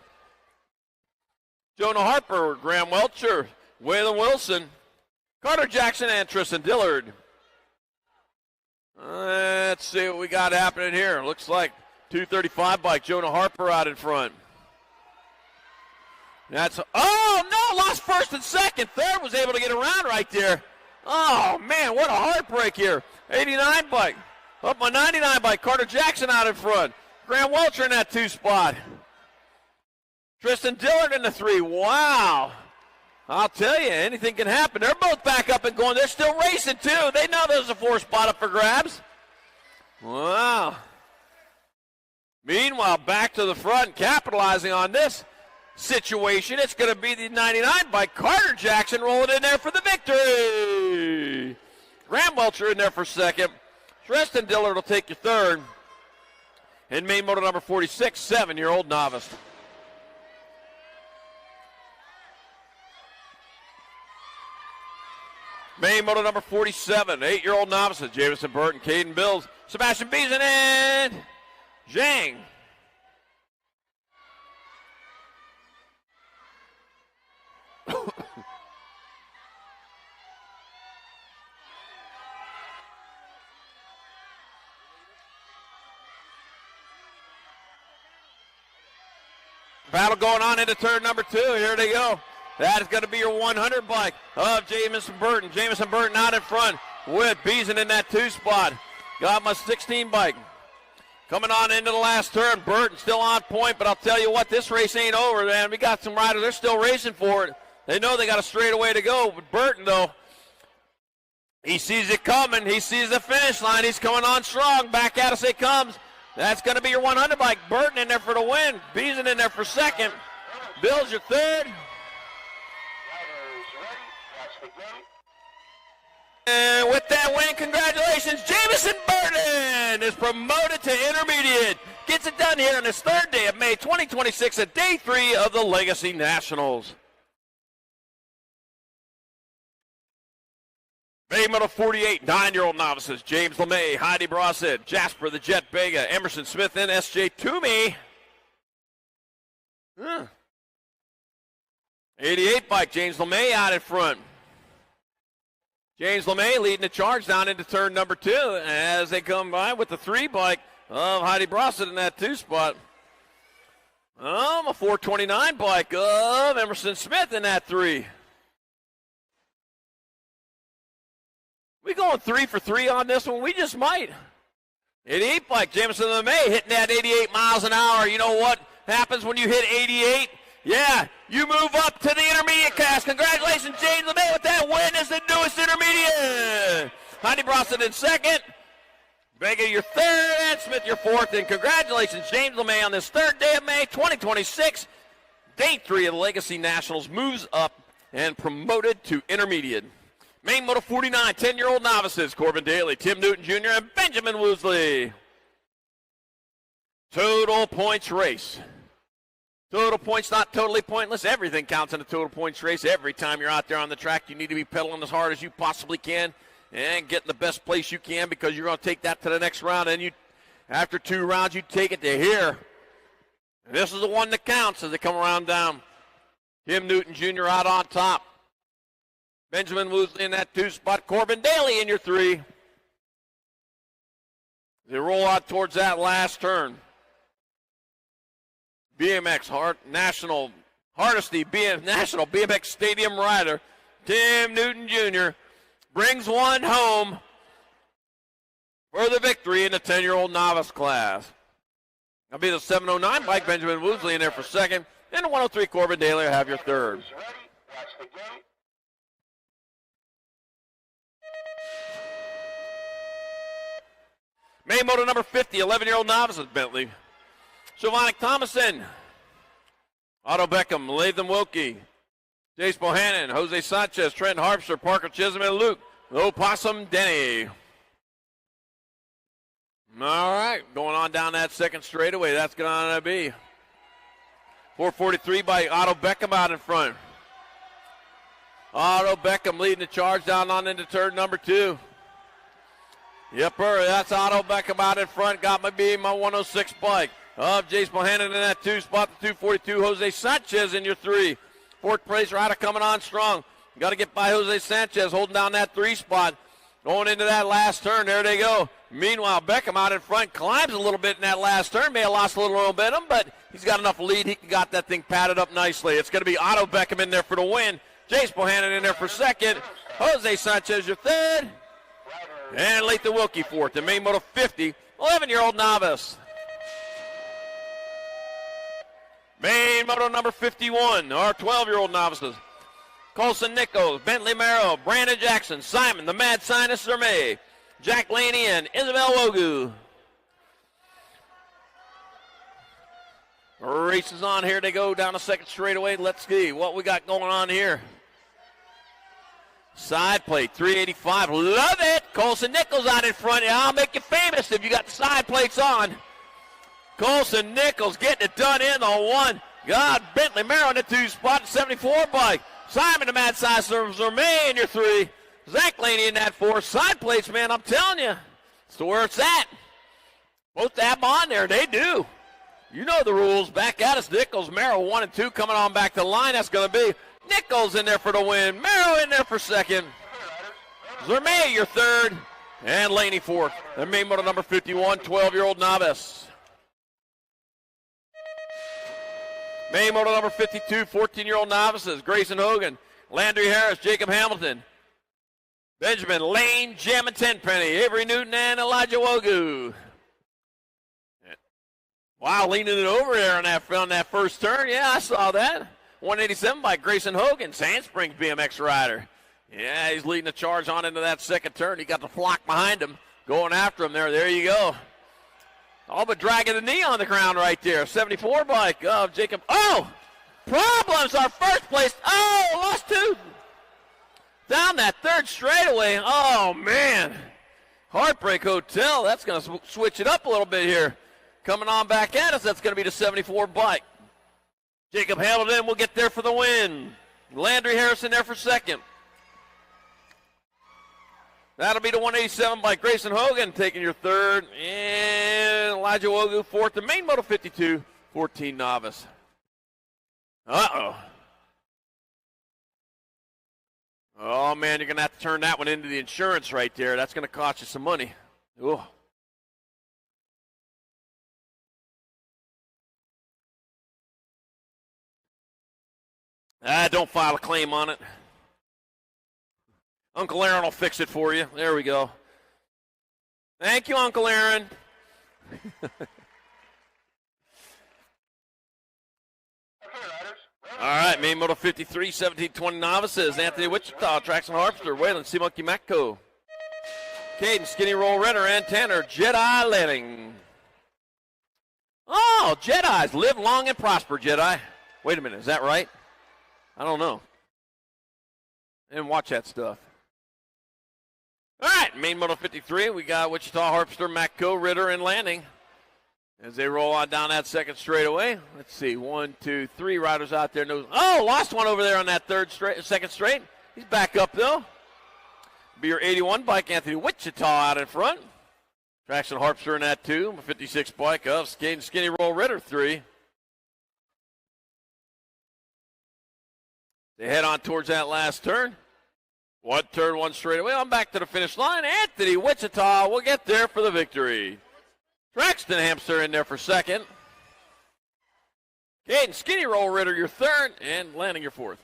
Jonah Harper, Graham Welcher, Waylon Wilson, Carter Jackson, and Tristan Dillard. Let's see what we got happening here. Looks like 235 bike, Jonah Harper out in front. Lost 1st and 2nd. 3rd was able to get around right there. Oh, man, what a heartbreak here. 89 bike. Up my 99 bike, Carter Jackson out in front. Graham Welcher in that 2 spot. Tristan Dillard in the 3. Wow. I'll tell you, anything can happen. They're both back up and going. They're still racing, too. They know there's a 4 spot up for grabs. Wow. Meanwhile, back to the front, capitalizing on this situation. It's going to be the 99 by Carter Jackson rolling in there for the victory. Graham Welcher in there for 2nd. Tristan Dillard will take your 3rd. And main moto number 46, 7-year-old novice. Main moto number 47, 8-year-old novices. Jamison Burton, Caden Bills, Sebastian Beeson, and Zhang. Battle going on into turn number 2. Here they go. That is going to be your 100 bike of Jamison Burton. Jamison Burton out in front with Beeson in that 2 spot. Got my 16 bike. Coming on into the last turn. Burton still on point, but I'll tell you what, this race ain't over, man. We got some riders. They're still racing for it. They know they got a straightaway to go. But Burton, though, he sees it coming. He sees the finish line. He's coming on strong. Back at us it comes. That's going to be your 100 bike. Burton in there for the win. Beeson in there for 2nd. Bill's your 3rd. And with that that win. Congratulations, Jamison Burton is promoted to intermediate. Gets it done here on this third day of May 2026 at day 3 of the Legacy Nationals. May Moto 48, 9-year-old novices, James LeMay, Heidi Brossett, Jasper the Jet Vega, Emerson Smith, and S.J. Toomey. 88 bike, James LeMay out in front. James LeMay leading the charge down into turn number 2 as they come by with the 3 bike of Heidi Brossett in that 2 spot. A 429 bike of Emerson Smith in that 3. We going 3 for 3 on this one? We just might. 88 bike, Jamison LeMay hitting that 88 miles an hour. You know what happens when you hit 88? Yeah, you move up to the intermediate class. Congratulations, James LeMay, with that win as the newest intermediate. Heidi Brossett in second. Vega your third, and Smith your fourth. And congratulations, James LeMay, on this third day of May 2026. Day 3 of the Legacy Nationals moves up and promoted to intermediate. Main Moto 49, 10-year-old novices, Corbin Daly, Tim Newton Jr., and Benjamin Woosley. Total points race. Total points, not totally pointless. Everything counts in a total points race. Every time you're out there on the track, you need to be pedaling as hard as you possibly can and get in the best place you can, because you're going to take that to the next round. And you, after 2 rounds, you take it to here. And this is the one that counts as they come around down. Tim Newton Jr. out on top. Benjamin Woosley in that 2 spot. Corbin Daly in your 3. They roll out towards that last turn. BMX Hardesty National BMX Stadium rider Tim Newton Jr. brings one home for the victory in the 10-year-old novice class. That'll be the 709 bike, Benjamin Woosley in there for second. And the 103 Corbin Daly will have your third. May Moto number 50, 11-year-old novices, Bentley. Shavonic Thomason, Otto Beckham, Latham Wilkie, Jace Bohannon, Jose Sanchez, Trent Harpster, Parker Chisholm, and Luke Opossum Denny. All right, going on down that second straightaway. That's going to be 443 by Otto Beckham out in front. Otto Beckham leading the charge down on into turn number 2. Yepper, that's Otto Beckham out in front. Got my 106 bike of Jace Bohannon in that 2 spot. The 242, Jose Sanchez in your 3. 4th place rider coming on strong. Got to get by Jose Sanchez holding down that 3 spot. Going into that last turn. There they go. Meanwhile, Beckham out in front climbs a little bit in that last turn. May have lost a little momentum, but he's got enough lead. He got that thing padded up nicely. It's going to be Otto Beckham in there for the win. Jace Bohannon in there for second. Jose Sanchez your third. And Latham Wilkie fourth. The Main Moto 50, 11-year-old novice. Main Moto number 51, our 12-year-old novices. Colson Nichols, Bentley Merrill, Brandon Jackson, Simon, the Mad Scientist Zermay, Jack Laney, and Isabel Wogu. Race is on here. They go down the second straightaway. Let's see what we got going on here. Side plate, 385. Love it. Colson Nichols out in front. I'll make you famous if you got the side plates on. Colson Nichols getting it done in the 1. God, Bentley Merrill in the 2 spot, 74 bike. Simon the Mad Scientist Zermay in your 3. Zach Laney in that 4. Side plates, man, I'm telling you. It's where it's at. Both have them on there. They do. You know the rules. Back at us, Nichols, Merrill 1 and 2 coming on back to the line. That's going to be Nichols in there for the win. Merrill in there for second. Zermay your third. And Laney fourth. The Main Moto number 51, 12-year-old novice. Main Moto number 52, 14-year-old novices. Grayson Hogan, Landry Harris, Jacob Hamilton, Benjamin Lane, Jam and Tenpenny, Avery Newton, and Elijah Wogu. Wow, leaning it over there on that first turn. Yeah, I saw that. 187 by Grayson Hogan, Sand Springs BMX rider. Yeah, he's leading the charge on into that second turn. He got the flock behind him, going after him there. There you go. All but dragging the knee on the ground right there. 74 bike of Jacob. Oh, problems. Our first place. Oh, lost 2. Down that third straightaway. Oh, man. Heartbreak Hotel. That's going to switch it up a little bit here. Coming on back at us, that's going to be the 74 bike. Jacob Hamilton will get there for the win. Landry Harrison there for second. That'll be the 187 by Grayson Hogan taking your third. And Elijah Wogu fourth. The main Moto 52, 14 novice. Uh-oh. Oh, man, you're going to have to turn that one into the insurance right there. That's going to cost you some money. Ooh. Don't file a claim on it. Uncle Aaron will fix it for you. There we go. Thank you, Uncle Aaron. All right, main Moto 53, 17-20 novices. Anthony Wichita, Traxon Harpster, Waylon Sea Monkey Macco, Caden Skinny Roll Renner, and Tanner Jedi Lanning. Oh, Jedis. Live long and prosper, Jedi. Wait a minute, is that right? I don't know. I didn't watch that stuff. All right, main Moto 53, we got Wichita, Harpster, Macco, Ritter, and Lanning. As they roll on down that second straightaway. Let's see, 1, 2, 3 riders out there. Oh, lost one over there on that second straight. He's back up, though. Be your 81 bike, Anthony Wichita out in front. Traxon Harpster in that 2. 56 bike of Skating Skinny Roll Ritter 3. They head on towards that last turn. One turn, one straightaway. I'm back to the finish line. Anthony Wichita will get there for the victory. Traxton Hamster in there for second. Caden Skinny Roll Ritter your third, and Lanning your fourth.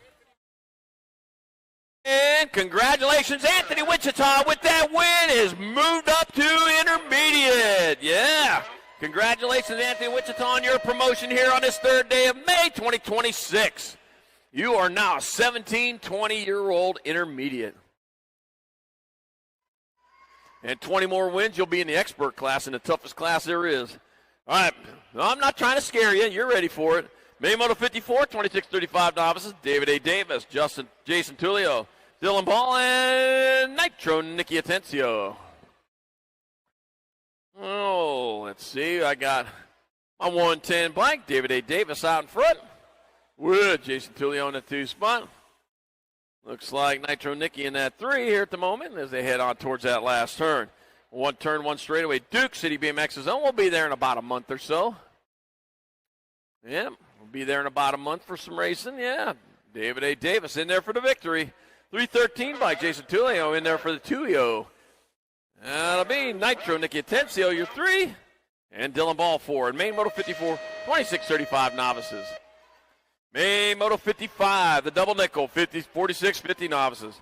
And congratulations, Anthony Wichita with that win is moved up to intermediate. Yeah. Congratulations, Anthony Wichita, on your promotion here on this third day of May 2026. You are now a 17, 20-year-old intermediate. And 20 more wins, you'll be in the expert class, in the toughest class there is. All right, I'm not trying to scare you. You're ready for it. Main Moto 54, 26-35 novices. David A. Davis, Jason Tullio, Dylan Ball, and Nitro Nicky Atencio. Oh, let's see. I got my 110 bike, David A. Davis out in front. With Jason Tullio in the 2 spot. Looks like Nitro Nicky in that 3 here at the moment as they head on towards that last turn. One turn, one straightaway. Duke City BMX's own will be there in about a month or so. Yeah, we'll be there in about a month for some racing. Yeah, David A. Davis in there for the victory. 313 by Jason Tullio in there for the 2-yo. That'll be Nitro Nicky Atencio, your 3, and Dylan Ball 4. And main Moto 54, 26-35 novices. Main Moto 55, the double nickel, 46-50 novices.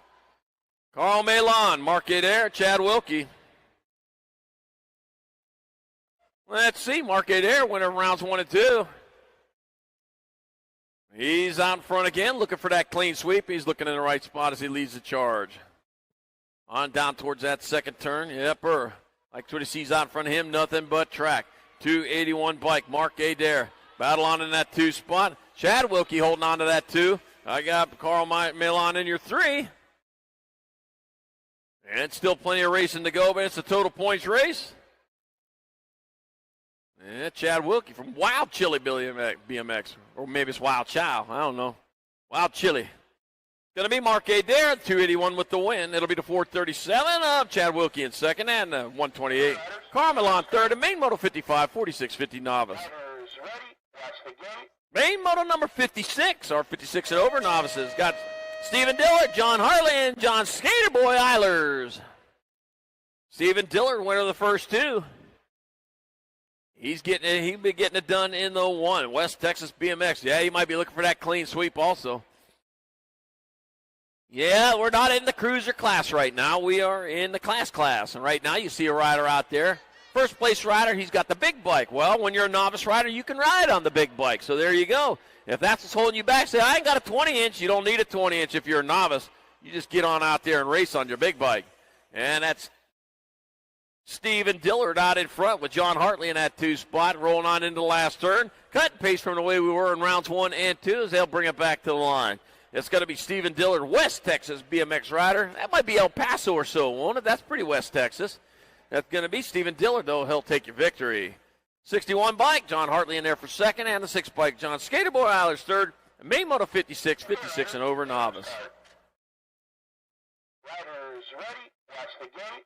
Carl Malon, Mark Adair, Chad Wilkie. Let's see, Mark Adair winner rounds 1 and 2. He's out in front again, looking for that clean sweep. He's looking in the right spot as he leads the charge. On down towards that second turn. Yepper. Like what he sees out in front of him, nothing but track. 281 bike, Mark Adair. Battle on in that 2 spot. Chad Wilkie holding on to that 2. I got Carl Malon in your 3. And still plenty of racing to go, but it's a total points race. And Chad Wilkie from Wild Chili BMX. Or maybe it's Wild Chow. I don't know. Wild Chili. Going to be Mark Adair, 281 with the win. It'll be the 437 of Chad Wilkie in second and 128. Carl Malon third, and main Moto 55, 46-50 novice. Main Moto number 56, or 56 and over novices. Got Stephen Dillard, John Harley, and John Skaterboy Eilers. Stephen Dillard, winner of the first 2. He'll be getting it done in the 1. West Texas BMX. Yeah, he might be looking for that clean sweep also. Yeah, we're not in the cruiser class right now. We are in the class. And right now you see a rider out there. First place rider, he's got the big bike. Well, when you're a novice rider, you can ride on the big bike. So there you go. If that's what's holding you back, say, I ain't got a 20-inch. You don't need a 20-inch if you're a novice. You just get on out there and race on your big bike. And that's Stephen Dillard out in front with John Hartley in that 2 spot, rolling on into the last turn. Cut and paste from the way we were in rounds 1 and 2 as they'll bring it back to the line. It's going to be Stephen Dillard, West Texas BMX rider. That might be El Paso or so, won't it? That's pretty West Texas. That's going to be Stephen Dillard, though. He'll take your victory. 61 bike, John Hartley in there for second, and the 6 bike, John Skaterboy Eilers third. Main moto 56 and over novice. Riders ready, watch the gate.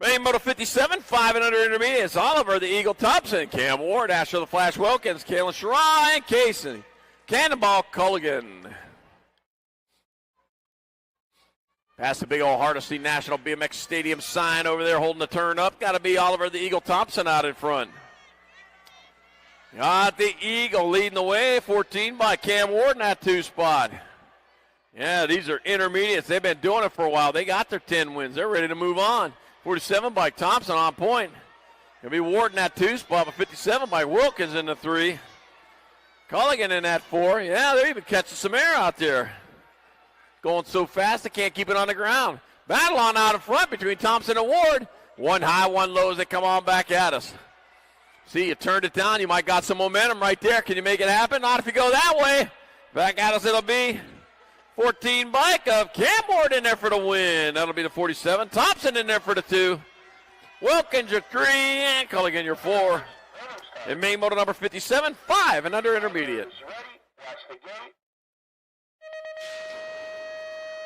Main moto 57, 5 and under intermediates. Oliver, the Eagle Thompson, Cam Ward, Asher the Flash Wilkins, Kalen Shirai, and Casey. Cannonball Culligan. Past the big old Hardesty National BMX Stadium sign over there holding the turn up. Got to be Oliver the Eagle Thompson out in front. Got the Eagle leading the way. 14 by Cam Ward in that 2 spot. Yeah, these are intermediates. They've been doing it for a while. They got their 10 wins. They're ready to move on. 47 by Thompson on point. It'll be Ward in that 2 spot, but 57 by Wilkins in the 3. Culligan in that 4. Yeah, they're even catching some air out there. Going so fast they can't keep it on the ground. Battle on out in front between Thompson and Ward. One high, one low as they come on back at us. See, you turned it down. You might got some momentum right there. Can you make it happen? Not if you go that way. Back at us it'll be 14 bike of Cam Ward in there for the win. That'll be the 47. Thompson in there for the 2. Wilkins your 3. And Culligan your 4. And main moto number 57, 5 and under intermediate.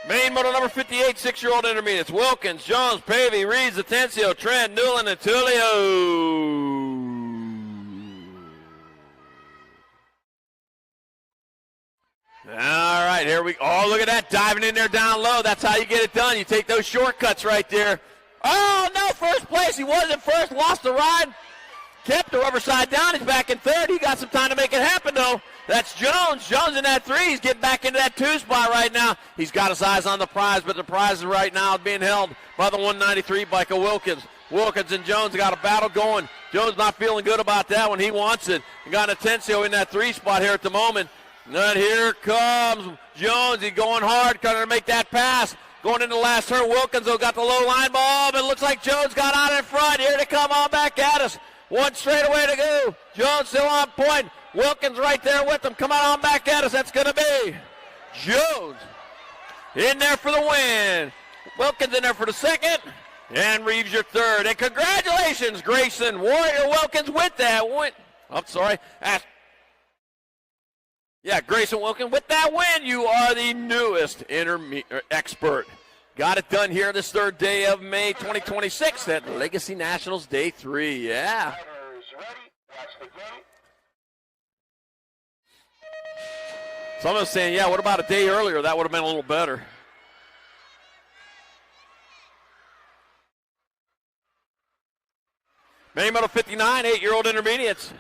Main moto number 58, 6-year-old intermediates. Wilkins, Jones, Pavey, Reeds, Atencio, Trent, Newland, and Tulio. All right, here we go. Oh, look at that, diving in there down low. That's how you get it done. You take those shortcuts right there. Oh, no, first place. He wasn't first, lost the ride. Kept the rubber side down. He's back in third. He got some time to make it happen, though. That's Jones. Jones in that 3. He's getting back into that 2 spot right now. He's got his eyes on the prize, but the prize right now is being held by the 193 bike of Wilkins. Wilkins and Jones got a battle going. Jones not feeling good about that one. He wants it. He got Atencio in that 3 spot here at the moment. And here comes Jones. He's going hard, trying to make that pass. Going into the last turn. Wilkins, though, got the low line ball, but it looks like Jones got out in front. Here to come on back at us. One straightaway to go. Jones still on point. Wilkins right there with him. Come on back at us. That's going to be Jones in there for the win. Wilkins in there for the 2nd. And Reeves your 3rd. And congratulations, Grayson Warrior Wilkins with that win. I'm sorry. Grayson Wilkins with that win. You are the newest expert. Got it done here this 3rd day of May 2026 at Legacy Nationals Day 3. Yeah. Someone's saying, yeah, what about a day earlier? That would have been a little better. Main moto 59, 8-year-old intermediates.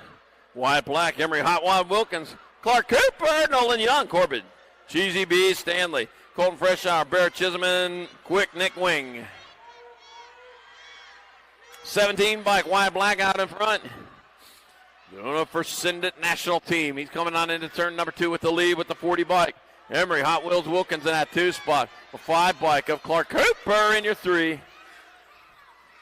Wyatt Black, Emery Hot Wad Wilkins, Clark Cooper, Nolan Young, Corbett, Cheesy B, Stanley, Colton Freshour, Barrett Chisholm, Quick Nick Wing. 17 bike, Wyatt Black out in front. Doing it for Syndit national team. He's coming on into turn number 2 with the lead with the 40 bike. Emery, Hot Wheels Wilkins in that 2 spot. The 5 bike of Clark Cooper in your 3.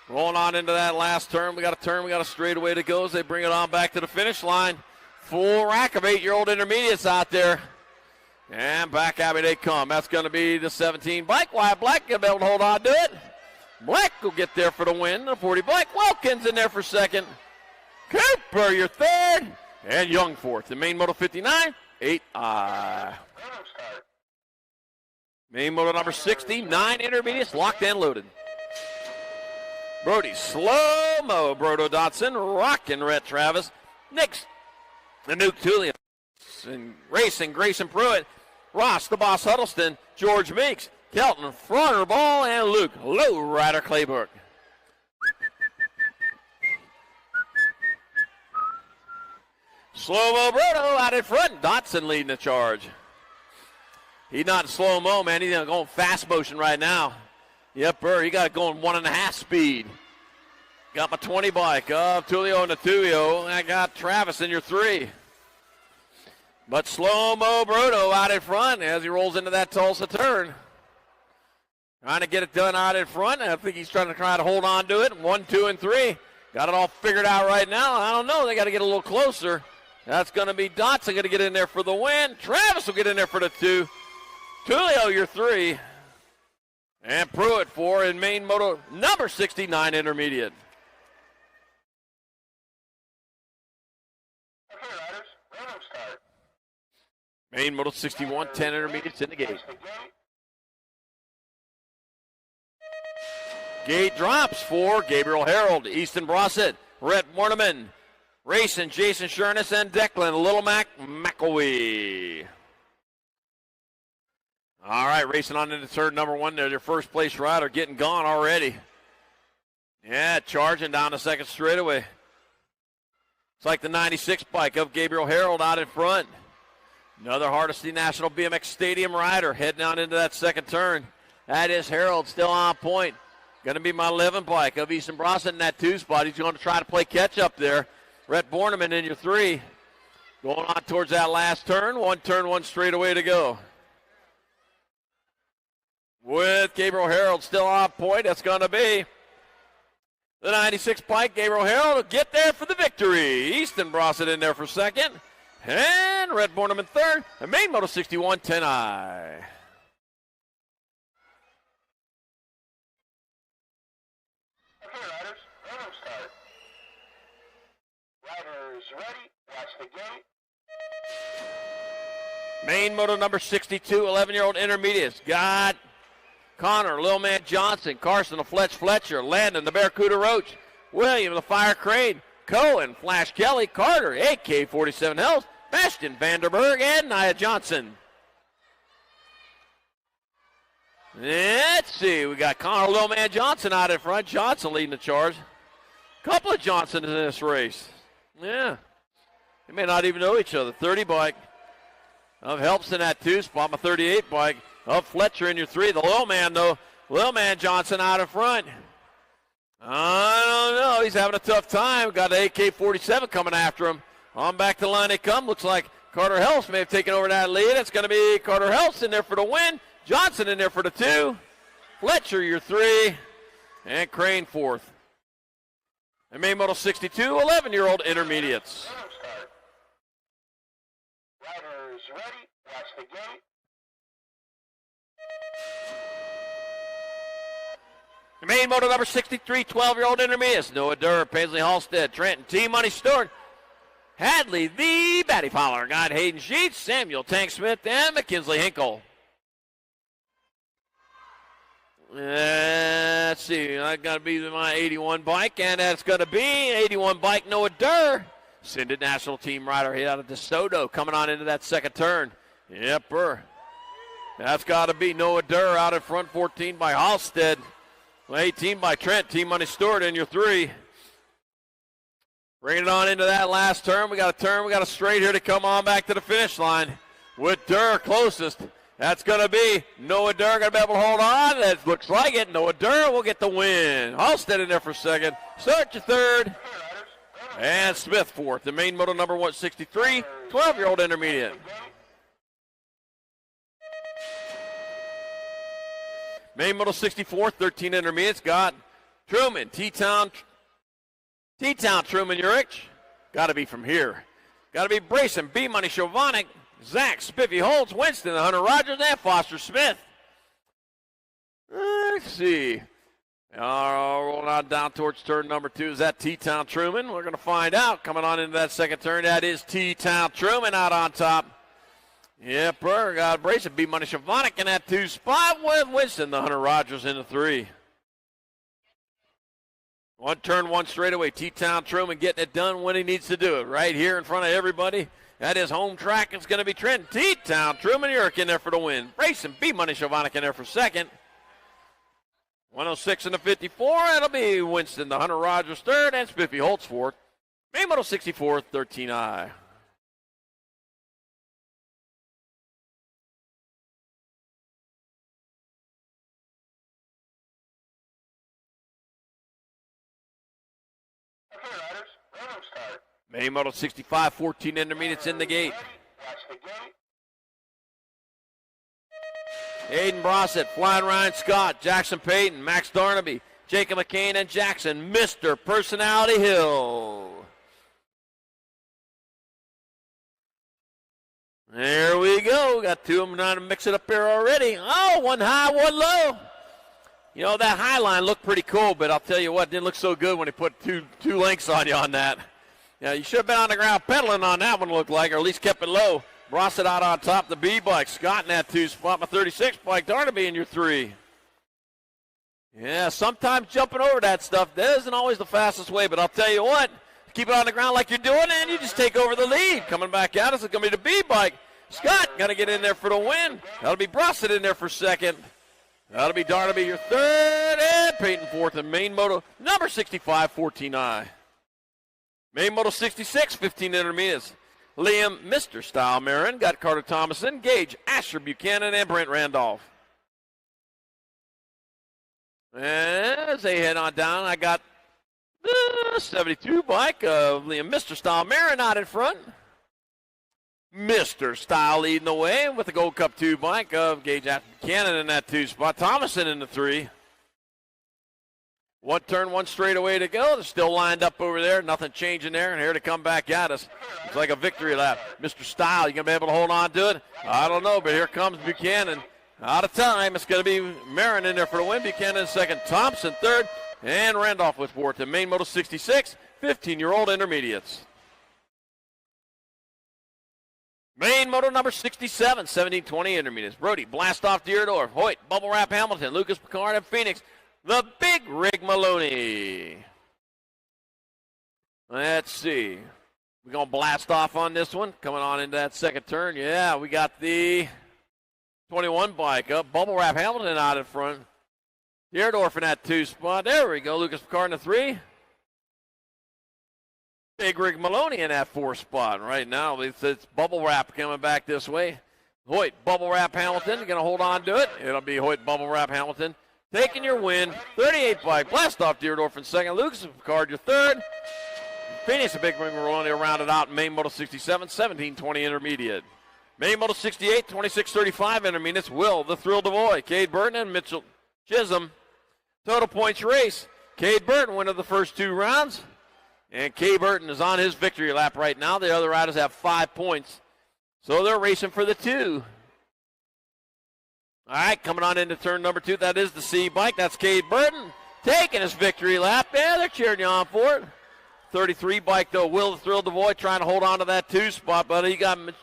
Rolling on into that last turn. We got a straightaway to go as they bring it on back to the finish line. Full rack of 8-year-old intermediates out there. And back at me they come. That's going to be the 17 bike. Wyatt Black going to be able to hold on to it. Black will get there for the win. The 40 bike. Wilkins in there for 2nd. Cooper, your 3rd. And Young 4th. The main moto 59, 8I. Main moto number 60, 9 intermediates locked and loaded. Brody slow-mo, Brodo Dotson, rockin' Rhett Travis. Next, the Nuke Tulio. And racing Grayson Pruitt, Ross the Boss Huddleston, George Meeks, Kelton Fronter Ball, and Luke Lowrider Clayburg. Slow-mo Brodo out in front. Dotson leading the charge. He's not slow-mo, man. He's going fast motion right now. Yep, Burr, he got it going 1.5 speed. Got my 20 bike of Tulio and Natulio. I got Travis in your 3. But slow-mo Brodo out in front as he rolls into that Tulsa turn. Trying to get it done out in front. I think he's trying to hold on to it. 1, 2, and 3. got it all figured out right now. I don't know. They got to get a little closer. That's going to be Dotson going to get in there for the win. Travis will get in there for the 2. Tulio, your 3. And Pruitt 4 in main moto number 69 intermediate. Main moto 61, 10 intermediates in the gate. Gate drops for Gabriel Harold, Easton Brossett, Rhett Morneman, racing Jason Shurness and Declan Little Mac McElwee. All right, racing on into third, number 1. There's your first place rider getting gone already. Yeah, charging down the second straightaway. It's like the 96 bike of Gabriel Harold out in front. Another Hardesty National BMX Stadium rider heading out into that second turn. That is Harold still on point. Going to be my 11 bike of Easton Brossett in that 2 spot. He's going to try to play catch up there. Rhett Borneman in your 3. Going on towards that last turn. One straightaway to go. With Gabriel Harold still on point, that's going to be the 96 bike. Gabriel Harold will get there for the victory. Easton Brossett in there for second. And Rhett Borneman third. And main moto 61, 10I. Ready, watch the gate. Main moto number 62, 11-year-old intermediates. Got Connor, Lil Man Johnson, Carson, the Fletcher, Landon, the Barracuda Roach, William, the Fire Crane, Cohen, Flash Kelly, Carter, AK-47 Hells, Bastion Vanderberg, and Nia Johnson. Let's see, we got Connor, Lil Man Johnson out in front. Johnson leading the charge. Couple of Johnsons in this race. Yeah, they may not even know each other. 30 bike of Helps in that 2 spot. My 38 bike of Fletcher in your 3. The Lil Man, though, Lil Man Johnson out in front. I don't know. He's having a tough time. Got an AK-47 coming after him. On back to the line they come. Looks like Carter Helps may have taken over that lead. It's going to be Carter Helps in there for the win. Johnson in there for the 2. Fletcher your 3. And Crane 4th. And main moto 62, 11-year-old intermediates. Riders ready, watch the gate. Main moto number 63, 12-year-old intermediates. Noah Durr, Paisley Halstead, Trenton, T-Money Stewart, Hadley, the Batty Fowler, got Hayden Sheets, Samuel Tank Smith, and McKinsley Hinkle. Let's see, I got to be my 81 bike, and that's going to be 81 bike Noah Durr. Syndic National Team rider here out of DeSoto coming on into that second turn. Yep, that's got to be Noah Durr out in front, 14 by Halstead. 18 by Trent, Team Money Stewart in your 3. Bringing it on into that last turn. We got a straight here to come on back to the finish line. With Durr closest. That's going to be Noah Durr going to be able to hold on. That looks like it. Noah Durr will get the win. Halstead in there for second. Stewart your 3rd. And Smith 4th. The main moto number 163, 12-year-old intermediate. Main moto 64, 13 intermediates. Got Truman, T-Town Truman Urich. Got to be from here. Got to be Brayson, B-Money Shovonic, Zach, Spiffy Holtz, Winston, Hunter Rogers, and Foster Smith. Let's see. Rolling on down towards turn number 2. Is that T-Town Truman? We're going to find out. Coming on into that second turn, that is T-Town Truman out on top. Yep, got Brayson, B-Money Shavonic in that 2 spot with Winston, the Hunter Rogers in the 3. One turn, one straightaway. T-Town Truman getting it done when he needs to do it. Right here in front of everybody. That is home track. It's going to be Trent T-Town Truman Urich in there for the win. Brayson, B-Money Shavonic in there for second. 106 and the 54. That'll be Winston, the Hunter Rogers 3rd, and Spiffy Holtz 4th. Main moto 64, 13I. Main moto 65, 14 intermediates in the gate. Aiden Brossett, Flying Ryan Scott, Jackson Payton, Max Darnaby, Jacob McCain and Jackson, Mr. Personality Hill. There we go. Got two of them trying to mix it up here already. Oh, one high, one low. You know, that high line looked pretty cool, but I'll tell you what, it didn't look so good when he put two lengths on you on that. Yeah, you should have been on the ground pedaling on that one, looked like, or at least kept it low. Ross it out on top. The B bike. Scott in that 2 spot. My 36 bike. Darnaby in your 3. Yeah, sometimes jumping over that stuff, that isn't always the fastest way, but I'll tell you what, keep it on the ground like you're doing, and you just take over the lead. Coming back at us, it's going to be the B bike. Scott got to get in there for the win. That'll be Brossett in there for second. That'll be Darnaby your third, and Peyton fourth. And main moto number 65, 14I. Main moto 66, 15 intermediates. Liam, Mr. Style Marin, got Carter Thomason, Gage, Asher Buchanan, and Brent Randolph. As they head on down, I got the 72 bike of Liam, Mr. Style Marin out in front. Mr. Style leading the way with the Gold Cup 2 bike of Gage, Asher Buchanan in that 2 spot. Thomason in the 3. One turn, one straightaway to go. They're still lined up over there. Nothing changing there. And here to come back at us. It's like a victory lap. Mr. Style, you going to be able to hold on to it? I don't know, but here comes Buchanan. Out of time. It's going to be Marin in there for the win. Buchanan second. Thompson third. And Randolph with fourth. And main moto 66, 15-year-old intermediates. Main moto number 67, 17-20 intermediates. Brody, Blast Off Deerdorf, Hoyt, Bubble Wrap Hamilton, Lucas Picard, and Phoenix. The Big Rig Maloney. Let's see. We're going to blast off on this one. Coming on into that second turn. Yeah, we got the 21 bike up. Bubble Wrap Hamilton out in front. Deerdorf in that 2 spot. There we go. Lucas Picard in the 3. Big Rig Maloney in that 4 spot. Right now, it's Bubble Wrap coming back this way. Hoyt, Bubble Wrap Hamilton. Going to hold on to it. It'll be Hoyt, Bubble Wrap Hamilton. Taking your win, 38 bike. Blast Off Deerdorf in second. Lucas Picard your third. Phoenix, a Big Rig Maloney rounded out in main moto 67, 17-20 intermediate. Main moto 68, 26-35 intermediates. Will, the Thrill Devoy, Cade Burton, and Mitchell Chisholm. Total points race. Cade Burton winning the first 2 rounds. And Cade Burton is on his victory lap right now. The other riders have 5 points. So they're racing for the 2. All right, coming on into turn number 2. That is the C bike. That's Cade Burton taking his victory lap. Yeah, they're cheering you on for it. 33 bike, though. Will the Thrill Devoy trying to hold on to that 2 spot, but he got little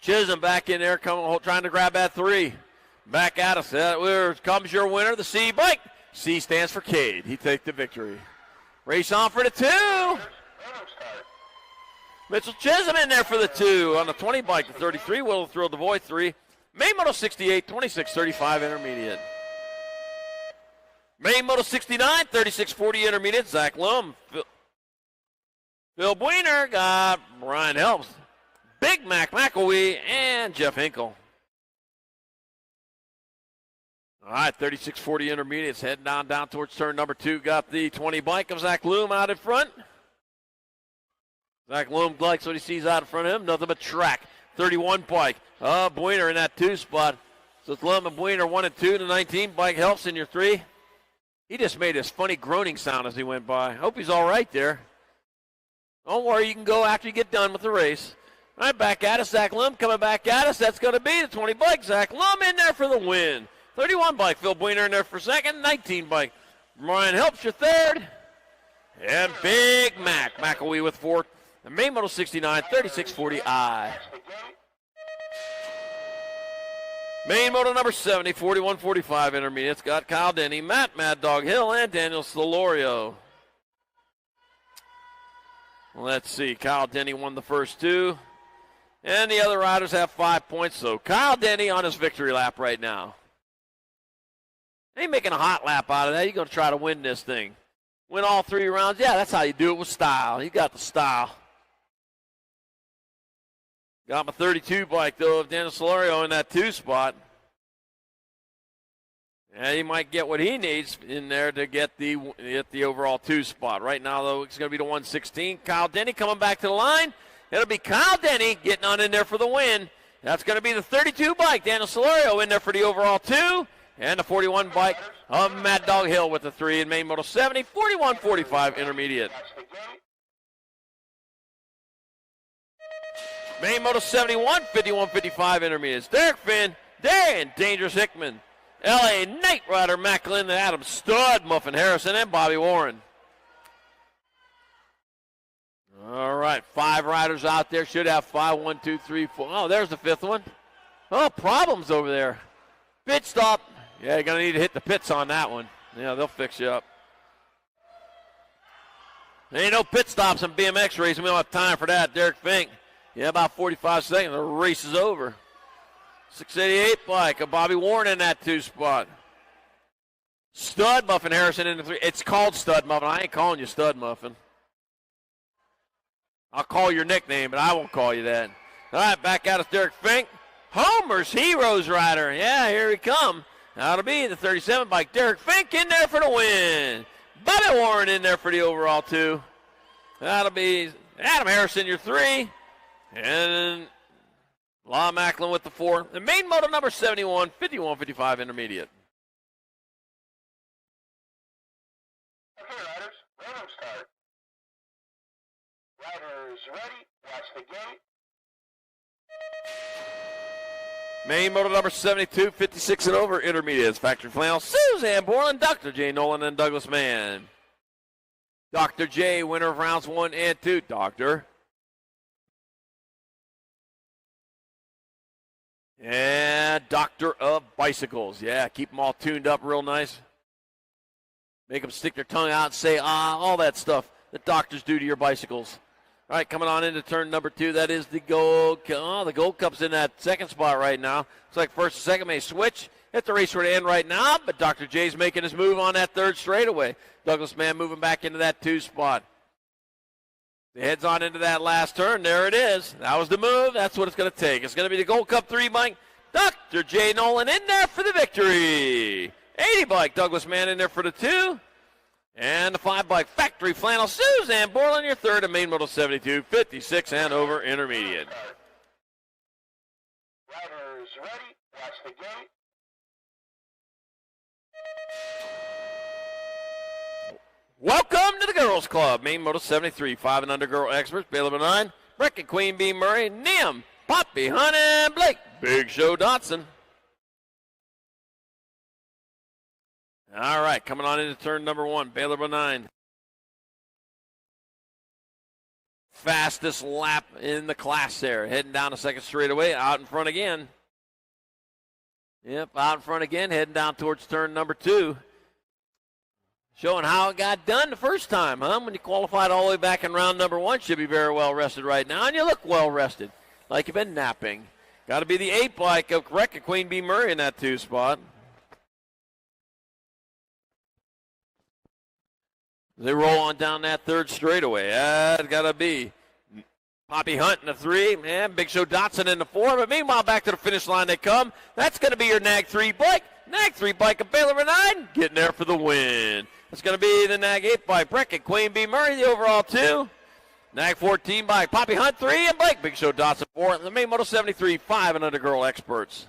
Chisholm back in there trying to grab that 3. Back at us. Here comes your winner, the C bike. C stands for Cade. He takes the victory. Race on for the 2. Mitchell Chisholm in there for the 2 on the 20 bike. The 33 Will the Thrill Devoy 3. Main Moto 68, 26-35 intermediate. Main Moto 69, 36-40 intermediate. Zach Lum. Phil Buiner got Brian Helms. Big Mac McElwee and Jeff Hinkle. All right, 36-40 intermediates heading down towards turn number 2. Got the 20 bike of Zach Loom out in front. Zach Loom likes what he sees out in front of him. Nothing but track. 31 bike. Buiner in that 2 spot. So it's Lum and Buiner 1 and 2. The 19 bike helps in your 3. He just made this funny groaning sound as he went by. Hope he's all right there. Don't worry, you can go after you get done with the race. All right, back at us. Zach Lum coming back at us. That's going to be the 20 bike. Zach Lum in there for the win. 31 bike. Phil Buiner in there for second. 19 bike. Brian helps your third. And Big Mac McElwee with fourth. The main Moto 69, 36-40I. Main Moto number 70, 41-45 intermediates. Got Kyle Denny, Matt Mad Dog Hill, and Daniel Solorio. Let's see. Kyle Denny won the first 2. And the other riders have 5 points. So Kyle Denny on his victory lap right now. Ain't making a hot lap out of that. You're going to try to win this thing. Win all 3 rounds. Yeah, that's how you do it with style. He got the style. Got my 32 bike, though, of Daniel Solorio in that 2 spot. And he might get what he needs in there to get the overall 2 spot. Right now, though, it's going to be the 116. Kyle Denny coming back to the line. It'll be Kyle Denny getting on in there for the win. That's going to be the 32 bike. Daniel Solorio in there for the overall 2. And the 41 bike of Mad Dog Hill with the 3 in main moto 70, 41-45 intermediate. Main moto 71, 51-55 intermediates. Derek Finn, Dan Dangerous Hickman, L.A. Knight Rider Macklin, Adam Stud, Muffin Harrison, and Bobby Warren. All right, 5 riders out there. Should have 5, 1, 2, 3, 4. Oh, there's the 5th one. Oh, problems over there. Pit stop. Yeah, you're going to need to hit the pits on that one. Yeah, they'll fix you up. There ain't no pit stops in BMX racing. We don't have time for that. Derek Fink. Yeah, about 45 seconds. The race is over. 688 bike of Bobby Warren in that 2 spot. Stud Muffin Harrison in the 3. It's called Stud Muffin. I ain't calling you Stud Muffin. I'll call your nickname, but I won't call you that. All right, back out is Derek Fink. Homer's Heroes rider. Yeah, here he come. That'll be the 37 bike. Derek Fink in there for the win. Bobby Warren in there for the overall 2. That'll be Adam Harrison, your 3. And Law Macklin with the 4. The main moto number 71, 51-55 intermediate. Okay, riders, random start. Riders ready, watch the gate. Main moto number 72, 56 and over intermediates. Factory flannel, Suzanne Borland, Dr. J. Nolan, and Douglas Mann. Dr. J, winner of rounds 1 and 2. Doctor. And Doctor of Bicycles. Yeah, keep them all tuned up real nice. Make them stick their tongue out and say, all that stuff that doctors do to your bicycles. All right, coming on into turn number 2. That is the Gold Cup. Oh, the Gold Cup's in that 2nd spot right now. Looks like 1st and 2nd may switch. Hit the race to end right now, but Dr. J's making his move on that 3rd straightaway. Douglas Mann moving back into that 2 spot. He heads on into that last turn. There it is. That was the move. That's what it's going to take. It's going to be the Gold Cup 3 bike. Dr. J. Nolan in there for the victory. 80 bike. Douglas Mann in there for the 2. And the 5 bike Factory Flannel, Suzanne Borland, your 3rd in main moto 72, 56 and over intermediate. Riders ready, watch the gate. Welcome to the Girls Club. Main moto 73, 5 and under girl experts, Baylor Benign, Breck and Queen Bee Murray, Nim, Poppy, Hunt, and Blake, Big Show Dotson. All right, coming on into turn number 1, Baylor Benign. Fastest lap in the class there. Heading down the 2nd straightaway, out in front again. Yep, out in front again, heading down towards turn number 2. Showing how it got done the first time, huh? When you qualified all the way back in round number 1, should be very well rested right now, and you look well rested, like you've been napping. Got to be the 8 bike of Breck and Queen Bee Murray in that 2 spot. They roll on down that 3rd straightaway. That's got to be Poppy Hunt in the 3, and Big Show Dotson in the 4. But meanwhile, back to the finish line they come. That's going to be your Nag 3 bike. Nag 3 bike of Baylor Benign getting there for the win. That's going to be the Nag 8 bike Breck and Queen Bee Murray, the overall 2. Nag 14 bike Poppy Hunt 3, and Blake Big Show Dotson 4. The main moto 73, 5 and under girl experts.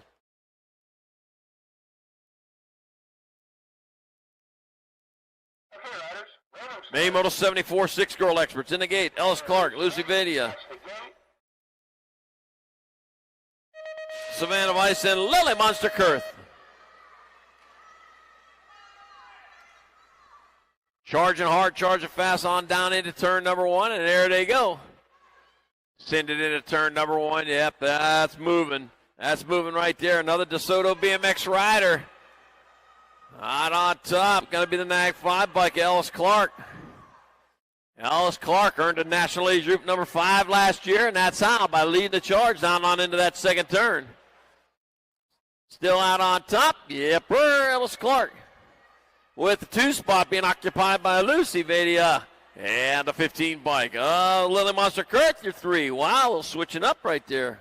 Main moto 74, 6 girl experts in the gate. Ellis Clark, Lucy Vadia, Savannah Weiss, and Lily Monster Kurth. Charging hard, charging fast on down into turn number 1, and there they go. Send it into turn number 1. Yep, that's moving. That's moving right there. Another DeSoto BMX rider. Out on top, going to be the Nag 5 bike, Ellis Clark. Ellis Clark earned a National Age Group number 5 last year, and that's how, by leading the charge down on into that 2nd turn. Still out on top, yep, Ellis Clark. With the 2 spot being occupied by Lucy Vadia and the 15 bike. Lily Monster Kurth, your 3. Wow, a little switching up right there.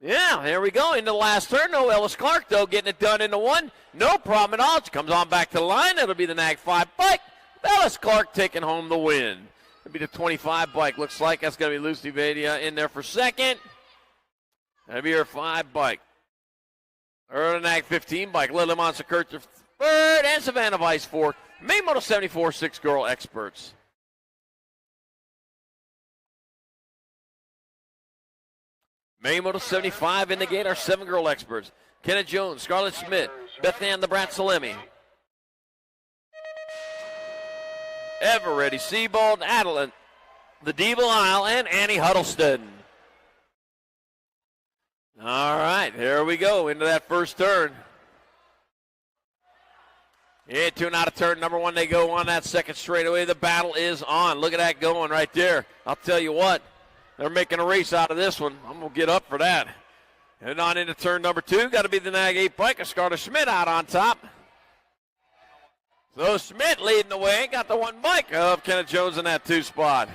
Yeah, there we go. Into the last turn. No Ellis Clark, though, getting it done into 1. No problem at all. She comes on back to the line. It'll be the Nag 5 bike. Ellis Clark taking home the win. It'll be the 25 bike. Looks like that's going to be Lucy Vadia in there for 2nd. That'll be her 5 bike. Her Nag 15 bike. Lily Monster Kircher third, and Savannah Vice fourth. Main Moto 74 6-girl experts. Main Moto 75 in the gate, our 7-girl experts. Kenna Jones, Scarlett Schmidt, Bethann the Brat Salemi. Eveready, Seabold, Adeline, the Devil Isle, and Annie Huddleston. All right, here we go into that first turn. Yeah, tune out of turn number 1. They go on that second straightaway. The battle is on. Look at that going right there. I'll tell you what, they're making a race out of this one. I'm going to get up for that. Heading on into turn number 2. Got to be the Nag 8 biker. Scarlett Schmidt out on top. So Schmidt leading the way. Got the 1 bike of Kenna Jones in that 2 spot.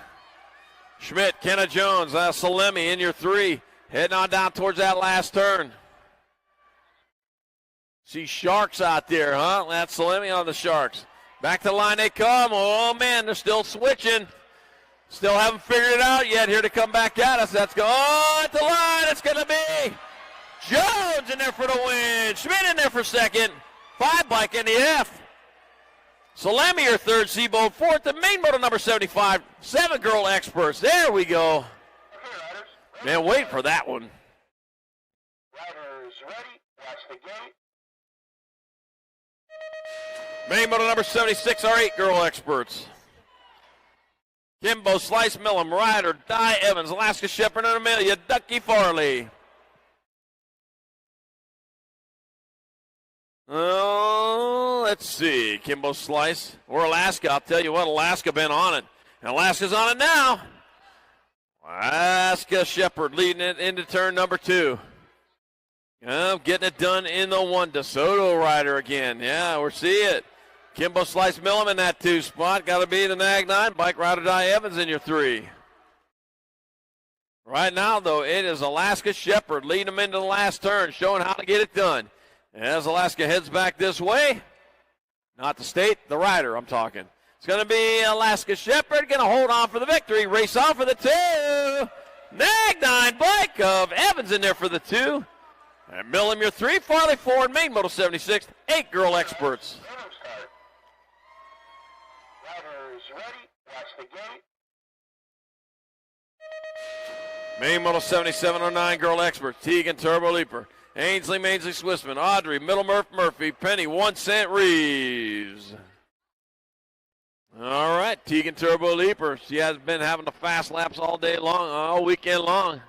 Schmidt, Kenna Jones, Salemi in your 3. Heading on down towards that last turn. See Sharks out there, huh? That's Salemi on the Sharks. Back to the line they come. Oh, man, they're still switching. Still haven't figured it out yet. Here to come back at us. That's at the line. It's going to be Jones in there for the win. Schmidt in there for second. 5 bike in the F. Salemi your third, Seabold fourth. The main moto number 75. 7-girl experts. There we go. Man, wait for that one. Riders ready. Watch the gate. Main moto number 76, our 8-girl experts. Kimbo, Slice Millum, Ryder, Di Evans, Alaska Shepherd, and Amelia, Ducky Farley. Oh, let's see. Kimbo Slice or Alaska. I'll tell you what, Alaska been on it. And Alaska's on it now. Alaska Shepherd leading it into turn number 2. Getting it done in the 1. DeSoto rider again. Yeah, we'll see it. Kimbo Slice Millum in that 2 spot. Got to be the Nag 9. Bike rider Di Evans in your 3. Right now, though, it is Alaska Shepherd leading them into the last turn, showing how to get it done. As Alaska heads back this way, not the state, the rider I'm talking. It's going to be Alaska Shepherd going to hold on for the victory. Race on for the 2. Nag 9 bike of Evans in there for the 2. And Millum your 3, Farley 4, and Main Moto 76, 8-girl experts. Riders ready. Watch the gate. Main Moto 77 or 9-girl experts. Teagan Turbo Leaper, Ainsley Mainsley Swissman, Audrey Middlemurph Murphy, Penny 1 Cent Reeves. All right, Teagan Turbo Leaper. She has been having the fast laps all day long, all weekend long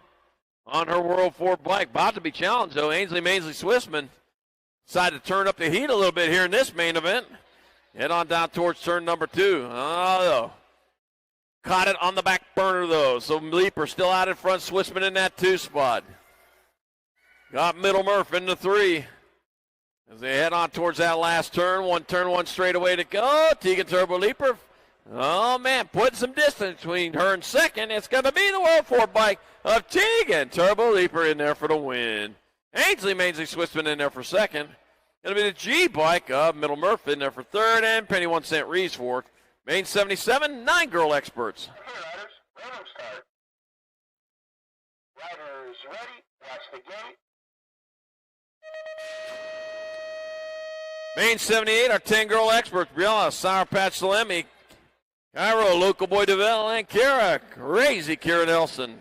on her World 4 bike. About to be challenged, though. Ainsley Mainsley Swissman decided to turn up the heat a little bit here in this main event. Head on down towards turn number 2. Oh, caught it on the back burner, though. So Leaper still out in front. Swissman in that 2 spot. Got Middlemurph in the 3. As they head on towards that last turn. Turn 1 straightaway to go. Teagan Turbo Leaper. Oh, man, putting some distance between her and second. It's going to be the World 4 bike of Teagan Turbo Leaper in there for the win. Ainsley Mainsley Swissman in there for second. Going to be the G bike of Middlemurph in there for third, and Penny 1 Cent Reeves fourth. Main 77, 9-girl experts. Okay, riders, random start. Riders ready. Watch the gate. Main 78, our 10-girl experts. Briella, Sour Patch Salemi, Cairo, Local Boy DeVille, and Kira, crazy Kira Nelson.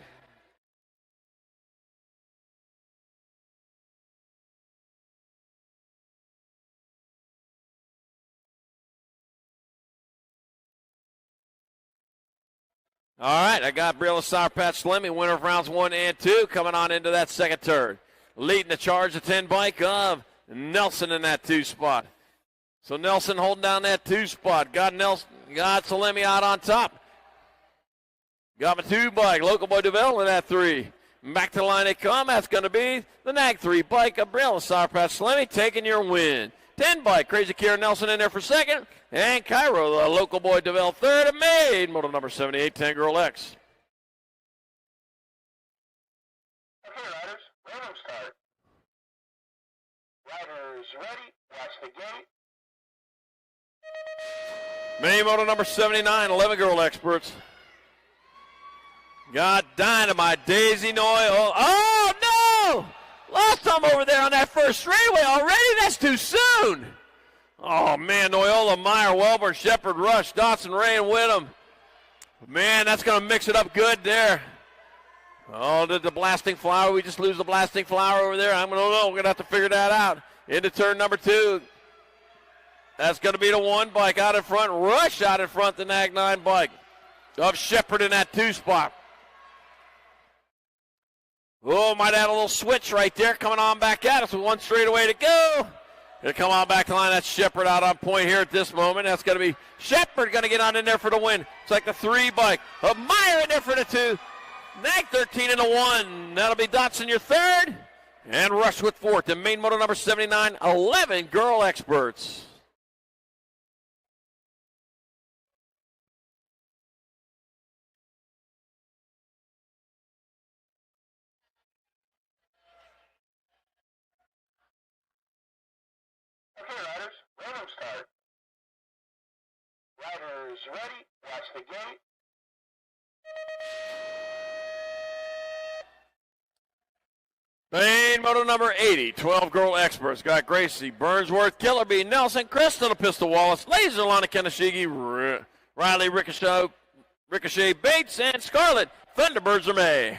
All right, I got Briella, Sour Patch Salemi, winner of rounds 1 and 2, coming on into that second turn. Leading the charge, the 10 bike of Nelson in that 2 spot. So Nelson holding down that 2 spot. Got Nelson, got Salemi out on top. Got my 2 bike, Local Boy DeVille in that 3. Back to the line they come. That's going to be the Nag 3 bike of Briella, Sour Patch Salemi taking your win. 10 bike, Crazy Kira Nelson in there for second. And Cairo, the Local Boy DeVille third, and made model number 78, 10-girl X. Okay, riders, random start. Riders ready. Watch the gate. Main model number 79, 11-girl experts. Got Dynamite, Daisy Noy. Oh, Lost them over there on that first straightaway already. That's too soon. Oh, man, Noyola, Meyer, Welborn, Shepard, Rush, Dotson, Ray, and Whittam. Man, that's going to mix it up good there. Oh, did the blasting flower? We just lose the blasting flower over there? I don't know. We're going to have to figure that out. Into turn number 2. That's going to be the 1 bike out in front. Rush out in front, the Nag 9 bike. Of Shepard in that 2 spot. Oh, might add a little switch right there. Coming on back at us with 1 straightaway to go. Going to come on back to line. That's Shepard out on point here at this moment. That's going to be Shepard going to get on in there for the win. It's like the 3 bike. Of Meyer in there for the 2. Nag 13 and a 1. That'll be Dotson your 3rd. And Rush with 4th. And main moto number 79, 11 girl experts. Okay, riders, random start. Riders ready, watch the gate. Main moto number 80, 12 girl experts. Got Gracie, Burnsworth, Killer Bee, Nelson, Crystal, Pistol Wallace, Laser, Lana Keneshigi, Riley, Ricochet, Bates, and Scarlett, Thunderbirds are May.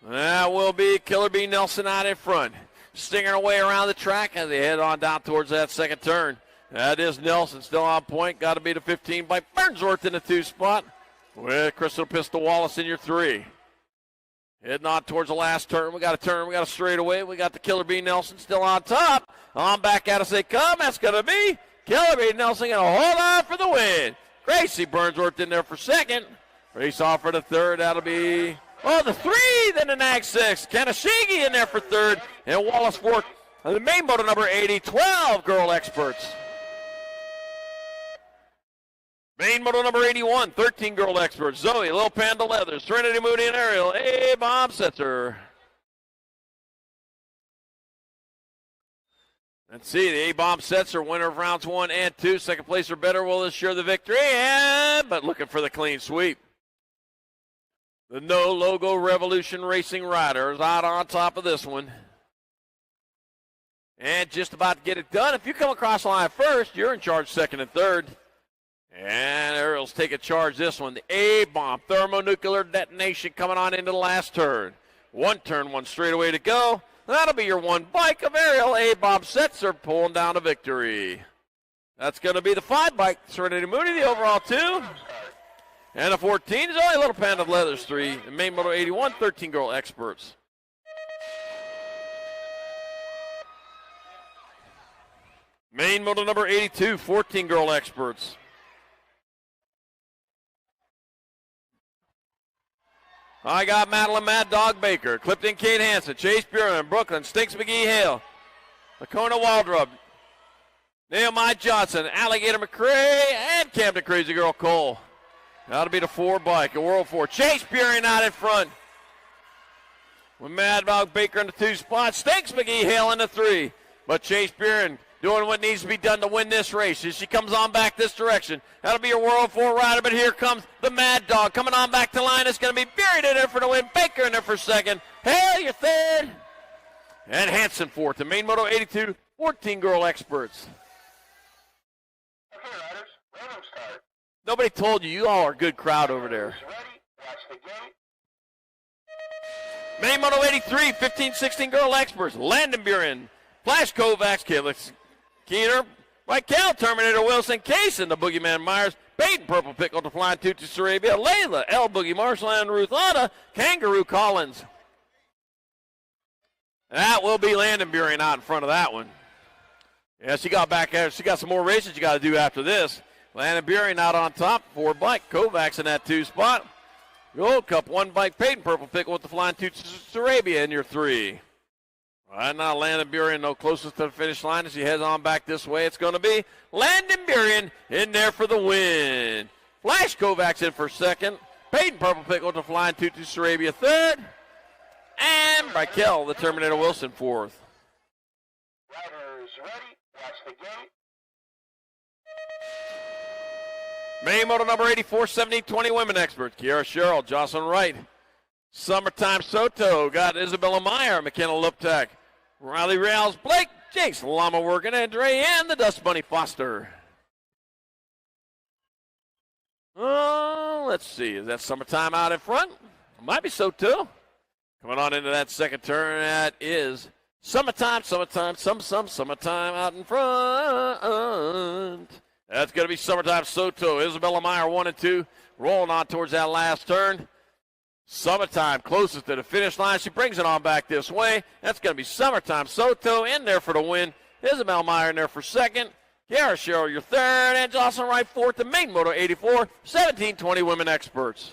That will be Killer Bee Nelson out in front. Stinging away around the track as they head on down towards that second turn. That is Nelson still on point. Got to be the 15 by Burnsworth in the 2 spot with Crystal Pistol Wallace in your 3. Heading on towards the last turn. We got a turn. We got a straightaway. We got the Killer Bee Nelson still on top. On back at us they come. That's going to be Killer Bee Nelson going to hold on for the win. Gracie Burnsworth in there for 2nd. Race off for the 3rd. That'll be, the 3. Then the Nag 6. Keneshigi in there for 3rd. And Wallace 4th. The main moto number 80, 12 girl experts. Main moto number 81, 13 girl experts. Zoe, Lil Panda Leathers, Trinity Moody and Ariel, Bob Setzer. Let's see, the A-Bomb Setzer, winner of rounds 1 and 2. Second place or better will assure the victory, but looking for the clean sweep. The No Logo Revolution Racing Rider is out on top of this one. And just about to get it done. If you come across the line first, you're in charge 2nd and 3rd. And Ariel's taking charge this one. The A-Bomb thermonuclear detonation coming on into the last turn. 1 turn, 1 straightaway to go. That'll be your 1 bike of Ariel. A-Bomb Setzer pulling down a victory. That's going to be the 5 bike. Serenity Mooney, the overall 2. And the 14 is only a Little Panda of Leathers 3. And main moto 81, 13 girl experts. Main moto number 82, 14 girl experts. I got Madeline Mad Dog Baker, Clifton Kate Hansen, Chase Buren, Brooklyn, Stinks McGee Hale, Lacona Waldrop, Nehemiah Johnson, Alligator McCray, and Camden Crazy Girl Cole. That'll be the 4 bike, a World 4. Chase Buren out in front. With Mad Dog Baker in the 2 spot, Stinks McGee Hale in the 3. But Chase Buren doing what needs to be done to win this race. As she comes on back this direction, that'll be your World 4 rider, but here comes the Mad Dog coming on back to line. It's going to be buried in there for the win. Baker in there for 2nd. Hale, your 3rd. And Hansen 4th. The main moto 82, 14 girl experts. Okay, riders, random start. Nobody told you. You all are a good crowd over there. Ready, watch the gate. Main moto 83, 15, 16 girl experts. Landon Buren, Flash Kovacs, Kivix, Keener, Michael Terminator Wilson, Kaysen, the Boogeyman Myers, Peyton Purple Pickle to Flying Tutu Sarabia, Layla, L Boogie Marshall, and Ruth Anna, Kangaroo Collins. That will be Landon Buren out in front of that one. Yeah, she got back there. She got some more races you got to do after this. Landon Buren out on top, 4 bike. Kovacs in that 2 spot. Gold Cup, 1 bike. Peyton Purple Pickle with the Flying Tutu Sarabia in your 3. Right now, Landon Buren no closest to the finish line as he heads on back this way. It's going to be Landon Buren in there for the win. Flash Kovacs in for 2nd. Peyton Purple Pickle to Flying Tutu Sarabia 3rd. And Michael, the Terminator Wilson, 4th. Riders ready, watch the gate. Main moto number 84, 17, 20 women experts. Kiara Sherrill, Jocelyn Wright, Summertime Soto got Isabella Meyer, McKenna Luptek, Riley Rails, Blake Jakes, Llama Working, Andre, and the Dust Bunny Foster. Oh, let's see. Is that Summertime out in front? Might be Soto. Coming on into that second turn, that is Summertime out in front. That's going to be Summertime Soto. Isabella Meyer 1 and 2, rolling on towards that last turn. Summertime closest to the finish line. She brings it on back this way. That's going to be Summertime Soto in there for the win. Isabel Meyer in there for second. Kiara Sherrill, your third. And Jocelyn Wright fourth. The main Moto 84, 1720 women experts.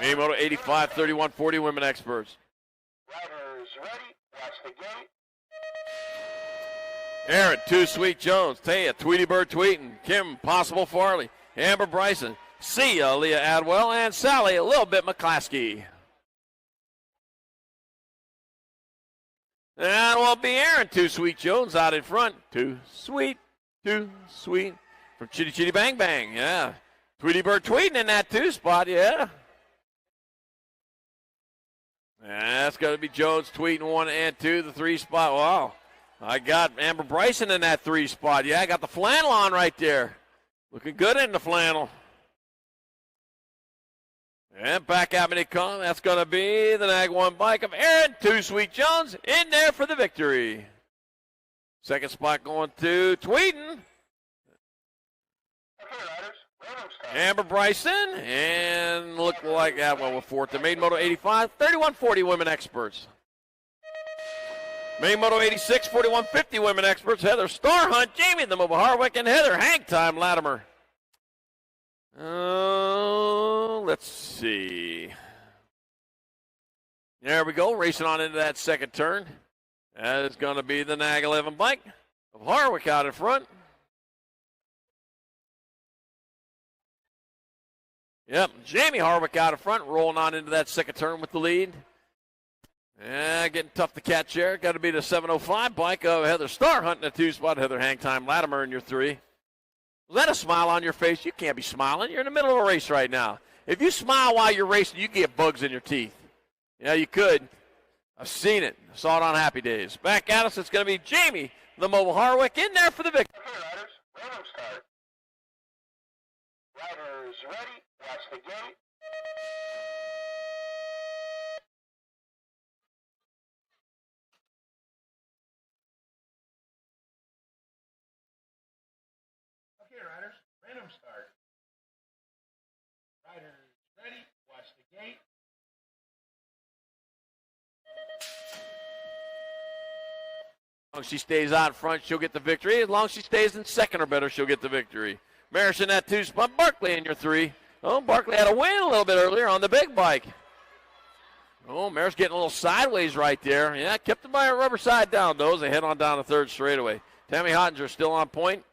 Main Moto 85, 3140 women experts. Riders ready. Watch the gate. Aaron, Too Sweet Jones, Taya, Tweety Bird Tweetin, Kim, Possible Farley, Amber Bryson, Sia, Leah Adwell, and Sally, a little bit McClaskey. And will be Aaron, Too Sweet Jones out in front. Too sweet. From Chitty Chitty Bang Bang, yeah. Tweety Bird Tweetin in that 2 spot, yeah. That's got to be Jones Tweetin 1 and 2, the 3 spot. Wow. I got Amber Bryson in that 3 spot. Yeah, I got the flannel on right there. Looking good in the flannel. And back at me they come. That's going to be the Nag 1 bike of Aaron Too Sweet Jones in there for the victory. Second spot going to Tweeden. Amber Bryson. And look like Adwell with fourth. The main Moto 85, 3140 women experts. Main Moto 86, 4150 women experts. Heather Starhunt, Jamie the Mobile Harwick, and Heather Hangtime Latimer. Let's see. There we go, racing on into that second turn. That is going to be the Nag 11 bike of Harwick out in front. Yep, Jamie Harwick out in front, rolling on into that second turn with the lead. Yeah, getting tough to catch there. Got to be the 705 bike of Heather Starhunt in the 2 spot. Heather Hangtime Latimer in your 3. Was that a smile on your face? You can't be smiling. You're in the middle of a race right now. If you smile while you're racing, you get bugs in your teeth. Yeah, you could. I've seen it. I saw it on Happy Days. Back at us, it's going to be Jamie, the Mobile Harwick, in there for the victory. Okay, riders, random start. Riders ready. Watch the gate. Okay, riders, random start. Riders ready. Watch the gate. As long as she stays out front, she'll get the victory. As long as she stays in second or better, she'll get the victory. Marish in that 2 spot. Barkley in your 3. Oh, Barkley had a win a little bit earlier on the big bike. Oh, Marish getting a little sideways right there. Yeah, kept it by a rubber side down, though, as they head on down the third straightaway. Tammy Hottinger still on point.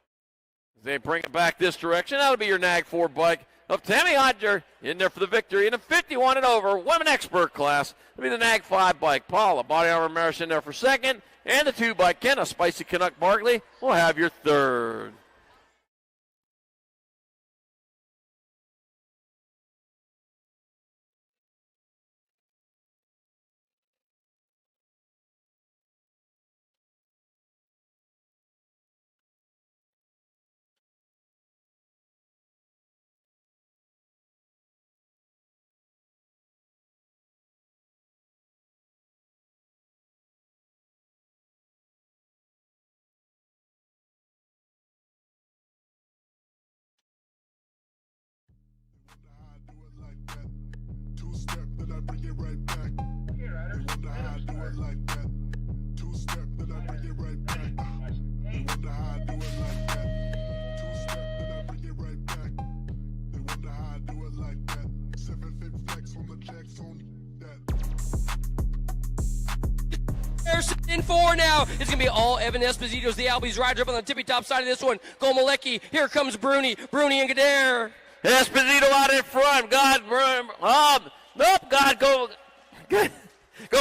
They bring it back this direction. That'll be your Nag 4 bike of Tammy Hottinger in there for the victory in a 51 and over women expert class. It'll be the Nag 5 bike. Paula, Body Armor Marish in there for second. And the 2 bike, Kenna, Spicy Canuck Barkley, will have your third. In 4 now. It's going to be all Evan Esposito's, the Albies rider up on the tippy top side of this one. Gomalecki. Here comes Bruni. Bruni and Gadare. Esposito out in front. Go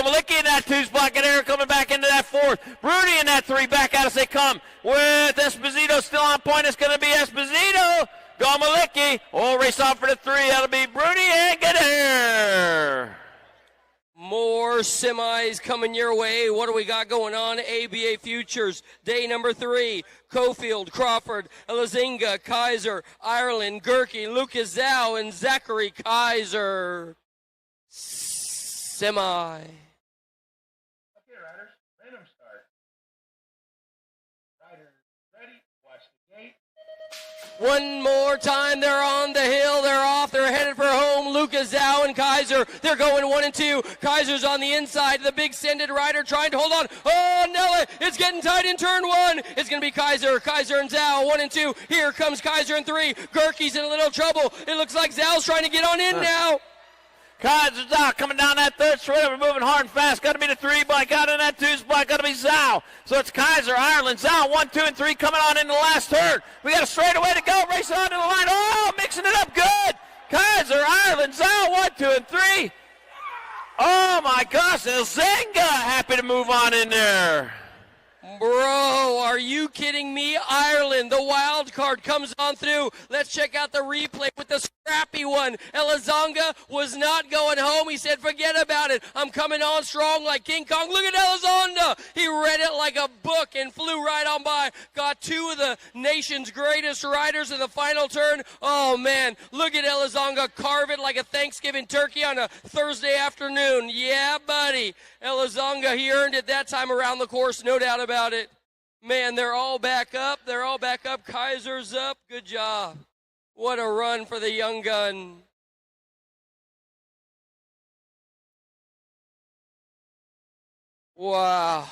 Malicki in that 2 spot. Gadare coming back into that 4th. Bruni in that 3. Back at us they come with Esposito still on point. It's going to be Esposito. Gomalicki. Oh, race off for the 3. That'll be Bruni and get here. More semis coming your way. What do we got going on? ABA Futures, day number 3. Cofield, Crawford, Lazinga, Kaiser, Ireland, Gerke, Lucas Zhao, and Zachary Kaiser. Semi. Okay, riders, random start. Riders ready, watch the gate. One more time, they're on the hill, they're off, they're headed for home. Lucas Zhao and Kaiser, they're going 1 and 2. Kaiser's on the inside, the big sended rider trying to hold on. Oh, Nella, it's getting tight in turn 1. It's going to be Kaiser and Zhao, 1 and 2. Here comes Kaiser in 3. Gerke's in a little trouble. It looks like Zhao's trying to get on in now. Kaiser's out, coming down that 3rd straight. We're moving hard and fast. Got to be the 3 bike out in that 2 spot. Got to be Zhao. So it's Kaiser, Ireland, Zhao, 1, 2, and 3 coming on in the last turn. We got a straightaway to go. Race on to the line. Oh, mixing it up good. Kaiser, Ireland, Zhao, 1, 2, and 3. Oh my gosh, Zenga happy to move on in there. Bro, are you kidding me? Ireland, the wild card comes on through. Let's check out the replay with the scrappy one. Elizonga was not going home. He said, forget about it. I'm coming on strong like King Kong. Look at Elizonga. He read it like a book and flew right on by. Got 2 of the nation's greatest riders in the final turn. Oh, man, look at Elizonga carve it like a Thanksgiving turkey on a Thursday afternoon. Yeah, buddy. Elizonga, he earned it that time around the course, no doubt about it. Man, they're all back up. They're all back up. Kaiser's up. Good job. What a run for the young gun. Wow.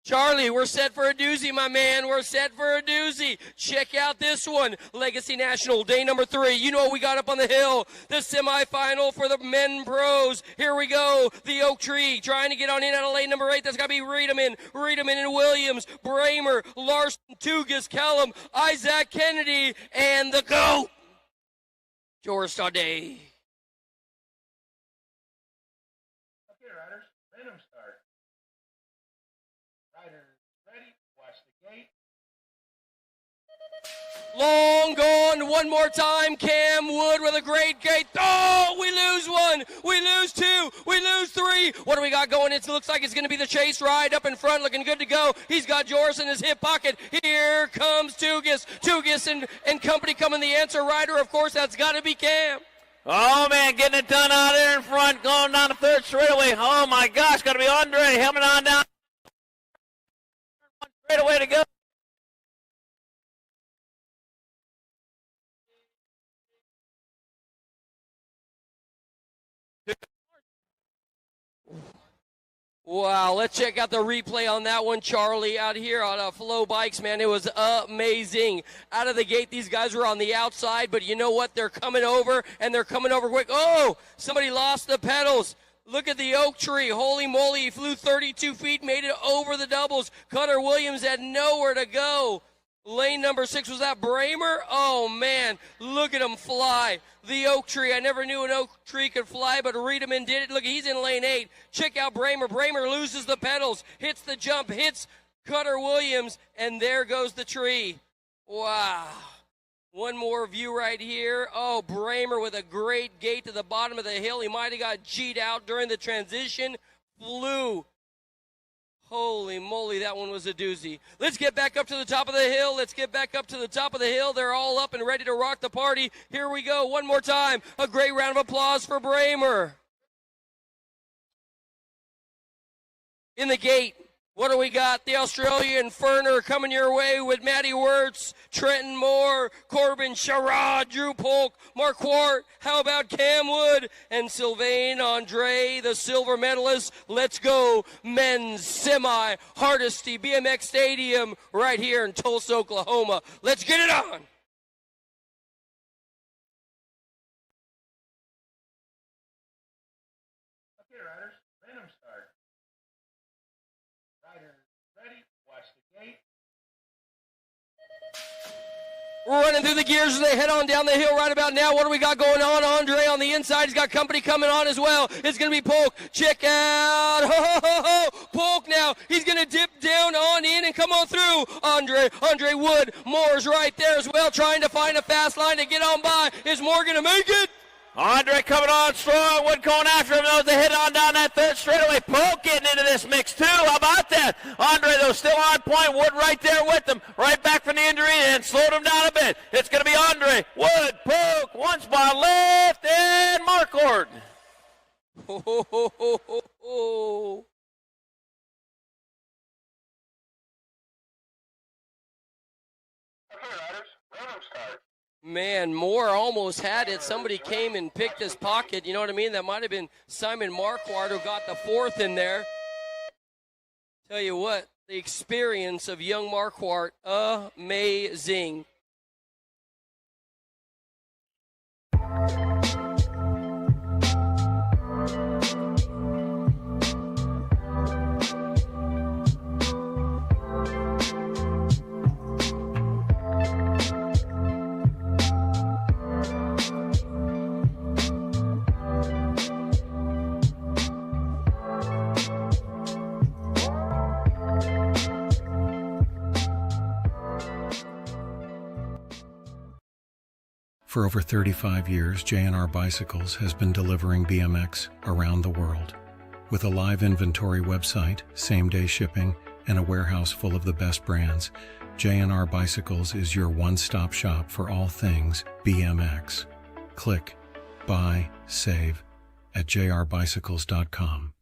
Charlie, we're set for a doozy, my man. We're set for a doozy. Check out this one. Legacy National, day number 3. You know what we got up on the hill. The semifinal for the men pros. Here we go. The Oak Tree trying to get on in out of lane number 8. That's got to be Riedemann and Williams, Bramer, Larson, Tugas, Kellum, Isaac Kennedy, and the GOAT, George Staudet. Okay, riders, random start. Riders ready, watch the gate. Long gone, one more time. Cam Wood with a great gate. Oh, we lose 1, we lose 2, we lose 3. What do we got going? It looks like it's going to be the chase ride up in front, looking good to go. He's got Joris in his hip pocket. Here comes Tugas and company coming. The answer rider, of course, that's got to be Cam. Oh, man, getting it done out there in front, going down the 3rd straightaway. Oh, my gosh, got to be Andre helmet on down. Straightaway to go. Wow, let's check out the replay on that one, Charlie, out here on Flow Bikes, man. It was amazing. Out of the gate, these guys were on the outside, but you know what? They're coming over, and they're coming over quick. Oh, somebody lost the pedals. Look at the Oak Tree. Holy moly, he flew 32 feet, made it over the doubles. Cutter Williams had nowhere to go. Lane number 6, was that Bramer? Oh, man, look at him fly. The Oak Tree. I never knew an Oak Tree could fly, but Riedemann did it. Look, he's in lane 8. Check out Bramer. Bramer loses the pedals, hits the jump, hits Cutter Williams, and there goes the tree. Wow. One more view right here. Oh, Bramer with a great gate to the bottom of the hill. He might have got G'd out during the transition. Flew. Holy moly, that one was a doozy. Let's get back up to the top of the hill. Let's get back up to the top of the hill. They're all up and ready to rock the party. Here we go. One more time. A great round of applause for Bramer. In the gate, what do we got? The Australian Ferner coming your way with Matty Wirtz, Trenton Moore, Corbin Sherrod, Drew Polk, Mark Quart. How about Cam Wood and Sylvain Andre, the silver medalist? Let's go. Men's semi, Hardesty BMX Stadium right here in Tulsa, Oklahoma. Let's get it on. Okay, riders, random start. Riders ready, watch the gate. Running through the gears as they head on down the hill right about now. What do we got going on? Andre on the inside. He's got company coming on as well. It's going to be Polk. Check out. Ho, ho, ho, ho. Polk now. He's going to dip down on in and come on through. Andre Wood, Moore's right there as well, trying to find a fast line to get on by. Is Moore going to make it? Andre coming on strong. Wood going after him. That was a hit on down that third straightaway. Polk getting into this mix too. How about that? Andre, though, still on point. Wood right there with him. Right back from the injury and slowed him down a bit. It's going to be Andre, Wood, Polk, one spot left, and Marquardt. Ho, ho, ho, ho, ho, ho. Okay, riders, random start. Man, Moore almost had it. Somebody came and picked his pocket. You know what I mean? That might have been Simon Marquardt who got the fourth in there. Tell you what, the experience of young Marquardt, amazing. For over 35 years, JNR Bicycles has been delivering BMX around the world. With a live inventory website, same-day shipping, and a warehouse full of the best brands, JNR Bicycles is your one-stop shop for all things BMX. Click, buy, save at jrbicycles.com.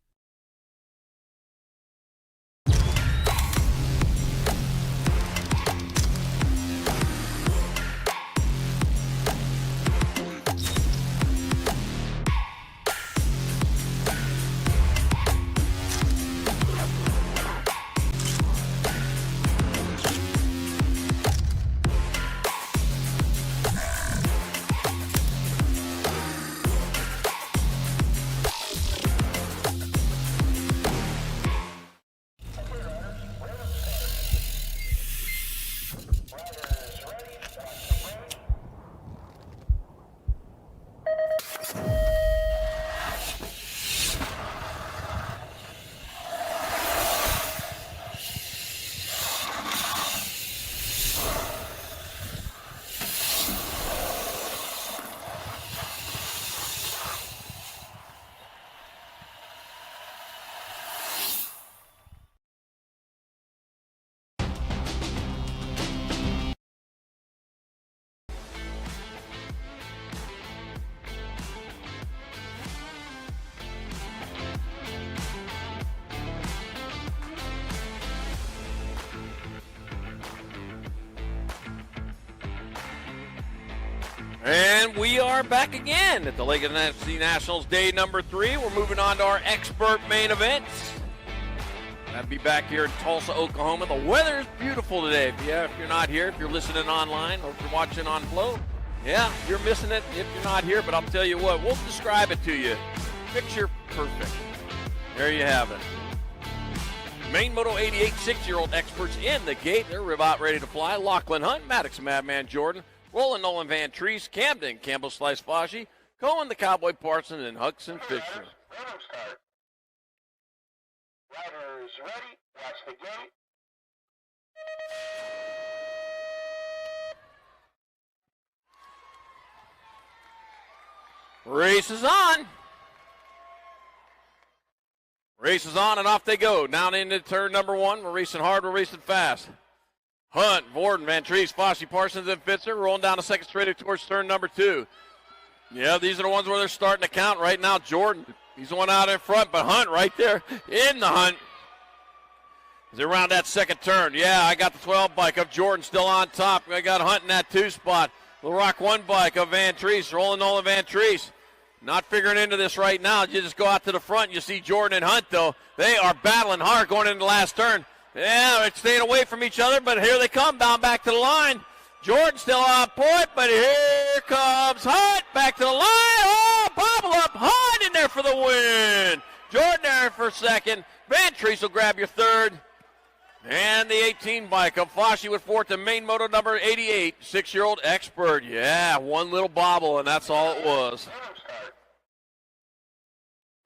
And we are back again at the Lake of Tennessee Nationals, day number 3. We're moving on to our expert main event. That'll be back here in Tulsa, Oklahoma. The weather is beautiful today. If you're not here, if you're listening online or if you're watching on Flow, you're missing it if you're not here. But I'll tell you what, we'll describe it to you. Picture perfect. There you have it. Main Moto 88 6-year-old experts in the gate. They're about ready to fly. Lachlan Hunt, Maddox Madman Jordan, Roland Nolan Van Treese, Camden, Campbell Slice Foshie, Cohen the Cowboy Parsons, and Hudson Fisher. Random start. Riders ready, watch the gate. Race is on. Race is on and off they go. Down into turn number 1. We're racing hard, we're racing fast. Hunt, Vorden, Van Treese, Foshie, Parsons, and Fitzer rolling down the second straight towards turn number 2. Yeah, these are the ones where they're starting to count right now. Jordan, he's the one out in front, but Hunt right there in the hunt. Is around that second turn. Yeah, I got the 12 bike of Jordan still on top. I got Hunt in that 2 spot. The Rock 1 bike of Van Treese, Roland Nolan Van Treese. Not figuring into this right now. You just go out to the front. You see Jordan and Hunt, though. They are battling hard going into the last turn. Yeah, they're staying away from each other, but here they come, bound back to the line. Jordan still on point, but here comes Hunt back to the line. Oh, bobble up, Hunt in there for the win. Jordan there for second. Van Treese will grab your third. And the 18 bike of Foshie with fourth and main moto number 88, 6-year-old expert. Yeah, one little bobble, and that's all it was.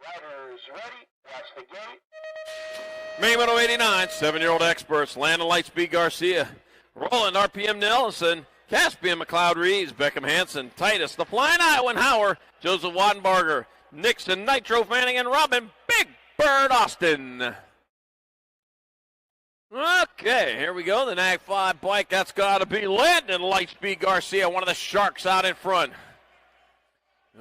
Riders ready, watch the gate. Main Moto 89, 7-year-old experts, Landon Lightspeed Garcia, Roland RPM Nelson, Caspian McLeod Reeves, Beckham Hansen, Titus, The Flying Iowan Hauer, Joseph Wattenbarger, Nixon Nitro Fanning, and Robin Big Bird Austin. Okay, here we go. The Nag 5 bike. That's got to be Landon Lightspeed Garcia, one of the Sharks out in front.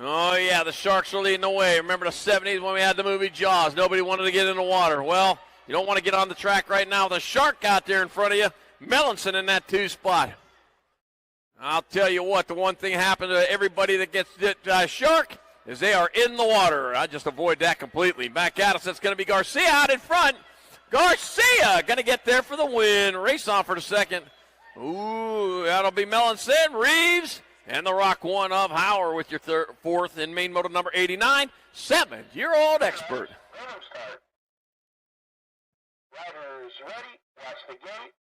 Oh, yeah, the Sharks are leading the way. Remember the 70s when we had the movie Jaws? Nobody wanted to get in the water. Well, you don't want to get on the track right now with a Shark out there in front of you. Melanson in that 2 spot. I'll tell you what, the one thing happened to everybody that gets Shark is they are in the water. I just avoid that completely. Back at us, it's going to be Garcia out in front. Garcia going to get there for the win. Race on for the second. Ooh, that'll be Melanson, Reeves, and the Rock 1 of Hauer with your fourth in main moto number 89, 7-year-old expert. Riders ready, watch the gate.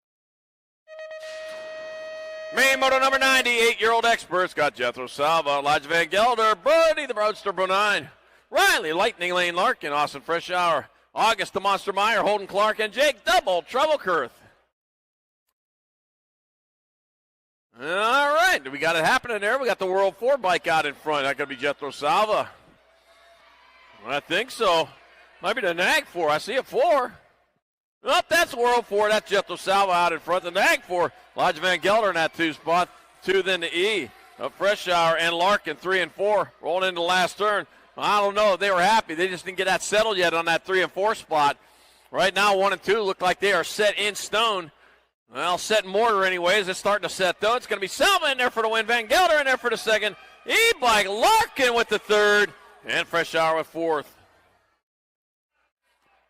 Main moto number 90, 8-year-old experts got Jethro Salva, Elijah Van Gelder, Buddy the Roadster Brunine, Riley Lightning Lane Larkin, Austin Freshour, August the Monster Meyer, Holden Clark, and Jake Double Troublekurth. All right, we got it happening there. We got the World 4 bike out in front. That could be Jethro Salva. I think so. Might be the Nag 4. I see a 4. Oh, that's World 4. That's Jethro Salva out in front. The Nag 4. Elijah Van Gelder in that 2 spot. 2 then to E. Freshour and Larkin, 3 and 4. Rolling into the last turn. I don't know. They were happy. They just didn't get that settled yet on that 3 and 4 spot. Right now, 1 and 2 look like they are set in stone. Well, set in mortar anyways. It's starting to set, though. It's going to be Salva in there for the win. Van Gelder in there for the second. E-Bike Larkin with the third. And Freshour with fourth.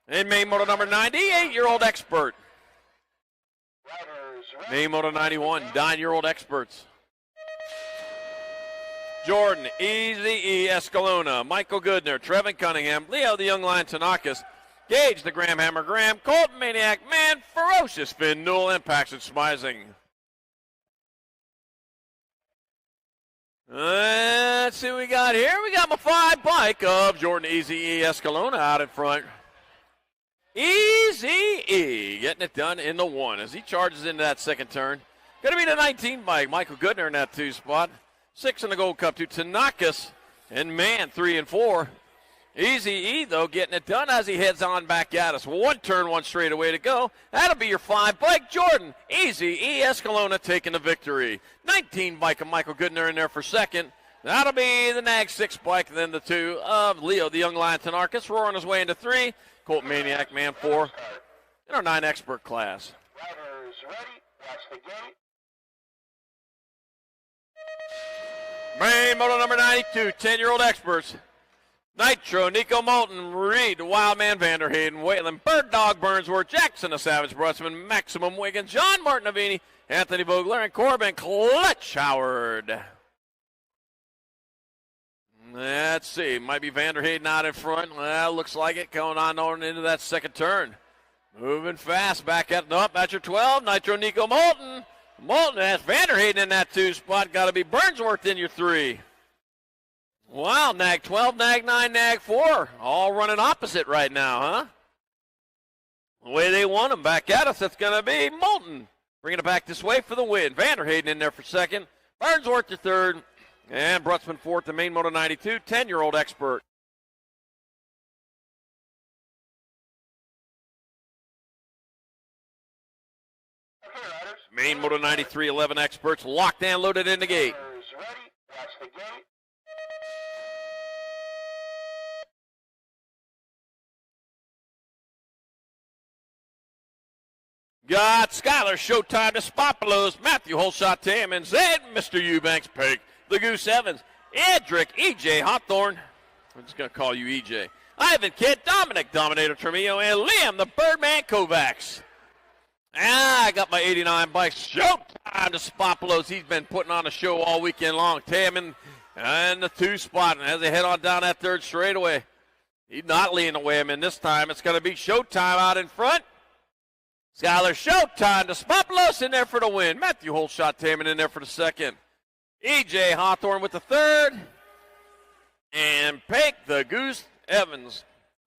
In main moto number 90, 8-year-old expert. Main moto 91, 9-year-old experts. Jordan, Easy E. Escalona, Michael Goodner, Trevin Cunningham, Leo the Young Lion Tanakis, Gage the Graham Hammer Graham, Colton Maniac Man, Ferocious Finn Newell, and Paxton Smizing. Let's see what we got here. We got my 5 bike of Jordan Easy E. Escalona out in front. Easy E getting it done in the 1 as he charges into that second turn. Going to be the 19 bike, Michael Goodner in that 2 spot. 6 in the Gold Cup to Tanakis and Man 3 and 4. Easy E, though, getting it done as he heads on back at us. 1 turn, 1 straightaway to go. That'll be your 5 bike, Jordan. Easy E. Escalona taking the victory. 19 bike of Michael Goodner in there for second. That'll be the Nag 6 bike, and then the 2 of Leo, the Young Lion Tanarkis, roaring his way into 3. Colt Maniac Man 4 in our 9 expert class. Riders ready, watch the gate. Main moto number 92, 10-year-old experts. Nitro, Nico Moulton, Reed, Wildman Vanderhayden, Wayland, Bird Dog Burnsworth, Jackson the Savage Brussman, Maximum Wiggins, John Martin Avini, Anthony Vogler, and Corbin Clutch Howard. Let's see, might be Vanderhayden out in front. Well, looks like it, going on into that second turn. Moving fast, back at that's your 12, Nitro Nico Moulton. Moulton has Vanderhayden in that 2 spot. Got to be Burnsworth in your 3. Wow, Nag 12, Nag 9, Nag 4. All running opposite right now, huh? The way they want them back at us, it's going to be Moulton. Bringing it back this way for the win. Vanderhayden in there for second. Burnsworth your third. And Brutzman fourth, the main moto 92, 10-year-old expert. Main moto 93, 11 experts locked and loaded in the gate. Ready, watch the gate. Got Skylar Showtime to Spopolos, Matthew Holshot Tammons, and Mr. Eubanks Pig, the Goose Evans, Edric, EJ Hawthorne. I'm just going to call you EJ. Ivan Kidd, Dominic Dominator Tremillo, and Liam the Birdman Kovacs. I got my 89 bike. Showtime to Spopolos. He's been putting on a show all weekend long. Tammon and the 2 spot. And as they head on down that third straightaway, he's not leading away him in this time. It's going to be Showtime out in front. Skylar Showtime to Spopolos in there for the win. Matthew Holshot Tammon in there for the second. EJ Hawthorne with the third. And Pake the Goose Evans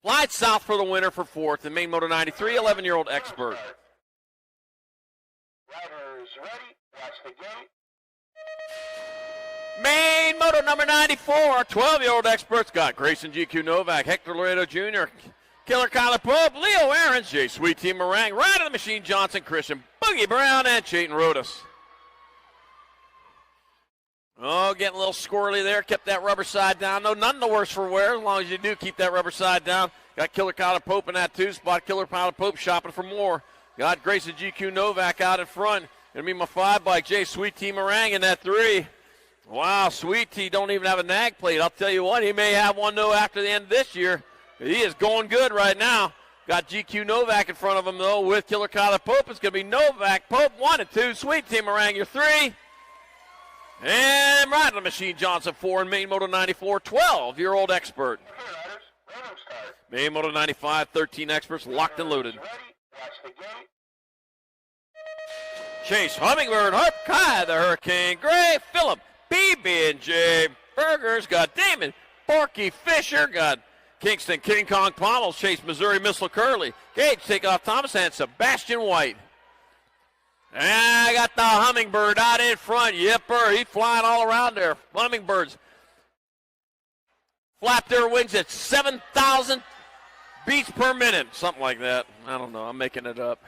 Flies south for the winner for fourth. And Maine Moto 93, 11-year-old expert. Riders ready. Watch the gate. Maine Moto number 94, 12-year-old experts got Grayson GQ Novak, Hector Laredo Jr., Killer Kyler Pope, Leo Aarons, J. Sweet Tea Meringue, Ride of the Machine Johnson, Christian Boogie Brown, and Chayton Rodas. Oh, getting a little squirrely there. Kept that rubber side down. No, none the worse for wear as long as you do keep that rubber side down. Got Killer Kyler Pope in that 2 spot. Killer Kyler Pope shopping for more. Got Grayson GQ Novak out in front. Gonna be my 5 bike, J. Sweet Tea Meringue in that 3. Wow, Sweet Tea don't even have a nag plate. I'll tell you what, he may have one, though, after the end of this year. He is going good right now. Got GQ Novak in front of him, though, with Killer Kyler Pope. It's going to be Novak, Pope, 1 and 2. Sweet Tea Meringue, your 3. And Ride the Machine Johnson, 4. And Maine Moto 94, 12-year-old expert. Maine Moto 95, 13 experts, locked and loaded. Chase Hummingbird, Harp Kai, the Hurricane, Gray, Phillip, BB&J, Burgers, got Damon, Porky Fisher, got Kingston, King Kong Pommels, Chase Missouri, Missile Curley, Gage, Takeoff Thomas, and Sebastian White. And I got the Hummingbird out in front. Yipper, he's flying all around there. Hummingbirds flap their wings at 7,000 beats per minute, something like that. I don't know, I'm making it up.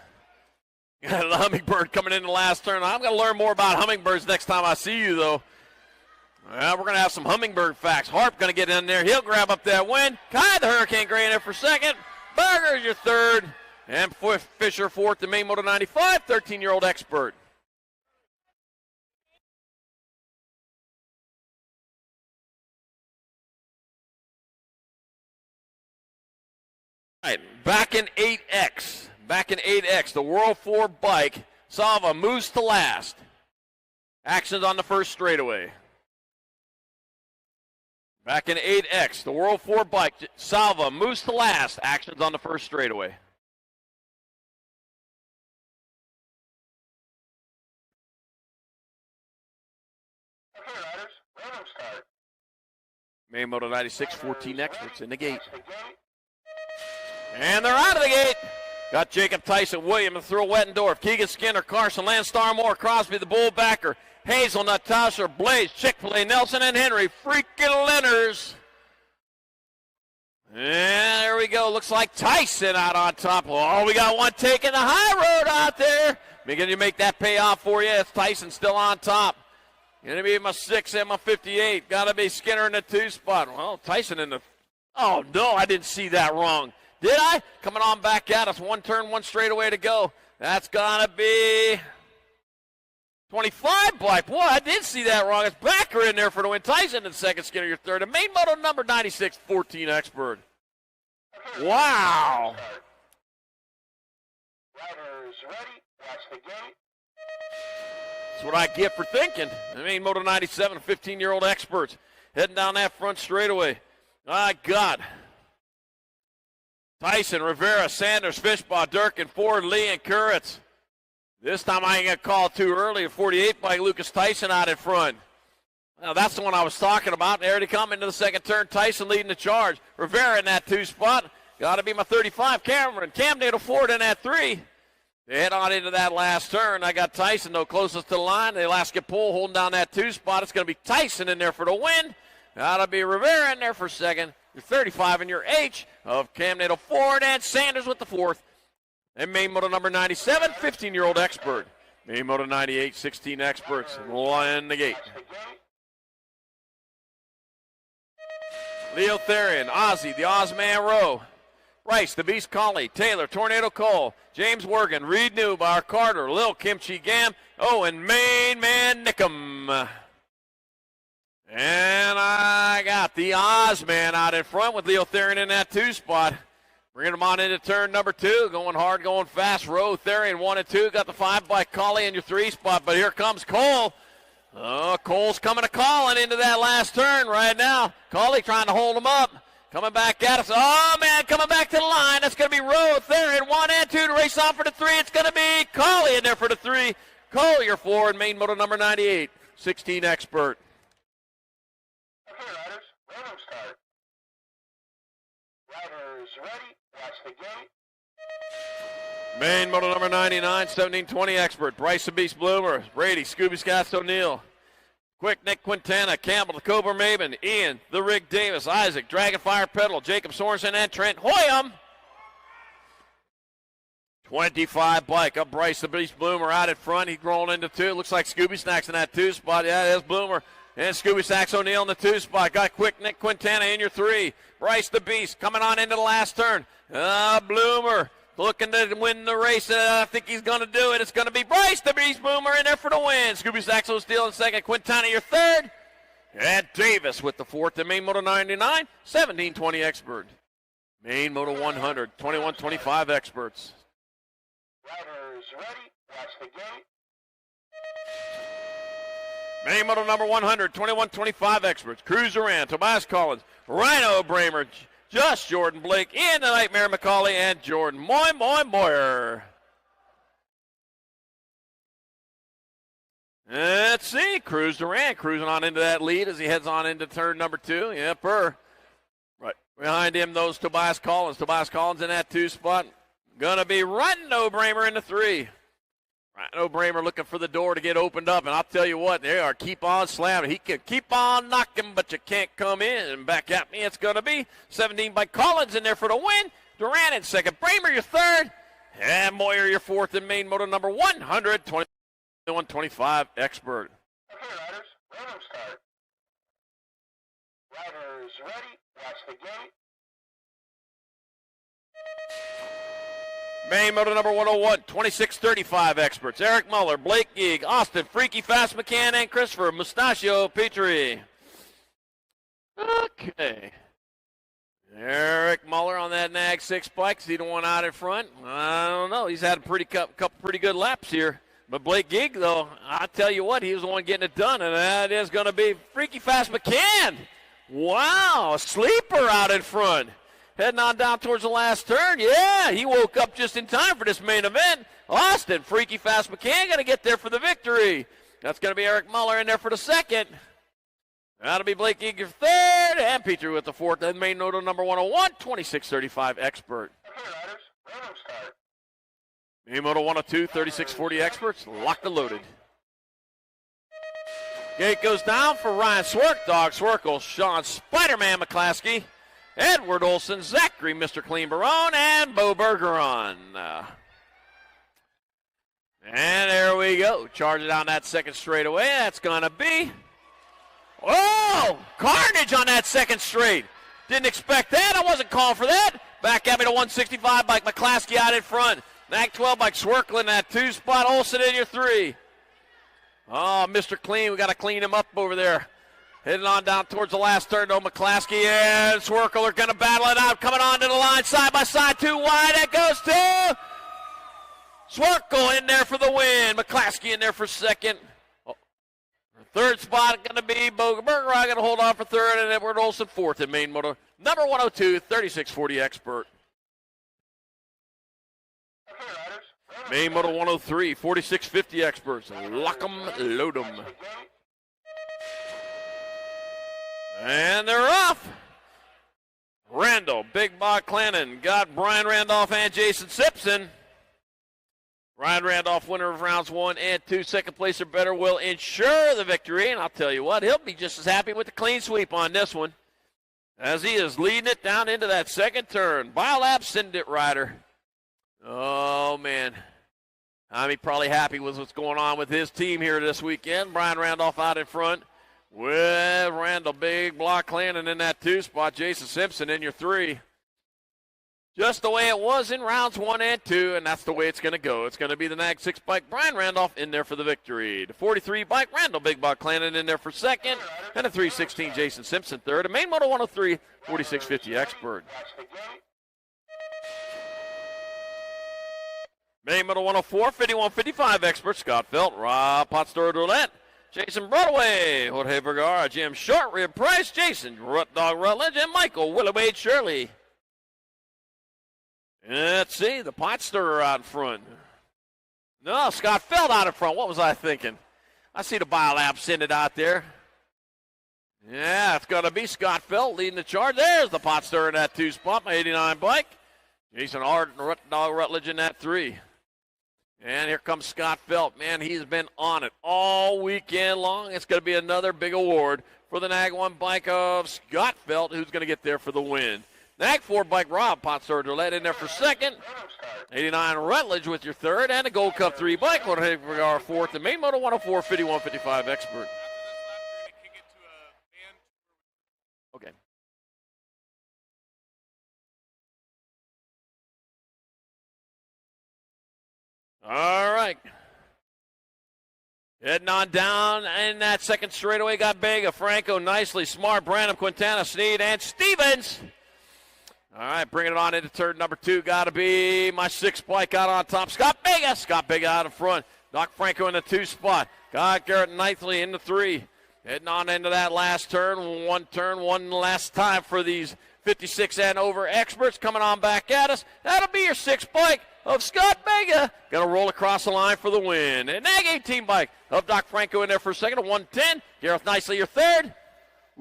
Got the Hummingbird coming in the last turn. I'm going to learn more about hummingbirds next time I see you, though. Well, we're going to have some hummingbird facts. Harp going to get in there. He'll grab up that win. Kai the Hurricane Gray in there for second. Burger's your third. And Fisher fourth. The Maine Moto 95, 13-year-old expert. All right, back in 8X. Back in 8X, the World 4 bike, Salva moves to last. Actions on the first straightaway. Back in 8X, the World 4 bike, Salva moves to last. Actions on the first straightaway. Okay, riders, random start. Maine Moto 96, 14 experts in the gate. And they're out of the gate. Got Jacob Tyson, William, and through Wettendorf, Keegan Skinner, Carson, Lance Starmore, Crosby, the Bullbacker, Hazelnut, Tasher, Blaze, Chick-fil-A, Nelson, and Henry, freaking Lenners. And there we go. Looks like Tyson out on top. Oh, we got one taking the high road out there. Beginning to make that pay off for you. It's Tyson still on top. Gonna be my 6 and my 58. Gotta be Skinner in the 2 spot. Well, Tyson in the... Oh, no, I didn't see that wrong. Did I? Coming on back at us. 1 turn, 1 straightaway to go. That's going to be 25 bike. Boy, I did see that wrong. It's Backer in there for the win. Tyson in second, Skinner your third. And Maine Moto number 96, 14 expert. Wow. Riders ready. Watch the gate. That's what I get for thinking. I mean, Moto 97, 15-year-old experts. Heading down that front straightaway. My God. Tyson, Rivera, Sanders, Fishbaugh, Durkin, Ford, Lee, and Kuritz. This time I ain't going to call it too early. A 48 by Lucas Tyson out in front. Now, that's the one I was talking about. There they come into the second turn. Tyson leading the charge. Rivera in that 2 spot. Got to be my 35. Cameron, Cam Nato Ford in that 3. They head on into that last turn. I got Tyson, though, closest to the line. The Alaska Pole holding down that 2 spot. It's going to be Tyson in there for the win. Got to be Rivera in there for second. Your 35 and your H of Cam Nato Ford and Sanders with the 4th. And Maine Moto number 97, 15-year-old expert. Maine Moto 98, 16 experts. In the gate. Leo Therian, Ozzy, the Ozman Rowe. Rice, the Beast Collie, Taylor, Tornado Cole, James Wergen, Reed Newbar, Carter, Lil Kimchi Gam, and Maine Man Nickum. And I got the Ozman out in front with Leo Therian in that 2 spot. Bringing him on into turn number 2. Going hard, going fast. Rowe, Therian 1 and 2. Got the 5 by Collie in your 3 spot. But here comes Cole. Oh, Cole's coming to calling into that last turn right now. Collie trying to hold him up. Coming back at us. Oh, man, coming back to the line. That's going to be Rowe, Therian 1 and 2 to race on for the 3. It's going to be Collie in there for the 3. Cole, your 4 and Maine Moto number 98. 16 expert. Okay, riders, random start. Riders the gate. Main moto number 99, 1720 expert. Bryce the Beast Bloomer. Brady, Scooby Scott O'Neill. Quick Nick Quintana, Campbell the Cobra Maven, Ian the Rig Davis, Isaac, Dragonfire Pedal, Jacob Sorensen, and Trent Hoyam. 25 bike up Bryce the Beast Bloomer out in front. He's rolling into two. Looks like Scooby Snacks in that two spot. Yeah, there's Bloomer. And Scooby Snacks O'Neill in the two spot. Got Quick Nick Quintana in your three. Bryce the Beast coming on into the last turn. Bloomer looking to win the race. I think he's going to do it. It's going to be Bryce the Beast Bloomer in there for the win. Scooby Saxo Steele in second. Quintana your third. And Davis with the fourth. The main moto 99, 1720 expert. Main moto 100, 2125 experts. Riders ready. Watch the gate. Main moto number 100, 2125 experts. Cruz Duran, Tobias Collins, Rhino Bramer, Just Jordan Blake, and the Nightmare McCauley, and Jordan Moyer. Let's see, Cruz Duran cruising on into that lead as he heads on into turn number two. Yep, right behind him, those Tobias Collins. Tobias Collins in that two spot. Gonna be Rhino Bramer in the three. Rhino Bramer looking for the door to get opened up, and I'll tell you what, they are keep on slamming. He can keep on knocking, but you can't come in. And back at me, it's going to be 17 by Collins in there for the win. Duran in second. Bramer your third. And Moyer your fourth in main moto number 100, 2125 expert. Okay, riders, random start. Riders ready. Watch the gate. Main moto number 101, 2635 experts. Eric Muller, Blake Gage, Austin, Freaky Fast McCann, and Christopher Mustachio Petrie. Okay. Eric Muller on that Nag 6 bike. Is he the one out in front? I don't know. He's had a couple pretty good laps here. But Blake Gage, though, I tell you what, he was the one getting it done, and that is going to be Freaky Fast McCann. Wow, a sleeper out in front. Heading on down towards the last turn. Yeah, he woke up just in time for this main event. Austin, Freaky Fast McCann, going to get there for the victory. That's going to be Eric Muller in there for the second. That'll be Blake Eager third, and Petrie with the fourth. Then main moto number 101, 2635 expert. Okay, riders, random start. Main moto 102, 3640 experts, locked and loaded. Gate goes down for Ryan Swerk, Dog Swerkle, Sean Spider-Man McClaskey, Edward Olson, Zachary, Mr. Clean Barone, and Bo Bergeron. And there we go. Charge it down that second straightaway. That's going to be... Oh! Carnage on that second straight. Didn't expect that. I wasn't calling for that. Back at me to 165 bike. McClaskey out in front. Nag 12 bike Swerkle in that two spot. Olson in your three. Oh, Mr. Clean. We got to clean him up over there. Heading on down towards the last turn, though. McClaskey and Swerkle are going to battle it out. Coming on to the line, side by side, too wide. That goes to Swerkle in there for the win. McClaskey in there for second. Third spot going to be Bo Bergeron. Going to hold on for third, and Edward Olson fourth in main motor. Number 102, 3640 expert. Main motor 103, 4650 experts. Lock 'em, load 'em. And they're off. Randall, Big Bob Clannon, got Brian Randolph and Jason Simpson. Brian Randolph, winner of rounds 1 and 2. Second place or better will ensure the victory. And I'll tell you what, he'll be just as happy with the clean sweep on this one, as he is leading it down into that second turn. Biolab Syndicate rider. Oh, man. I'm probably happy with what's going on with his team here this weekend. Brian Randolph out in front with Randall, Big Block Clannon in that 2 spot. Jason Simpson in your 3. Just the way it was in rounds 1 and 2, and that's the way it's going to go. It's going to be the Nag 6 bike, Brian Randolph in there for the victory. The 43 bike, Randall, Big Block Clannon in there for second, and the 316 Jason Simpson third. A main moto 103, 4650 expert. Main moto 104, 5155 expert, Scott Felt, Rob Pottstor Roulette, Jason Broadway, Jorge Vergara, Jim Short, Rib Price, Jason Dog Rutledge, and Michael Willowade Shirley. Let's see, the pot stirrer out in front. No, Scott Feld out in front. What was I thinking? I see the Biolab send it out there. Yeah, it's going to be Scott Feld leading the charge. There's the pot stirrer in that 2 spot, my 89 bike. Jason Hart and Rutledge in that 3. And here comes Scott Felt. Man, he's been on it all weekend long. It's going to be another big award for the Nag 1 bike of Scott Felt, who's going to get there for the win. Nag 4 bike Rob Potsorger led in there for second. 89 Rutledge with your third, and a Gold Cup 3 bike will take for our fourth. The main Moto 104 51-55 expert. Okay. All right. Heading on down in that second straightaway, got Vega, Franco, Nicely, Smart, Branham, Quintana, Sneed, and Stevens. All right, bringing it on into turn number 2. Got to be my 6th bike out on top. Scott Vega out in front. Doc Franco in the 2 spot. Got Garrett Nicely in the 3. Heading on into that last turn. One last time for these 56 and over experts coming on back at us. That'll be your 6th bike of Scott Vega. Going to roll across the line for the win. And Nag 18 bike of Doc Franco in there for a second. 110. Gareth Nicely, your 3rd.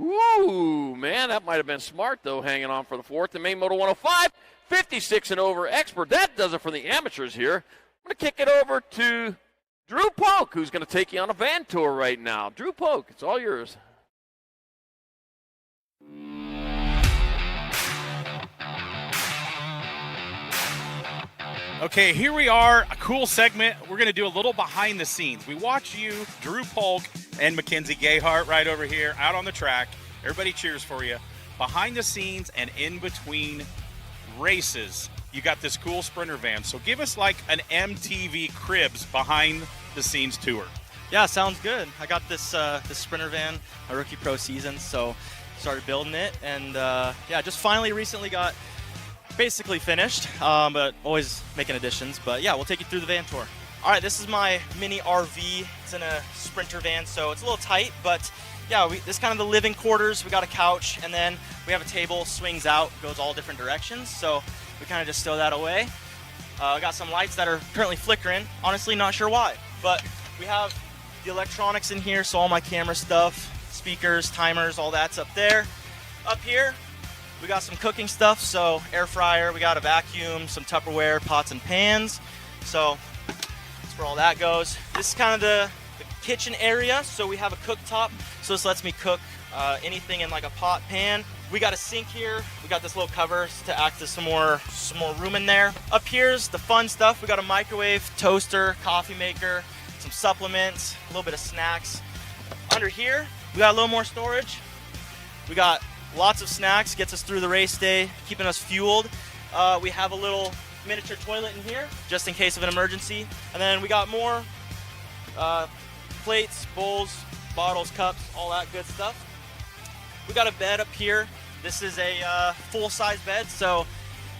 Ooh, man, that might have been smart, though, hanging on for the 4th. The main Moto 105, 56 and over expert. That does it for the amateurs here. I'm going to kick it over to Drew Polk, who's going to take you on a van tour right now. Drew Polk, it's all yours. Okay, here we are, a cool segment. We're going to do a little behind the scenes. We watch you, Drew Polk, and Mackenzie Gayhart right over here out on the track. Everybody cheers for you. Behind the scenes and in between races, you got this cool Sprinter van. So give us like an MTV Cribs behind the scenes tour. Yeah, sounds good. I got this Sprinter van, my rookie pro season, so started building it. And yeah, just finally recently got basically finished, but always making additions. But yeah, we'll take you through the van tour. All right, this is my mini RV. It's in a Sprinter van, so it's a little tight, but yeah, this is kind of the living quarters. We got a couch, and then we have a table, swings out, goes all different directions, so we kind of just stow that away. I got some lights that are currently flickering. Honestly, not sure why, but we have the electronics in here, so all my camera stuff, speakers, timers, all that's up there. Up here, we got some cooking stuff, so air fryer, we got a vacuum, some Tupperware, pots and pans. So that's where all that goes. This is kind of the kitchen area, so we have a cooktop, so this lets me cook anything in like a pot, pan. We got a sink here. We got this little cover to act as some more room in there. Up here's the fun stuff. We got a microwave, toaster, coffee maker, some supplements, a little bit of snacks. Under here, we got a little more storage. We got lots of snacks, gets us through the race day, keeping us fueled. We have a little miniature toilet in here, just in case of an emergency. And then we got more plates, bowls, bottles, cups, all that good stuff. We got a bed up here. This is a full-size bed, so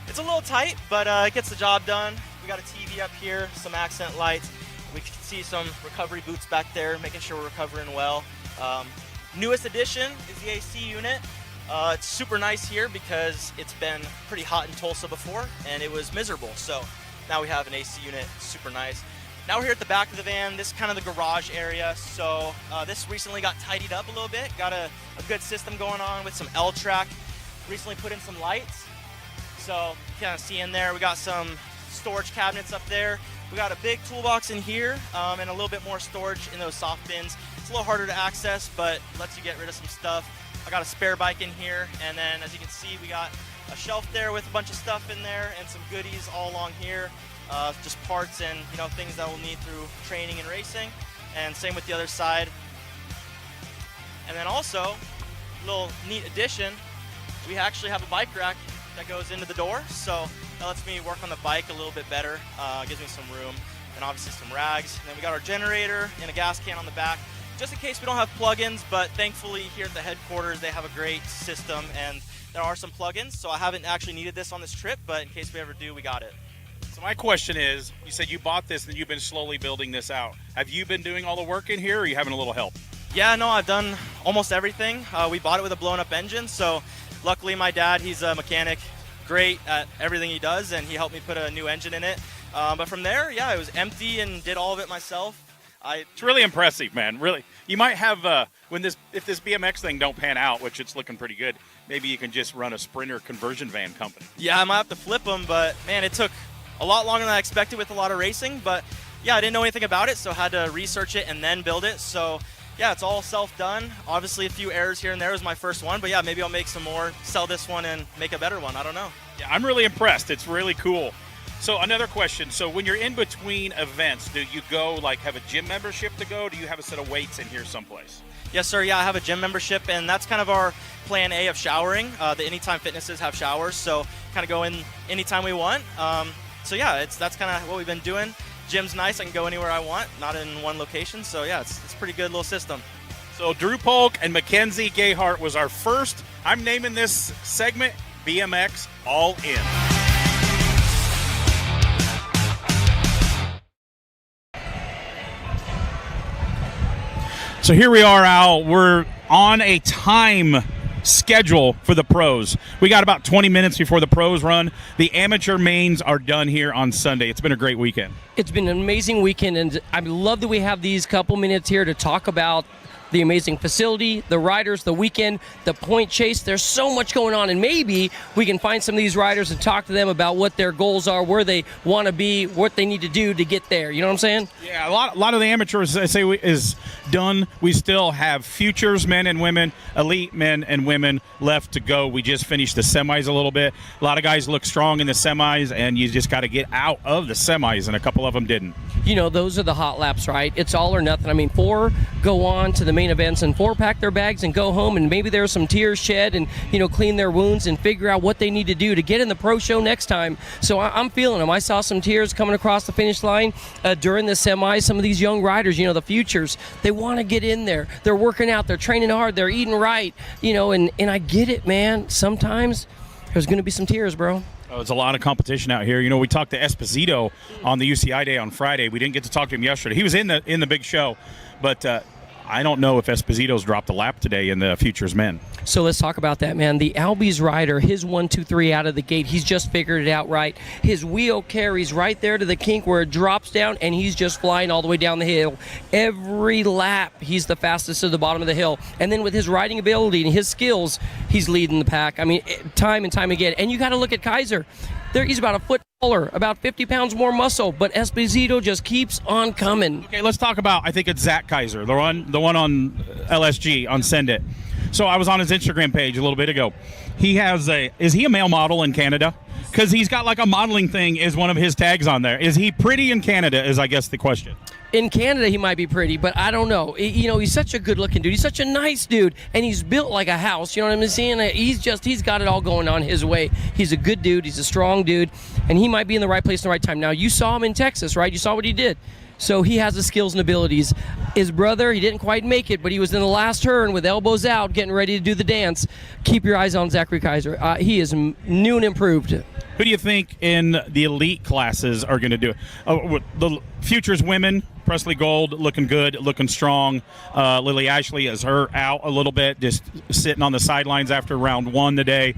it's a little tight, but it gets the job done. We got a TV up here, some accent lights. We can see some recovery boots back there, making sure we're recovering well. Newest addition is the AC unit. It's super nice here because it's been pretty hot in Tulsa before and it was miserable. So now we have an AC unit, super nice. Now we're here at the back of the van. This is kind of the garage area. So this recently got tidied up a little bit. Got a good system going on with some L-track. Recently put in some lights. So you kind of see in there, we got some storage cabinets up there. We got a big toolbox in here and a little bit more storage in those soft bins. It's a little harder to access, but lets you get rid of some stuff. I got a spare bike in here, and then as you can see, we got a shelf there with a bunch of stuff in there and some goodies all along here, just parts and things that we'll need through training and racing, and same with the other side. And then also, a little neat addition, we actually have a bike rack that goes into the door, so that lets me work on the bike a little bit better, gives me some room, and obviously some rags. And then we got our generator and a gas can on the back, just in case we don't have plugins, but thankfully here at the headquarters they have a great system and there are some plugins, so I haven't actually needed this on this trip, but in case we ever do, we got it. So my question is, you said you bought this and you've been slowly building this out. Have you been doing all the work in here, or are you having a little help? Yeah, no, I've done almost everything. We bought it with a blown up engine, so luckily my dad, he's a mechanic, great at everything he does, and he helped me put a new engine in it. But from there, yeah, it was empty and did all of it myself. It's really impressive, man. Really, You might have if this BMX thing don't pan out, which it's looking pretty good. Maybe you can just run a Sprinter conversion van company. Yeah, I might have to flip them, but man, it took a lot longer than I expected with a lot of racing. But yeah, I didn't know anything about it, so I had to research it and then build it. So yeah, it's all self-done. Obviously, a few errors here and there was my first one, but yeah, maybe I'll make some more, sell this one, and make a better one. I don't know. Yeah, I'm really impressed. It's really cool. So another question. So when you're in between events, do you go have a gym membership to go? Do you have a set of weights in here someplace? Yes, sir. Yeah, I have a gym membership, and that's kind of our plan A of showering. The Anytime Fitnesses have showers, so kind of go in anytime we want. So yeah, that's kind of what we've been doing. Gym's nice. I can go anywhere I want, not in one location. So yeah, it's a pretty good little system. So Drew Polk and Mackenzie Gayhart was our first. I'm naming this segment BMX All In. So here we are, Al. We're on a time schedule for the pros. We got about 20 minutes before the pros run. The amateur mains are done here on Sunday. It's been a great weekend. It's been an amazing weekend, and I love that we have these couple minutes here to talk about the amazing facility, the riders, the weekend, the point chase. There's so much going on, and maybe we can find some of these riders and talk to them about what their goals are, where they want to be, what they need to do to get there. You know what I'm saying? Yeah, a lot of the amateurs, I say, is done. We still have futures, men and women, elite men and women left to go. We just finished the semis a little bit. A lot of guys look strong in the semis, and you just got to get out of the semis, and a couple of them didn't. You know, those are the hot laps, right? It's all or nothing. I mean, 4 go on to the main events, and 4 pack their bags and go home, and maybe there's some tears shed and, clean their wounds and figure out what they need to do to get in the pro show next time. So I'm feeling them. I saw some tears coming across the finish line during the semis. Some of these young riders, the futures, they want to get in there. They're working out. They're training hard. They're eating right, and I get it, man. Sometimes there's going to be some tears, bro. Oh, there's a lot of competition out here. We talked to Esposito on the UCI day on Friday. We didn't get to talk to him yesterday. He was in the big show, but I don't know if Esposito's dropped a lap today in the Futures Men. So let's talk about that, man. The Albies rider, his 1, 2, 3 out of the gate, he's just figured it out right. His wheel carries right there to the kink where it drops down, and he's just flying all the way down the hill. Every lap, he's the fastest to the bottom of the hill. And then with his riding ability and his skills, he's leading the pack. I mean, time and time again. And you got to look at Kaiser. He's about a foot taller, about 50 pounds more muscle, but Esposito just keeps on coming. Okay, let's talk about, I think it's Zach Kaiser, the one on LSG, on Send It. So I was on his Instagram page a little bit ago. Is he a male model in Canada? Because he's got like a modeling thing as one of his tags on there. Is he pretty in Canada is, I guess, the question. In Canada, he might be pretty, but I don't know. He's such a good-looking dude. He's such a nice dude, and he's built like a house. You know what I'm saying? He's got it all going on his way. He's a good dude. He's a strong dude, and he might be in the right place in the right time. Now, you saw him in Texas, right? You saw what he did. So he has the skills and abilities. His brother, he didn't quite make it, but he was in the last turn with elbows out, getting ready to do the dance. Keep your eyes on Zachary Kaiser. He is new and improved. Who do you think in the elite classes are going to do it? The Futures women, Presley Gold, looking good, looking strong. Lily Ashley is her out a little bit, just sitting on the sidelines after round 1 today.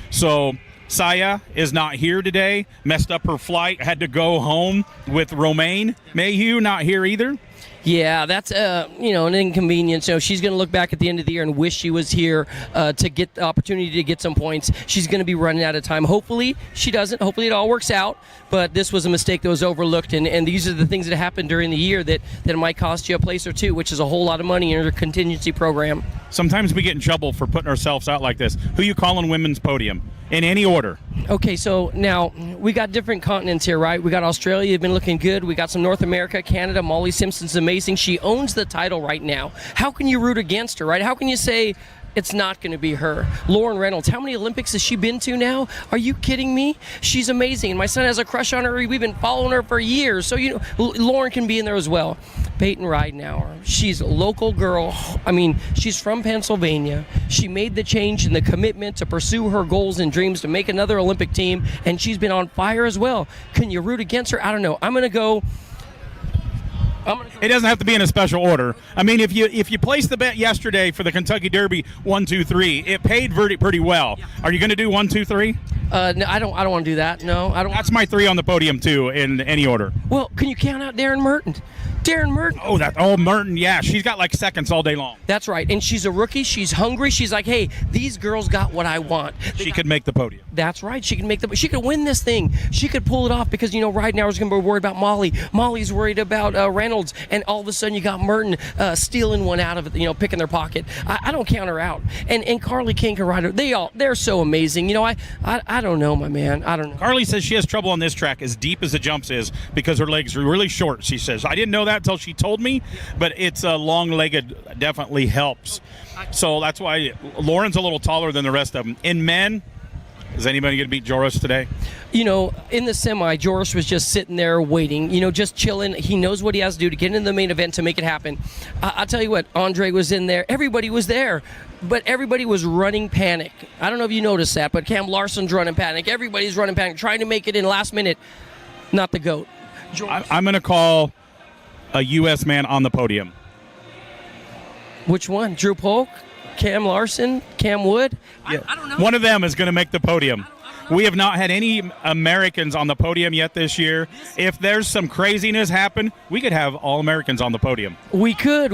So Saya is not here today, messed up her flight, had to go home with Romaine Mayhew, not here either. Yeah, that's an inconvenience. So she's going to look back at the end of the year and wish she was here to get the opportunity to get some points. She's going to be running out of time. Hopefully she doesn't. Hopefully it all works out. But this was a mistake that was overlooked, and these are the things that happen during the year that might cost you a place or two, which is a whole lot of money in your contingency program. Sometimes we get in trouble for putting ourselves out like this. Who you calling women's podium? In any order. Okay, so now we got different continents here, right? We got Australia, been looking good. We got some North America, Canada. Molly Simpson's amazing. She owns the title right now. How can you root against her, right? How can you say it's not going to be her? Lauren Reynolds, how many Olympics has she been to now? Are you kidding me? She's amazing. And my son has a crush on her. We've been following her for years. So, Lauren can be in there as well. Peyton Ridenauer, she's a local girl. I mean, she's from Pennsylvania. She made the change and the commitment to pursue her goals and dreams to make another Olympic team, and she's been on fire as well. Can you root against her? I don't know. I'm going to go. It doesn't have to be in a special order. I mean, if you placed the bet yesterday for the Kentucky Derby 1, 2, 3, it paid pretty well. Yeah. Are you going to do 1, 2, 3? No, I don't want to do that. No, I don't. That's my 3 on the podium too, in any order. Well, can you count out Darren Merton? Darren Merton. Oh, Merton, yeah. She's got like seconds all day long. That's right. And she's a rookie. She's hungry. She's like, hey, these girls got what I want. She could make the podium. That's right. She could win this thing. She could pull it off because, right now we're going to be worried about Molly. Molly's worried about Reynolds. And all of a sudden you got Merton stealing one out of it, picking their pocket. I don't count her out. And Carly King can ride her. They're so amazing. I don't know, my man. I don't know. Carly says she has trouble on this track as deep as the jumps is because her legs are really short, she says. I didn't know that until she told me, but it's long-legged definitely helps. So that's why Lauren's a little taller than the rest of them. In men, is anybody going to beat Joris today? In the semi, Joris was just sitting there waiting, just chilling. He knows what he has to do to get into the main event to make it happen. I'll tell you what, Andre was in there. Everybody was there, but everybody was running panic. I don't know if you noticed that, but Cam Larson's running panic. Everybody's running panic, trying to make it in last minute. Not the GOAT. I'm going to call a U.S. man on the podium. Which one? Drew Polk? Cam Larson? Cam Wood? Yeah. I don't know. One of them is going to make the podium. We have not had any Americans on the podium yet this year. If there's some craziness happen, we could have all Americans on the podium. We could,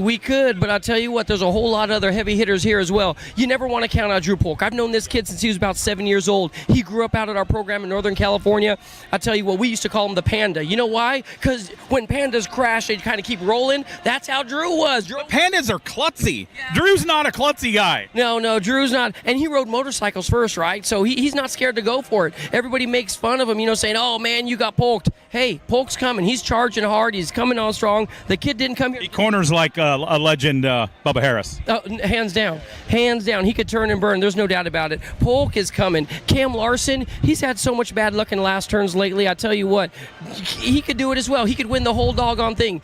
but I'll tell you what, there's a whole lot of other heavy hitters here as well. You never want to count out Drew Polk. I've known this kid since he was about 7 years old. He grew up out at our program in Northern California. I tell you what, we used to call him the Panda. You know why? Because when pandas crash, they kind of keep rolling. That's how Drew was. Pandas are klutzy. Yeah. Drew's not a klutzy guy. No, Drew's not. And he rode motorcycles first, right? So he's not scared to go for it. Everybody makes fun of him, saying, oh, man, you got Polked. Hey, Polk's coming. He's charging hard. He's coming on strong. The kid didn't come here. He corners like a legend, Bubba Harris. Hands down. Hands down. He could turn and burn. There's no doubt about it. Polk is coming. Cam Larson, he's had so much bad luck in last turns lately. I tell you what, he could do it as well. He could win the whole doggone thing.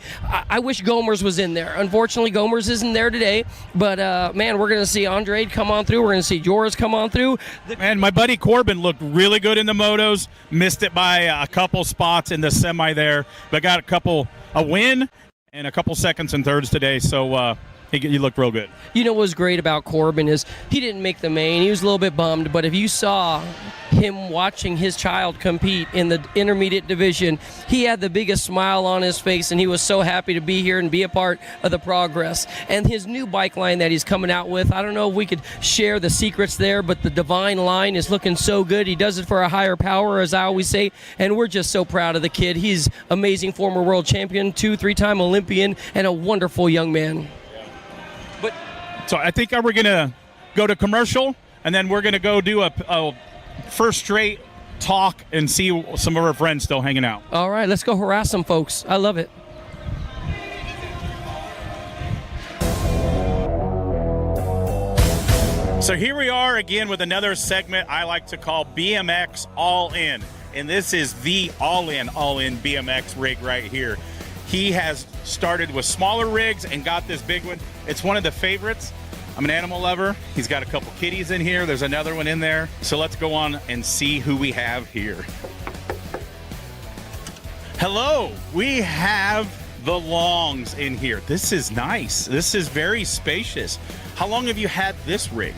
I wish Gomers was in there. Unfortunately, Gomers isn't there today. But, man, we're going to see Andre come on through. We're going to see Joris come on through. Man, my buddy Corbin looked really good in the motos. Missed it by a couple spots in the semi there, but got a win and a couple seconds and thirds today. So he looked real good. What was great about Corbin is he didn't make the main. He was a little bit bummed, but if you saw him watching his child compete in the intermediate division, he had the biggest smile on his face, and he was so happy to be here and be a part of the progress. And his new bike line that he's coming out with, I don't know if we could share the secrets there, but the Divine line is looking so good. He does it for a higher power, as I always say, and we're just so proud of the kid. He's amazing, former world champion, 2-3-time Olympian, and a wonderful young man. So I think we're going to go to commercial, and then we're going to go do a first straight talk and see some of our friends still hanging out. All right, let's go harass some folks. I love it. So here we are again with another segment I like to call BMX All In. And this is the All In BMX rig right here. He has started with smaller rigs and got this big one. It's one of the favorites. I'm an animal lover. He's got a couple kitties in here. There's another one in there. So let's go on and see who we have here. Hello, we have the Longs in here. This is nice. This is very spacious. How long have you had this rig?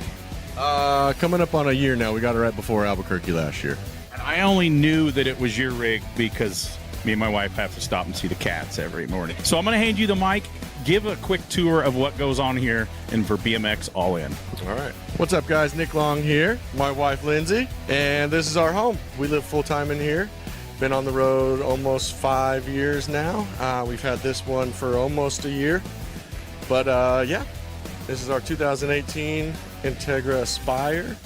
Coming up on a year now. We got it right before Albuquerque last year. And I only knew that it was your rig because me and my wife have to stop and see the cats every morning. So I'm going to hand you the mic. Give a quick tour of what goes on here and for BMX All In. All right. What's up, guys? Nick Long here. My wife, Lindsay. And this is our home. We live full-time in here. Been on the road almost 5 years now. We've had this one for almost a year. But, yeah, this is our 2018 Integra Aspire.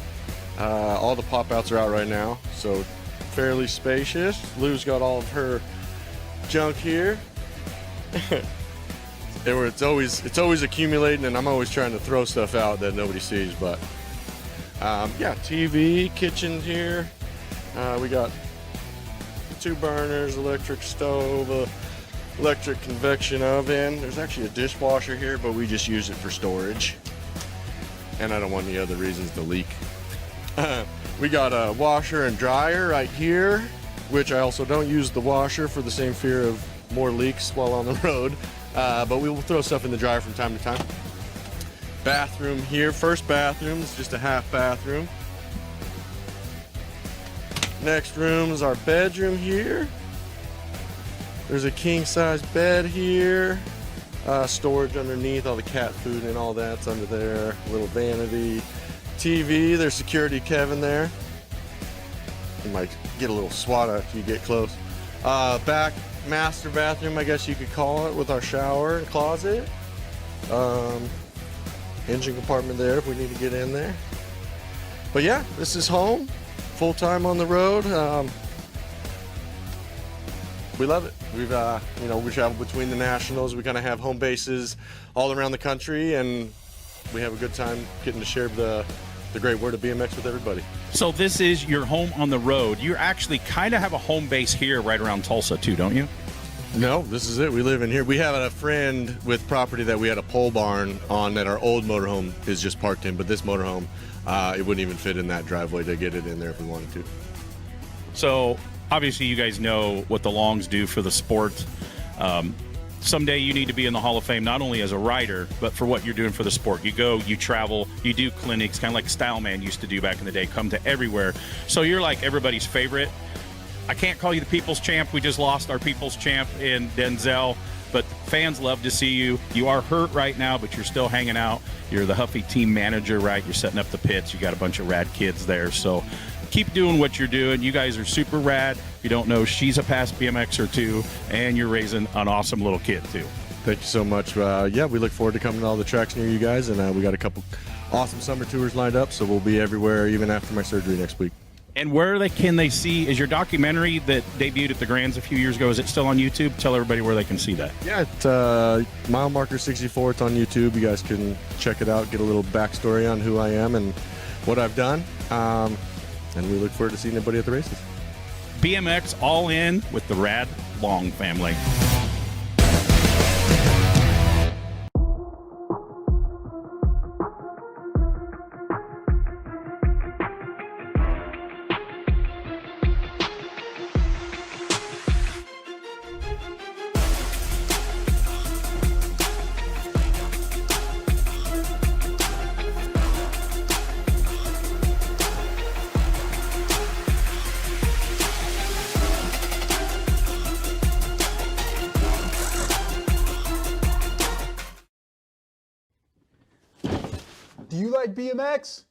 All the pop-outs are out right now, so fairly spacious. Lou's got all of her junk here. It's always accumulating, and I'm always trying to throw stuff out that nobody sees. But yeah, TV, kitchen here. We got 2 burners, electric stove, electric convection oven. There's actually a dishwasher here, but we just use it for storage. And I don't want any other reasons to leak. We got a washer and dryer right here, which I also don't use the washer for the same fear of more leaks while on the road. But we will throw stuff in the dryer from time to time. Bathroom here, first bathroom, it's just a half bathroom. Next room is our bedroom here. There's a king-size bed here. Storage underneath, all the cat food and all that's under there. Little vanity. TV, there's security Kevin there. You might get a little swat after you get close. Back master bathroom, I guess you could call it, with our shower and closet. Engine compartment there if we need to get in there. But yeah, this is home, full time on the road. We love it. We've, we travel between the nationals. We kind of have home bases all around the country, and we have a good time getting to share the great word of BMX with everybody. So this is your home on the road. You actually kind of have a home base here right around Tulsa too, don't you? No, this is it. We live in here. We have a friend with property that we had a pole barn on that our old motorhome is just parked in, but this motorhome, it wouldn't even fit in that driveway to get it in there if we wanted to. So obviously you guys know what the Longs do for the sport. Someday you need to be in the Hall of Fame, not only as a rider, but for what you're doing for the sport. You go, you travel, you do clinics, kind of like Styleman used to do back in the day, come to everywhere. So you're like everybody's favorite. I can't call you the people's champ. We just lost our people's champ in Denzel, but fans love to see you. You are hurt right now, but you're still hanging out. You're the Huffy team manager, right? You're setting up the pits. You got a bunch of rad kids there. So keep doing what you're doing. You guys are super rad. If you don't know, she's a past BMXer too, and you're raising an awesome little kid too. Thank you so much. Yeah, we look forward to coming to all the tracks near you guys, and we got a couple awesome summer tours lined up, so we'll be everywhere even after my surgery next week. And where can they see, is your documentary that debuted at the Grands a few years ago, is it still on YouTube? Tell everybody where they can see that. Yeah, it's Mile Marker 64. It's on YouTube. You guys can check it out, get a little backstory on who I am and what I've done. And we look forward to seeing everybody at the races. BMX all in with the Rad Long family. Do you like BMX?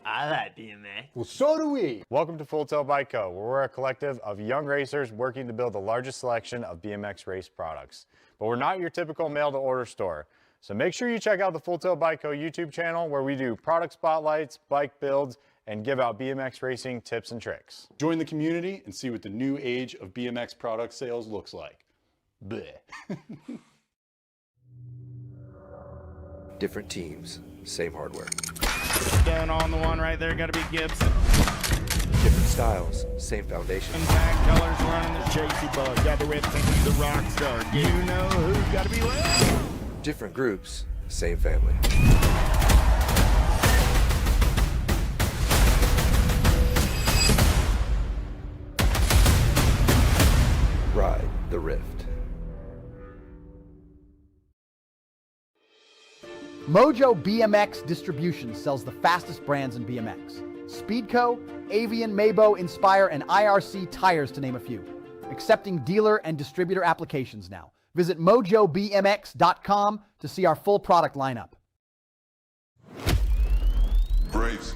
I like BMX. Well, so do we. Welcome to Full Tilt Bike Co., where we're a collective of young racers working to build the largest selection of BMX race products. But we're not your typical mail-to-order store. So make sure you check out the Full Tilt Bike Co. YouTube channel, where we do product spotlights, bike builds, and give out BMX racing tips and tricks. Join the community and see what the new age of BMX product sales looks like. Bleh. Different teams, same hardware. Down on the one right there, got to be Gibson. Different styles, same foundation. Tag colors running the JC Bug, got the red thing, the Rockstar. You know who's got to be left. Different groups, same family. Ride the Rift. Mojo BMX Distribution sells the fastest brands in BMX. Speedco, Avian, Mabo, Inspire, and IRC tires, to name a few. Accepting dealer and distributor applications now. Visit mojobmx.com to see our full product lineup. Brace.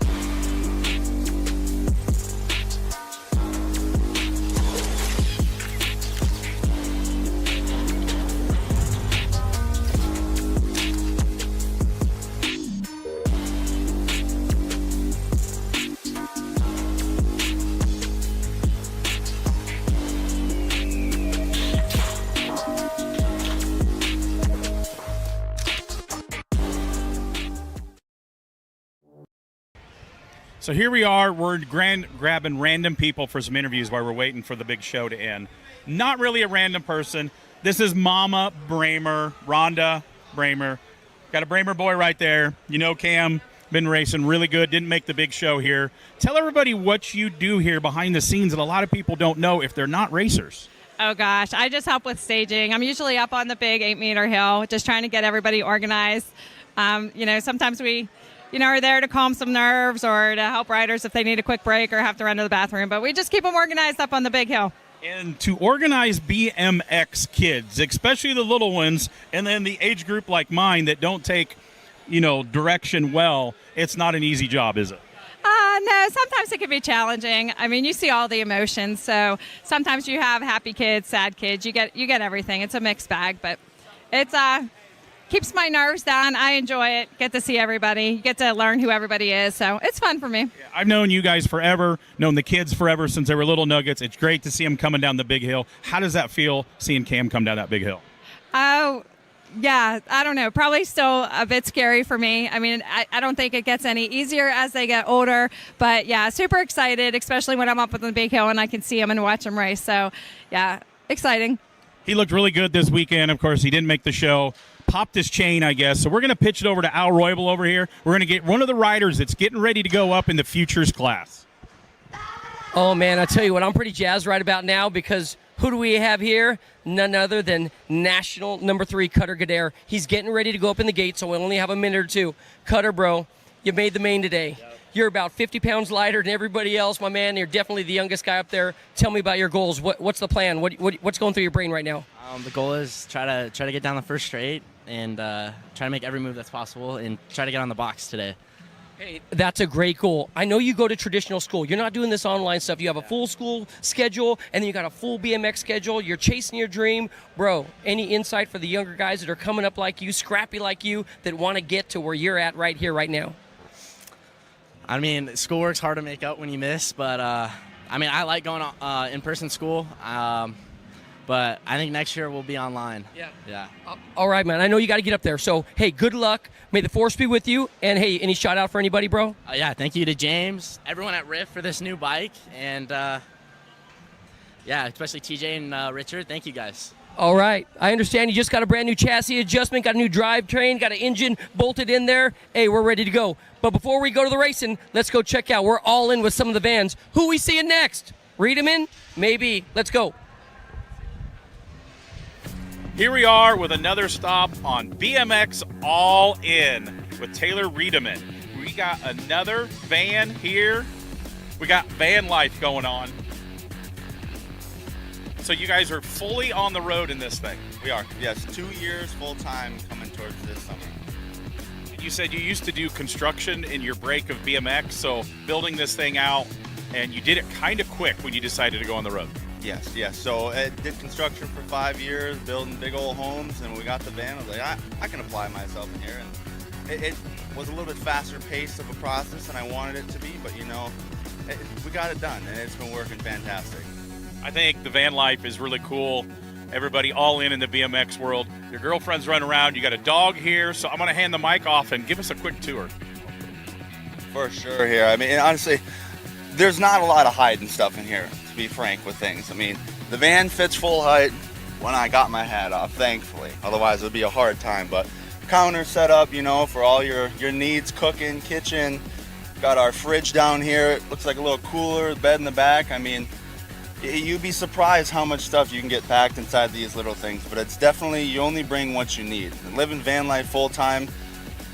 So here we are. We're grabbing random people for some interviews while we're waiting for the big show to end. Not really a random person. This is Mama Bramer, Rhonda Bramer. Got a Bramer boy right there. You know Cam, been racing really good, didn't make the big show here. Tell everybody what you do here behind the scenes that a lot of people don't know if they're not racers. Oh, gosh. I just help with staging. I'm usually up on the big 8-meter hill, just trying to get everybody organized. Sometimes we are there to calm some nerves or to help riders if they need a quick break or have to run to the bathroom. But we just keep them organized up on the big hill. And to organize BMX kids, especially the little ones, and then the age group like mine that don't take, direction well, it's not an easy job, is it? No, sometimes it can be challenging. I mean, you see all the emotions. So sometimes you have happy kids, sad kids. You get everything. It's a mixed bag, but it's keeps my nerves down. I enjoy it. Get to see everybody. You get to learn who everybody is. So it's fun for me. I've known you guys forever, known the kids forever since they were little nuggets. It's great to see them coming down the big hill. How does that feel, seeing Cam come down that big hill? Oh, yeah, I don't know. Probably still a bit scary for me. I mean, I don't think it gets any easier as they get older. But, yeah, super excited, especially when I'm up on the big hill and I can see him and watch him race. So, yeah, exciting. He looked really good this weekend. Of course, he didn't make the show. Popped his chain, I guess. So we're going to pitch it over to Al Roybal over here. We're going to get one of the riders that's getting ready to go up in the Futures class. Oh, man, I tell you what, I'm pretty jazzed right about now because who do we have here? None other than national number 3, Cutter Gadare. He's getting ready to go up in the gate, so we only have a minute or two. Cutter, bro, you made the main today. Yep. You're about 50 pounds lighter than everybody else, my man. You're definitely the youngest guy up there. Tell me about your goals. What's the plan? What's going through your brain right now? The goal is try to get down the first straight and try to make every move that's possible and try to get on the box today. Hey, that's a great goal. I know you go to traditional school. You're not doing this online stuff. You have a full school schedule, and then you got a full BMX schedule. You're chasing your dream. Bro, any insight for the younger guys that are coming up like you, scrappy like you, that want to get to where you're at right here, right now? I mean, schoolwork's hard to make up when you miss, but, I like going in-person school. But I think next year we'll be online. Yeah. All right, man. I know you got to get up there. So, hey, good luck. May the force be with you. And, hey, any shout out for anybody, bro? Yeah, thank you to James, everyone at Riff for this new bike. And, especially TJ and Richard. Thank you, guys. All right. I understand you just got a brand new chassis adjustment, got a new drivetrain, got an engine bolted in there. Hey, we're ready to go. But before we go to the racing, let's go check out. We're all in with some of the vans. Who we seeing next? Riedemann? Maybe. Let's go. Here we are with another stop on BMX All In with Taylor Riedemann. We got another van here. We got van life going on. So you guys are fully on the road in this thing. We are, yes. 2 years full-time coming towards this summer. You said you used to do construction in your break of BMX, so building this thing out, and you did it kind of quick when you decided to go on the road. Yes. So I did construction for 5 years, building big old homes, and when we got the van, I was like, I can apply myself in here. And it was a little bit faster pace of a process than I wanted it to be, but we got it done, and it's been working fantastic. I think the van life is really cool. Everybody all in the BMX world. Your girlfriend's running around. You got a dog here, so I'm going to hand the mic off and give us a quick tour. For sure here. I mean, honestly, there's not a lot of hiding stuff in here, to be frank with things. I mean, the van fits full height when I got my hat off, thankfully. Otherwise, it would be a hard time. But counter set up, for all your needs, cooking, kitchen. Got our fridge down here. It looks like a little cooler, bed in the back. I mean, you'd be surprised how much stuff you can get packed inside these little things. But it's definitely, you only bring what you need. And living van life full time,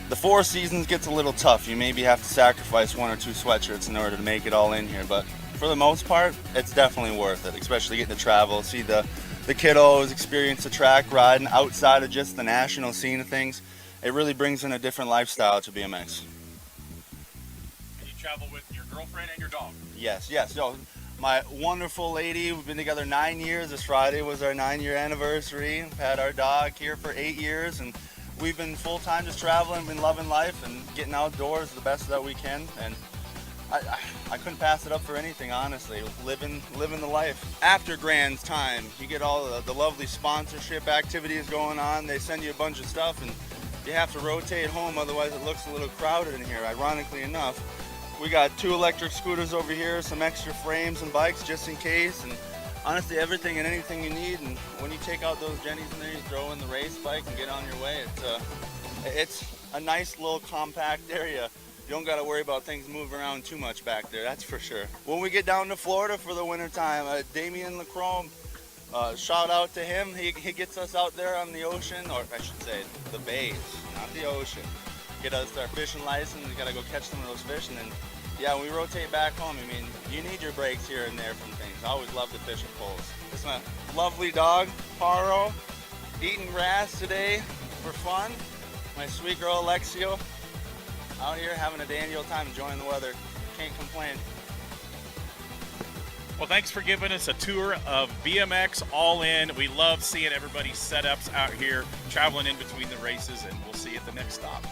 the 4 seasons gets a little tough. You maybe have to sacrifice 1 or 2 sweatshirts in order to make it all in here. But for the most part, it's definitely worth it, especially getting to travel, see the kiddos, experience the track riding outside of just the national scene of things. It really brings in a different lifestyle to BMX. And you travel with your girlfriend and your dog? Yes. So my wonderful lady, we've been together 9 years. This Friday was our 9-year anniversary. We've had our dog here for 8 years, and we've been full-time just traveling, been loving life and getting outdoors the best that we can. And I couldn't pass it up for anything, honestly. Living the life. After Grand's time, you get all the lovely sponsorship activities going on. They send you a bunch of stuff, and you have to rotate home, otherwise it looks a little crowded in here, ironically enough. We got 2 electric scooters over here, some extra frames and bikes just in case, and honestly everything and anything you need. And when you take out those jennies in there, you throw in the race bike and get on your way. It's a nice little compact area. You don't got to worry about things moving around too much back there, that's for sure. When we get down to Florida for the winter time, Damian LaCrome, shout out to him. He gets us out there on the ocean, or I should say the bays, not the ocean. Get us our fishing license. We got to go catch some of those fish, and then yeah, when we rotate back home, I mean, you need your breaks here and there from things. I always love the fish and poles. This is my lovely dog, Paro, eating grass today for fun. My sweet girl, Alexio, out here having a dandy old time, enjoying the weather. Can't complain. Well, thanks for giving us a tour of BMX All In. We love seeing everybody's setups out here, traveling in between the races, and we'll see you at the next stop.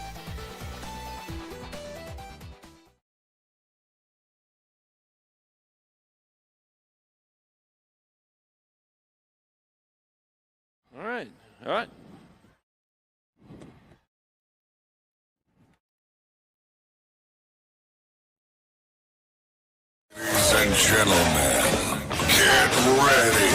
All right. All right. Ladies and gentlemen, get ready.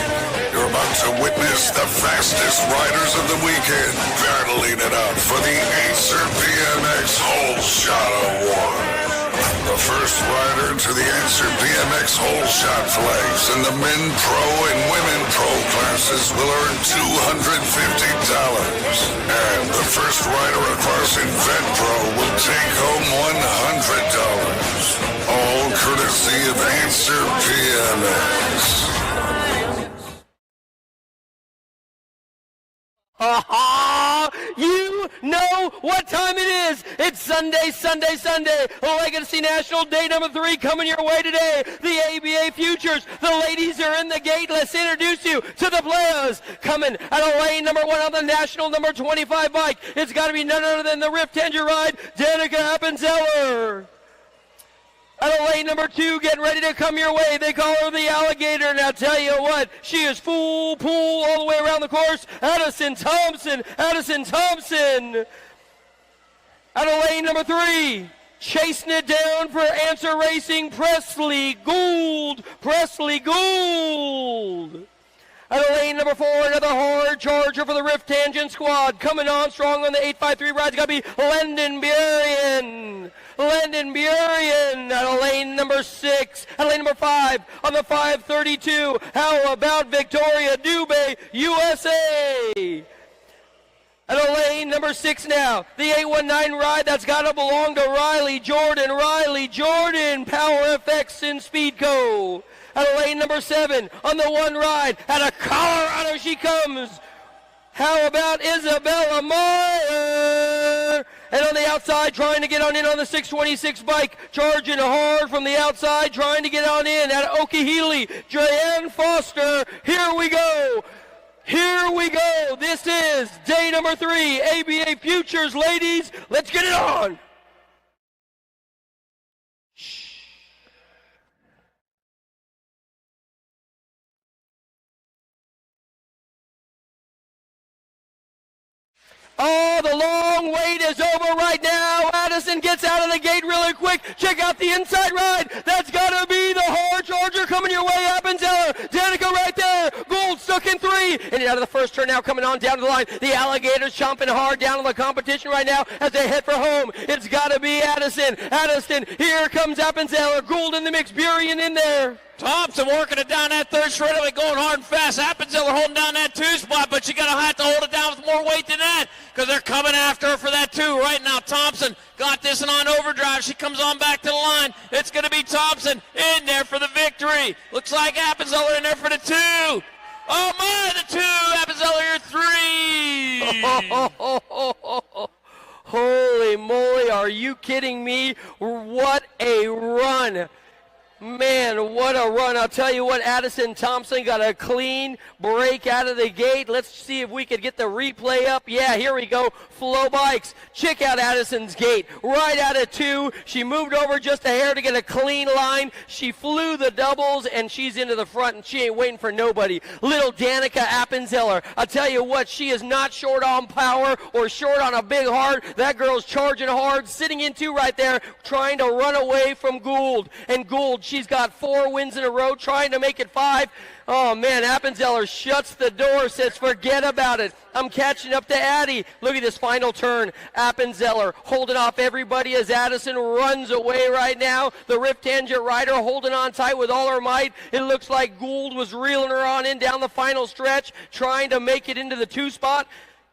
You're about to witness the fastest riders of the weekend battling it out for the Acer BMX Hole Shot Award. The first rider to the Acer BMX Hole Shot flags in the Men Pro and Women Pro classes will earn $250. And the first rider across Invent Pro will take home $100. All courtesy of Acer BMX. You know what time it is. It's Sunday, Sunday, Sunday. Legacy National Day number 3 coming your way today. The ABA Futures. The ladies are in the gate. Let's introduce you to the players. Coming out of lane number 1 on the National number 25 bike. It's got to be none other than the Rift Tanger ride, Danica Appenzeller. Out of lane number 2, getting ready to come your way. They call her the Alligator, and I'll tell you what, she is full pool all the way around the course. Addison Thompson. Out of lane number 3, chasing it down for Answer Racing, Presley Gould. Out of lane number 4, another hard charger for the Rift Tangent squad. Coming on strong on the 853 ride, it's got to be Lendon Burien. Out of lane number 6, out of lane number 5, on the 532. How about Victoria Dubé, USA? Out of lane number 6 now, the 819 ride, that's got to belong to Riley Jordan, Power FX in Speedco. Out of lane number 7, on the 1 ride, out of Colorado she comes. How about Isabella Meyer? And on the outside, trying to get on in on the 626 bike, charging hard from the outside, trying to get on in. Out of Okehili, Dreanne Foster. Here we go. This is day number 3, ABA Futures, ladies. Let's get it on. Oh, the long wait is over right now. Addison gets out of the gate really quick. Check out the inside ride. That's got to be the hard charger coming your way. Appenzeller, Danica right there. Gould stuck in 3. And out of the first turn now coming on down to the line. The Alligators chomping hard down on the competition right now as they head for home. It's got to be Addison. Here comes Appenzeller. Gould in the mix. Burien in there. Thompson working it down that 3rd straightaway, going hard and fast. Appenzeller holding down that 2 spot, but you got to have to hold it down with more weight than that because they're coming after her for that 2 right now. Thompson got this one on overdrive. She comes on back to the line. It's going to be Thompson in there for the victory. Looks like Appenzeller in there for the 2. Oh, my, the 2. Appenzeller 3. Holy moly, are you kidding me? What a run. Man, what a run. I'll tell you what, Addison Thompson got a clean break out of the gate. Let's see if we could get the replay up. Yeah, here we go. Flow Bikes. Check out Addison's gate. Right out of 2. She moved over just a hair to get a clean line. She flew the doubles, and she's into the front, and she ain't waiting for nobody. Little Danica Appenzeller. I'll tell you what, she is not short on power or short on a big heart. That girl's charging hard, sitting in 2 right there, trying to run away from Gould. And Gould, she's got 4 wins in a row, trying to make it 5. Oh, man, Appenzeller shuts the door, says forget about it. I'm catching up to Addie. Look at this final turn. Appenzeller holding off everybody as Addison runs away right now. The Rift Tanger rider holding on tight with all her might. It looks like Gould was reeling her on in down the final stretch, trying to make it into the 2 spot.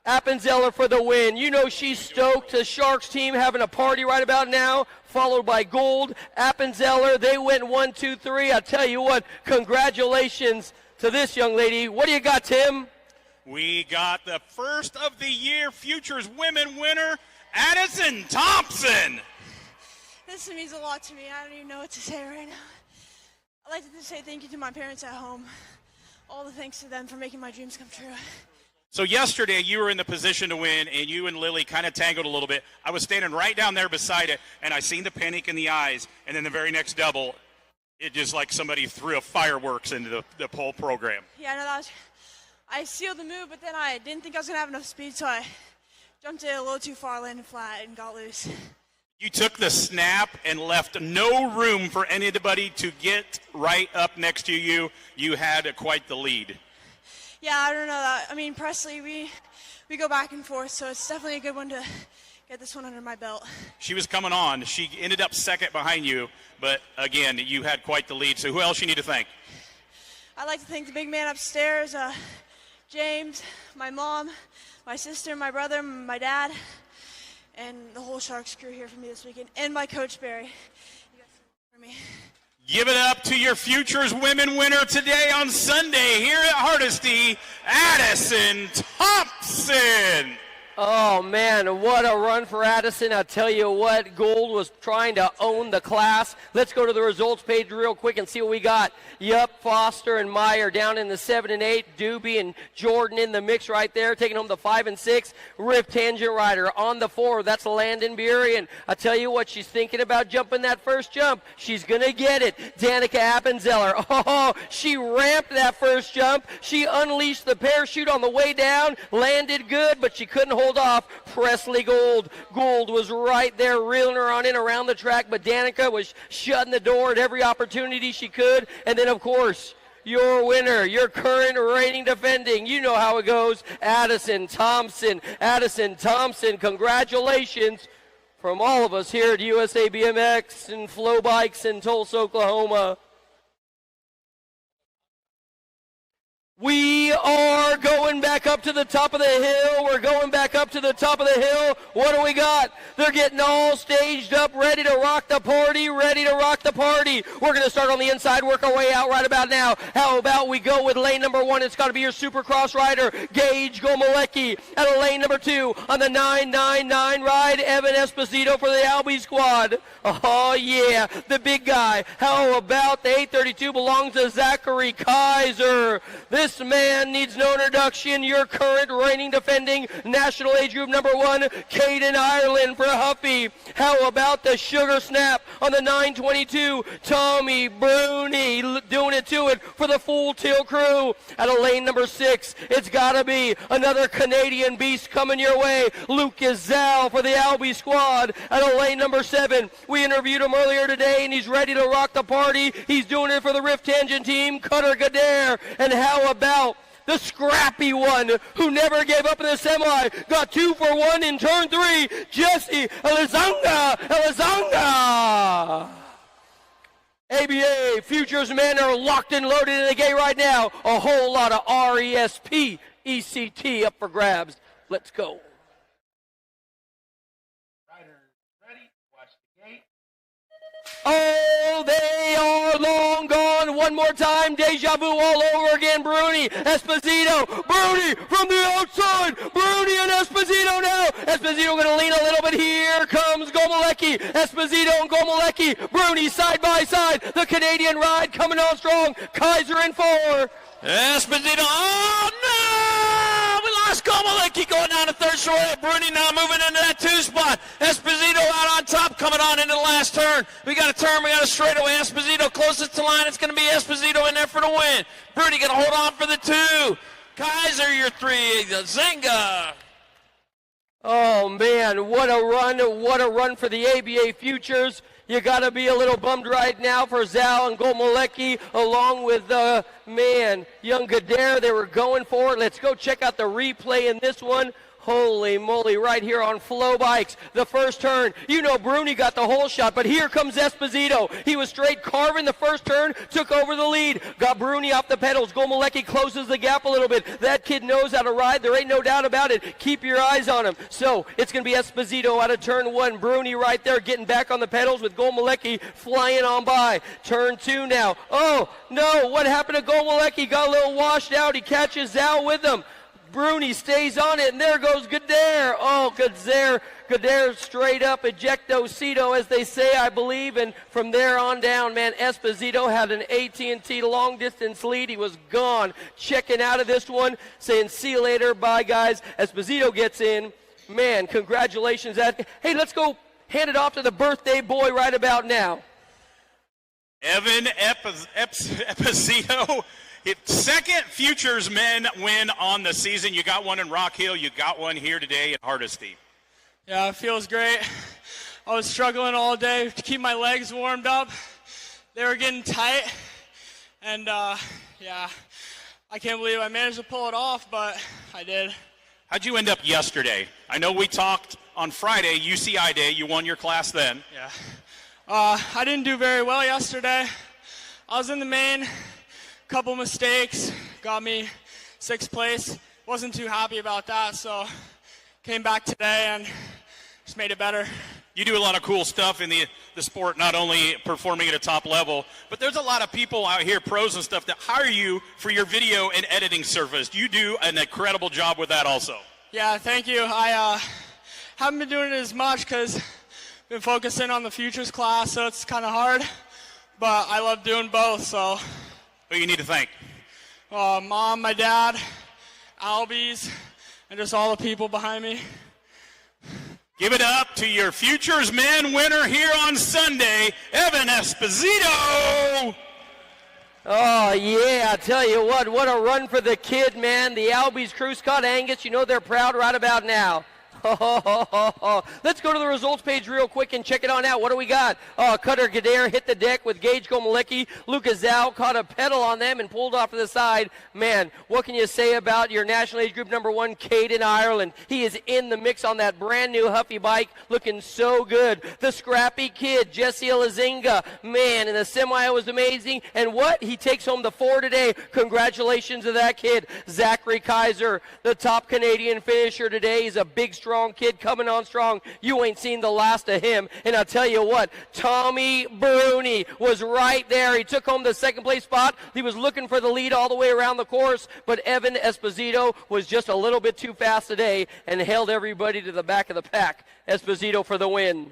Appenzeller for the win. You know she's stoked. The Sharks team having a party right about now, followed by Gold. Appenzeller, they went 1, 2, 3. I tell you what, congratulations to this young lady. What do you got, Tim? We got the first of the year Futures Women winner, Addison Thompson. This means a lot to me. I don't even know what to say right now. I'd like to say thank you to my parents at home. All the thanks to them for making my dreams come true. So yesterday you were in the position to win, and you and Lily kind of tangled a little bit. I was standing right down there beside it, and I seen the panic in the eyes, and then the very next double, it just like somebody threw a fireworks into the pole program. Yeah, no, I sealed the move, but then I didn't think I was going to have enough speed, so I jumped it a little too far, landed flat, and got loose. You took the snap and left no room for anybody to get right up next to you. You had quite the lead. Yeah, I don't know that. I mean, Presley, we go back and forth, so it's definitely a good one to get this one under my belt. She was coming on. She ended up second behind you, but again, you had quite the lead. So who else you need to thank? I'd like to thank the big man upstairs, James, my mom, my sister, my brother, my dad, and the whole Sharks crew here for me this weekend, and my coach, Barry. You guys for me. Give it up to your Futures Women winner today on Sunday here at Hardesty, Addison Thompson. Oh, man, what a run for Addison. I'll tell you what, Gold was trying to own the class. Let's go to the results page real quick and see what we got. Yup, Foster and Meyer down in the 7 and 8. Doobie and Jordan in the mix right there, taking home the 5 and 6. Riff Tangent Rider on the 4. That's Landon Burien. I tell you what, she's thinking about jumping that first jump. She's going to get it. Danica Appenzeller. Oh, she ramped that first jump. She unleashed the parachute on the way down. Landed good, but she couldn't hold off Presley Gold. Gold was right there reeling her on in around the track, but Danica was shutting the door at every opportunity she could. And then, of course, your winner, your current reigning defending, you know how it goes, Addison Thompson. Addison Thompson, congratulations from all of us here at USA BMX and Flow Bikes in Tulsa, Oklahoma. We are going back up to the top of the hill. We're going back up to the top of the hill. What do we got? They're getting all staged up, ready to rock the party, ready to rock the party. We're going to start on the inside, work our way out right about now. How about we go with lane number 1? It's got to be your Supercross rider, Gage Gomolecki. Out of lane number 2, on the 999 ride, Evan Esposito for the Albie squad. Oh, yeah, the big guy. How about the 832 belongs to Zachary Kaiser. This man needs no introduction. Your current reigning defending national age group number 1, Caden Ireland for Huffy. How about the Sugar Snap on the 922, Tommy Bruni doing it to it for the Full Tilt crew. Out of lane number 6, it's got to be another Canadian beast coming your way, Lucas Zal for the Albie squad. Out of lane number 7, we interviewed him earlier today, and he's ready to rock the party. He's doing it for the Riff Tangent team, Cutter Gadare. And how about the scrappy one who never gave up in the semi, got 2 for 1 in turn 3, Jesse Elizonga. ABA Futures men are locked and loaded in the gate right now. A whole lot of RESP ECT up for grabs. Let's go. Oh, they are long gone. One more time. Deja vu all over again. Bruni, Esposito. Bruni from the outside. Bruni and Esposito now. Esposito going to lean a little bit. Here comes Gomolecki. Esposito and Gomolecki. Bruni side by side. The Canadian ride coming on strong. Kaiser in 4. Esposito. Oh, no! We lost Gomolecki going down to third short. Bruni now moving into that 2 spot. Esposito out on top, coming on into the last turn. We got a turn, we got a straightaway. Esposito closest to line. It's going to be Esposito in there for the win. Bruni going to hold on for the 2. Kaiser, your 3. Zinga. Oh, man, what a run for the ABA Futures. You got to be a little bummed right now for Zal and Gomolecki, along with, young Gadare. They were going for it. Let's go check out the replay in this one. Holy moly, right here on Flow Bikes. The first turn, you know Bruni got the whole shot, but here comes Esposito. He was straight carving the first turn, took over the lead, got Bruni off the pedals. Gomalecki closes the gap a little bit. That kid knows how to ride. There ain't no doubt about it. Keep your eyes on him. So it's going to be Esposito out of turn 1. Bruni right there getting back on the pedals with Gomalecki flying on by. Turn 2 now. Oh, no, what happened to Gomalecki? Got a little washed out. He catches Zhao with him. Bruni stays on it, and there goes Gadair. Oh, Gadair straight up ejectocito, as they say, I believe, and from there on down, man, Esposito had an AT&T long-distance lead. He was gone. Checking out of this one, saying, see you later, bye, guys. Esposito gets in. Man, congratulations. Hey, let's go hand it off to the birthday boy right about now. Evan Esposito. Second Futures men win on the season. You got one in Rock Hill. You got one here today at Hardesty. Yeah, it feels great. I was struggling all day to keep my legs warmed up. They were getting tight. And, yeah, I can't believe I managed to pull it off, but I did. How'd you end up yesterday? I know we talked on Friday, UCI Day. You won your class then. Yeah. I didn't do very well yesterday. I was in the main. Couple mistakes got me 6th place. Wasn't too happy about that, so came back today and just made it better. You do a lot of cool stuff in the sport, not only performing at a top level, but there's a lot of people out here, pros and stuff, that hire you for your video and editing service. You do an incredible job with that also. Yeah, thank you. I haven't been doing it as much because I've been focusing on the futures class, so it's kind of hard, but I love doing both, so. Who you need to thank? Mom, my dad, Albies, and just all the people behind me. Give it up to your Futures Men winner here on Sunday, Evan Esposito. Oh, yeah, I tell you what a run for the kid, man. The Albies crew, Scott Angus, you know they're proud right about now. Let's go to the results page real quick and check it on out. What do we got? Cutter Gadair hit the deck with Gage Gomalecki. Lucas Zhao caught a pedal on them and pulled off to the side. Man, what can you say about your national age group number 1, Caden Ireland? He is in the mix on that brand new Huffy bike, looking so good. The scrappy kid, Jesse Lazinga. Man, in the semi it was amazing. And what? He takes home the 4 today. Congratulations to that kid. Zachary Kaiser, the top Canadian finisher today. He's a big, strong kid coming on strong. You ain't seen the last of him. And I'll tell you what, Tommy Bruni was right there. He took home the 2nd place spot. He was looking for the lead all the way around the course, but Evan Esposito was just a little bit too fast today and held everybody to the back of the pack. Esposito for the win.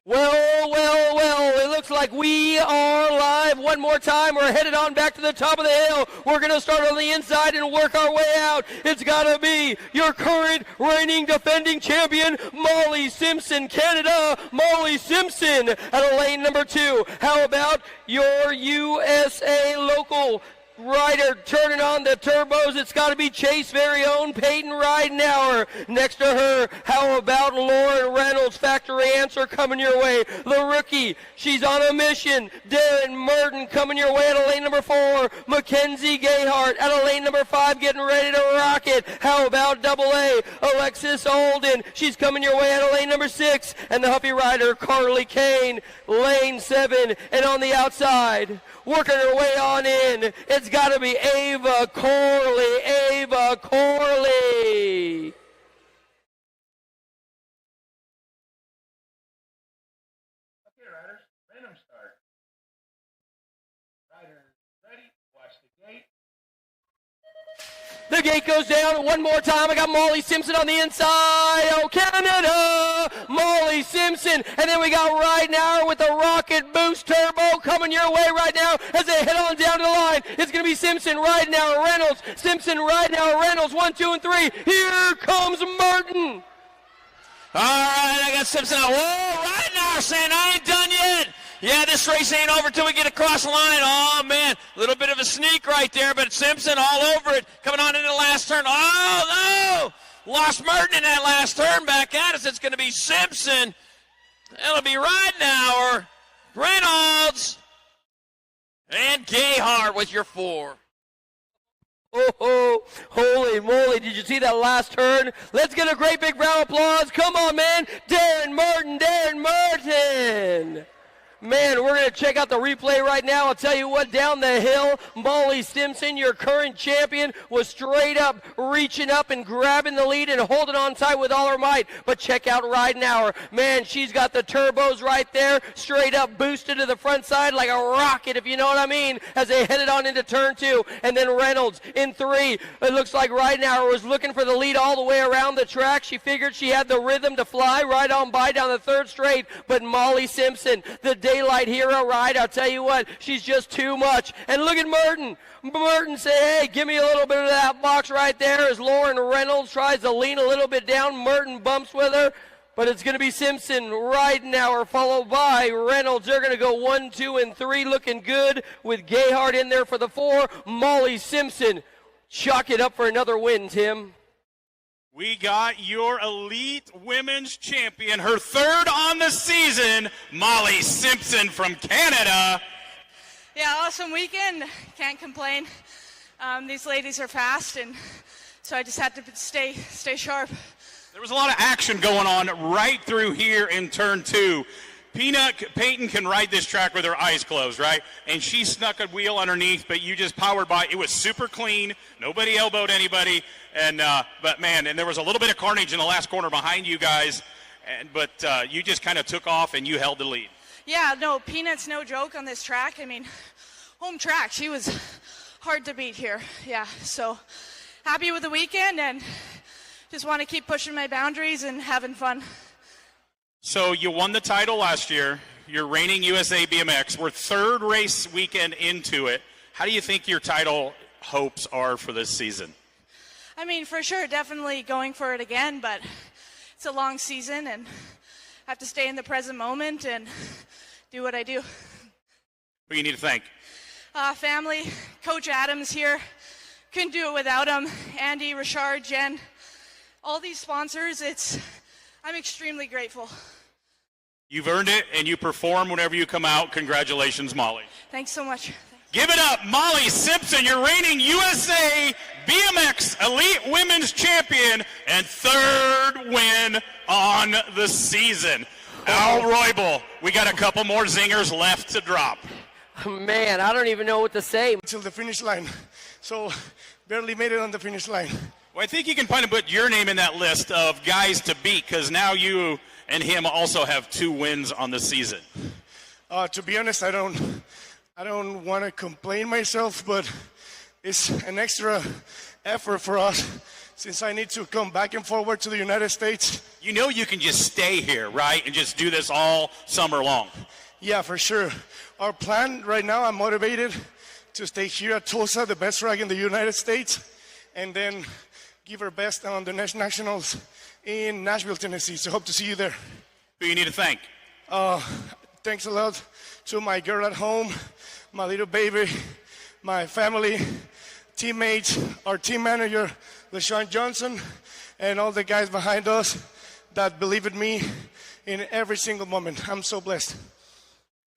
Well, it looks like we are live one more time. We're headed on back to the top of the hill. We're going to start on the inside and work our way out. It's got to be your current reigning defending champion, Molly Simpson, Canada. Molly Simpson at lane number 2. How about your USA local rider turning on the turbos? It's got to be Chase very own Peyton Ridenauer. Next to her, how about Lauren Reynolds, factory answer coming your way. The rookie, she's on a mission. Darren Merton coming your way at lane number 4. Mackenzie Gayhart at lane number 5 getting ready to rock it. How about AA? Alexis Olden, she's coming your way at lane number 6. And the Huffy rider, Carly Kane, lane 7. And on the outside, working her way on in, it's got to be Ava Corley. Ava Corley. Okay, riders, random start. Riders ready, watch the gate. The gate goes down one more time. I got Molly Simpson on the inside. Oh, Canada! Molly Simpson. And then we got Ridenauer with the rocket boost turbo coming your way right now as they head on down to the line. It's going to be Simpson, Ridenauer, Reynolds. Simpson, Ridenauer, Reynolds. 1, 2, and 3. Here comes Merton. All right, I got Simpson out. Whoa, Ridenauer saying I ain't done yet. Yeah, this race ain't over till we get across the line. Oh, man, a little bit of a sneak right there, but Simpson all over it, coming on into the last turn. Oh, no! Lost Merton in that last turn back at us. It's going to be Simpson. It'll be Ridenauer, Reynolds, And Gayhart was your 4. Oh, holy moly, did you see that last turn? Let's get a great big round of applause. Come on, man. Darren Martin. Man, we're going to check out the replay right now. I'll tell you what, down the hill, Molly Simpson, your current champion, was straight up reaching up and grabbing the lead and holding on tight with all her might. But check out Ridenauer. Man, she's got the turbos right there, straight up boosted to the front side like a rocket, if you know what I mean, as they headed on into turn 2. And then Reynolds in 3. It looks like Ridenauer was looking for the lead all the way around the track. She figured she had the rhythm to fly right on by down the 3rd straight. But Molly Simpson, the daylight hero ride, I'll tell you what, she's just too much. And look at Merton. Merton say, hey, give me a little bit of that box right there as Lauren Reynolds tries to lean a little bit down. Merton bumps with her, but it's going to be Simpson, Ridenauer, followed by Reynolds. They're going to go 1, 2, and 3, looking good with Gayhart in there for the 4. Molly Simpson, chalk it up for another win, Tim. We got your elite women's champion, her 3rd on the season, Molly Simpson from Canada. Yeah, awesome weekend. Can't complain. These ladies are fast, and so I just had to stay sharp. There was a lot of action going on right through here in turn 2. Peyton can ride this track with her eyes closed, right? And she snuck a wheel underneath, but you just powered by. It was super clean. Nobody elbowed anybody. And but man, and there was a little bit of carnage in the last corner behind you guys. But you just kind of took off and you held the lead. Yeah, no, Peanut's no joke on this track. I mean, home track. She was hard to beat here. Yeah, so happy with the weekend and just want to keep pushing my boundaries and having fun. So you won the title last year. You're reigning USA BMX. We're 3rd race weekend into it. How do you think your title hopes are for this season? I mean, for sure, definitely going for it again, but it's a long season and I have to stay in the present moment and do what I do. Who you need to thank? Family, Coach Adams here. Couldn't do it without him. Andy, Richard, Jen, all these sponsors, I'm extremely grateful. You've earned it, and you perform whenever you come out. Congratulations, Molly. Thanks so much. Give it up, Molly Simpson, your reigning USA BMX Elite Women's Champion and 3rd win on the season. Al Roybal, we got a couple more zingers left to drop. Man, I don't even know what to say. Until the finish line, so barely made it on the finish line. Well, I think you can kind of put your name in that list of guys to beat because now you and him also have 2 wins on the season. To be honest, I don't want to complain myself, but it's an extra effort for us since I need to come back and forward to the United States. You know you can just stay here, right, and just do this all summer long. Yeah, for sure. Our plan right now, I'm motivated to stay here at Tulsa, the best track in the United States, and then give our best on the nationals in Nashville, Tennessee. So hope to see you there. Who you need to thank? Thanks a lot to my girl at home, my little baby, my family, teammates, our team manager, LaShawn Johnson, and all the guys behind us that believe in me in every single moment. I'm so blessed.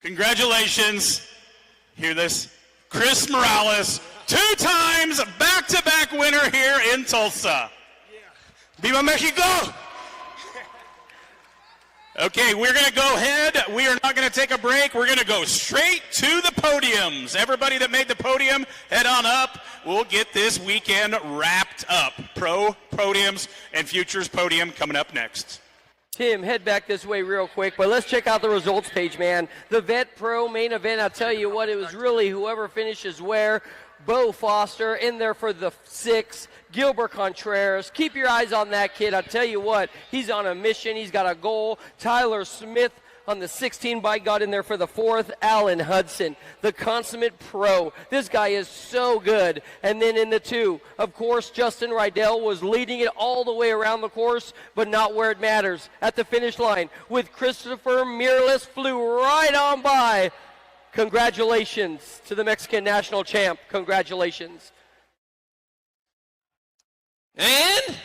Congratulations. Hear this? Chris Morales, 2 times back-to-back winner here in Tulsa. Viva Mexico! Okay, we're going to go ahead. We are not going to take a break. We're going to go straight to the podiums. Everybody that made the podium, head on up. We'll get this weekend wrapped up. Pro podiums and Futures podium coming up next. Tim, head back this way real quick, but let's check out the results page, man. The Vet Pro main event, I'll tell you what, it was really whoever finishes where. Bo Foster in there for the 6. Gilbert Contreras. Keep your eyes on that kid. I'll tell you what, he's on a mission. He's got a goal. Tyler Smith on the 16 bike got in there for the 4th. Alan Hudson, the consummate pro. This guy is so good. And then in the 2, of course, Justin Rydell was leading it all the way around the course, but not where it matters. At the finish line with Christopher Miralles, flew right on by. Congratulations to the Mexican national champ. Congratulations. And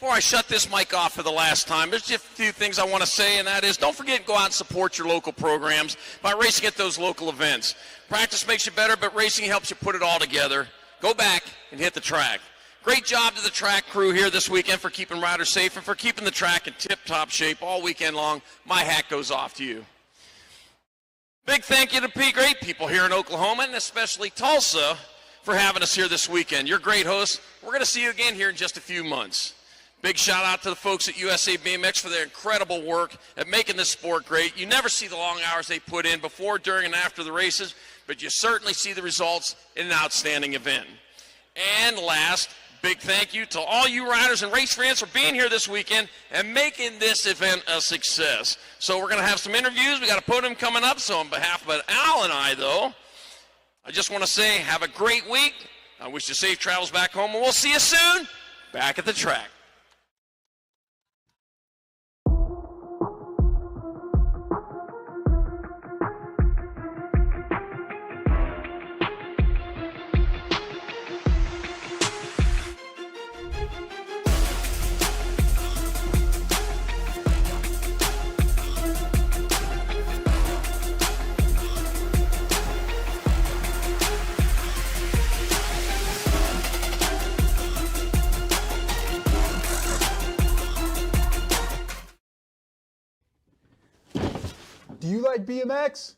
Before I shut this mic off for the last time, there's just a few things I want to say, and that is don't forget to go out and support your local programs by racing at those local events. Practice makes you better, but racing helps you put it all together. Go back and hit the track. Great job to the track crew here this weekend for keeping riders safe and for keeping the track in tip-top shape all weekend long. My hat goes off to you. Big thank you to great people here in Oklahoma, and especially Tulsa, for having us here this weekend. You're great hosts. We're going to see you again here in just a few months. Big shout out to the folks at USA BMX for their incredible work at making this sport great. You never see the long hours they put in before, during, and after the races, but you certainly see the results in an outstanding event. And last, big thank you to all you riders and race fans for being here this weekend and making this event a success. So we're going to have some interviews. We got a podium coming up. So on behalf of Al and I, though, I just want to say have a great week. I wish you safe travels back home, and we'll see you soon back at the track. Do you like BMX?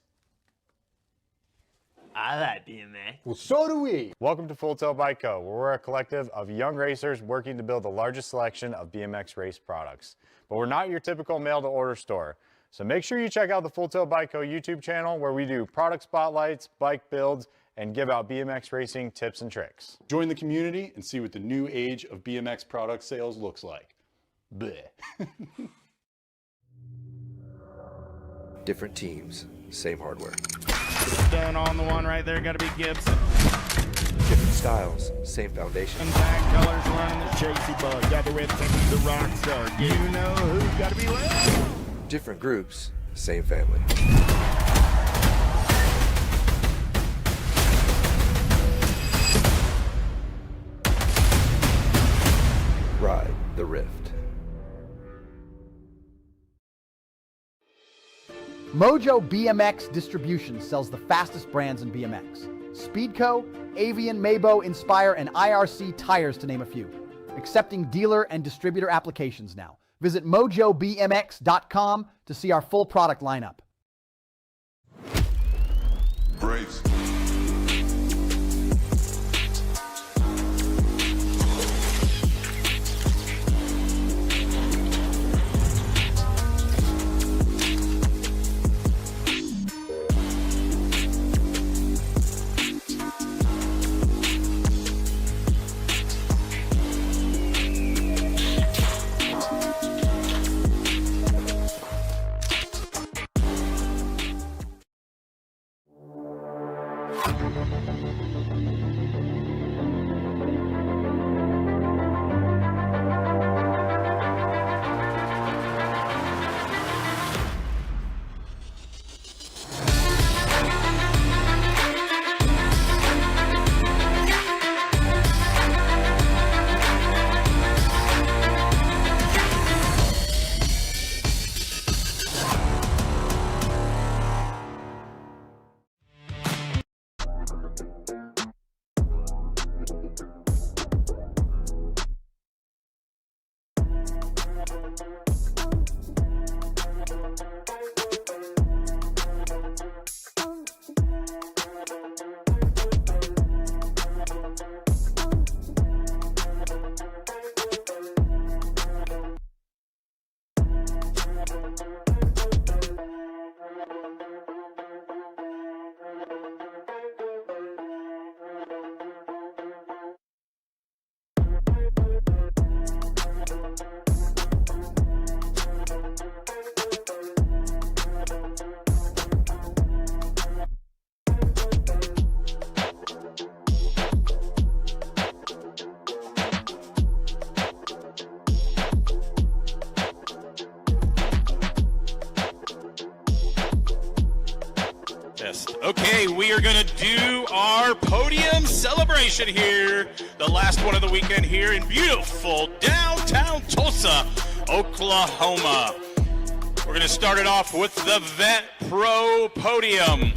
I like BMX. Well, so do we. Welcome to Full Tilt Bike Co., where we're a collective of young racers working to build the largest selection of BMX race products. But we're not your typical mail-to-order store. So make sure you check out the Full Tilt Bike Co. YouTube channel, where we do product spotlights, bike builds, and give out BMX racing tips and tricks. Join the community and see what the new age of BMX product sales looks like. Bleh. Different teams, same hardware. Done on the one right there, gotta be Gibson. Different styles, same foundation. And tag colors running the Chasey Bug. Got the red thing, the rock star. You know who's gotta be left. Different groups, same family. Ride the Rift. Mojo BMX Distribution sells the fastest brands in BMX. Speedco, Avian, Mabo, Inspire, and IRC tires, to name a few. Accepting dealer and distributor applications now. Visit mojobmx.com to see our full product lineup. Brace. Okay, we are going to do our podium celebration here. The last one of the weekend here in beautiful downtown Tulsa. Tulsa, Oklahoma. We're going to start it off with the Vet Pro Podium.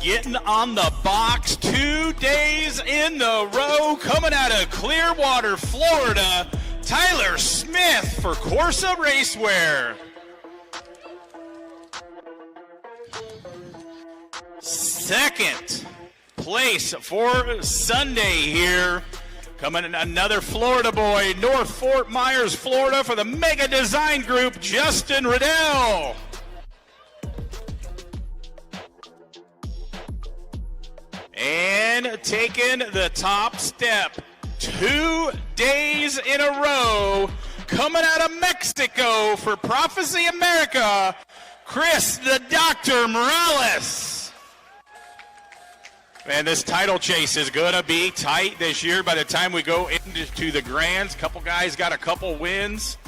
Getting on the box 2 days in a row, coming out of Clearwater, Florida, Tyler Smith for Corsa Racewear. Second place for Sunday here. Coming in another Florida boy, North Fort Myers, Florida, for the Mega Design Group, Justin Riddell. And taking the top step 2 days in a row, coming out of Mexico for Prophecy America, Chris the Dr. Morales. Man, this title chase is going to be tight this year by the time we go into the Grands. Couple guys got a couple wins.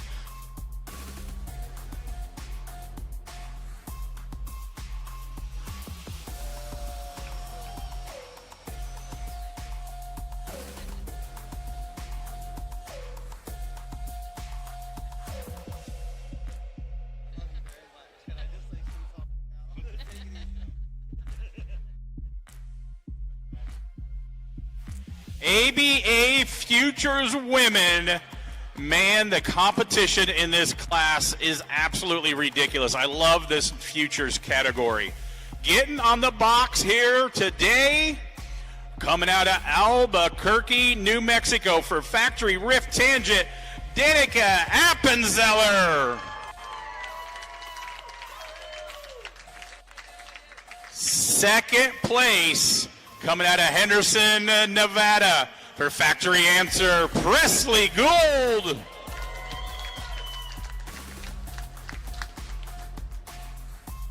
ABA Futures Women, man, the competition in this class is absolutely ridiculous. I love this Futures category. Getting on the box here today, coming out of Albuquerque, New Mexico for Factory Rift Tangent, Danica Appenzeller. Second place, coming out of Henderson, Nevada, for Factory Answer, Presley Gould.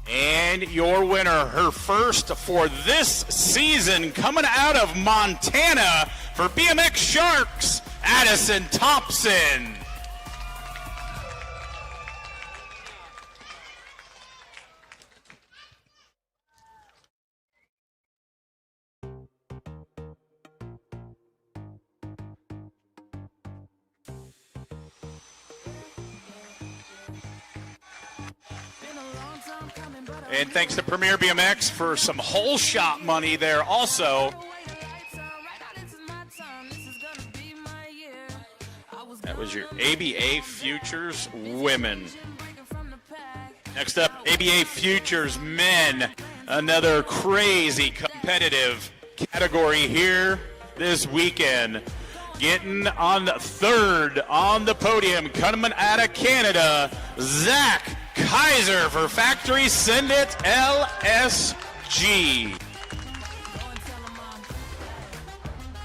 And your winner, her first for this season, coming out of Montana, for BMX Sharks, Addison Thompson. And thanks to Premier BMX for some whole shot money there also. That was your ABA Futures Women. Next up, ABA Futures Men. Another crazy competitive category here this weekend. Getting on third on the podium, coming out of Canada, Zach Kaiser for Factory Send It LSG.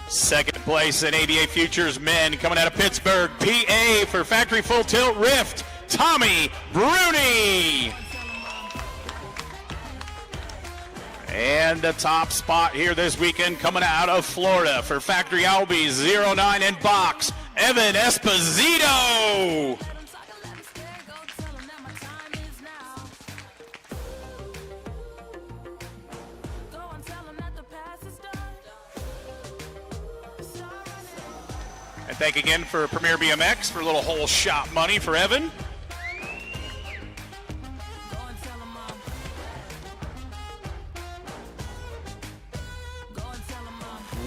Second place in ABA Futures Men, coming out of Pittsburgh, PA, for Factory Full Tilt Rift, Tommy Bruni. And the top spot here this weekend, coming out of Florida for Factory Albi 09 in box, Evan Esposito. And thank again for Premier BMX for a little whole shot money for Evan.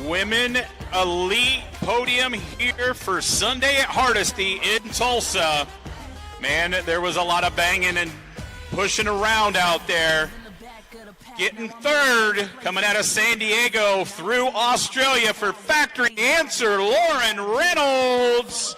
Women Elite Podium here for Sunday at Hardesty in Tulsa. Man, there was a lot of banging and pushing around out there. Getting third, coming out of San Diego through Australia for Factory Answer, Lauren Reynolds.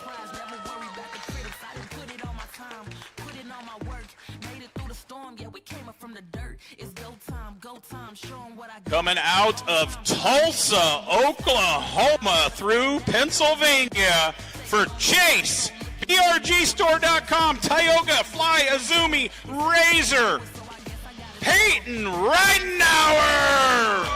Coming out of Tulsa, Oklahoma through Pennsylvania for Chase, BRGstore.com, Tioga, Fly, Azumi, Razor, Peyton Ridenauer.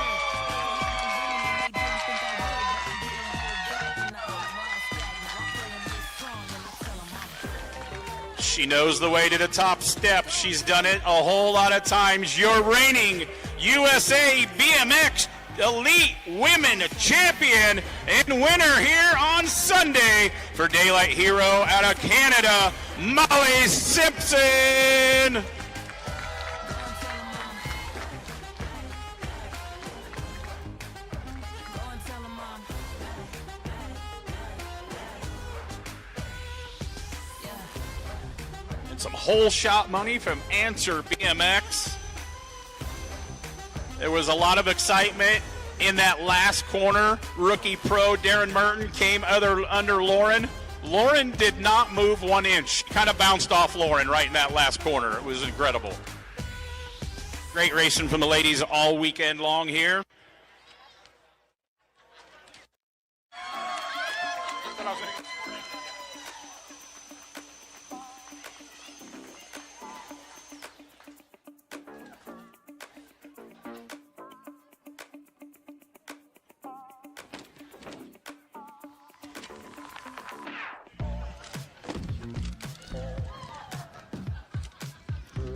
She knows the way to the top step. She's done it a whole lot of times. Your reigning USA BMX elite women champion and winner here on Sunday for Daylight Hero out of Canada, Molly Simpson. And some whole shot money from Answer BMX. There was a lot of excitement in that last corner. Rookie pro Darren Merton came under Lauren. Lauren did not move 1 inch. She kind of bounced off Lauren right in that last corner. It was incredible. Great racing from the ladies all weekend long here.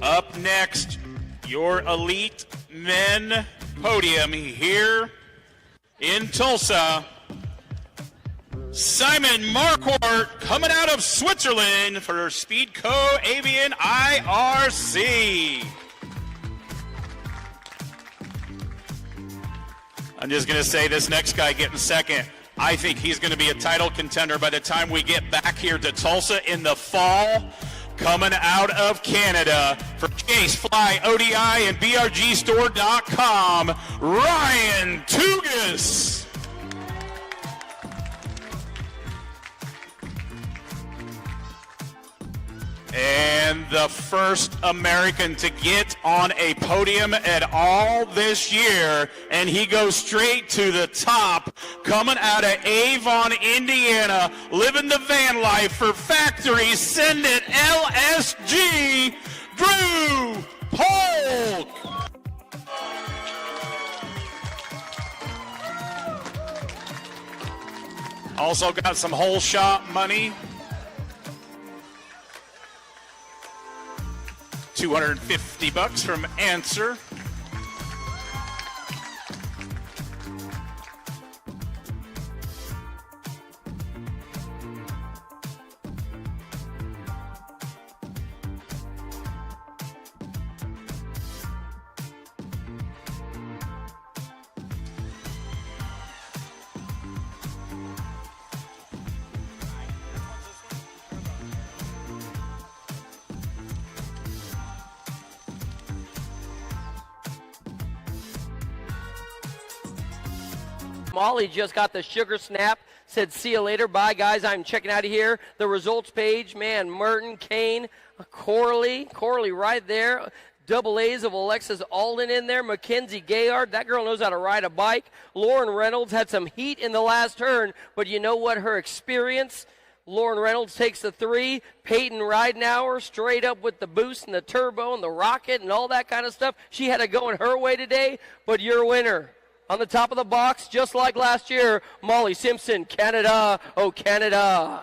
Up next, your elite men podium here in Tulsa. Simon Marquardt coming out of Switzerland for Speedco Avian IRC. I'm just going to say this next guy getting second, I think he's going to be a title contender by the time we get back here to Tulsa in the fall. Coming out of Canada for Chase Fly ODI and BRGstore.com, Ryan Tugas. And the first American to get on a podium at all this year, and he goes straight to the top, coming out of Avon, Indiana, living the van life for Factory Send It LSG, Drew Polk. Also got some whole shot money. $250 from Answer. Molly just got the sugar snap, said see you later, bye guys, I'm checking out of here. The results page, man, Merton, Kane, Corley right there. Double A's of Alexis Alden in there. Mackenzie Gayard, that girl knows how to ride a bike. Lauren Reynolds had some heat in the last turn, but you know what, her experience, Lauren Reynolds takes the 3. Peyton Ridenauer straight up with the boost and the turbo and the rocket and all that kind of stuff. She had it going her way today, but your winner. On the top of the box, just like last year, Molly Simpson, Canada, oh Canada.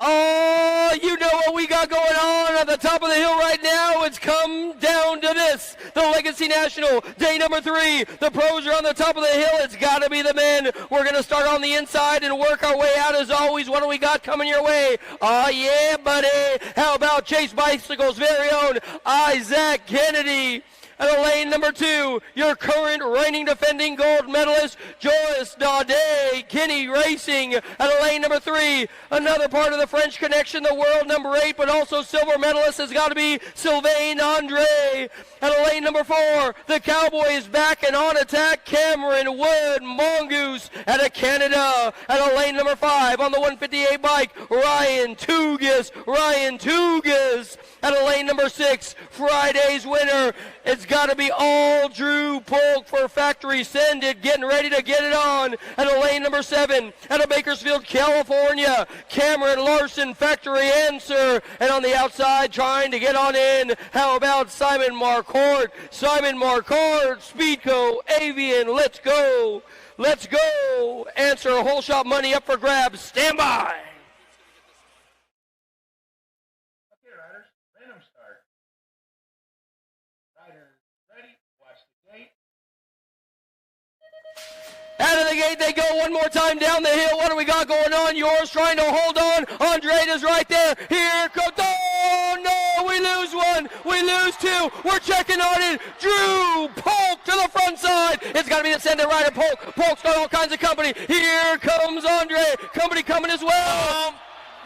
Oh, you know what we got going on at the top of the hill right now. It's come down to this. The Legacy National, day number 3. The pros are on the top of the hill. It's got to be the men. We're going to start on the inside and work our way out as always. What do we got coming your way? Oh, yeah, buddy. How about Chase Bicycles' very own Isaac Kennedy? At lane number 2, your current reigning defending gold medalist, Joyce Daudet, Kinney Racing. At lane number 3, another part of the French connection, the world number 8, but also silver medalist has got to be Sylvain Andre. At lane number 4, the Cowboy is back and on attack, Cameron Wood, Mongoose out of Canada. At lane number 5, on the 158 bike, Ryan Tugas. At lane number 6, Friday's winner, it's got to be all Drew Polk for Factory Send It, getting ready to get it on. At lane number 7, out of Bakersfield, California, Cameron Larson, Factory Answer. And on the outside, trying to get on in, how about Simon Marquardt? Speedco Avian, let's go. Answer, a whole shot money up for grabs. Stand by. the gate they go one more time down the hill. What do we got going on? Yours trying to hold on. Andretta's right there. Here comes, oh no, we lose one. We lose two. We're checking on it. Drew Polk to the front side. It's got to be the center rider, Polk. Polk's got all kinds of company. Here comes Andre. Company coming as well.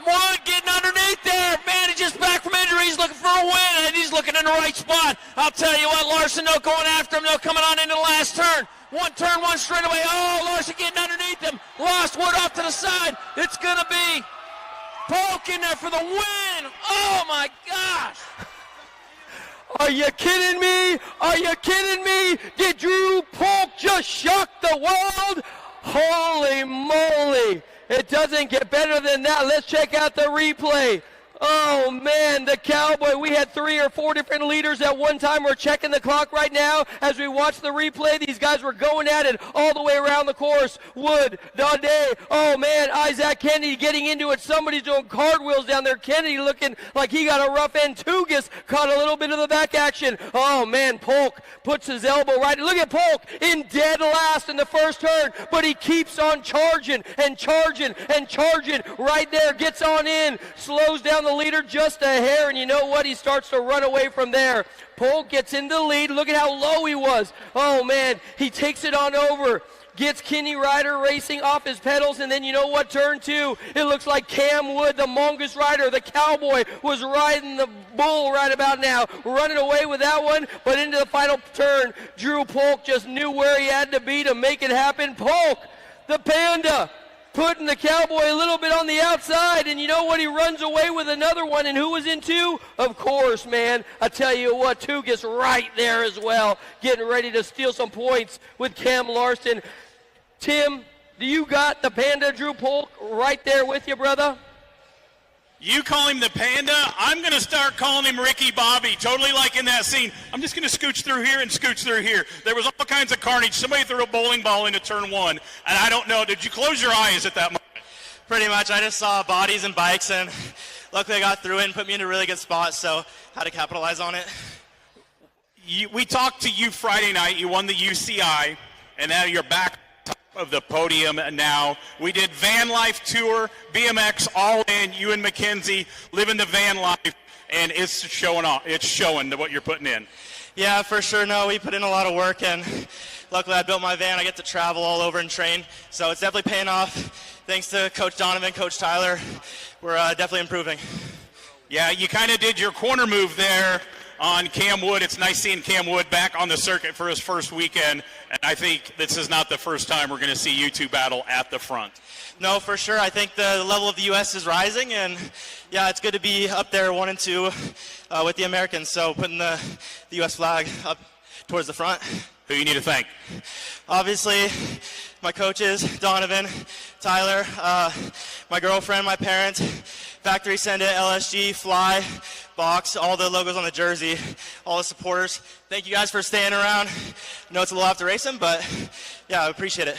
One getting underneath there. Man, he's just back from injury. He's looking for a win, and he's looking in the right spot. I'll tell you what, Larson, though, going after him, though, coming on into the last turn. One turn, one straight away. Oh, Larson getting underneath him. Lost Wood off to the side. It's going to be Polk in there for the win. Oh, my gosh. Are you kidding me? Are you kidding me? Did Drew Polk just shock the world? Holy moly. It doesn't get better than that. Let's check out the replay. Oh, man, the Cowboy. We had 3 or 4 different leaders at one time. We're checking the clock right now. As we watch the replay, these guys were going at it all the way around the course. Wood, Donde, oh, man, Isaac Kennedy getting into it. Somebody's doing cartwheels down there. Kennedy looking like he got a rough end. Tugas caught a little bit of the back action. Oh, man, Polk puts his elbow right. Look at Polk in dead last in the first turn, but he keeps on charging and charging and charging right there. Gets on in, slows down the leader just a hair, and you know what? He starts to run away from there. Polk gets in the lead. Look at how low he was. Oh, man, he takes it on over. Gets Kenny Ryder racing off his pedals, and then you know what? Turn 2, it looks like Cam Wood, the Mongoose rider, the Cowboy, was riding the bull right about now, running away with that one, but into the final turn, Drew Polk just knew where he had to be to make it happen. Polk, the Panda, putting the Cowboy a little bit on the outside, and you know what? He runs away with another one, and who was in 2? Of course, man. I tell you what, Tugas right there as well, getting ready to steal some points with Cam Larson. Tim, do you got the Panda, Drew Polk, right there with you, brother? You call him the Panda, I'm going to start calling him Ricky Bobby, totally like in that scene. I'm just going to scooch through here and scooch through here. There was all kinds of carnage. Somebody threw a bowling ball into turn 1, and I don't know, did you close your eyes at that moment? Pretty much. I just saw bodies and bikes, and luckily I got through it and put me in a really good spot, so how to capitalize on it. We talked to you Friday night. You won the UCI, and now you're back of the podium now. We did van life tour, BMX all in, you and Mackenzie living the van life, and it's showing off. It's showing what you're putting in. Yeah, for sure. No, we put in a lot of work, and luckily I built my van. I get to travel all over and train, so it's definitely paying off. Thanks to Coach Donovan, Coach Tyler, we're definitely improving. Yeah, you kind of did your corner move there on Cam Wood. It's nice seeing Cam Wood back on the circuit for his first weekend, and I think this is not the first time we're going to see you two battle at the front. No, for sure. I think the level of the U.S. is rising, and yeah, it's good to be up there 1 and 2 with the Americans, so putting the U.S. flag up towards the front. Who you need to thank? Obviously, my coaches, Donovan, Tyler, my girlfriend, my parents, Factory Send It, LSG, Fly, Box, all the logos on the jersey, all the supporters. Thank you guys for staying around. I know it's a little after racing, but yeah, I appreciate it.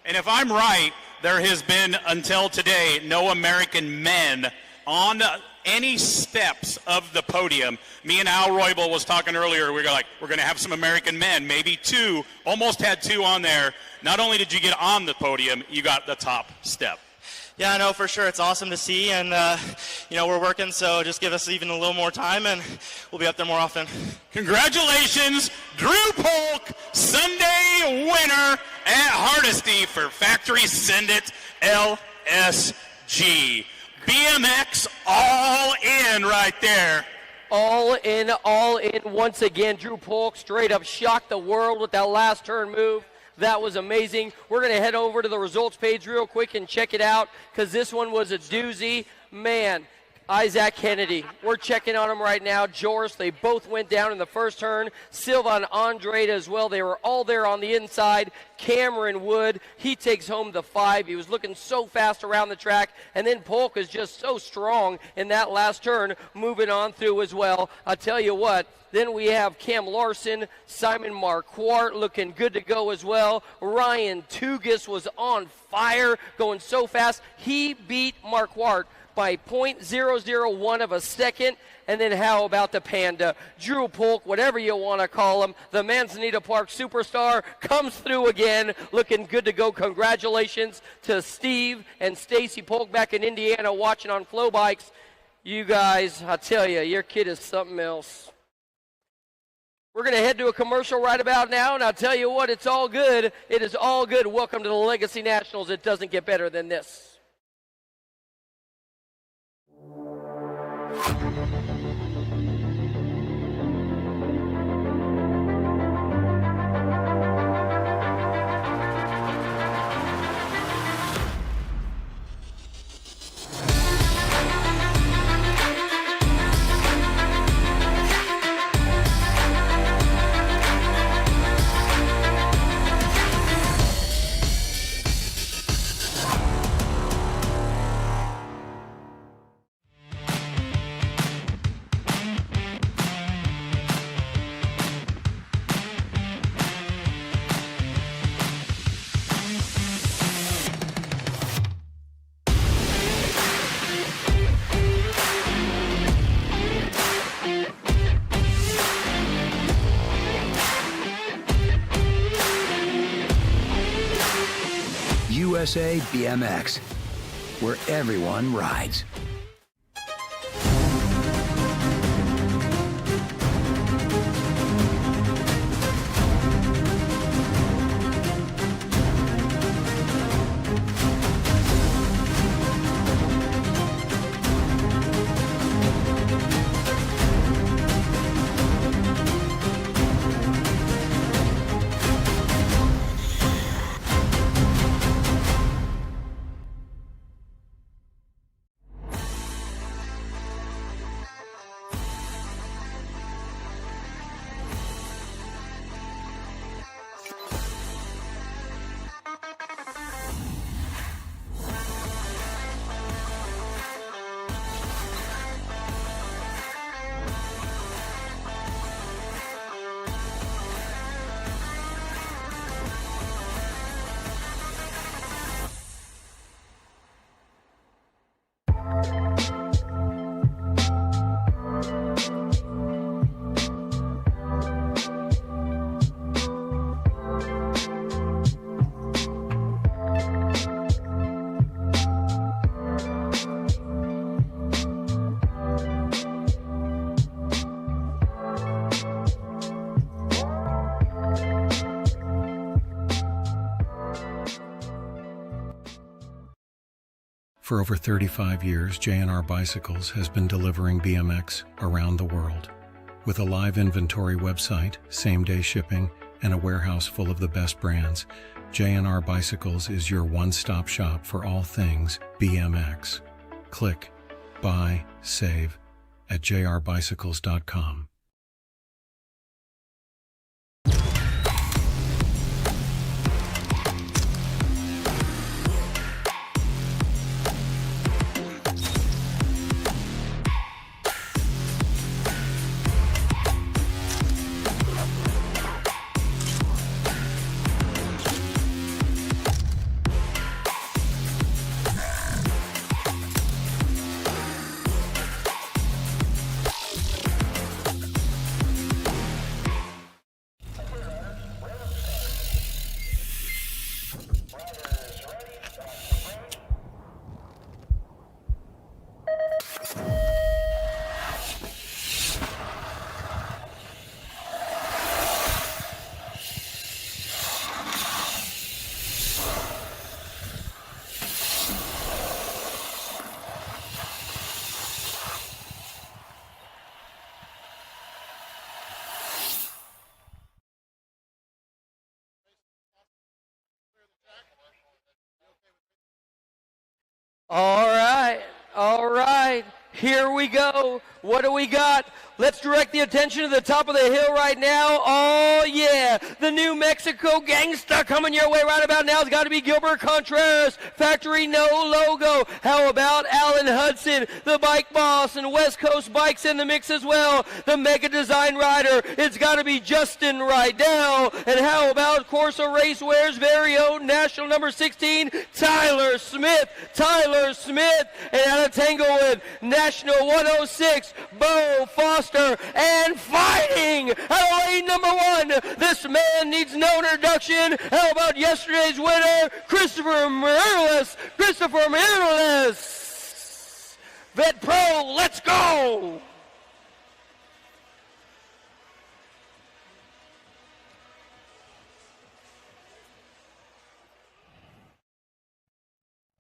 And if I'm right, there has been, until today, no American men on any steps of the podium. Me and Al Roybal was talking earlier. We were like, we're going to have some American men, maybe 2, almost had 2 on there. Not only did you get on the podium, you got the top step. Yeah, I know for sure. It's awesome to see, and you know, we're working, so just give us even a little more time, and we'll be up there more often. Congratulations, Drew Polk, Sunday winner at Hardesty for Factory Send It LSG. BMX all in right there. All in once again. Drew Polk straight up shocked the world with that last turn move. That was amazing. We're going to head over to the results page real quick and check it out, because this one was a doozy. Man, Isaac Kennedy, we're checking on him right now. Joris, they both went down in the first turn. Silva and Andretta as well. They were all there on the inside. Cameron Wood, he takes home the 5. He was looking so fast around the track. And then Polk is just so strong in that last turn, moving on through as well. I'll tell you what. Then we have Cam Larson, Simon Marquardt looking good to go as well. Ryan Tugas was on fire, going so fast. He beat Marquardt by 0.001 of a second. And then how about the Panda? Drew Polk, whatever you want to call him, the Manzanita Park superstar, comes through again, looking good to go. Congratulations to Steve and Stacy Polk back in Indiana watching on Flow Bikes. You guys, I tell you, your kid is something else. We're going to head to a commercial right about now, and I'll tell you what, it's all good. It is all good. Welcome to the Legacy Nationals. It doesn't get better than this. USA BMX, where everyone rides. For over 35 years, JNR Bicycles has been delivering BMX around the world. With a live inventory website, same-day shipping, and a warehouse full of the best brands, JNR Bicycles is your one-stop shop for all things BMX. Click, buy, save at jrbicycles.com. All right, here we go. What do we got? Let's direct the attention to the top of the hill right now. Oh, yeah. The New Mexico gangsta coming your way right about now. It's got to be Gilbert Contreras. Factory no logo. How about Alan Hudson, the bike boss, and West Coast Bikes in the mix as well. The Mega Design rider. It's got to be Justin Rydell. And how about Corsa Racewear's very own national number 16, Tyler Smith. Tyler Smith. And out of Tanglewood, national 106, Bo Foster. And fighting at lane number 1. This man needs no introduction. How about yesterday's winner, Christopher Mireles? Christopher Mireles. Vet Pro, let's go!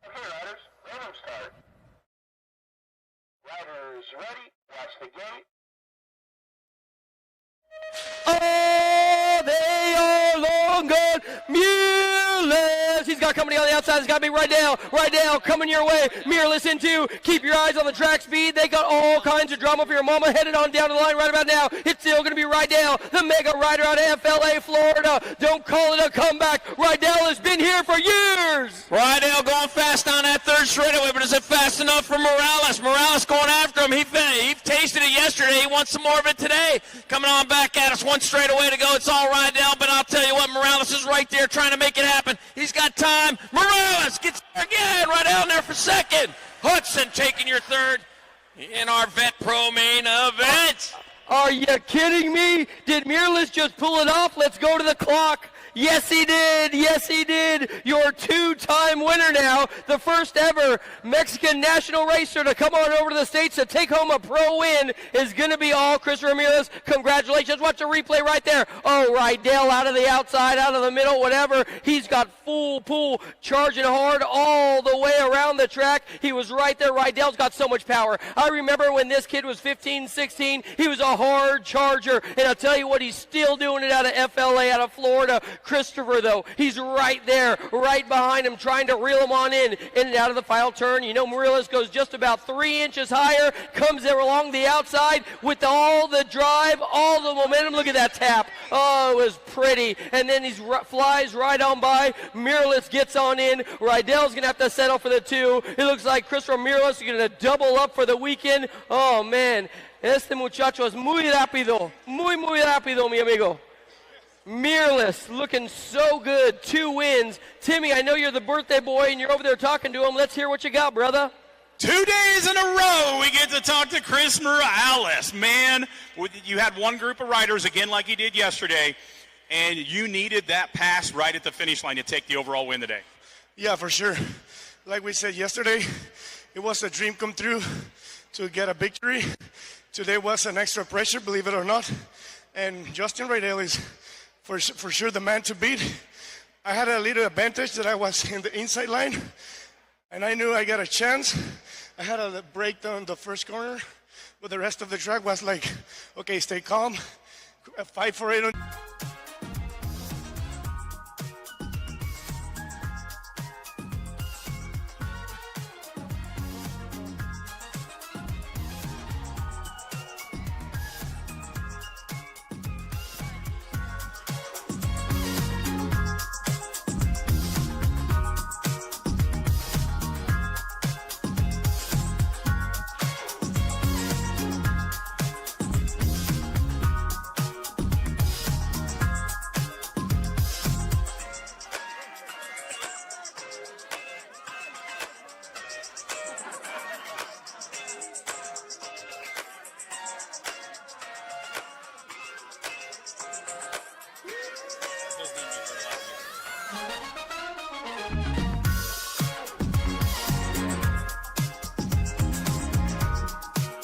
Okay, riders, random start. Riders ready, watch the gate. Oh, they are long gone. Mireles. He's got company on the outside. It's got to be Rydell. Rydell coming your way. Mireles in 2. Keep your eyes on the track speed. They got all kinds of drama for your mama headed on down the line right about now. It's still going to be Rydell, the mega rider out of FLA, Florida. Don't call it a comeback. Rydell has been here for years. Rydell going fast on that third straightaway, but is it fast enough for Morales? Morales going after him. He tasted it yesterday. He wants some more of it today. Coming on back at us. One straightaway to go. It's all Rydell, but I'll tell you what, Morales is right there trying to make it happen. He's got time. Morales gets there again. Rydell in there for second. Hudson taking your third in our Vet Pro main event. Are you kidding me? Did Mireles just pull it off? Let's go to the clock. Yes, he did. Yes, he did. Your 2-time winner now. The first ever Mexican national racer to come on over to the States to take home a pro win is going to be all Chris Ramirez. Congratulations. Watch the replay right there. Oh, Rydell out of the outside, out of the middle, whatever. He's got full pull, charging hard all the way around the track. He was right there. Rydell's got so much power. I remember when this kid was 15, 16, he was a hard charger. And I'll tell you what, he's still doing it out of FLA, out of Florida. Christopher, though, he's right there, right behind him, trying to reel him on in and out of the final turn. You know, Mireles goes just about 3 inches higher, comes there along the outside with all the drive, all the momentum. Look at that tap. Oh, it was pretty. And then he flies right on by. Mireles gets on in. Rydell's going to have to settle for the 2. It looks like Christopher Mireles is going to double up for the weekend. Oh, man. Este muchacho es muy rápido. Muy rápido, mi amigo. Mireles looking so good. 2 wins. Timmy, I know you're the birthday boy and you're over there talking to him. Let's hear what you got, brother. 2 days in a row, we get to talk to Chris Morales. Man, you had one group of riders, again like you did yesterday, and you needed that pass right at the finish line to take the overall win today. Yeah, for sure. Like we said yesterday, it was a dream come true to get a victory. Today was an extra pressure, believe it or not. And Justin Rydell is for sure the man to beat. I had a little advantage that I was in the inside line, and I knew I got a chance. I had a break down the first corner, but the rest of the track was like, okay, stay calm, fight for it.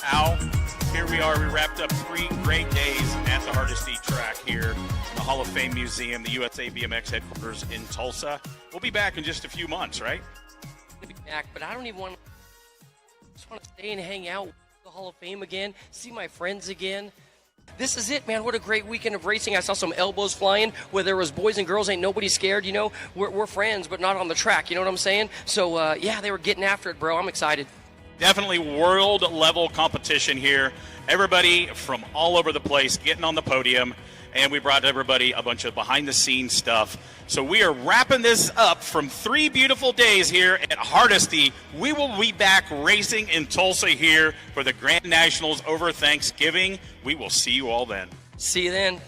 Al, here we are. We wrapped up 3 great days at the Hardesty track here in the Hall of Fame Museum, the USA BMX headquarters in Tulsa. We'll be back in just a few months, right? I'll be back, but I don't even want to. Just want to stay and hang out with the Hall of Fame again, see my friends again. This is it, man. What a great weekend of racing. I saw some elbows flying where there was boys and girls. Ain't nobody scared, you know. We're friends, but not on the track, you know what I'm saying? So, yeah, they were getting after it, bro. I'm excited. Definitely world level competition here. Everybody from all over the place getting on the podium, and we brought everybody a bunch of behind the scenes stuff. So we are wrapping this up from 3 beautiful days here at Hardesty. We will be back racing in Tulsa here for the Grand Nationals over Thanksgiving. We will see you all then. See you then.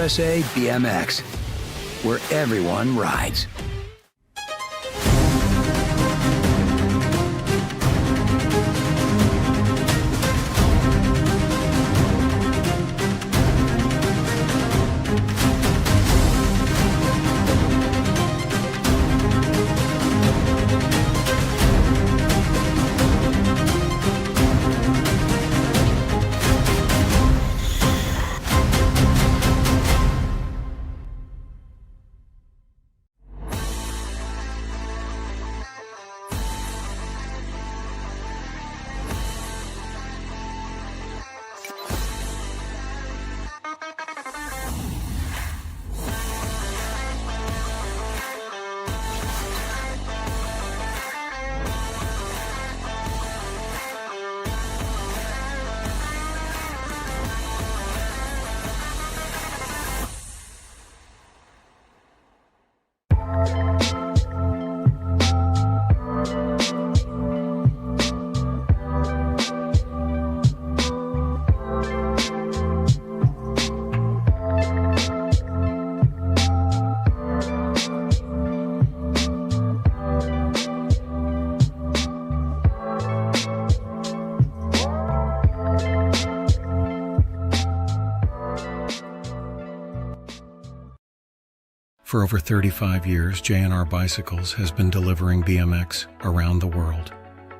USA BMX, where everyone rides. For over 35 years, JNR Bicycles has been delivering BMX around the world.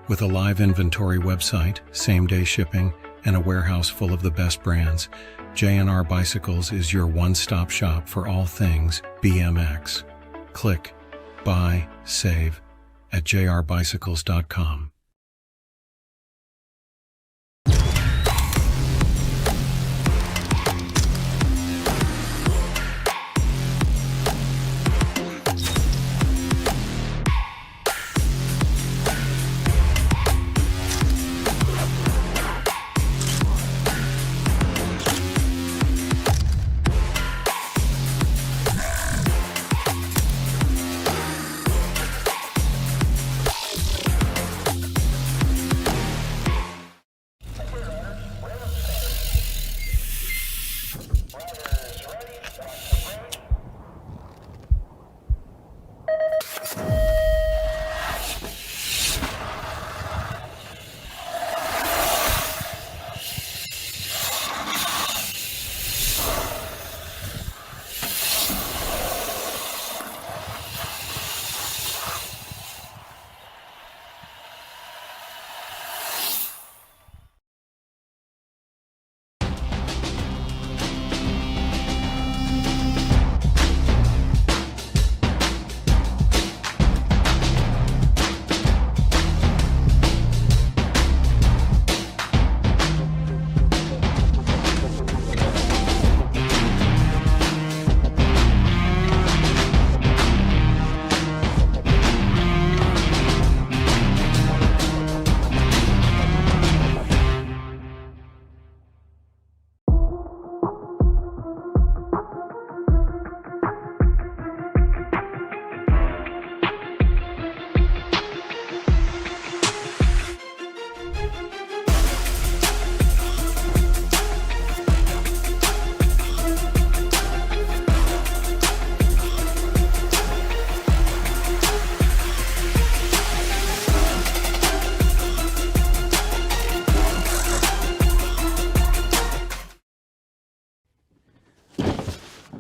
With a live inventory website, same-day shipping, and a warehouse full of the best brands, JNR Bicycles is your one-stop shop for all things BMX. Click, buy, save at jrbicycles.com.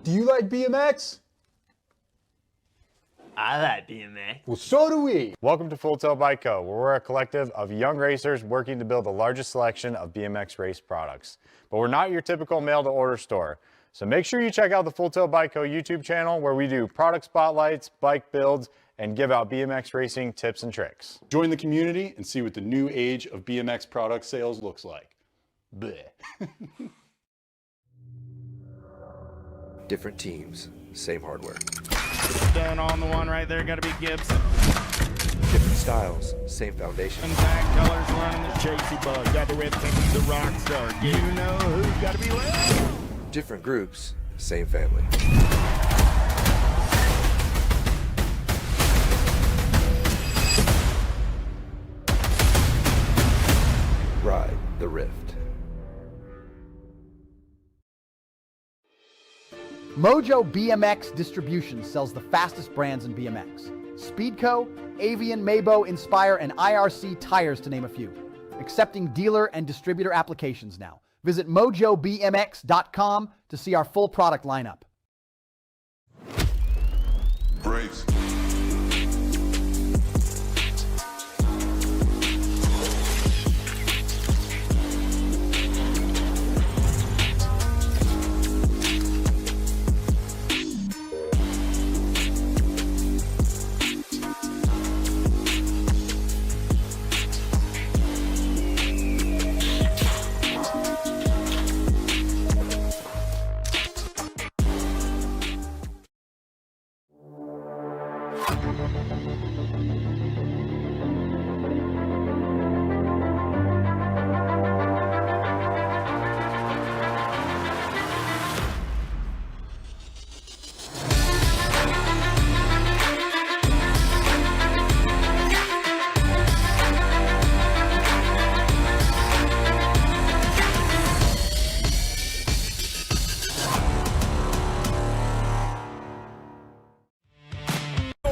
Do you like BMX? I like BMX. Well, so do we. Welcome to Full Tail Bike Co., where we're a collective of young racers working to build the largest selection of BMX race products. But we're not your typical mail-to-order store. So make sure you check out the Full Tail Bike Co. YouTube channel, where we do product spotlights, bike builds, and give out BMX racing tips and tricks. Join the community and see what the new age of BMX product sales looks like. Bleh. Different teams, same hardware. Down on the one right there, gotta be Gibson. Different styles, same foundation. And tag colors running the Chasey Bug. Got the red thing, the Rockstar. You know who's gotta be left. Different groups, same family. Ride the Rift. Mojo BMX Distribution sells the fastest brands in BMX. Speedco, Avian, Mabo, Inspire, and IRC tires to name a few. Accepting dealer and distributor applications now. Visit mojobmx.com to see our full product lineup. Brace.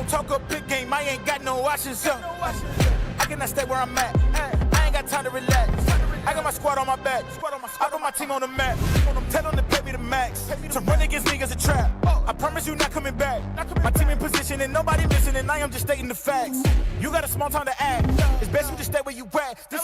Talk a big game, I ain't got no options. I cannot stay where I'm at. I ain't got time to relax. I got my squad on my back. I got my team on the map. Tell them to pay me the max. To run against niggas a trap. I promise you not coming back. My team in position and nobody missing, and I am just stating the facts. You got a small time to act. It's best you just stay where you at. This